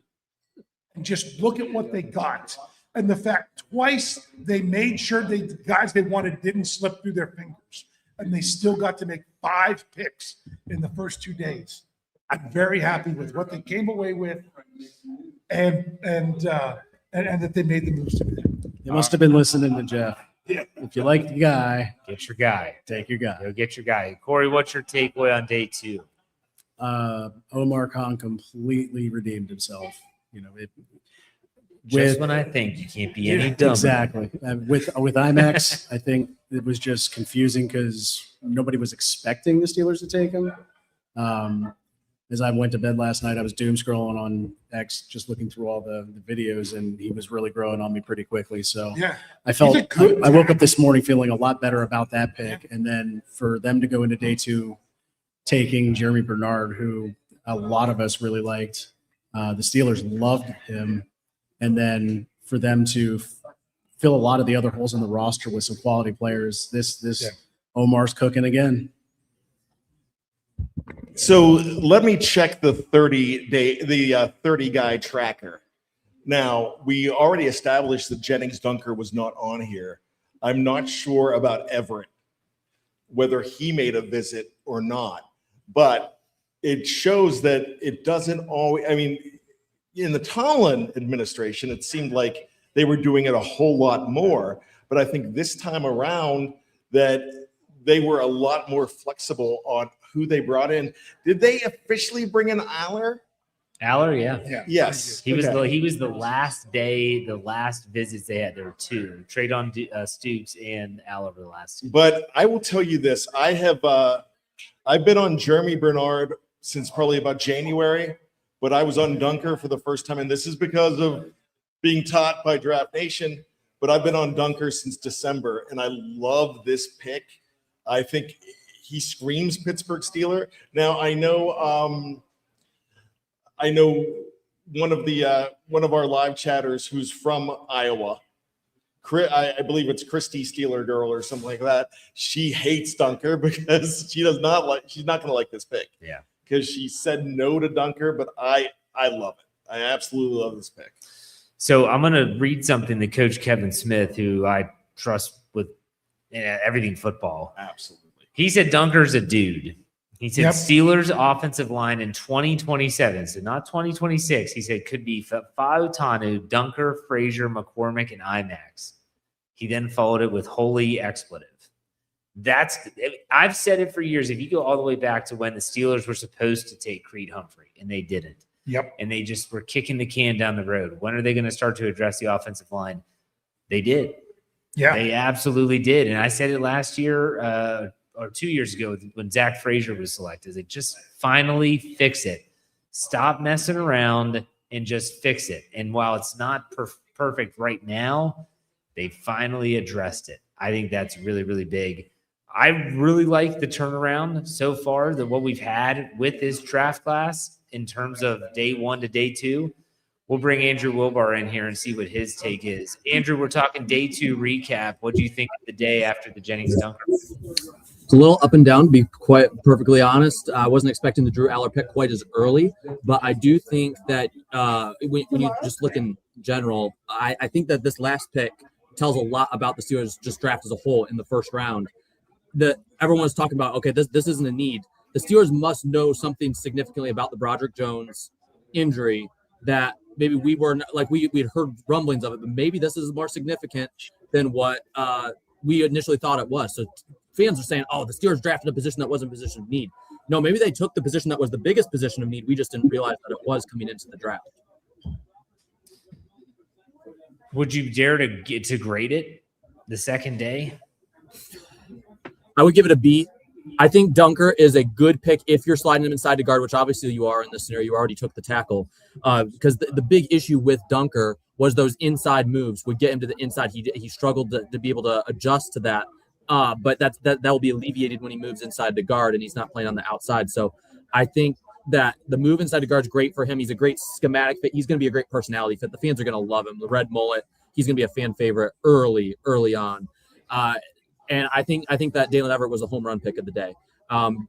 and just look at what they got and the fact twice they made sure the guys they wanted didn't slip through their fingers and they still got to make 5 picks in the first 2 days. I'm very happy with what they came away with and that they made the moves to do that. They must have been listening to Jeff. Yeah. If you like the guy, Get your guy. take your guy. Go get your guy. Corey, what's your takeaway on day 2? Omar Khan completely redeemed himself. Just when I think you can't be any dumber. Exactly. With IMAX, I think it was just confusing because nobody was expecting the Steelers to take him. As I went to bed last night, I was doom scrolling on X, just looking through all the videos, and he was really growing on me pretty quickly. So Yeah. I woke up this morning feeling a lot better about that pick. And then for them to go into day 2, taking Jeremy Bernard, who a lot of us really liked, the Steelers loved him. And then for them to fill a lot of the other holes in the roster with some quality players, Omar's cooking again. So let me check the 30 guy tracker. Now, we already established that Jennings Dunker was not on here. I'm not sure about Everett, whether he made a visit or not, but it shows that it doesn't always, in the Tomlin administration, it seemed like they were doing it a whole lot more, but I think this time around that they were a lot more flexible on who they brought in. Did they officially bring in Aller? Aller, yeah. Yes. He was the last day, the last visits they had. There were 2. Traydon Stoops and Aller were the last 2. But I will tell you this. I've been on Jeremy Bernard since probably about January, but I was on Dunker for the first time. And this is because of being taught by Draft Nation, but I've been on Dunker since December and I love this pick. I think he screams Pittsburgh Steeler. Now I know one of our live chatters who's from Iowa. I believe it's Christy Steeler Girl or something like that. She hates Dunker because she's not going to like this pick. Yeah. Because she said no to Dunker, but I love it. I absolutely love this pick. So I'm going to read something that Coach Kevin Smith, who I trust with everything football. Absolutely. He said Dunker's a dude. He said Yep. Steelers offensive line in 2027, so not 2026. He said could be Fautanu, Dunker, Frazier, McCormick, and IMAX. He then followed it with holy expletive. I've said it for years. If you go all the way back to when the Steelers were supposed to take Creed Humphrey and they didn't, Yep. and they just were kicking the can down the road. When are they going to start to address the offensive line? They did. Yeah. They absolutely did. And I said it last year or 2 years ago when Zach Frazier was selected. They just finally fix it. Stop messing around and just fix it. And while it's not perfect right now, they finally addressed it. I think that's really, really big. I really like the turnaround so far that what we've had with this draft class in terms of day 1 to day 2. We'll bring Andrew Wilbar in here and see what his take is. Andrew, we're talking day 2 recap. What do you think of the day after the Jennings Dunker? It's a little up and down, to be quite perfectly honest. I wasn't expecting the Drew Aller pick quite as early, but I do think that when you just look in general, I think that this last pick tells a lot about the Steelers just draft as a whole in the first round. Everyone was talking about, okay, this isn't a need. The Steelers must know something significantly about the Broderick Jones injury that maybe we were like we'd heard rumblings of it, but maybe this is more significant than what we initially thought it was. So fans are saying, oh, the Steelers drafted a position that wasn't a position of need. No, maybe they took the position that was the biggest position of need. We just didn't realize that it was coming into the draft. Would you dare to grade it the second day? I would give it a B. I think Dunker is a good pick if you're sliding him inside to guard, which obviously you are in this scenario. You already took the tackle. Because the big issue with Dunker was those inside moves would get him to the inside. He struggled to be able to adjust to that. But that will be alleviated when he moves inside to guard and he's not playing on the outside. So I think that the move inside to guard is great for him. He's a great schematic fit. He's going to be a great personality fit. The fans are going to love him. The red mullet, he's going to be a fan favorite early on. And I think that Dalen Everett was a home run pick of the day.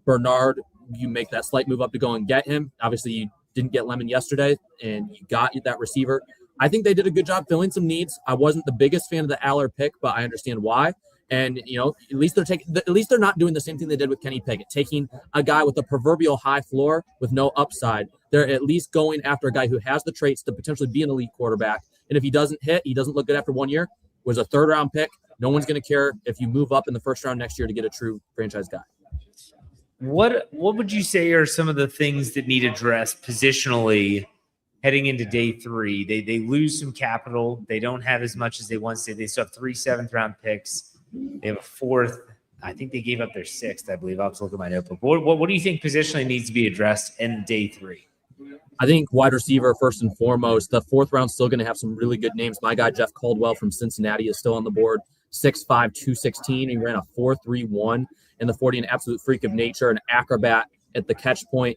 Bernard, you make that slight move up to go and get him. Obviously, you didn't get Lemon yesterday, and you got that receiver. I think they did a good job filling some needs. I wasn't the biggest fan of the Aller pick, but I understand why. And at least they're not doing the same thing they did with Kenny Pickett, taking a guy with a proverbial high floor with no upside. They're at least going after a guy who has the traits to potentially be an elite quarterback. And if he doesn't hit, he doesn't look good after 1 year. Was a 3rd round pick. No one's going to care if you move up in the 1st round next year to get a true franchise guy. What would you say are some of the things that need addressed positionally heading into day 3? They lose some capital. They don't have as much as they once did. They still have 3 7th-round picks. They have a 4th. I think they gave up their 6th, I believe. I'll have to look at my notebook. What do you think positionally needs to be addressed in day 3? I think wide receiver, first and foremost. The 4th round's still going to have some really good names. My guy, Jeff Caldwell from Cincinnati, is still on the board. 6'5", 216. He ran a 4.31 in the 40, an absolute freak of nature, an acrobat at the catch point.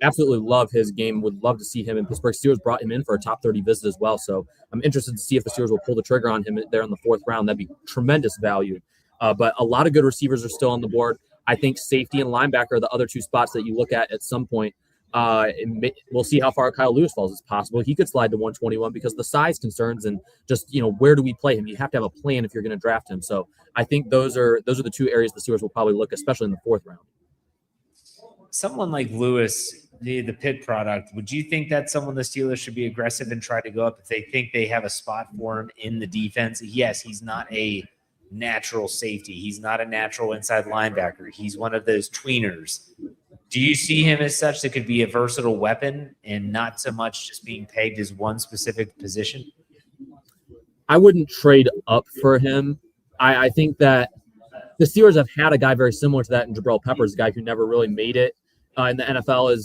Absolutely love his game. Would love to see him in Pittsburgh. Steelers brought him in for a top 30 visit as well. So I'm interested to see if the Steelers will pull the trigger on him there in the 4th round. That'd be tremendous value. But a lot of good receivers are still on the board. I think safety and linebacker are the other 2 spots that you look at some point. We'll see how far Kyle Lewis falls. It's possible he could slide to 121 because of the size concerns and just, where do we play him? You have to have a plan if you're going to draft him. So I think those are the 2 areas the Steelers will probably look, especially in the 4th round. Someone like Lewis, the Pitt product, would you think that's someone the Steelers should be aggressive and try to go up if they think they have a spot for him in the defense? Yes, he's not a natural safety. He's not a natural inside linebacker. He's one of those tweeners. Do you see him as such that could be a versatile weapon and not so much just being pegged as one specific position? I wouldn't trade up for him. I think that the Steelers have had a guy very similar to that in Jabril Peppers, a guy who never really made it in the NFL.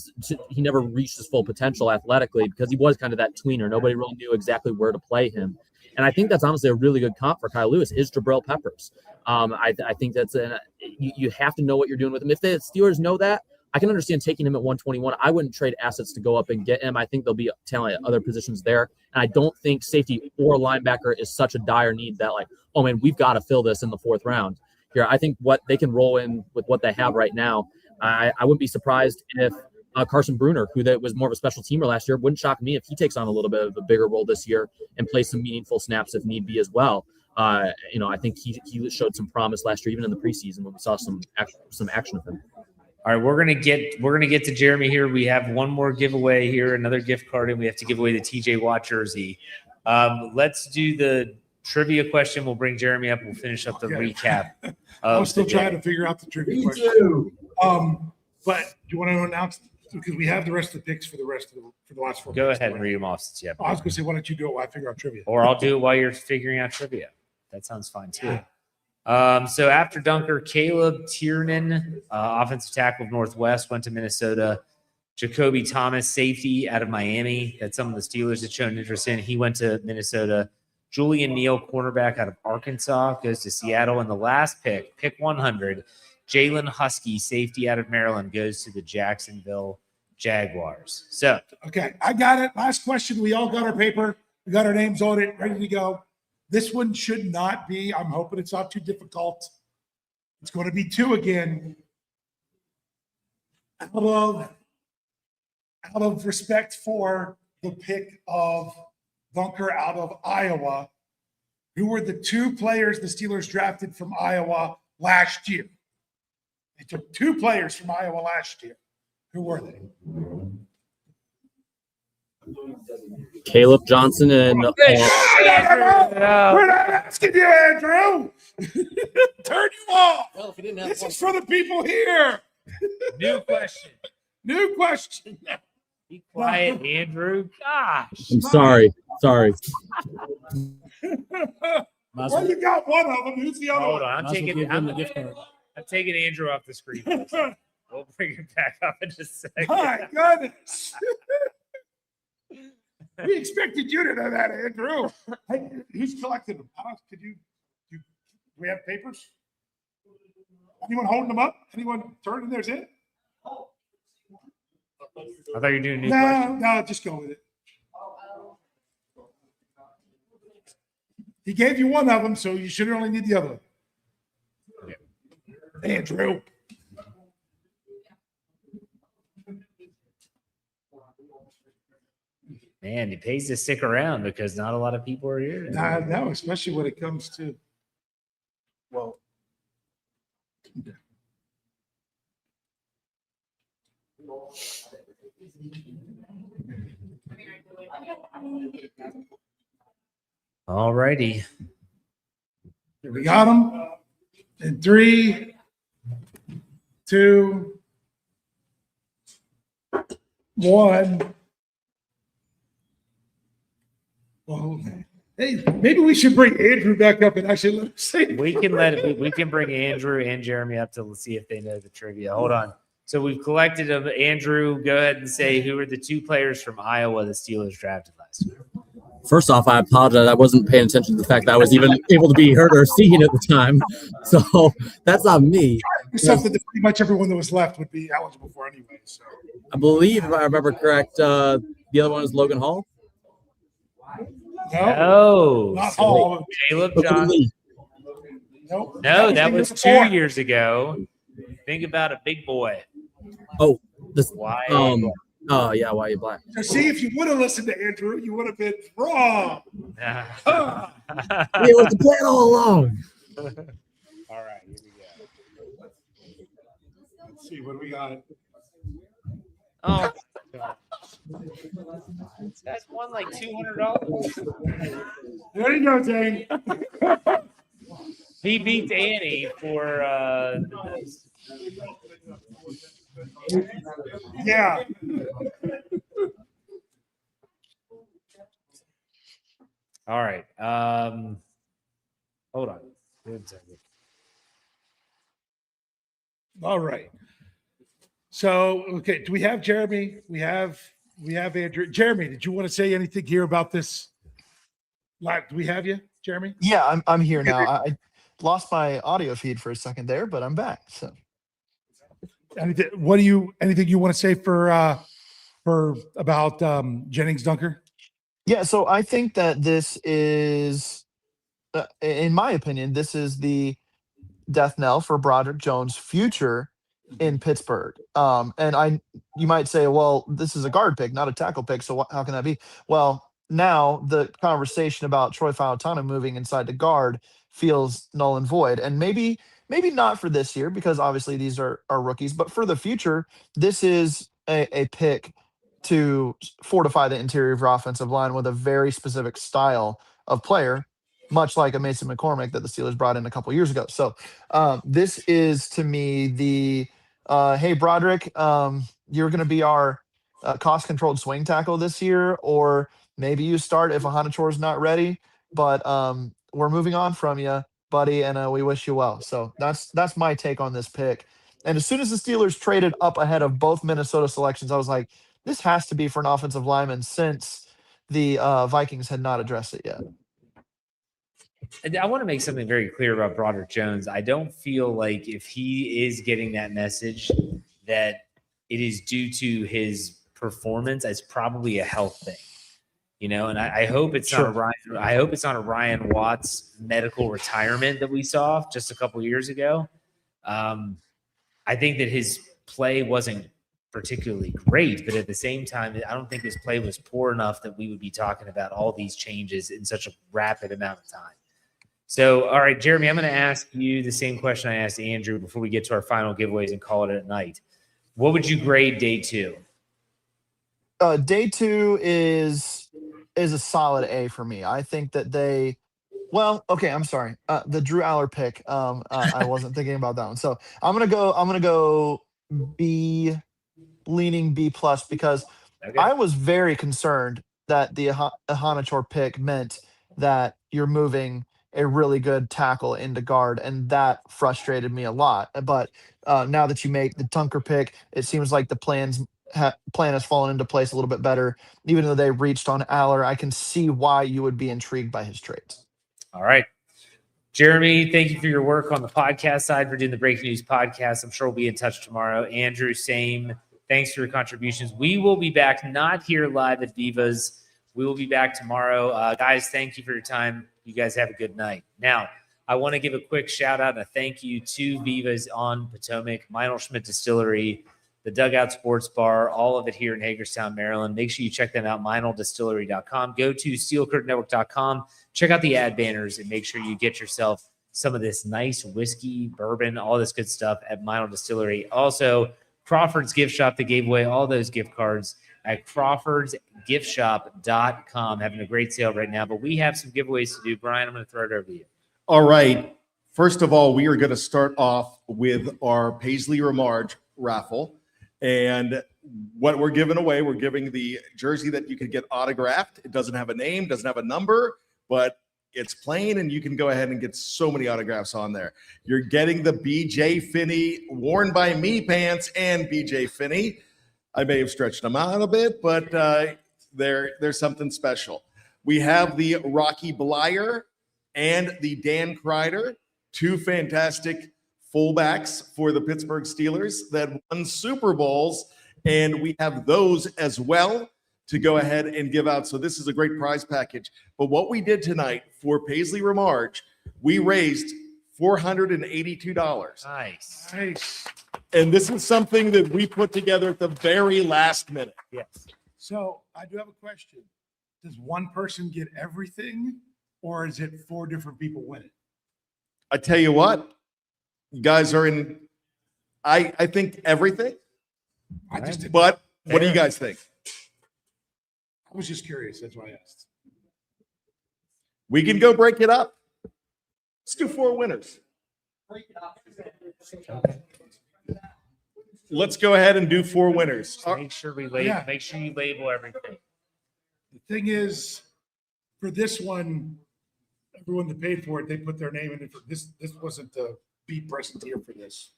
He never reached his full potential athletically because he was kind of that tweener. Nobody really knew exactly where to play him. And I think that's honestly a really good comp for Kyle Lewis is Jabril Peppers. I think that's you have to know what you're doing with him. If the Steelers know that, I can understand taking him at 121. I wouldn't trade assets to go up and get him. I think there'll be talent at other positions there. And I don't think safety or linebacker is such a dire need that oh man, we've got to fill this in the 4th round. Here, I think what they can roll in with what they have right now. I wouldn't be surprised if Carson Bruner, who was more of a special teamer last year, wouldn't shock me if he takes on a little bit of a bigger role this year and plays some meaningful snaps if need be as well. I think he showed some promise last year, even in the preseason when we saw some action of him. All right, we're gonna get to Jeremy here. We have one more giveaway here, another gift card, and we have to give away the TJ Watt jersey. Let's do the trivia question. We'll bring Jeremy up. We'll finish up the recap. I was still trying to figure out the trivia question. But do you want to announce, because we have the rest of the picks for the last 4 Go minutes. ahead and read them off since you have. I was going to say, why don't you do it while I figure out trivia? Or I'll do it while you're figuring out trivia. That sounds fine too. So after Dunker, Caleb Tiernan, offensive tackle of Northwest, went to Minnesota. Jacoby Thomas, safety out of Miami, that some of the Steelers had shown interest in. He went to Minnesota. Julian Neal, cornerback out of Arkansas, goes to Seattle. And the last pick 100, Jalen Husky, safety out of Maryland, goes to the Jacksonville Jaguars. So, okay, I got it. Last question. We all got our paper. We got our names on it, ready to go. This one should not be. I'm hoping it's not too difficult. It's going to be 2 again. Out of respect for the pick of Bunker out of Iowa, who were the 2 players the Steelers drafted from Iowa last year? They took 2 players from Iowa last year. Who were they? Caleb Johnson and We're not asking you, Andrew. Turn you off. Well, if you didn't have This is for the people here. new question. New question. Be quiet, Andrew. Gosh. I'm sorry. Well, you got one of them. Who's the other Hold one? on. I'm taking Andrew off the screen. We'll bring him back up in just a second. My goodness. We expected you to know that, Andrew. Hey, who's collected them? Do we have papers? Anyone holding them up? Anyone turning theirs in? I thought you were doing a new question. No, just go with it. He gave you one of them, so you should only need the other. Andrew. Man, it pays to stick around because not a lot of people are here. No, especially when it comes to, well, All righty. we got them in 3, 2, 1. Well, hey, maybe we should bring Andrew back up and actually let him say. We can bring Andrew and Jeremy up to see if they know the trivia. Hold on. So we've collected them. Andrew, go ahead and say who are the 2 players from Iowa the Steelers drafted last year. First off, I apologize. I wasn't paying attention to the fact that I was even able to be heard or seen at the time. So that's on me. Something that pretty much everyone that was left would be eligible for anyway. So I believe, if I remember correct, the other one is Logan Hall. No. Not Hall. Caleb Logan Johnson. Lee. Nope. No, that the was year 2 before. years ago. Think about a big boy. Oh, this. Why? Oh yeah, why are you black? So see, if you would have listened to Andrew, you would have been wrong. All It was the plan all along. right, here we go. Let's see, what do we got? Oh, that's won like $200. There you go, Dane. He beats Annie for Yeah. all right. Hold on. Good second. All right. So, okay, do we have Jeremy? We have Andrew. Jeremy, did you want to say anything here about this? Do we have you, Jeremy? Yeah, I'm here now. I lost my audio feed for a second there, but I'm back. So Anything you want to say for about Jennings Dunker? yeah, so I think that this is, in my opinion, this is the death knell for Broderick Jones' future in Pittsburgh. And you might say, well, this is a guard pick, not a tackle pick. So how can that be? Well, now the conversation about Troy Fautano moving inside the guard feels null and void. And maybe not for this year, because obviously these are rookies, but for the future, this is a pick to fortify the interior of your offensive line with a very specific style of player, much like a Mason McCormick that the Steelers brought in a couple years ago. So this is to me the hey Broderick, you're going to be our cost-controlled swing tackle this year, or maybe you start if Ahanator is not ready. But we're moving on from you, buddy, and we wish you well. So that's my take on this pick. And as soon as the Steelers traded up ahead of both Minnesota selections, I was like, this has to be for an offensive lineman, since the Vikings had not addressed it yet. And I want to make something very clear about Broderick Jones. I don't feel like if he is getting that message that it is due to his performance, it's probably a health thing, you know. And I hope it's not a Ryan. I hope it's not a Ryan Watts medical retirement that we saw just a couple years ago. I think that his play wasn't particularly great, but at the same time, I don't think his play was poor enough that we would be talking about all these changes in such a rapid amount of time. So, all right, Jeremy, I'm going to ask you the same question I asked Andrew before we get to our final giveaways and call it at night. What would you grade day 2? Day 2 is a solid A for me. I think that they, well, okay, I'm sorry. The Drew Aller pick, I wasn't thinking about that one. So I'm gonna go B, leaning B plus, because I was very concerned that the Ahanator pick meant that you're moving a really good tackle into guard, and that frustrated me a lot. But now that you make the Tunker pick, it seems like the plan has fallen into place a little bit better. Even though they reached on Aller, I can see why you would be intrigued by his traits. All right. Jeremy, thank you for your work on the podcast side for doing the Breaking News podcast. I'm sure we'll be in touch tomorrow. Andrew, same. Thanks for your contributions. We will be back, not here live at Veva's. We will be back tomorrow. Guys, thank you for your time. You guys have a good night. Now, I want to give a quick shout out and a thank you to Veva's on Potomac, Meinl Schmidt Distillery, the Dugout Sports Bar, all of it here in Hagerstown, Maryland. Make sure you check them out, meinldistillery.com. Go to steelcurtainnetwork.com. Check out the ad banners and make sure you get yourself some of this nice whiskey, bourbon, all this good stuff at Meinl Distillery. Also, Crawford's Gift Shop, that gave away all those gift cards at crawfordsgiftshop.com. Having a great sale right now, but we have some giveaways to do. Brian, I'm going to throw it over to you. All right. First of all, we are going to start off with our Paisley Remarge raffle. And what we're giving away, we're giving the jersey that you can get autographed. It doesn't have a name, doesn't have a number, but it's plain, and you can go ahead and get so many autographs on there. You're getting the BJ Finney Worn by Me pants and BJ Finney. I may have stretched them out a bit, but there's something special. We have the Rocky Blyer and the Dan Kreider, two fantastic fullbacks for the Pittsburgh Steelers that won Super Bowls, and we have those as well to go ahead and give out. So this is a great prize package. But what we did tonight for Paisley Remarge, we raised $482. Nice. And this is something that we put together at the very last minute. Yes. So I do have a question. Does one person get everything, or is it 4 different people winning? I tell you what, you guys are in, I think everything. But what do you guys think? I was just curious. That's why I asked. We can go break it up. Let's do 4 winners. Let's go ahead and do 4 winners. Make sure we label. Yeah. Make sure you label everything. The thing is, for this one, everyone that paid for it, they put their name in it. This wasn't the be present here for this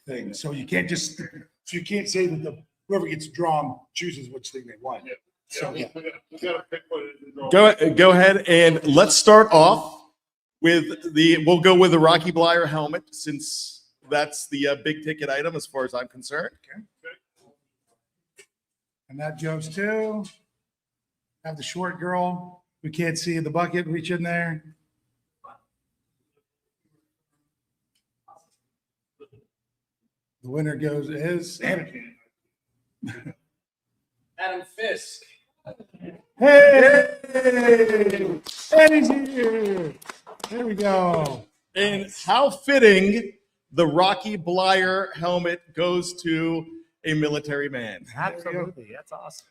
thing. So you can't just, so you can't say that whoever gets drawn chooses which thing they want. Yeah. So yeah. We gotta pick what it is. Go ahead and let's start off with we'll go with the Rocky Blyer helmet, since that's the big ticket item as far as I'm concerned. Okay. And that goes to have the short girl. We can't see the bucket. Reach in there. The winner is Adam Fisk. Hey, Eddie's here. There we go. And how fitting the Rocky Blyer helmet goes to a military man. Absolutely. That's awesome.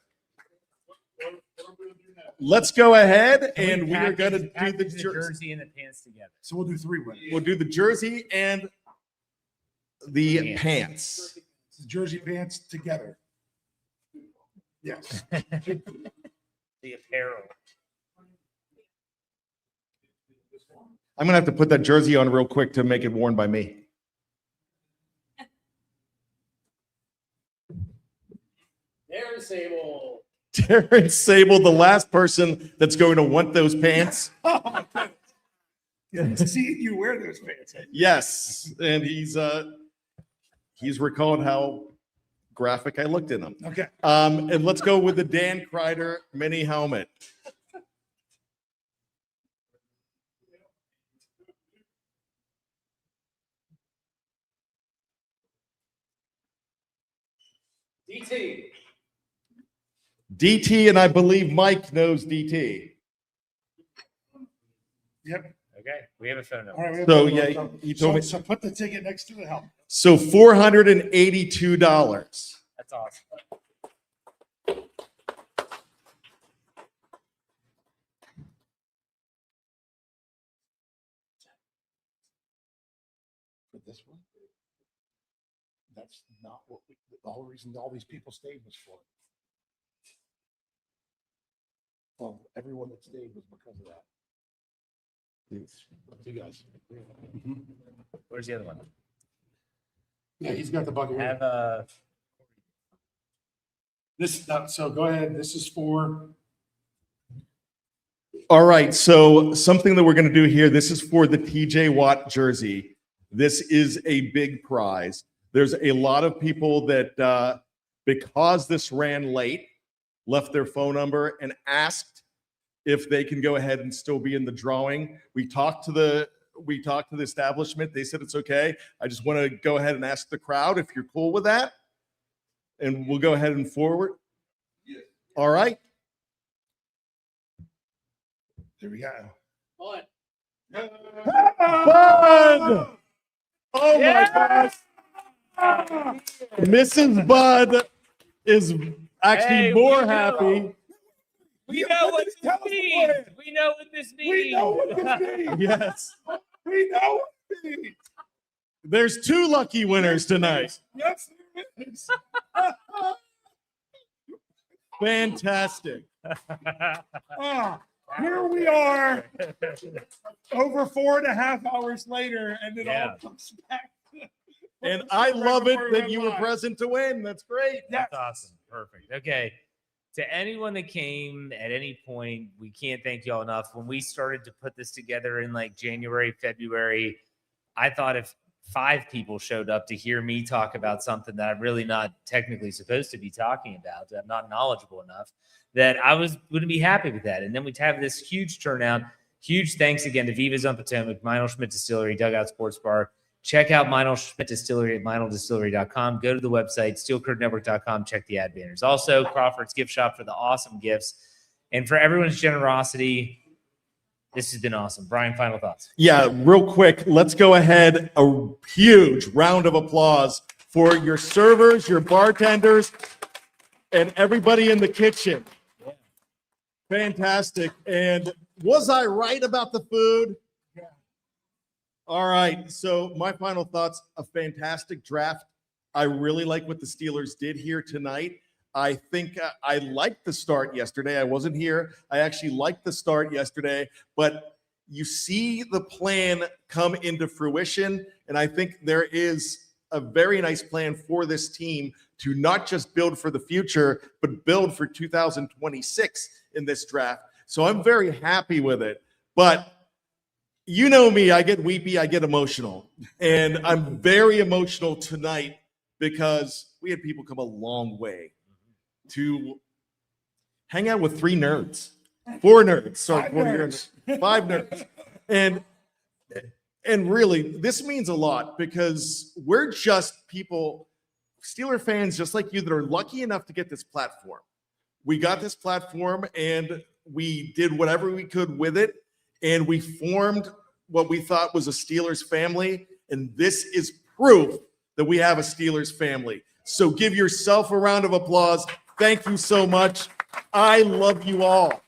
Let's go ahead and we are going to do the Package jersey. jersey and the pants together. So we'll do 3 winners. We'll do the jersey and the pants. Jersey pants together. Yes. The apparel. I'm going to have to put that jersey on real quick to make it worn by me. Darren Sable. Darren Sable, the last person that's going to want those pants. See you wear those pants. Yes, and he's recalled how graphic I looked in them. Okay. And let's go with the Dan Kreider mini helmet. DT. DT, and I believe Mike knows DT. Yep. Okay. We have a phone number. All right. we have So, one more. yeah, he told me- So put the ticket next to the helmet. So $482. That's awesome. For this one, that's not what the whole reason all these people stayed was for. Well, everyone that stayed was because of that. You guys. Where's the other one? Yeah, he's got the bucket. with him. Have a. So go ahead. This is for. All right, so something that we're going to do here, this is for the TJ Watt jersey. This is a big prize. There's a lot of people that, because this ran late, left their phone number and asked if they can go ahead and still be in the drawing. We talked to the establishment. They said it's okay. I just want to go ahead and ask the crowd if you're cool with that. And we'll go ahead and forward. All right. There we go. What? Bud! Oh my gosh. Mrs. Bud is actually Hey, more we know. happy. We know what this Tell us means. what it- We know what this means. We know what this means. Yes. We know what this means. There's 2 lucky winners tonight. Yes, there is. Fantastic. Here we are, over 4.5 hours later, and it Yeah. all comes back. And I love it that you were present to win. That's great. That's awesome. Perfect. Okay. To anyone that came at any point, we can't thank y'all enough. When we started to put this together in like January, February, I thought if 5 people showed up to hear me talk about something that I'm really not technically supposed to be talking about, that I'm not knowledgeable enough, that I wouldn't be happy with that. And then we'd have this huge turnout. Huge thanks again to Veva's on Potomac, Meinl Schmidt Distillery, Dugout Sports Bar. Check out Meinl Schmidt Distillery at meinldistillery.com. Go to the website, steelcurtainnetwork.com. Check the ad banners. Also, Crawford's Gift Shop for the awesome gifts. And for everyone's generosity, this has been awesome. Brian, final thoughts. Yeah, real quick, let's go ahead. A huge round of applause for your servers, your bartenders, and everybody in the kitchen. Fantastic. And was I right about the food? Yeah. All right. So my final thoughts, a fantastic draft. I really like what the Steelers did here tonight. I think I liked the start yesterday. I wasn't here. I actually liked the start yesterday, but you see the plan come into fruition. And I think there is a very nice plan for this team to not just build for the future, but build for 2026 in this draft. So I'm very happy with it. But you know me, I get weepy, I get emotional. And I'm very emotional tonight because we had people come a long way to hang out with 3 nerds, 4 nerds, sorry, 4 nerds, 5 nerds. And really, this means a lot because we're just people, Steeler fans just like you, that are lucky enough to get this platform. we got this platform and we did whatever we could with it. And we formed what we thought was a Steelers family. And this is proof that we have a Steelers family. So give yourself a round of applause. Thank you so much. I love you all.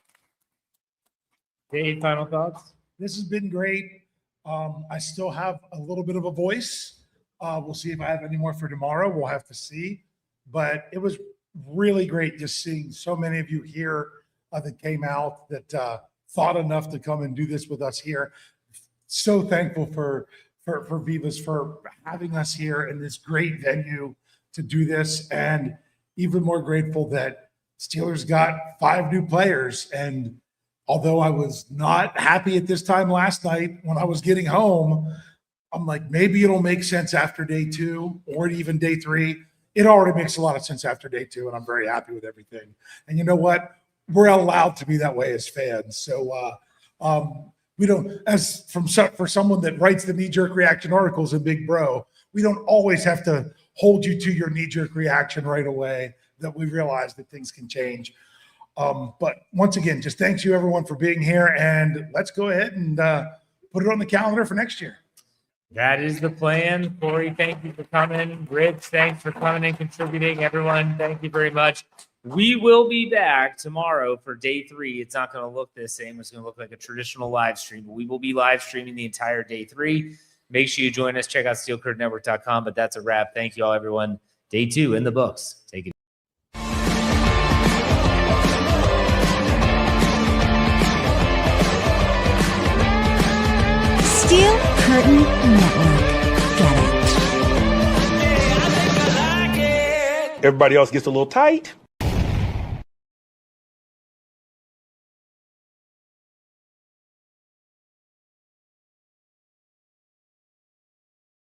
Dave, final thoughts? This has been great. I still have a little bit of a voice. We'll see if I have any more for tomorrow. We'll have to see. But it was really great just seeing so many of you here that came out that thought enough to come and do this with us here. So thankful for Veva's for having us here in this great venue to do this, and even more grateful that Steelers got 5 new players. And although I was not happy at this time last night when I was getting home, I'm like, maybe it'll make sense after day 2 or even day 3. It already makes a lot of sense after day 2, and I'm very happy with everything. And you know what? We're allowed to be that way as fans. So we don't, for someone that writes the knee-jerk reaction articles in Big Bro, we don't always have to hold you to your knee-jerk reaction right away, that we realize that things can change. But once again, just thanks you everyone for being here, and let's go ahead and put it on the calendar for next year. That is the plan. Corey, thank you for coming. Rich, thanks for coming and contributing. Everyone, thank you very much. We will be back tomorrow for day 3. It's not going to look the same. It's going to look like a traditional live stream, but we will be live streaming the entire day 3. Make sure you join us. Check out steelcurtainnetwork.com. But that's a wrap. Thank you all, everyone. Day 2 in the books. Take it. Steel Curtain Network. Get it. Everybody else gets a little tight.